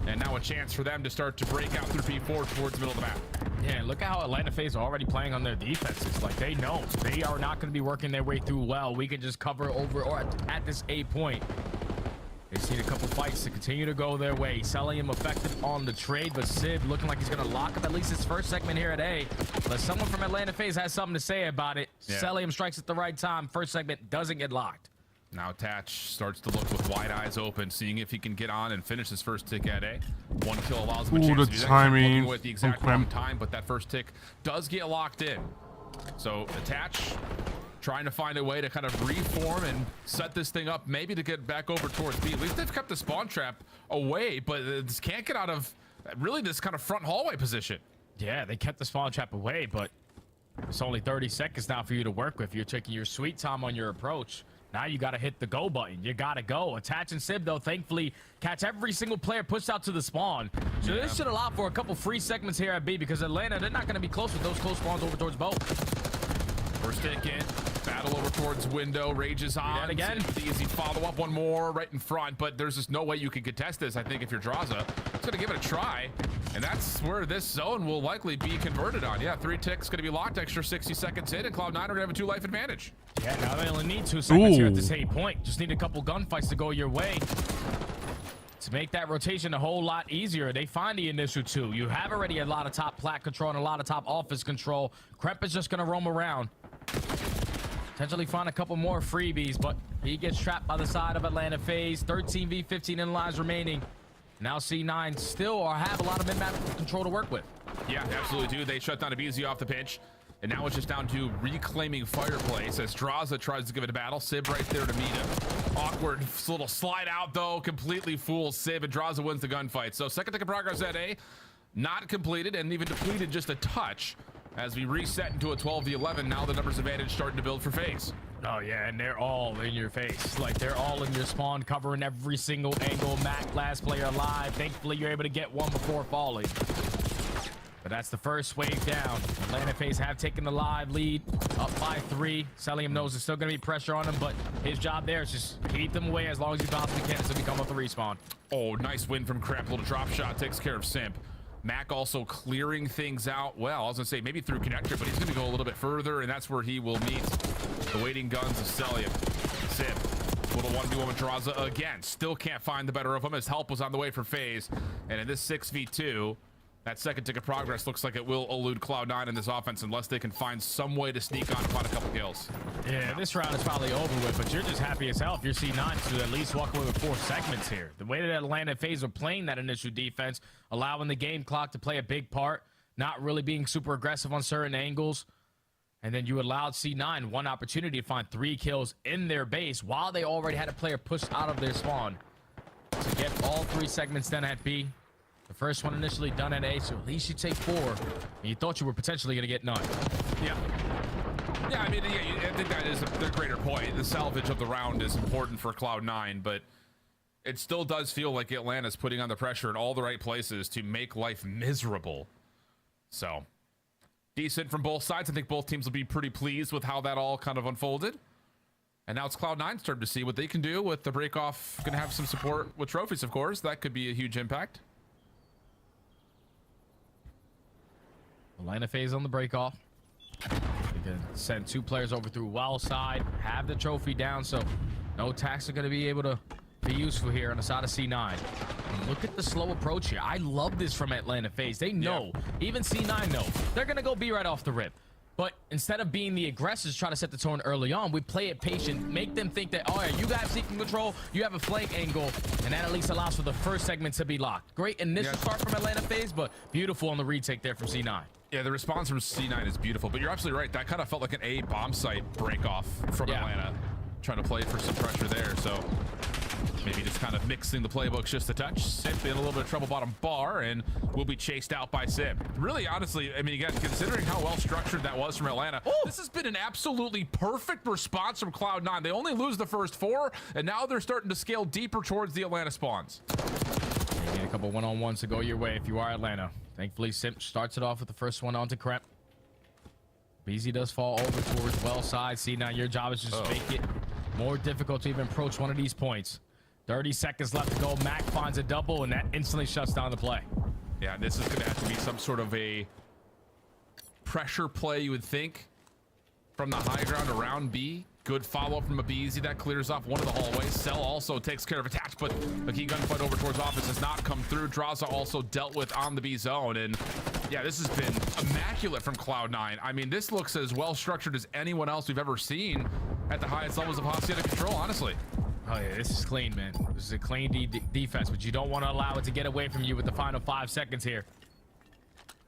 [SPEAKER 7] And now a chance for them to start to break out through P4 towards the middle of the map.
[SPEAKER 8] Yeah, look at how Atlanta FaZe are already playing on their defenses. Like, they know they are not going to be working their way through well. We can just cover over or at this A point. They've seen a couple fights to continue to go their way. Celium effective on the trade, but Sid looking like he's going to lock up at least his first segment here at A. But someone from Atlanta FaZe has something to say about it. Yeah. Celium strikes at the right time. First segment doesn't get locked.
[SPEAKER 7] Now Attach starts to look with wide eyes open, seeing if he can get on and finish his first tick at A. One kill allows him a chance to do that.
[SPEAKER 6] Timing
[SPEAKER 7] with the exact wrong time, but that first tick does get locked in. So attach, trying to find a way to kind of reform and set this thing up, maybe to get back over towards B. At least they've kept the spawn trap away, but this can't get out of really this kind of front hallway position.
[SPEAKER 8] Yeah, they kept the spawn trap away, but it's only 30 seconds now for you to work with. You're taking your sweet time on your approach. Now you got to hit the go button. You got to go. Attach and Sib, though, thankfully, catch every single player pushed out to the spawn. So this should allow for a couple free segments here at B, because Atlanta, they're not going to be close with those close spawns over towards both.
[SPEAKER 7] First stick in, battle over towards window, rages on.
[SPEAKER 8] Again.
[SPEAKER 7] The easy follow-up, one more right in front, but there's just no way you can contest this, I think, if you're Draza. It's going to give it a try, and that's where this zone will likely be converted on. Yeah, 3 ticks going to be locked, extra 60 seconds in, and Cloud9 are going to have a 2-life advantage.
[SPEAKER 8] Yeah, now they only need 2 seconds here at the same point. Just need a couple gunfights to go your way to make that rotation a whole lot easier. They find the initial 2. You have already a lot of top plat control and a lot of top office control. Kremp is just going to roam around. Potentially find a couple more freebies, but he gets trapped by the side of Atlanta FaZe. 13 v 15 in lives remaining. Now C9 still have a lot of mid-map control to work with.
[SPEAKER 7] Yeah, absolutely do. They shut down Abizi off the pitch, and now it's just down to reclaiming Fireplace as Draza tries to give it a battle. Sib right there to meet him. Awkward little slide out, though. Completely fools Sib, and Draza wins the gunfight. So second tick of progress at A, not completed, and even depleted just a touch. As we reset into a 12v11, now the numbers advantage starting to build for FaZe.
[SPEAKER 8] Oh yeah, and they're all in your face. Like, they're all in your spawn, covering every single angle. Mac, last player alive. Thankfully, you're able to get one before falling. But that's the first wave down. Atlanta FaZe have taken the live lead, up by 3. Celium knows there's still going to be pressure on him, but his job there is just keep them away as long as you possibly can to become up the respawn.
[SPEAKER 7] Oh, nice win from Kremp. Little drop shot takes care of Simp. Mac also clearing things out. Well, I was going to say maybe through connector, but he's going to go a little bit further, and that's where he will meet the waiting guns of Celium. Simp, little 1v1 with Draza again. Still can't find the better of him as help was on the way for FaZe. And in this 6v2, that second tick of progress looks like it will elude Cloud9 in this offense unless they can find some way to sneak on upon a couple kills.
[SPEAKER 8] Yeah, this round is probably over with, but you're just happy as hell if you're C9 to at least walk away with 4 segments here. The way that Atlanta FaZe are playing that initial defense, allowing the game clock to play a big part, not really being super aggressive on certain angles, and then you allowed C9 one opportunity to find 3 kills in their base while they already had a player pushed out of their spawn to get all 3 segments done at B. The first one initially done at A, so at least you take 4, and you thought you were potentially going to get none.
[SPEAKER 7] Yeah. Yeah, I mean, yeah, I think that is the greater point. The salvage of the round is important for Cloud9, but it still does feel like Atlanta's putting on the pressure in all the right places to make life miserable. So, decent from both sides. I think both teams will be pretty pleased with how that all kind of unfolded. And now it's Cloud9's turn to see what they can do with the break-off. Going to have some support with trophies, of course. That could be a huge impact.
[SPEAKER 8] Atlanta FaZe on the break off. They can send 2 players over through well side, have the trophy down, so no tax are going to be able to be useful here on the side of C9. And look at the slow approach here. I love this from Atlanta FaZe. They know, even C9 know, they're going to go B right off the rip. But instead of being the aggressors, try to set the tone early on, we play it patient, make them think that, oh yeah, you guys seeking control, you have a flank angle, and that at least allows for the first segment to be locked. Great initial start from Atlanta FaZe, but beautiful on the retake there from C9.
[SPEAKER 7] Yeah, the response from C9 is beautiful, but you're absolutely right. That kind of felt like an A bomb site break off from Atlanta, trying to play for some pressure there. So maybe just kind of mixing the playbooks just a touch. Simp in a little bit of trouble bottom bar and will be chased out by Simp. Really, honestly, I mean, again, considering how well structured that was from Atlanta, this has been an absolutely perfect response from Cloud9. They only lose the first 4, and now they're starting to scale deeper towards the Atlanta spawns.
[SPEAKER 8] You need a couple one-on-ones to go your way if you are Atlanta. Thankfully, Simp starts it off with the first one onto Kremp. BZ does fall over towards well side. C9, your job is just make it more difficult to even approach one of these points. 30 seconds left to go. Mac finds a double, and that instantly shuts down the play.
[SPEAKER 7] Yeah, this is going to have to be some sort of a pressure play, you would think, from the high ground around B. Good follow-up from Abizi. That clears off one of the hallways. Cell also takes care of attach, but the key gunfight over towards office has not come through. Draza also dealt with on the B zone, and yeah, this has been immaculate from Cloud9. I mean, this looks as well structured as anyone else we've ever seen at the highest levels of Hacienda control, honestly.
[SPEAKER 8] Oh yeah, this is clean, man. This is a clean defense, but you don't want to allow it to get away from you with the final 5 seconds here.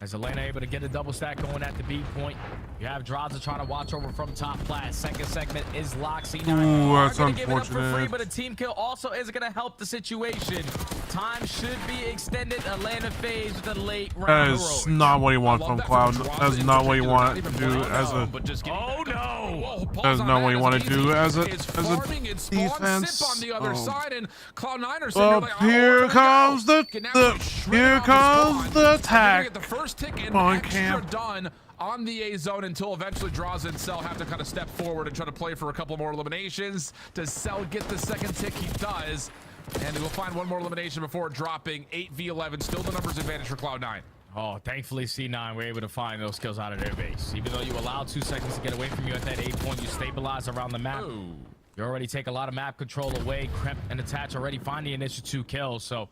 [SPEAKER 8] As Atlanta able to get a double stack going at the B point. You have Draza trying to watch over from top flat. Second segment is locked. C9
[SPEAKER 6] Ooh, that's
[SPEAKER 8] gonna give it up for free,
[SPEAKER 6] unfortunate.
[SPEAKER 8] but a team kill also isn't going to help the situation. Time should be extended. Atlanta FaZe with a late
[SPEAKER 6] That
[SPEAKER 8] round.
[SPEAKER 6] is not what you want from Cloud. That's not what you want to do as a.
[SPEAKER 8] Oh no!
[SPEAKER 6] That's not what you want to do as a
[SPEAKER 7] It's
[SPEAKER 6] defense.
[SPEAKER 7] Sip on the other side, and Cloud9 are sitting
[SPEAKER 6] Well,
[SPEAKER 7] there like, oh,
[SPEAKER 6] here
[SPEAKER 7] where do we
[SPEAKER 6] comes
[SPEAKER 7] go?
[SPEAKER 6] the
[SPEAKER 7] Can now shred
[SPEAKER 6] here
[SPEAKER 7] out the
[SPEAKER 6] comes
[SPEAKER 7] spawn.
[SPEAKER 6] the
[SPEAKER 7] And then we
[SPEAKER 6] attack.
[SPEAKER 7] get the first tick in,
[SPEAKER 6] on
[SPEAKER 7] extra
[SPEAKER 6] camp.
[SPEAKER 7] done on the A zone until eventually Draza and Cell have to kind of step forward and try to play for a couple more eliminations. Does Cell get the second tick? He does. And we'll find one more elimination before dropping 8v11. Still the numbers advantage for Cloud9.
[SPEAKER 8] Oh, thankfully C9 were able to find those kills out of their base. Even though you allowed 2 seconds to get away from you at that 8 point, you stabilize around the map.
[SPEAKER 7] Ooh.
[SPEAKER 8] You already take a lot of map control away. Kremp and Attach already find the initial 2 kills. So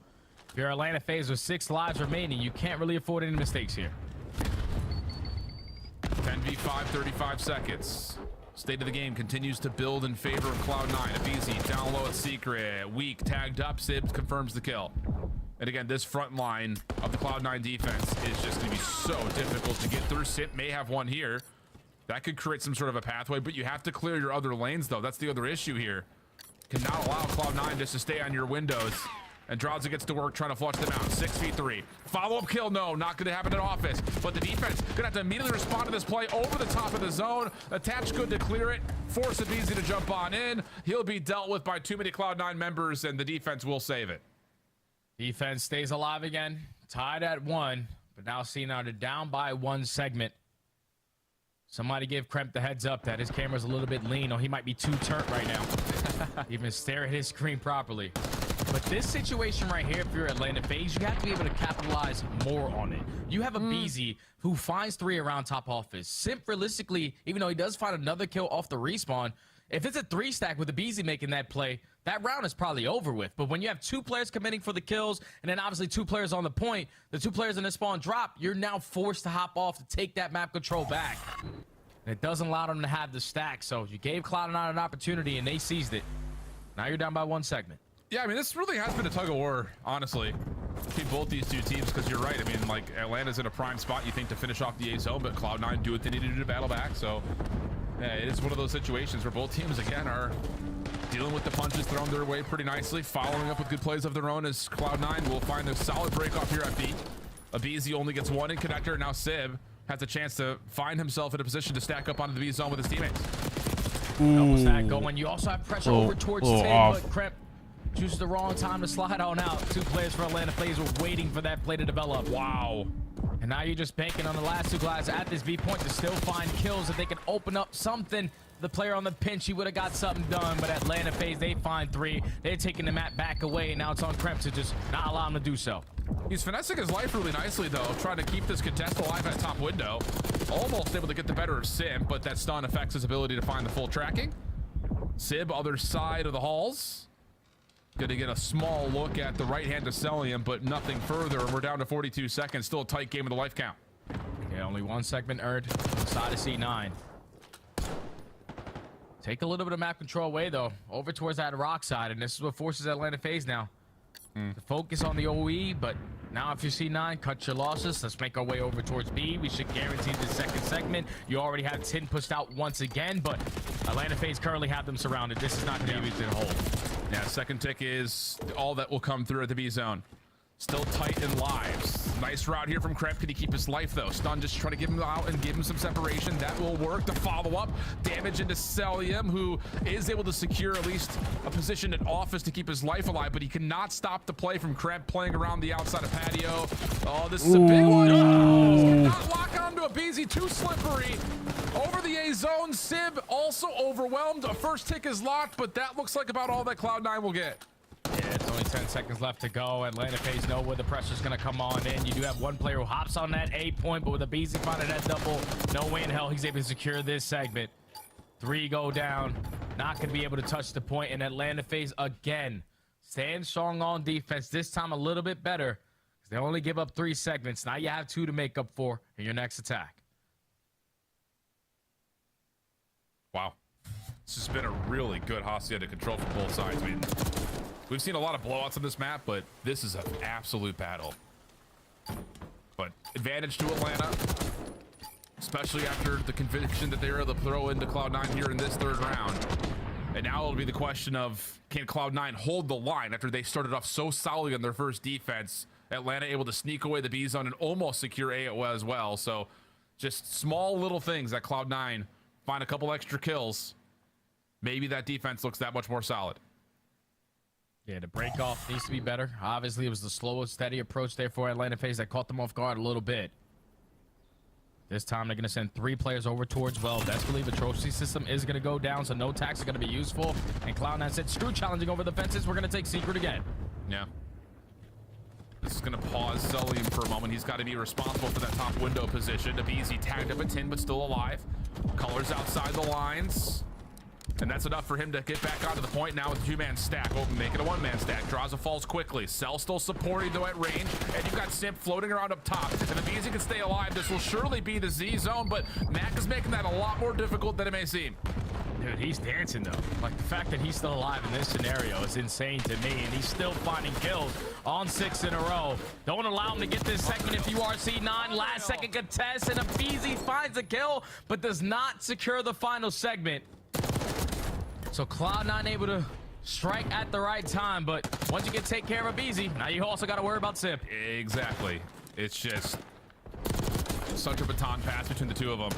[SPEAKER 8] if you're Atlanta FaZe with 6 lives remaining, you can't really afford any mistakes here.
[SPEAKER 7] 10v5, 35 seconds. State of the game continues to build in favor of Cloud9. Abizi down low at Secret. Weak, tagged up. Sibs confirms the kill. And again, this front line of the Cloud9 defense is just going to be so difficult to get through. Sip may have one here. That could create some sort of a pathway, but you have to clear your other lanes, though. That's the other issue here. Cannot allow Cloud9 just to stay on your windows. And Draza gets to work trying to flush them out. 6v3. Follow-up kill, no. Not going to happen at office. But the defense going to have to immediately respond to this play over the top of the zone. Attach good to clear it. Force Abizi to jump on in. He'll be dealt with by too many Cloud9 members, and the defense will save it.
[SPEAKER 8] Defense stays alive again. Tied at 1. But now C9 are down by 1 segment. Somebody give Kremp the heads up that his camera's a little bit lean, or he might be too turnt right now. Even stare at his screen properly. But this situation right here, if you're Atlanta FaZe, you have to be able to capitalize more on it. You have a BZ who finds 3 around top office. Simp, realistically, even though he does find another kill off the respawn, if it's a 3 stack with a BZ making that play, that round is probably over with. But when you have 2 players committing for the kills, and then obviously 2 players on the point, the 2 players in the spawn drop, you're now forced to hop off to take that map control back. And it doesn't allow them to have the stack. So you gave Cloud9 an opportunity, and they seized it. Now you're down by 1 segment.
[SPEAKER 7] Yeah, I mean, this really has been a tug of war, honestly, between both these 2 teams, because you're right. I mean, like, Atlanta's in a prime spot, you think, to finish off the A zone, but Cloud9 do what they need to do to battle back. So, yeah, it is one of those situations where both teams, again, are dealing with the punches thrown their way pretty nicely, following up with good plays of their own, as Cloud9 will find a solid break off here at B. Abizi only gets 1 in connector. Now Sib has a chance to find himself in a position to stack up onto the B zone with his teammates.
[SPEAKER 8] Double stack going. You also have pressure over towards Tim, but Kremp chooses the wrong time to slide on out. 2 players for Atlanta FaZe were waiting for that play to develop. Wow. And now you're just banking on the last 2 guys at this B point to still find kills. If they can open up something, the player on the pinch, he would have got something done. But Atlanta FaZe, they find 3. They're taking the map back away, and now it's on Kremp to just not allow him to do so.
[SPEAKER 7] He's finessing his life really nicely, though, trying to keep this contest alive at top window. Almost able to get the better of Sim, but that stun affects his ability to find the full tracking. Sib, other side of the halls. Gonna get a small look at the right hand of Celium, but nothing further. And we're down to 42 seconds. Still a tight game of the life count.
[SPEAKER 8] Yeah, only 1 segment earned on the side of C9. Take a little bit of map control away, though, over towards that rock side. And this is what forces Atlanta FaZe now to focus on the OE. But now if you're C9, cut your losses. Let's make our way over towards B. We should guarantee the second segment. You already have 10 pushed out once again, but Atlanta FaZe currently have them surrounded. This is not going to be easy to hold.
[SPEAKER 7] Yeah, second tick is all that will come through at the B zone. Still tight in lives. Nice route here from Kremp. Can he keep his life, though? Stun just trying to give him out and give him some separation. That will work. The follow-up. Damage into Celium, who is able to secure at least a position at office to keep his life alive, but he cannot stop the play from Kremp playing around the outside of patio. Oh, this is a big one. Oh, not lock onto a BZ. Too slippery. Over the A zone. Sib also overwhelmed. A first tick is locked, but that looks like about all that Cloud9 will get.
[SPEAKER 8] Yeah, it's only 10 seconds left to go. Atlanta FaZe know where the pressure's going to come on in. You do have 1 player who hops on that A point, but with a BZ finding that double, no way in hell he's able to secure this segment. 3 go down. Not going to be able to touch the point. And Atlanta FaZe, again, stand strong on defense. This time a little bit better, because they only give up 3 segments. Now you have 2 to make up for in your next attack.
[SPEAKER 7] Wow. This has been a really good Hacienda control from both sides. I mean, we've seen a lot of blowouts on this map, but this is an absolute battle. But advantage to Atlanta, especially after the conviction that they were able to throw into Cloud9 here in this third round. And now it'll be the question of, can Cloud9 hold the line after they started off so solidly on their first defense? Atlanta able to sneak away the B zone and almost secure A as well. So just small little things that Cloud9 find a couple extra kills. Maybe that defense looks that much more solid.
[SPEAKER 8] Yeah, the break off needs to be better. Obviously, it was the slow, steady approach there for Atlanta FaZe that caught them off guard a little bit. This time, they're going to send 3 players over towards well. Best believe the trophy system is going to go down, so no tax are going to be useful. And Cloud9 said, screw challenging over the fences. We're going to take Secret again.
[SPEAKER 7] Yeah. This is going to pause Sullium for a moment. He's got to be responsible for that top window position. Abizi tagged up at 10, but still alive. Colors outside the lines. And that's enough for him to get back onto the point now with a 2-man stack. Oh, make it a 1-man stack. Draws a falls quickly. Cell still supporting though at range. And you've got Simp floating around up top. And if Abizi can stay alive, this will surely be the Z zone. But Mac is making that a lot more difficult than it may seem.
[SPEAKER 8] Dude, he's dancing though. Like the fact that he's still alive in this scenario is insane to me. And he's still finding kills on 6 in a row. Don't allow him to get this segment if you are C9. Last second contest and Abizi finds a kill, but does not secure the final segment. So Cloud9 able to strike at the right time, but once you can take care of Abizi, now you also got to worry about Simp.
[SPEAKER 7] Exactly. It's just such a baton pass between the two of them.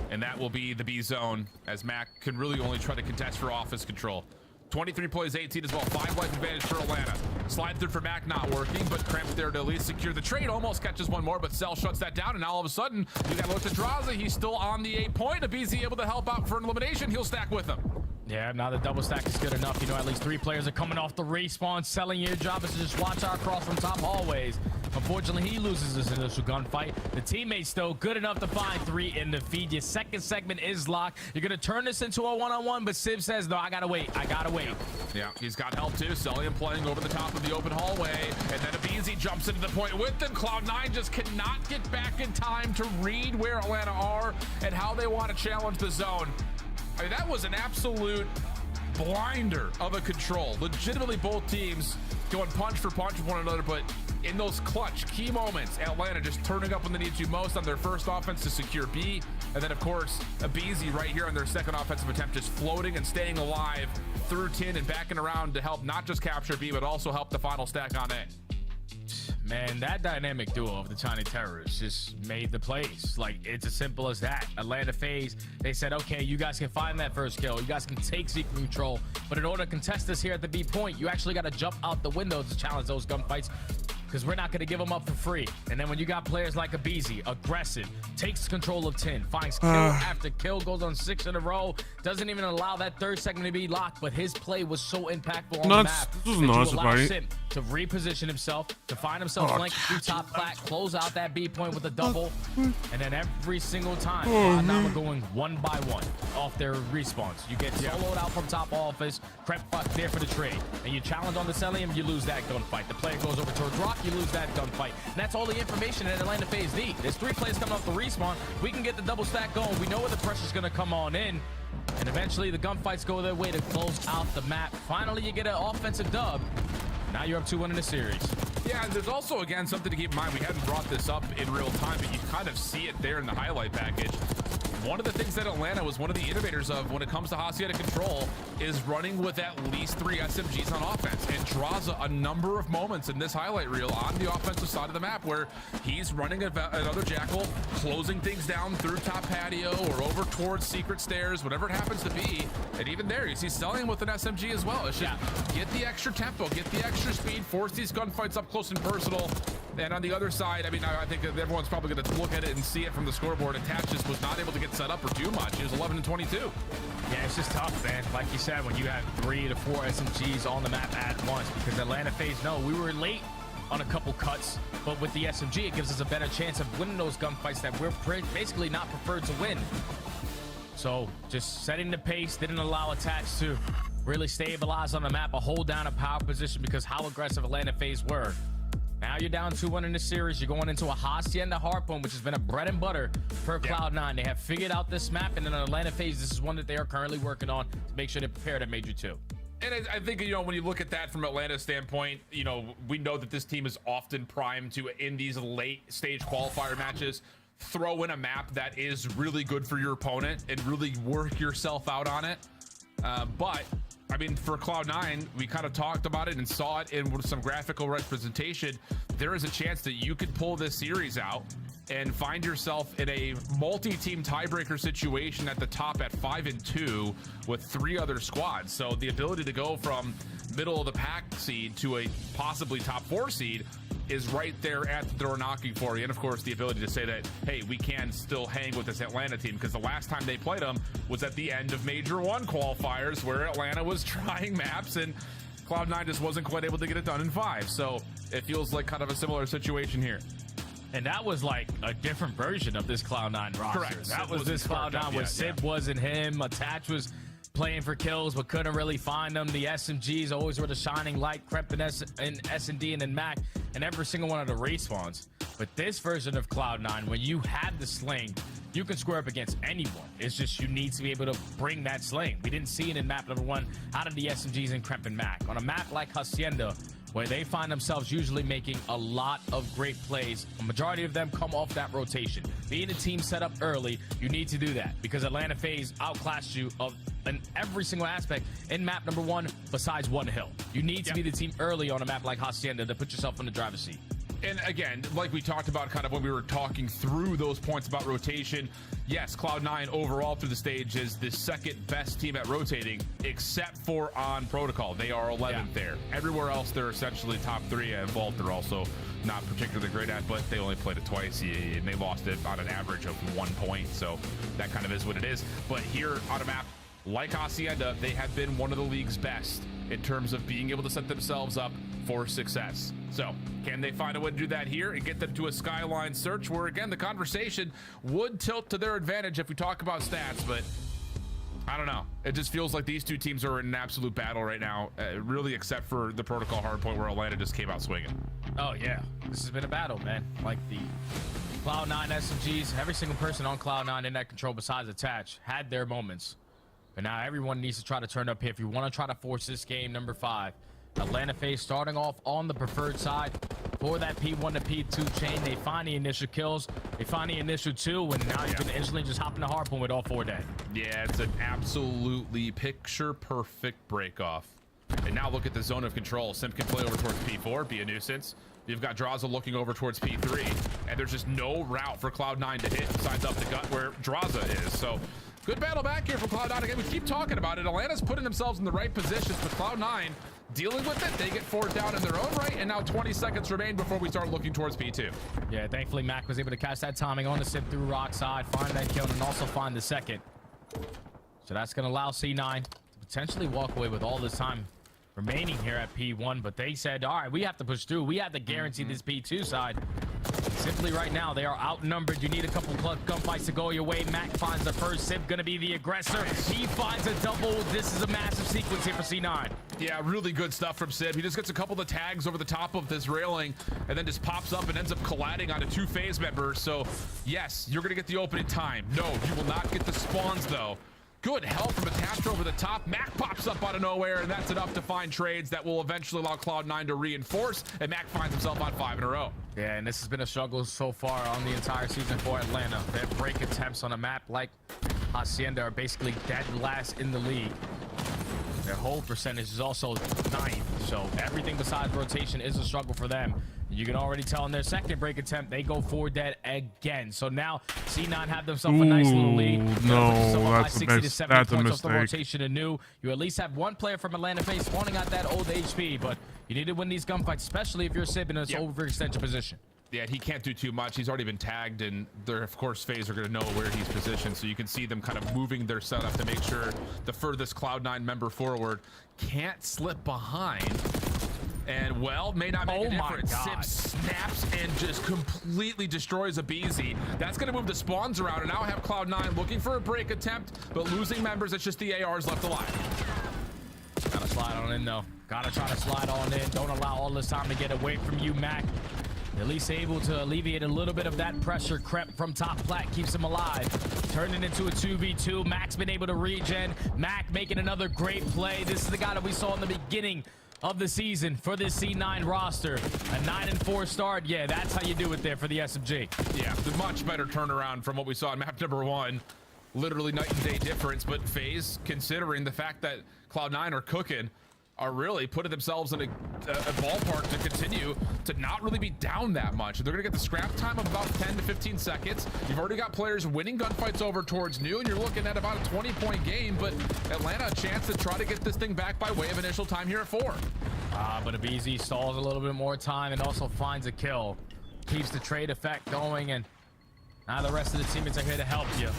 [SPEAKER 7] And that will be the B zone, as Mac can really only try to contest for office control. 23 plays 18 as well. 5 life advantage for Atlanta. Slide through for Mac not working, but Cramp there to at least secure the trade. Almost catches one more, but Cell shuts that down. And now all of a sudden, you got to look at Draza. He's still on the 8-point. Abizi able to help out for an elimination. He'll stack with him.
[SPEAKER 8] Yeah, now the double stack is good enough. You know, at least 3 players are coming off the respawn. Selling, your job is to just watch our cross from top hallways. Unfortunately, he loses this initial gunfight. The teammates, though, good enough to find 3 in the feed. Your second segment is locked. You're going to turn this into a one-on-one, but Civ says, no, I got to wait. I got to wait.
[SPEAKER 7] Yeah, he's got help, too. Sullium playing over the top of the open hallway. And then Abizi jumps into the point with them. Cloud9 just cannot get back in time to read where Atlanta are and how they want to challenge the zone. I mean, that was an absolute blinder of a control. Legitimately, both teams going punch for punch with one another, but in those clutch key moments, Atlanta just turning up when they need to most on their first offense to secure B. And then, of course, Abizi right here on their second offensive attempt, just floating and staying alive through 10 and backing around to help not just capture B, but also help the final stack on A.
[SPEAKER 8] Man, that dynamic duo of the Tiny Terrorists just made the plays. Like, it's as simple as that. Atlanta FaZe, they said, okay, you guys can find that first kill. You guys can take secret control. But in order to contest this here at the B point, you actually got to jump out the window to challenge those gunfights, because we're not going to give them up for free. And then when you got players like Abizi, aggressive, takes control of 10, finds kill after kill, goes on 6 in a row, doesn't even allow that third segment to be locked, but his play was so impactful on the map
[SPEAKER 6] this was nuts, right?
[SPEAKER 8] Simp to reposition himself, to find himself flanked through top flat, close out that B point with a double, and then every single time, now we're going 1 by 1 off their respawns. You get soloed out from top office, Crep there for the trade, and you challenge on the Celium, you lose that gunfight. The player goes over towards Rock, you lose that gunfight. And that's all the information that Atlanta FaZe need. There's 3 players coming off the respawn. We can get the double stack going. We know where the pressure's going to come on in. And eventually the gunfights go their way to close out the map. Finally, you get an offensive dub. Now you're up 2-1 in the series.
[SPEAKER 7] Yeah, and there's also, again, something to keep in mind. We hadn't brought this up in real time, but you kind of see it there in the highlight package. One of the things that Atlanta was one of the innovators of when it comes to Hacienda control is running with at least 3 SMGs on offense, and draws a number of moments in this highlight reel on the offensive side of the map where he's running another Jackal, closing things down through top patio or over towards secret stairs, whatever it happens to be. And even there, you see Stellium with an SMG as well. It's just get the extra tempo, get the extra speed, force these gunfights up close and personal. And on the other side, I mean, I think that everyone's probably going to look at it and see it from the scoreboard. Attach just was not able to get set up or do much. He was 11 and 22.
[SPEAKER 8] Yeah, it's just tough, man. Like you said, when you have 3 to 4 SMGs on the map at once, because Atlanta FaZe, no, we were late on a couple cuts, but with the SMG, it gives us a better chance of winning those gunfights that we're basically not preferred to win. So just setting the pace, didn't allow Attach to really stabilize on the map, or hold down a power position because how aggressive Atlanta FaZe were. Now you're down 2-1 in the series. You're going into a Hacienda Harpoon, which has been a bread and butter for Cloud9. They have figured out this map, and in Atlanta FaZe, this is one that they are currently working on to make sure they're prepared at Major 2.
[SPEAKER 7] And I think, you know, when you look at that from Atlanta's standpoint, you know, we know that this team is often primed to, in these late stage qualifier matches, throw in a map that is really good for your opponent and really work yourself out on it. But I mean, for Cloud9, we kind of talked about it and saw it in some graphical representation. There is a chance that you could pull this series out and find yourself in a multi-team tiebreaker situation at the top at 5-2 with 3 other squads. So the ability to go from middle of the pack seed to a possibly top 4 seed is right there at the door knocking for you. And of course, the ability to say that, hey, we can still hang with this Atlanta team, because the last time they played them was at the end of Major 1 qualifiers, where Atlanta was trying maps and Cloud9 just wasn't quite able to get it done in 5. So it feels like kind of a similar situation here.
[SPEAKER 8] And that was like a different version of this Cloud9 roster.
[SPEAKER 7] Correct.
[SPEAKER 8] That was this Cloud9 where Sid wasn't him. Attach was playing for kills but couldn't really find them. The SMGs always were the shining light, crept in S&D and then Mac, and every single one of the respawns. But this version of Cloud9, when you have the sling, you can square up against anyone. It's just you need to be able to bring that sling. We didn't see it in map number 1 out of the SMGs and Crep and Mac. On a map like Hacienda, where they find themselves usually making a lot of great plays, a majority of them come off that rotation. Being a team set up early, you need to do that, because Atlanta FaZe outclassed you in every single aspect in map number 1 besides one hill. You need to be the team early on a map like Hacienda to put yourself in the driver's seat.
[SPEAKER 7] And again, like we talked about kind of when we were talking through those points about rotation, yes, Cloud9 overall through the stage is the second best team at rotating, except for on Protocol. They are 11th there. Everywhere else, they're essentially top 3, and Vault they're also not particularly great at, but they only played it twice, and they lost it on an average of 1 point, so that kind of is what it is. But here on a map like Hacienda, they have been one of the league's best in terms of being able to set themselves up for success. So can they find a way to do that here and get them to a skyline search, where again the conversation would tilt to their advantage if we talk about stats? But I don't know, it just feels like these two teams are in an absolute battle right now, really, except for the Protocol hardpoint where Atlanta just came out swinging.
[SPEAKER 8] Oh yeah, this has been a battle, man. Like the Cloud9 SMGs, every single person on Cloud9 in that control besides Attach had their moments. But now everyone needs to try to turn up here if you want to try to force this game number 5. Atlanta FaZe starting off on the preferred side for that P1 to P2 chain. They find the initial kills. They find the initial 2, and now you can instantly just hop in the hardpoint with all 4 dead.
[SPEAKER 7] Yeah, it's an absolutely picture-perfect break-off. And now look at the zone of control. Simp can play over towards P4, be a nuisance. You've got Draza looking over towards P3, and there's just no route for Cloud9 to hit besides up the gut where Draza is. So good battle back here from Cloud9. Again, we keep talking about it. Atlanta's putting themselves in the right positions, but Cloud9 dealing with it. They get 4 down in their own right, and now 20 seconds remain before we start looking towards P2.
[SPEAKER 8] Yeah, thankfully Mac was able to catch that timing on the Sip through rock side, find that kill, and also find the second. So that's going to allow C9 to potentially walk away with all this time remaining here at P1, but they said, all right, we have to push through. We have to guarantee this P2 side. Simply right now, they are outnumbered. You need a couple gunfights to go your way. Mac finds the first. Sip gonna be the aggressor. He finds a double. This is a massive sequence here for C9.
[SPEAKER 7] Yeah, really good stuff from Sid. He just gets a couple of the tags over the top of this railing and then just pops up and ends up colliding onto 2 FaZe members. So yes, you're gonna get the opening time. No, you will not get the spawns though. Good help from Attach over the top. Mac pops up out of nowhere, and that's enough to find trades that will eventually allow Cloud9 to reinforce, and Mac finds himself on 5 in a row.
[SPEAKER 8] Yeah, and this has been a struggle so far on the entire season for Atlanta. Their break attempts on a map like Hacienda are basically dead last in the league. Their hold percentage is also 9th, so everything besides rotation is a struggle for them. You can already tell in their second break attempt, they go 4 dead again. So now C9 have themselves a nice little lead.
[SPEAKER 6] No, that's a mistake.
[SPEAKER 8] The rotation anew. You at least have one player from Atlanta FaZe spawning at that old HP, but you need to win these gunfights, especially if you're Sib in this overextension position.
[SPEAKER 7] Yeah, he can't do too much. He's already been tagged, and they're, of course, FaZe are going to know where he's positioned, so you can see them kind of moving their setup to make sure the furthest Cloud9 member forward can't slip behind. And, well, may not make a difference. Sip snaps and just completely destroys a BZ. That's going to move the spawns around, and now have Cloud9 looking for a break attempt, but losing members. It's just the ARs left alive.
[SPEAKER 8] Gotta slide on in, though. Gotta try to slide on in. Don't allow all this time to get away from you, Mac. At least able to alleviate a little bit of that pressure. Crep from top plat keeps him alive. Turning into a 2v2. Mac's been able to regen. Mac making another great play. This is the guy that we saw in the beginning of the season for this C9 roster. A 9-4 start. Yeah, that's how you do it there for the SMG.
[SPEAKER 7] Yeah, the much better turnaround from what we saw in map number 1. Literally night and day difference, but FaZe, considering the fact that Cloud9 are cooking, are really putting themselves in a ballpark to continue to not really be down that much. They're gonna get the scrap time of about 10 to 15 seconds. You've already got players winning gunfights over towards new, and you're looking at about a 20-point game, but Atlanta a chance to try to get this thing back by way of initial time here at 4.
[SPEAKER 8] But Abizi stalls a little bit more time and also finds a kill. Keeps the trade effect going, and now the rest of the teammates are here to help you.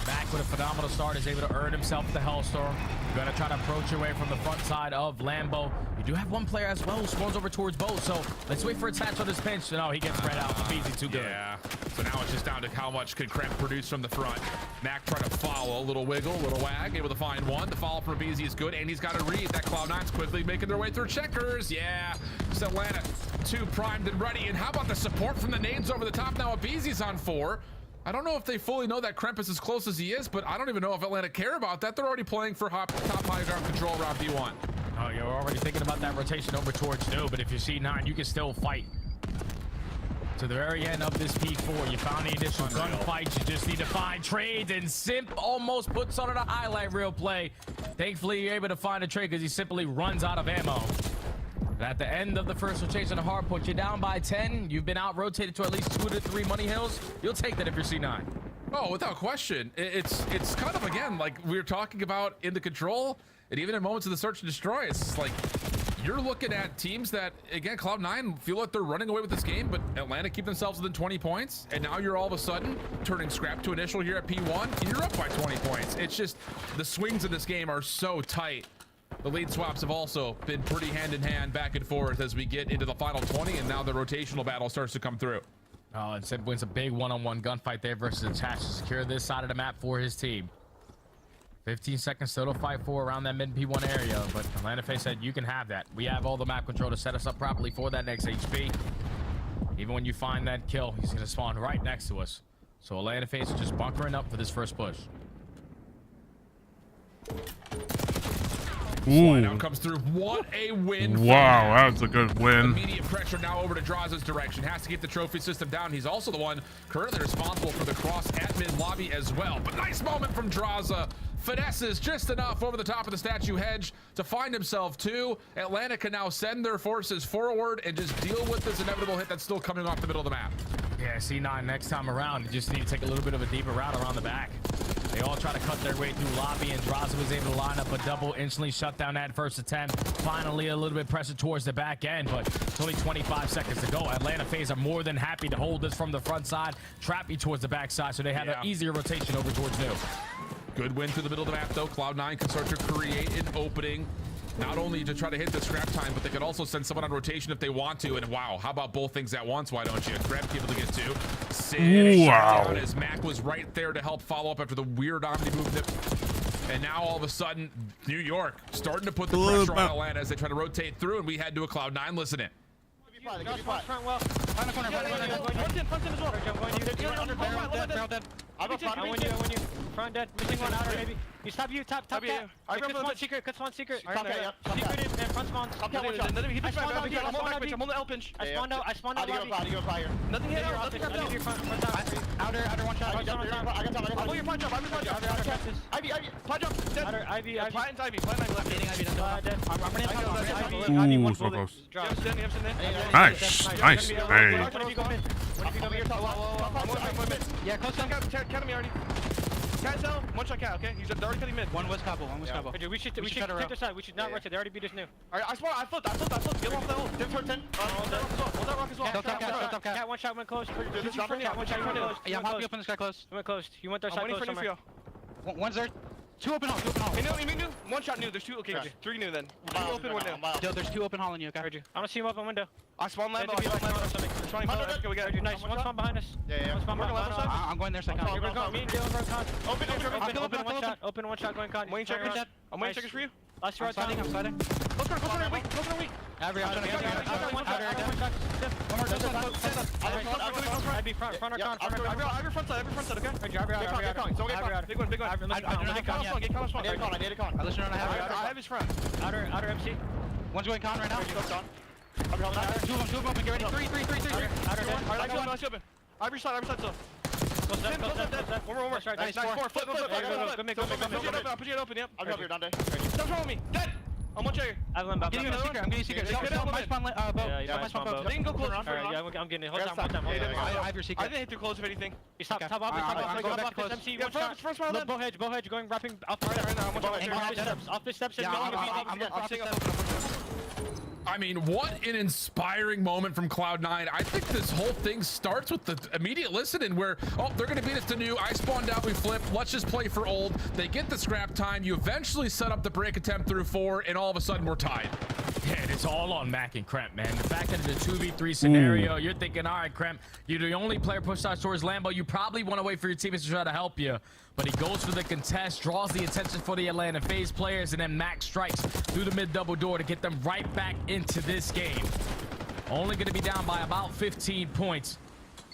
[SPEAKER 8] Back with a phenomenal start, is able to earn himself the Hellstorm. You're gonna try to approach your way from the front side of Lambo. You do have one player as well who spawns over towards both, so let's wait for a touch on this pinch. No, he gets spread out. Easy, too good.
[SPEAKER 7] Yeah, so now it's just down to how much can Kremp produce from the front. Mac trying to follow, a little wiggle, a little wag, able to find one. The follow from Beezy is good, and he's got to read that Cloud9's quickly making their way through checkers. Yeah, just Atlanta 2 primed and ready. And how about the support from the nades over the top now? Beezy's on 4. I don't know if they fully know that Kremp is as close as he is, but I don't even know if Atlanta care about that. They're already playing for top high ground control around B1.
[SPEAKER 8] Oh, you're already thinking about that rotation over towards new, but if you see 9, you can still fight to the very end of this P4. You found the initial gunfight. You just need to find trades, and Simp almost puts on a highlight reel play. Thankfully, you're able to find a trade because he simply runs out of ammo. At the end of the first rotation of hardpoint, you're down by 10. You've been out rotated to at least 2 to 3 money hills. You'll take that if you're C9.
[SPEAKER 7] Oh, without question. It's kind of, again, like we were talking about in the control, and even in moments of the search and destroy, it's like you're looking at teams that, again, Cloud9 feel like they're running away with this game, but Atlanta keep themselves within 20 points, and now you're all of a sudden turning scrap to initial here at P1, and you're up by 20 points. It's just the swings in this game are so tight. The lead swaps have also been pretty hand-in-hand back and forth as we get into the final 20, and now the rotational battle starts to come through.
[SPEAKER 8] Oh, and Simp wins a big one-on-one gunfight there versus Attach to secure this side of the map for his team. 15 seconds still to fight for around that mid P1 area, but Atlanta FaZe said you can have that. We have all the map control to set us up properly for that next HP. Even when you find that kill, he's going to spawn right next to us. So Atlanta FaZe is just bunkering up for this first push.
[SPEAKER 7] Slide out comes through. What a win.
[SPEAKER 6] Wow, that's a good win.
[SPEAKER 7] Immediate pressure now over to Draza's direction. Has to keep the trophy system down. He's also the one currently responsible for the cross at mid lobby as well. But nice moment from Draza. Finesses just enough over the top of the statue hedge to find himself 2. Atlanta can now send their forces forward and just deal with this inevitable hit that's still coming off the middle of the map.
[SPEAKER 8] Yeah, C9 next time around, you just need to take a little bit of a deeper route around the back. They all try to cut their way through lobby, and Draza was able to line up a double, instantly shut down that first attempt. Finally, a little bit pressure towards the back end, but it's only 25 seconds to go. Atlanta FaZe are more than happy to hold this from the front side, trap you towards the back side, so they have an easier rotation over towards new.
[SPEAKER 7] Good win through the middle of the map, though. Cloud9 can start to create an opening, not only to try to hit the scrap time, but they could also send someone on rotation if they want to. And wow, how about both things at once? Why don't you? Grab able to get 2.
[SPEAKER 6] Wow.
[SPEAKER 7] As Mac was right there to help follow up after the weird Omni movement. And now all of a sudden, New York starting to put the pressure on Atlanta as they try to rotate through, and we head to a Cloud9. Listen in.
[SPEAKER 9] Front well. Find the corner. Front in as well. I win you. Front dead. Missing one outer maybe. You stop you. Top. Yeah. Cuts one secret. Secret in and front spawn. I'm on the L pinch. I spawned out lobby. Nothing hit. Outer one shot. I got top. Your punch up. Ivy. Punch up. Ivy. Plant Ivy left. Dead. I'm running.
[SPEAKER 6] Ooh, so close. Nice. Hey.
[SPEAKER 9] Yeah, close down. Cat me already. Cat cell. One shot cat, okay? He's already cutting mid. One was couple. Hey, we should take this side. We should not rush it. They already beat us new. Alright, I flipped. Get off that hole. 10. Hold that rock as well. Stop cat. Cat, one shot went close. One shot went close. Yeah, I'm happy up on this guy close. He went close. He went their side close somewhere. One's there. 2 open hall. New. One shot new. There's 2. Okay, 3 new then. 2 open, 1 new. Yo, there's 2 open hall in you, okay? I don't see him open window. I spawned Lambo. We got nice. One spawn behind us. Yeah. One spawn behind us. I'm going there second. You're going me and Dylan going con. Open one shot going con. I'm waiting checkers for you. Last year I'm sliding. Outer MC. One's going con right now. Two of them open, get ready. Three. Outer dead. Every side still. One more. Nice, 4. Flip. I'll put you open, yep. I'll go up here, Dante. Don't throw me. Dead. I'm one chair. I'm getting you secret. My spawn boat. They can go close. I'm getting it. Hold time. I have your secret. I didn't hit too close, if anything. Top up. MC. First one. Bow hedge. Going wrapping up right now. Off the steps. I'm staying up.
[SPEAKER 7] I mean, what an inspiring moment from Cloud9. I think this whole thing starts with the immediate listening where, oh, they're going to beat us to new. I spawned out, we flip. Let's just play for old. They get the scrap time. You eventually set up the break attempt through 4, and all of a sudden we're tied.
[SPEAKER 8] Yeah, and it's all on Mac and Kremp, man. The fact that it's a 2v3 scenario, you're thinking, all right, Kremp, you're the only player pushed out towards Lambo. You probably want to wait for your teammates to try to help you. But he goes for the contest, draws the attention for the Atlanta FaZe players, and then Mac strikes through the mid double door to get them right back into this game. Only going to be down by about 15 points.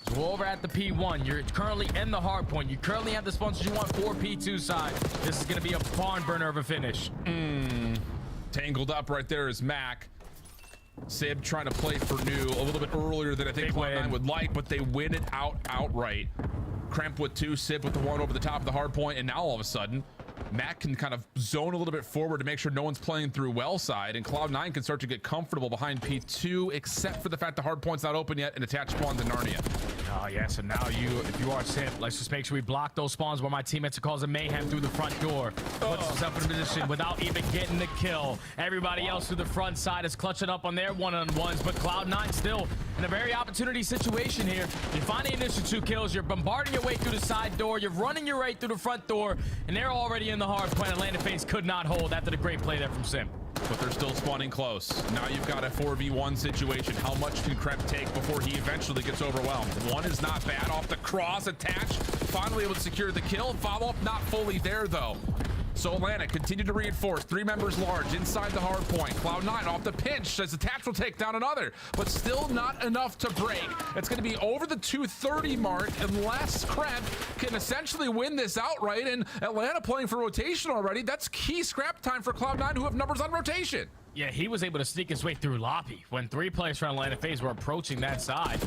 [SPEAKER 8] So we're over at the P1. You're currently in the hard point. You currently have the sponsors you want for P2 side. This is going to be a barn burner of a finish.
[SPEAKER 7] Tangled up right there is Mac. Sib trying to play for new a little bit earlier than I think Cloud9 would like, but they win it outright. Kremp with 2, Sib with the 1 over the top of the hard point, and now all of a sudden Mac can kind of zone a little bit forward to make sure no one's playing through well side, and Cloud9 can start to get comfortable behind P2, except for the fact the hard point's not open yet and attached spawns in Narnia.
[SPEAKER 8] Oh yeah, so now if you are Simp, let's just make sure we block those spawns where my teammates are causing mayhem through the front door. Puts himself in a position without even getting the kill. Everybody else through the front side is clutching up on their one-on-ones, but Cloud9 still in a very opportunity situation here. You find the initial 2 kills, you're bombarding your way through the side door, you're running your way through the front door, and they're already in the hard point. Atlanta FaZe could not hold after the great play there from Simp.
[SPEAKER 7] But they're still spawning close. Now you've got a 4v1 situation. How much can Kremp take before he eventually gets overwhelmed? 1 is not bad off the cross, attached. Finally able to secure the kill. Follow-up not fully there, though. So Atlanta continue to reinforce. 3 members large inside the hard point. Cloud9 off the pinch says attached will take down another, but still not enough to break. It's going to be over the 230 mark unless Kremp can essentially win this outright, and Atlanta playing for rotation already. That's key scrap time for Cloud9, who have numbers on rotation.
[SPEAKER 8] Yeah, he was able to sneak his way through Lobby when 3 players from Atlanta FaZe were approaching that side.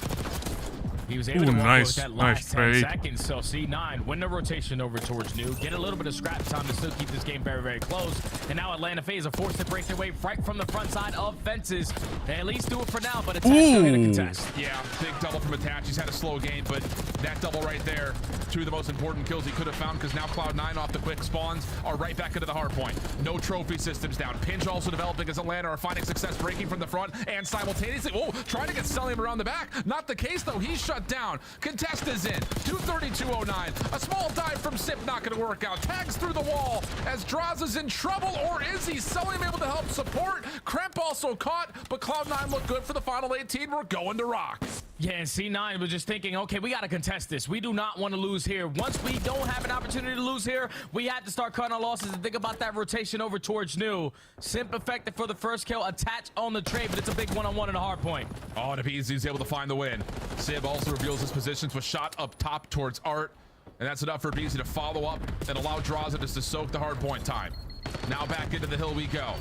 [SPEAKER 8] He was able to walk with that last 10 seconds. So C9 win the rotation over towards new, get a little bit of scrap time to still keep this game very, very close. And now Atlanta FaZe are forced to break their way right from the front side of fences. They at least do it for now, but Attach still going to contest.
[SPEAKER 7] Yeah, big double from Attach. He's had a slow game, but that double right there, 2 of the most important kills he could have found, because now Cloud9 off the quick spawns are right back into the hard point. No trophy systems down. Pinch also developing as Atlanta are finding success breaking from the front and simultaneously, trying to get Celium around the back. Not the case, though. He's shut down. Contest is in. 232.09. A small dive from Sip not going to work out. Tags through the wall as Draws is in trouble, or is he? Celium able to help support. Kremp also caught, but Cloud9 look good for the final 18. We're going to rock.
[SPEAKER 8] Yeah, and C9 was just thinking, okay, we got to contest this. We do not want to lose here. Once we don't have an opportunity to lose here, we have to start cutting our losses and think about that rotation over towards new. Simp effective for the first kill. Attach on the trade, but it's a big one-on-one in the hard point.
[SPEAKER 7] Oh, and he's able to find the win. Sib also reveals his positions with shot up top towards Art, and that's enough for Beezy to follow up and allow Draza just to soak the hard point time. Now back into the hill we go.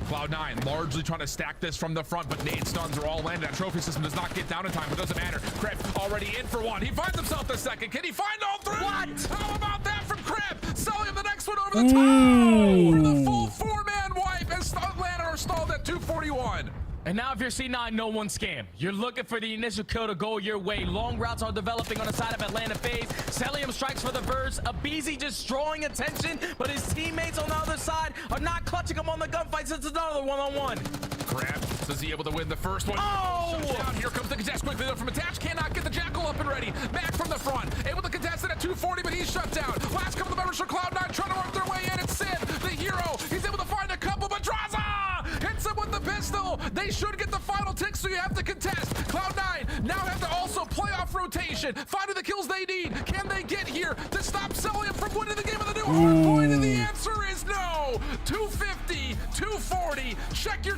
[SPEAKER 7] Cloud9 largely trying to stack this from the front, but nade stuns are all landed. That trophy system does not get down in time, but doesn't matter. Kremp already in for 1. He finds himself the second. Can he find all 3? What? How about that from Kremp? Selling the next one over the top for the full 4-man wipe, as Atlanta are stalled at 241.
[SPEAKER 8] And now if you're C9, no one scam. You're looking for the initial kill to go your way. Long routes are developing on the side of Atlanta FaZe. Celium strikes for the verse. Abizi just drawing attention, but his teammates on the other side are not clutching him on the gunfights. It's another one-on-one.
[SPEAKER 7] Kremp, is he able to win the first one?
[SPEAKER 8] Oh!
[SPEAKER 7] Down. Here comes the contest quickly though from Attach. Cannot get the Jackal up and ready. Mac from the front. Able to contest it at 240, but he's shut down. Last couple of members for Cloud9 trying to work their way in. It's Sid, the hero. He's able to find a couple, but Draza hits him with the pistol. They should get the final tick, so you have to contest. Cloud9 now have to also play off rotation, finding the kills they need. Can they get here to stop Celium from winning the game of the new hard point? And the answer is no. 250, 240. Check your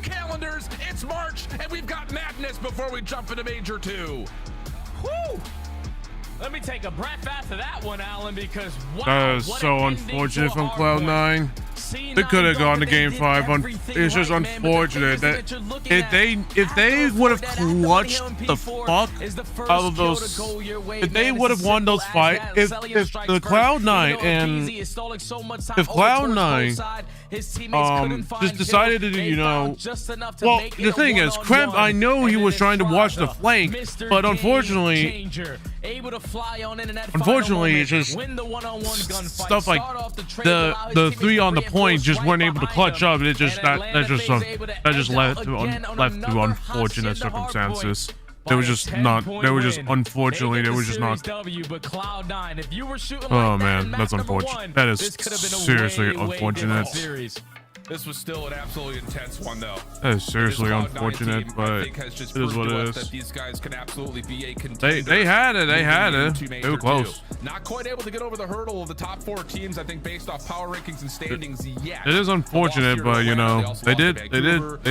[SPEAKER 7] match, and we've got madness before we jump into Major 2.
[SPEAKER 8] Woo! Let me take a breath after that one, Alan, because wow,
[SPEAKER 6] that is so unfortunate from Cloud9. They could have gone to Game 5. It's just unfortunate that if they would have clutched the fuck out of those, if they would have won those fights, if the Cloud9 and if Cloud9 just decided to, you know, well, the thing is, Kremp, I know he was trying to watch the flank, but unfortunately, it's just stuff like the 3 on the point just weren't able to clutch up. It just that just left to unfortunate circumstances. They were just not. They were just unfortunately. They were just not. Oh man, that's unfortunate. That is seriously unfortunate.
[SPEAKER 7] This was still an absolutely intense one, though.
[SPEAKER 6] That is seriously unfortunate, but it is what it is.
[SPEAKER 7] That these guys can absolutely be a contender.
[SPEAKER 6] They had it. They had it. They were close.
[SPEAKER 7] Not quite able to get over the hurdle of the top 4 teams, I think, based off power rankings and standings yet.
[SPEAKER 6] It is unfortunate, but you know, they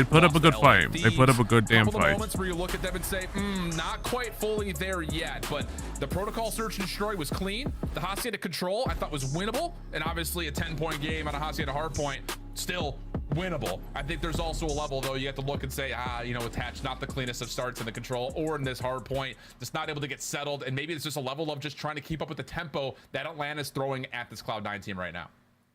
[SPEAKER 6] put up a good fight. They put up a good damn fight.
[SPEAKER 7] Moments where you look at them and say, not quite fully there yet, but the protocol search and destroy was clean. The Hacienda control I thought was winnable, and obviously a 10-point game on a Hacienda hardpoint. Still winnable. I think there's also a level, though, you have to look and say, you know, with Hatch, not the cleanest of starts in the control or in this hard point, just not able to get settled. And maybe it's just a level of just trying to keep up with the tempo that Atlanta's throwing at this Cloud9 team right now.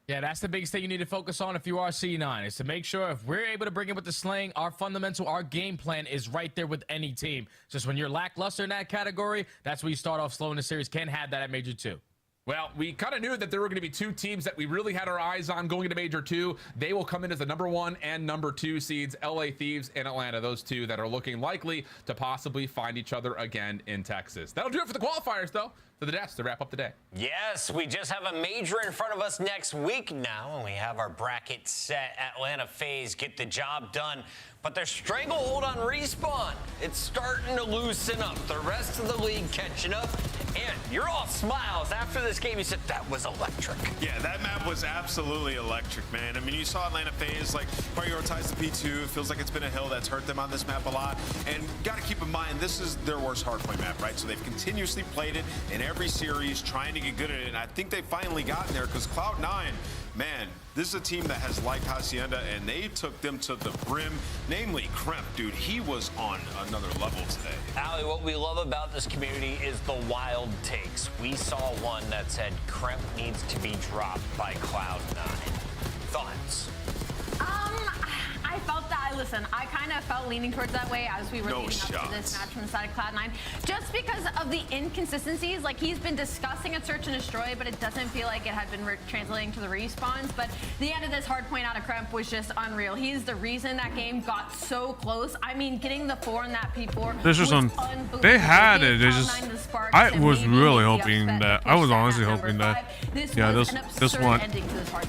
[SPEAKER 8] Yeah, that's the biggest thing you need to focus on if you are C9, is to make sure if we're able to bring it with the slaying, our fundamental, our game plan is right there with any team. Just when you're lackluster in that category, that's where you start off slow in the series. Can't have that at Major 2.
[SPEAKER 7] Well, we kind of knew that there were going to be 2 teams that we really had our eyes on going into Major 2. They will come in as the #1 and #2 seeds, LA Thieves and Atlanta, those 2 that are looking likely to possibly find each other again in Texas. That'll do it for the qualifiers, though. To the desk to wrap up the day.
[SPEAKER 1] Yes, we just have a major in front of us next week now, and we have our bracket set. Atlanta FaZe get the job done, but their stranglehold on Respawn, it's starting to loosen up. The rest of the league catching up, and you're all smiles. After this game, you said that was electric.
[SPEAKER 2] Yeah, that map was absolutely electric, man. I mean, you saw Atlanta FaZe like prioritize the P2. It feels like it's been a hill that's hurt them on this map a lot, and got to keep in mind this is their worst hardpoint map, right? So they've continuously played it in every series, trying to get good at it, and I think they've finally gotten there because Cloud9, man, this is a team that has liked Hacienda, and they took them to the brim, namely Kremp. Dude, he was on another level today.
[SPEAKER 1] Ali, what we love about this community is the wild takes. We saw one that said Kremp needs to be dropped by Cloud9. Thoughts?
[SPEAKER 3] I felt that. Listen, I kind of felt leaning towards that way as we were leading up to this match from the side of Cloud9, just because of the inconsistencies. Like, he's been discussing a search and destroy, but it doesn't feel like it had been translating to the respawns. But the end of this hard point out of Kremp was just unreal. He's the reason that game got so close. I mean, getting the 4 in that P4
[SPEAKER 6] this was unbelievable. They had it. They just. I was really hoping that. I was honestly hoping that. Yeah, this one.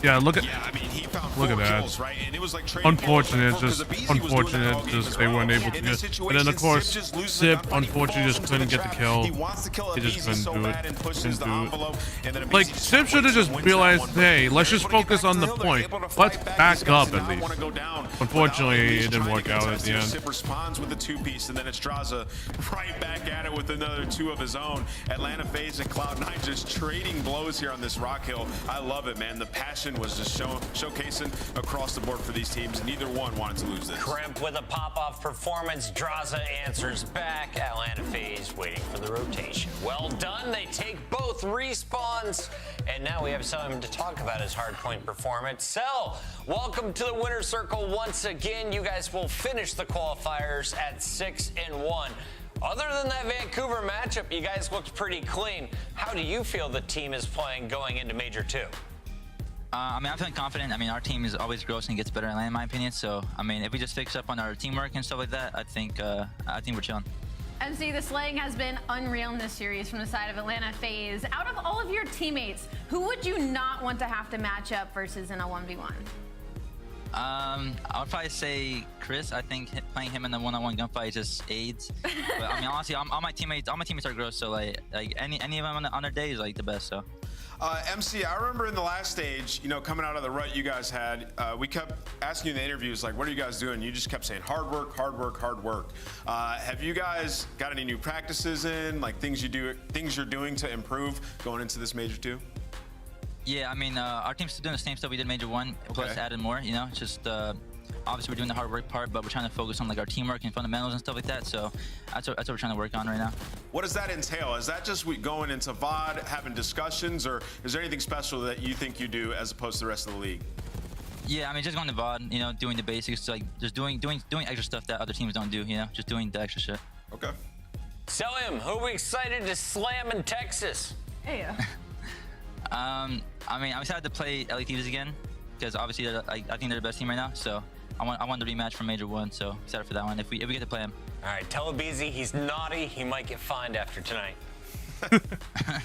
[SPEAKER 6] Yeah, look at.
[SPEAKER 2] Yeah, I mean, he found
[SPEAKER 6] look
[SPEAKER 2] 4
[SPEAKER 6] at that.
[SPEAKER 2] kills, right? And it was like
[SPEAKER 6] Unfortunate, just unfortunate, just they weren't able to get. And then of course, Sip unfortunately just couldn't get the kill. He just couldn't do it. Couldn't do it. Like Sip should have just realized, hey, let's just focus on the point. Let's back up at least. Unfortunately, it didn't work out at the end.
[SPEAKER 2] Sip responds with a 2-piece, and then it's Draza right back at it with another 2 of his own. Atlanta FaZe and Cloud9 just trading blows here on this rock hill. I love it, man. The passion was just showcasing across the board for these teams. Neither one wanted to lose this.
[SPEAKER 1] Kremp with a pop-off performance. Draza answers back. Atlanta FaZe waiting for the rotation. Well done. They take both respawns. And now we have something to talk about his hardpoint performance. Cell, welcome to the winner's circle once again. You guys will finish the qualifiers at 6-1. Other than that Vancouver matchup, you guys looked pretty clean. How do you feel the team is playing going into Major 2?
[SPEAKER 11] I mean, I'm feeling confident. I mean, our team is always grows and gets better in my opinion. So, I mean, if we just fix up on our teamwork and stuff like that, I think we're chilling.
[SPEAKER 3] MC, the slaying has been unreal in this series from the side of Atlanta FaZe. Out of all of your teammates, who would you not want to have to match up versus in a 1v1?
[SPEAKER 11] I would probably say Chris. I think playing him in the one-on-one gunfight just aids. But I mean, honestly, all my teammates are gross. So like any of them on their day is like the best. So.
[SPEAKER 2] MC, I remember in the last stage, you know, coming out of the rut you guys had, we kept asking you in the interviews, like, what are you guys doing? You just kept saying hard work, hard work, hard work. Have you guys got any new practices in, like things you're doing to improve going into this Major 2?
[SPEAKER 11] Yeah, I mean, our team's still doing the same stuff we did Major 1, plus added more, you know, it's just, obviously we're doing the hard work part, but we're trying to focus on like our teamwork and fundamentals and stuff like that, so that's what we're trying to work on right now.
[SPEAKER 2] What does that entail? Is that just going into VOD, having discussions, or is there anything special that you think you do as opposed to the rest of the league?
[SPEAKER 11] Yeah, I mean, just going to VOD, you know, doing the basics, like just doing extra stuff that other teams don't do, you know, just doing the extra shit.
[SPEAKER 2] Okay.
[SPEAKER 1] Selim, who are we excited to slam in Texas?
[SPEAKER 3] Hey.
[SPEAKER 11] I mean, I'm excited to play LA Thieves again, because obviously I think they're the best team right now, so I want the rematch from Major 1, so excited for that one if we get to play him.
[SPEAKER 1] All right, tell Abizi he's naughty. He might get fined after tonight.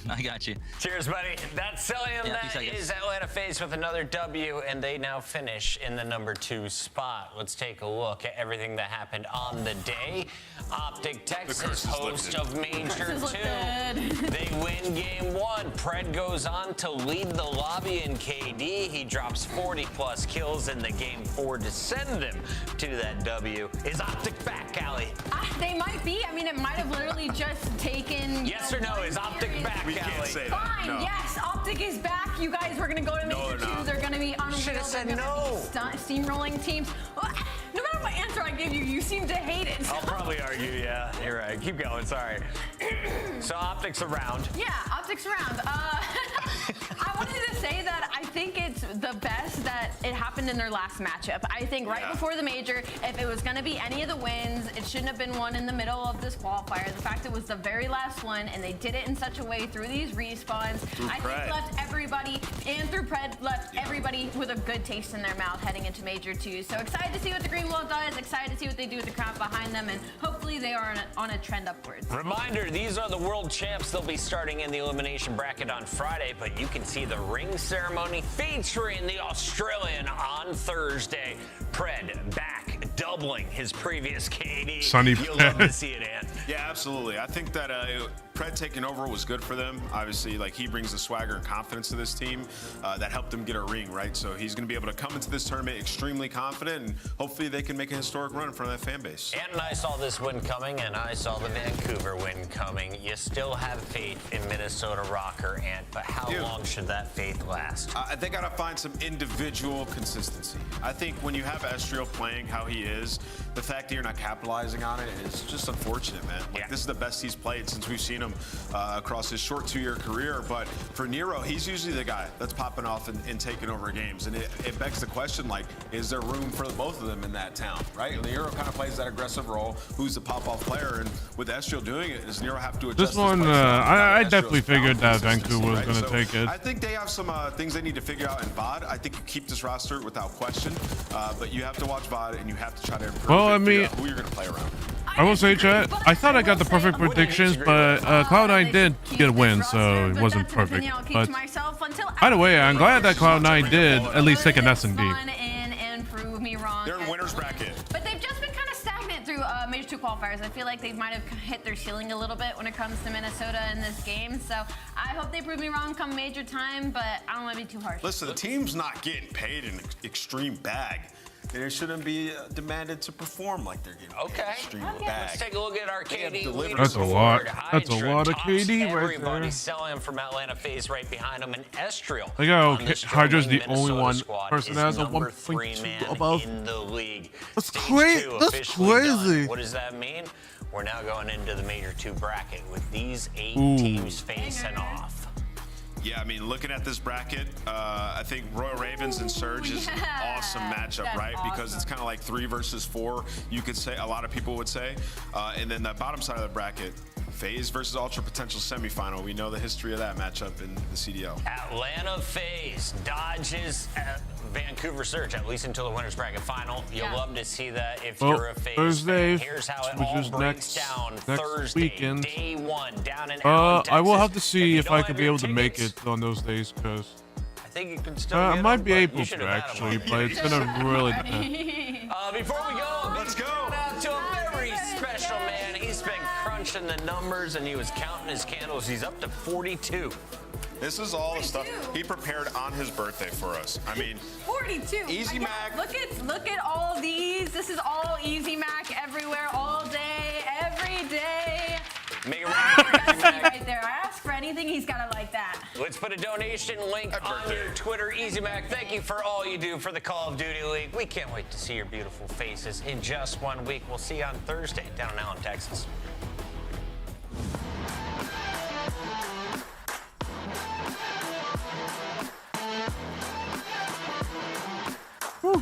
[SPEAKER 11] I got you.
[SPEAKER 1] Cheers, buddy. That's Selim.
[SPEAKER 11] Yeah,
[SPEAKER 1] that is Atlanta FaZe with another W, and they now finish in the number 2 spot. Let's take a look at everything that happened on the day. Optic Texas, host of Major 2. They win game 1. Pred goes on to lead the lobby in KD. He drops 40+ kills in the game 4 to send them to that W. Is Optic back, Allie?
[SPEAKER 3] They might be. I mean, it might have literally just taken.
[SPEAKER 1] Yes or no? Is Optic back,
[SPEAKER 2] We can't say that.
[SPEAKER 3] Fine,
[SPEAKER 2] No.
[SPEAKER 3] yes, Optic is back. You guys were going to go to Major 2. They're going to be unreal.
[SPEAKER 1] Should've said
[SPEAKER 3] They're gonna
[SPEAKER 1] no.
[SPEAKER 3] be steamrolling teams. No matter what answer I give you, you seem to hate it.
[SPEAKER 1] I'll probably argue, yeah. You're right. Keep going, sorry. So Optic's around.
[SPEAKER 3] Yeah, Optic's around. I wanted to say that I think it's the best that it happened in their last matchup. I think right before the Major, if it was going to be any of the wins, it shouldn't have been one in the middle of this qualifier. The fact it was the very last one, and they did it in such a way through these respawns, I think left everybody, and through Pred, left everybody with a good taste in their mouth heading into Major 2. So excited to see what the Green Wall does, excited to see what they do with the crowd behind them, and hopefully they are on a trend upwards.
[SPEAKER 1] Reminder, these are the world champs. They'll be starting in the elimination bracket on Friday, but you can see the ring ceremony featuring the Australian on Thursday. Pred back, doubling his previous KD.
[SPEAKER 6] Sunny
[SPEAKER 1] You'll love to see it, Ant.
[SPEAKER 2] Yeah, absolutely. I think that Pred taking over was good for them. Obviously, like, he brings the swagger and confidence to this team that helped them get a ring, right? So he's going to be able to come into this tournament extremely confident, and hopefully they can make a historic run in front of that fan base.
[SPEAKER 1] Ant and I saw this win coming, and I saw the Vancouver win coming. You still have faith in Minnesota Rocker, Ant, but how long should that faith last?
[SPEAKER 2] They got to find some individual consistency. I think when you have Estriel playing how he is, the fact that you're not capitalizing on it is just unfortunate, man. Like, this is the best he's played since we've seen him across his short 2-year career. But for Nero, he's usually the guy that's popping off and taking over games. And it begs the question, like, is there room for both of them in that town, right? Nero kind of plays that aggressive role. Who's the pop-off player? And with Estriel doing it, does Nero have to adjust
[SPEAKER 6] This one, I definitely figured that Vancouver was going to take it.
[SPEAKER 2] I think they have some things they need to figure out in VOD. I think you keep this roster without question, but you have to watch VOD and you have to try to improve
[SPEAKER 6] Well, I mean,
[SPEAKER 2] who you're going to play around.
[SPEAKER 6] I will say, chat, I thought I got the perfect predictions, but Cloud9 did get a win, so it wasn't perfect. But either way, I'm glad that Cloud9 did at least take an S&D.
[SPEAKER 3] And prove me wrong.
[SPEAKER 2] They're in winner's bracket.
[SPEAKER 3] But they've just been kind of stagnant through Major 2 qualifiers. I feel like they might have hit their ceiling a little bit when it comes to Minnesota in this game. So I hope they prove me wrong come Major time, but I don't want to be too harsh.
[SPEAKER 2] Listen, the team's not getting paid an extreme bag. They shouldn't be demanded to perform like they're getting paid an extreme bag.
[SPEAKER 1] Let's take a look at our KD.
[SPEAKER 6] That's a lot. That's a lot of KD right
[SPEAKER 1] Everybody
[SPEAKER 6] there.
[SPEAKER 1] selling from Atlanta FaZe right behind him, and Estriel.
[SPEAKER 6] Like how Hydra's the
[SPEAKER 1] Minnesota
[SPEAKER 6] only one
[SPEAKER 1] squad
[SPEAKER 6] person
[SPEAKER 1] is
[SPEAKER 6] that has a
[SPEAKER 1] number 3 man
[SPEAKER 6] 1.2 above.
[SPEAKER 1] in the league.
[SPEAKER 6] That's
[SPEAKER 1] Stage
[SPEAKER 6] crazy.
[SPEAKER 1] 2
[SPEAKER 6] That's
[SPEAKER 1] officially
[SPEAKER 6] crazy.
[SPEAKER 1] done. What does that mean? We're now going into the Major 2 bracket with these 8
[SPEAKER 6] Ooh.
[SPEAKER 1] teams facing off.
[SPEAKER 2] Yeah, I mean, looking at this bracket, I think Royal Ravens and Surge is an awesome matchup,
[SPEAKER 3] That's
[SPEAKER 2] right? Because it's kind of like 3 versus 4, you could say, a lot of people would say. And then the bottom side of the bracket, FaZe versus Ultra Potential semifinal. We know the history of that matchup in the CDL.
[SPEAKER 1] Atlanta FaZe dodges Vancouver Surge, at least until the winners bracket final. You'll love to see that if you're a FaZe
[SPEAKER 6] Thursday,
[SPEAKER 1] fan. Here's how it
[SPEAKER 6] which
[SPEAKER 1] all
[SPEAKER 6] is
[SPEAKER 1] breaks down.
[SPEAKER 6] next
[SPEAKER 1] Thursday,
[SPEAKER 6] weekend.
[SPEAKER 1] day 1, down in Allen,
[SPEAKER 6] I will
[SPEAKER 1] Texas.
[SPEAKER 6] have to see if I
[SPEAKER 1] don't
[SPEAKER 6] could
[SPEAKER 1] have
[SPEAKER 6] be
[SPEAKER 1] your
[SPEAKER 6] able to make
[SPEAKER 1] tickets,
[SPEAKER 6] it on those days, because
[SPEAKER 1] I think you can still
[SPEAKER 6] I
[SPEAKER 1] get
[SPEAKER 6] might
[SPEAKER 1] them,
[SPEAKER 6] be
[SPEAKER 1] but
[SPEAKER 6] able
[SPEAKER 1] you should
[SPEAKER 6] to
[SPEAKER 1] have had
[SPEAKER 6] actually,
[SPEAKER 1] them.
[SPEAKER 6] but it's gonna really depend.
[SPEAKER 1] Before we go,
[SPEAKER 2] let's go.
[SPEAKER 1] Shout out to a very special man. He's been crunching the numbers and he was counting his candles. He's up to 42.
[SPEAKER 2] This is all the stuff he prepared on his birthday for us. I mean,
[SPEAKER 3] 42.
[SPEAKER 2] Easy
[SPEAKER 3] Again,
[SPEAKER 2] Mac.
[SPEAKER 3] Look at all these. This is all Easy Mac everywhere, all day, every day.
[SPEAKER 1] Make it
[SPEAKER 3] right there. I asked for anything, he's got to like that.
[SPEAKER 1] Let's put a donation link on your Twitter. Easy Mac, thank you for all you do for the Call of Duty League. We can't wait to see your beautiful faces in just 1 week. We'll see you on Thursday down in Allen, Texas.
[SPEAKER 6] Whew.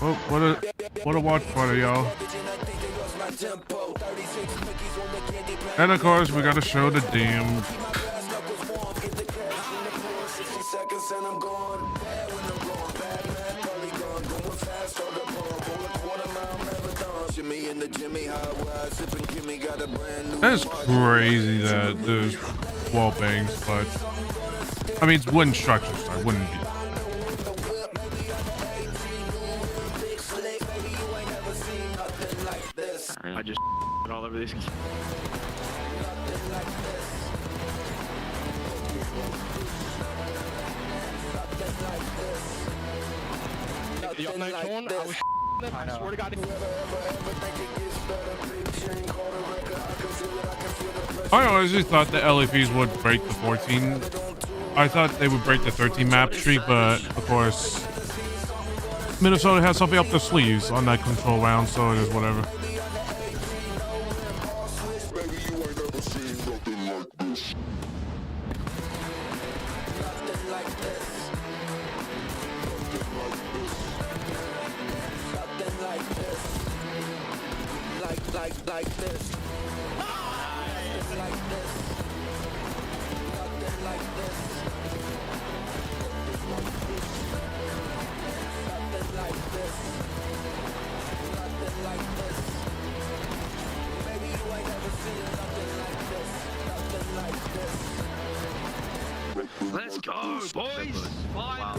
[SPEAKER 6] Well, what a watch party, y'all. And of course, we gotta show the damn. That's crazy that there's wall bangs, but I mean, it's wooden structures, so I wouldn't be.
[SPEAKER 10] I just all over these.
[SPEAKER 9] I swear to God.
[SPEAKER 6] I honestly thought the LFEs would break the 14. I thought they would break the 13 map streak, but of course, Minnesota has something up their sleeves on that control round, so it is whatever.
[SPEAKER 19] Like this.
[SPEAKER 10] Let's go, boys! Wow.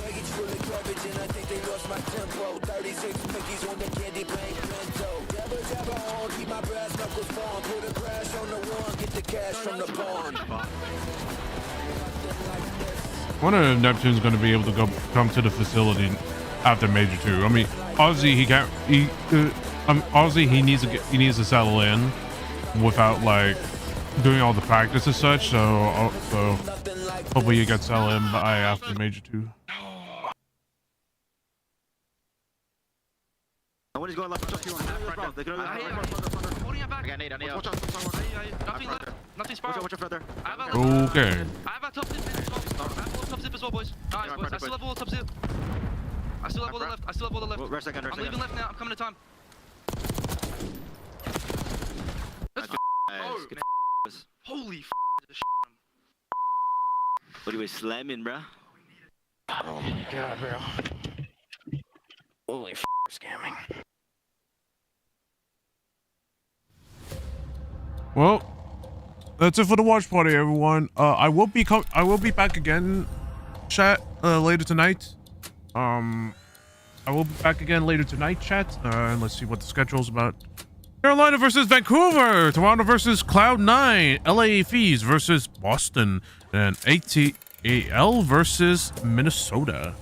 [SPEAKER 6] I wonder if Neptune's going to be able to come to the facility after Major 2. I mean, obviously he can't. Obviously he needs to settle in without like doing all the practice and such. So hopefully he gets settled in by after Major 2.
[SPEAKER 10] Nobody's going left. Just you on half right now. They're going holding it back. I got nade. Nothing left. Nothing spiral. Watch your feather.
[SPEAKER 6] Okay.
[SPEAKER 10] I have a top zip. I have a top zip as well, boys. Nice, boys. I still have all top zip. I still have all the left. I still have all the left. Rest second. I'm leaving left now. I'm coming to time. Holy f***. What are we slamming, bro? Oh my god, bro. Holy f***, scamming.
[SPEAKER 6] Well, that's it for the watch party, everyone. I will be back again, chat, later tonight. I will be back again later tonight, chat. And let's see what the schedule's about. Carolina versus Vancouver, Toronto versus Cloud9, LA Fees versus Boston, and ATAL versus Minnesota.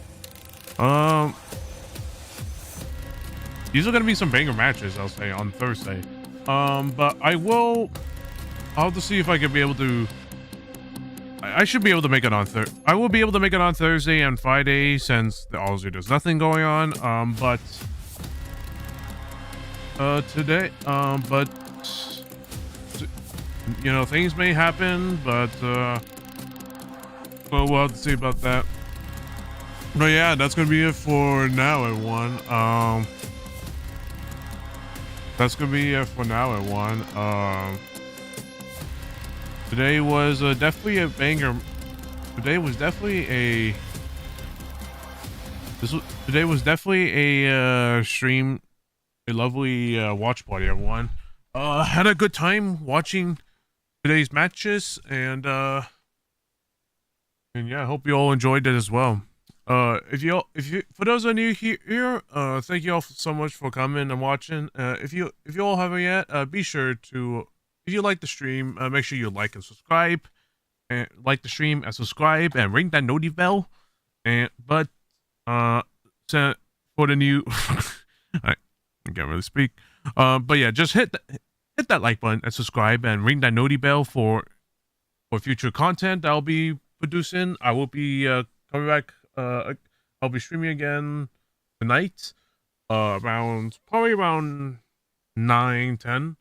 [SPEAKER 6] These are gonna be some banger matches, I'll say, on Thursday. But I'll have to see if I can be able to. I should be able to make it on Thursday. I will be able to make it on Thursday and Friday since obviously there's nothing going on. But today, you know, things may happen, but well, we'll have to see about that. But yeah, that's gonna be it for now, everyone. That's gonna be it for now, everyone. Today was definitely a banger. Today was definitely a stream, a lovely watch party, everyone. Had a good time watching today's matches, and yeah, I hope you all enjoyed it as well. For those of you here, thank you all so much for coming and watching. If you all haven't yet, be sure to, if you like the stream, make sure you like and subscribe. and like the stream and subscribe and ring that noti bell. But so for the new, I can't really speak. But yeah, just hit that like button and subscribe and ring that noti bell for future content I'll be producing. I will be coming back. I'll be streaming again tonight, probably around 9-10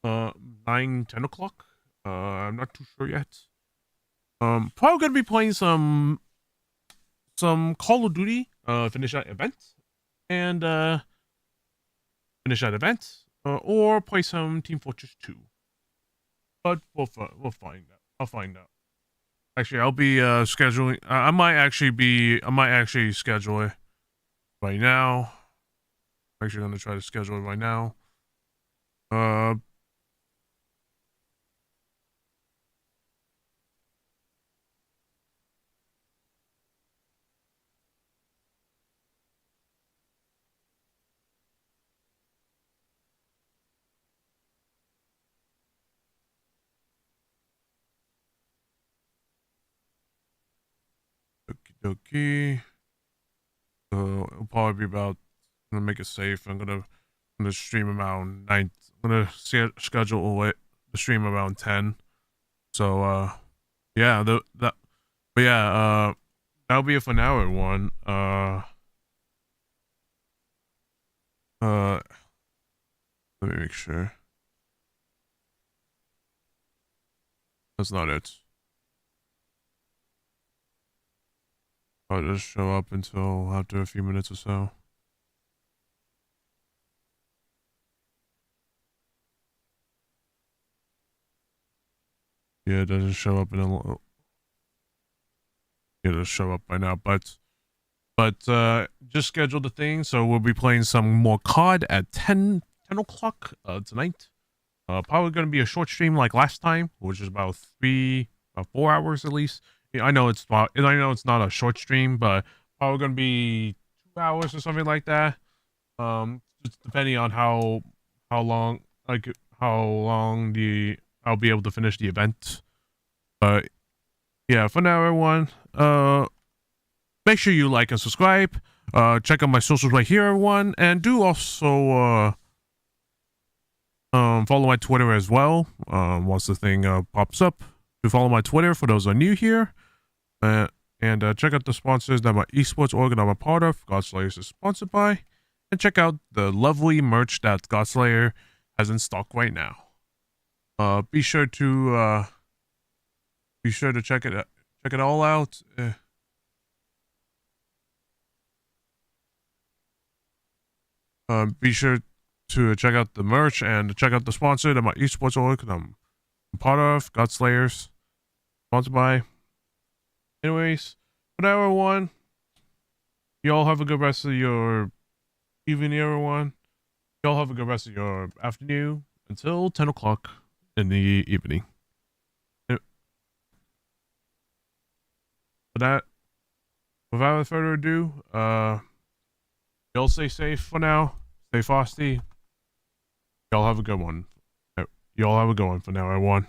[SPEAKER 6] o'clock. I'm not too sure yet. Probably gonna be playing some Call of Duty. Finish that event and or play some Team Fortress 2. But we'll find out. I'll find out. Actually, I'll be scheduling. I might actually schedule it right now. I'm actually gonna try to schedule it right now. Okay. So it'll probably be about. I'm gonna make it safe. I'm gonna stream around 9. I'm gonna schedule it the stream around 10. So yeah, that'll be a fun hour one. Let me make sure. That's not it. I'll just show up until after a few minutes or so. Yeah, it doesn't show up in a little. It'll show up by now, but just schedule the thing. So we'll be playing some more COD at 10 o'clock tonight. Probably going to be a short stream like last time, which is about 4 hours at least. I know it's not a short stream, but probably gonna be 2 hours or something like that. Just depending on how long I'll be able to finish the event. But yeah, for now, everyone, make sure you like and subscribe. Check out my socials right here, everyone, and do also follow my Twitter as well. Once the thing pops up, do follow my Twitter for those who are new here. And check out the sponsors that my esports org I'm a part of. Godslayers is sponsored by, and check out the lovely merch that Godslayer has in stock right now. Be sure to check it all out. Be sure to check out the merch and check out the sponsor that my esports org I'm a part of. Godslayers, sponsored by. Anyways, for now, everyone, you all have a good rest of your evening, everyone. You all have a good rest of your afternoon until 10 o'clock in the evening. For that, without further ado, y'all stay safe for now. Stay frosty. Y'all have a good one. Y'all have a good one for now, everyone.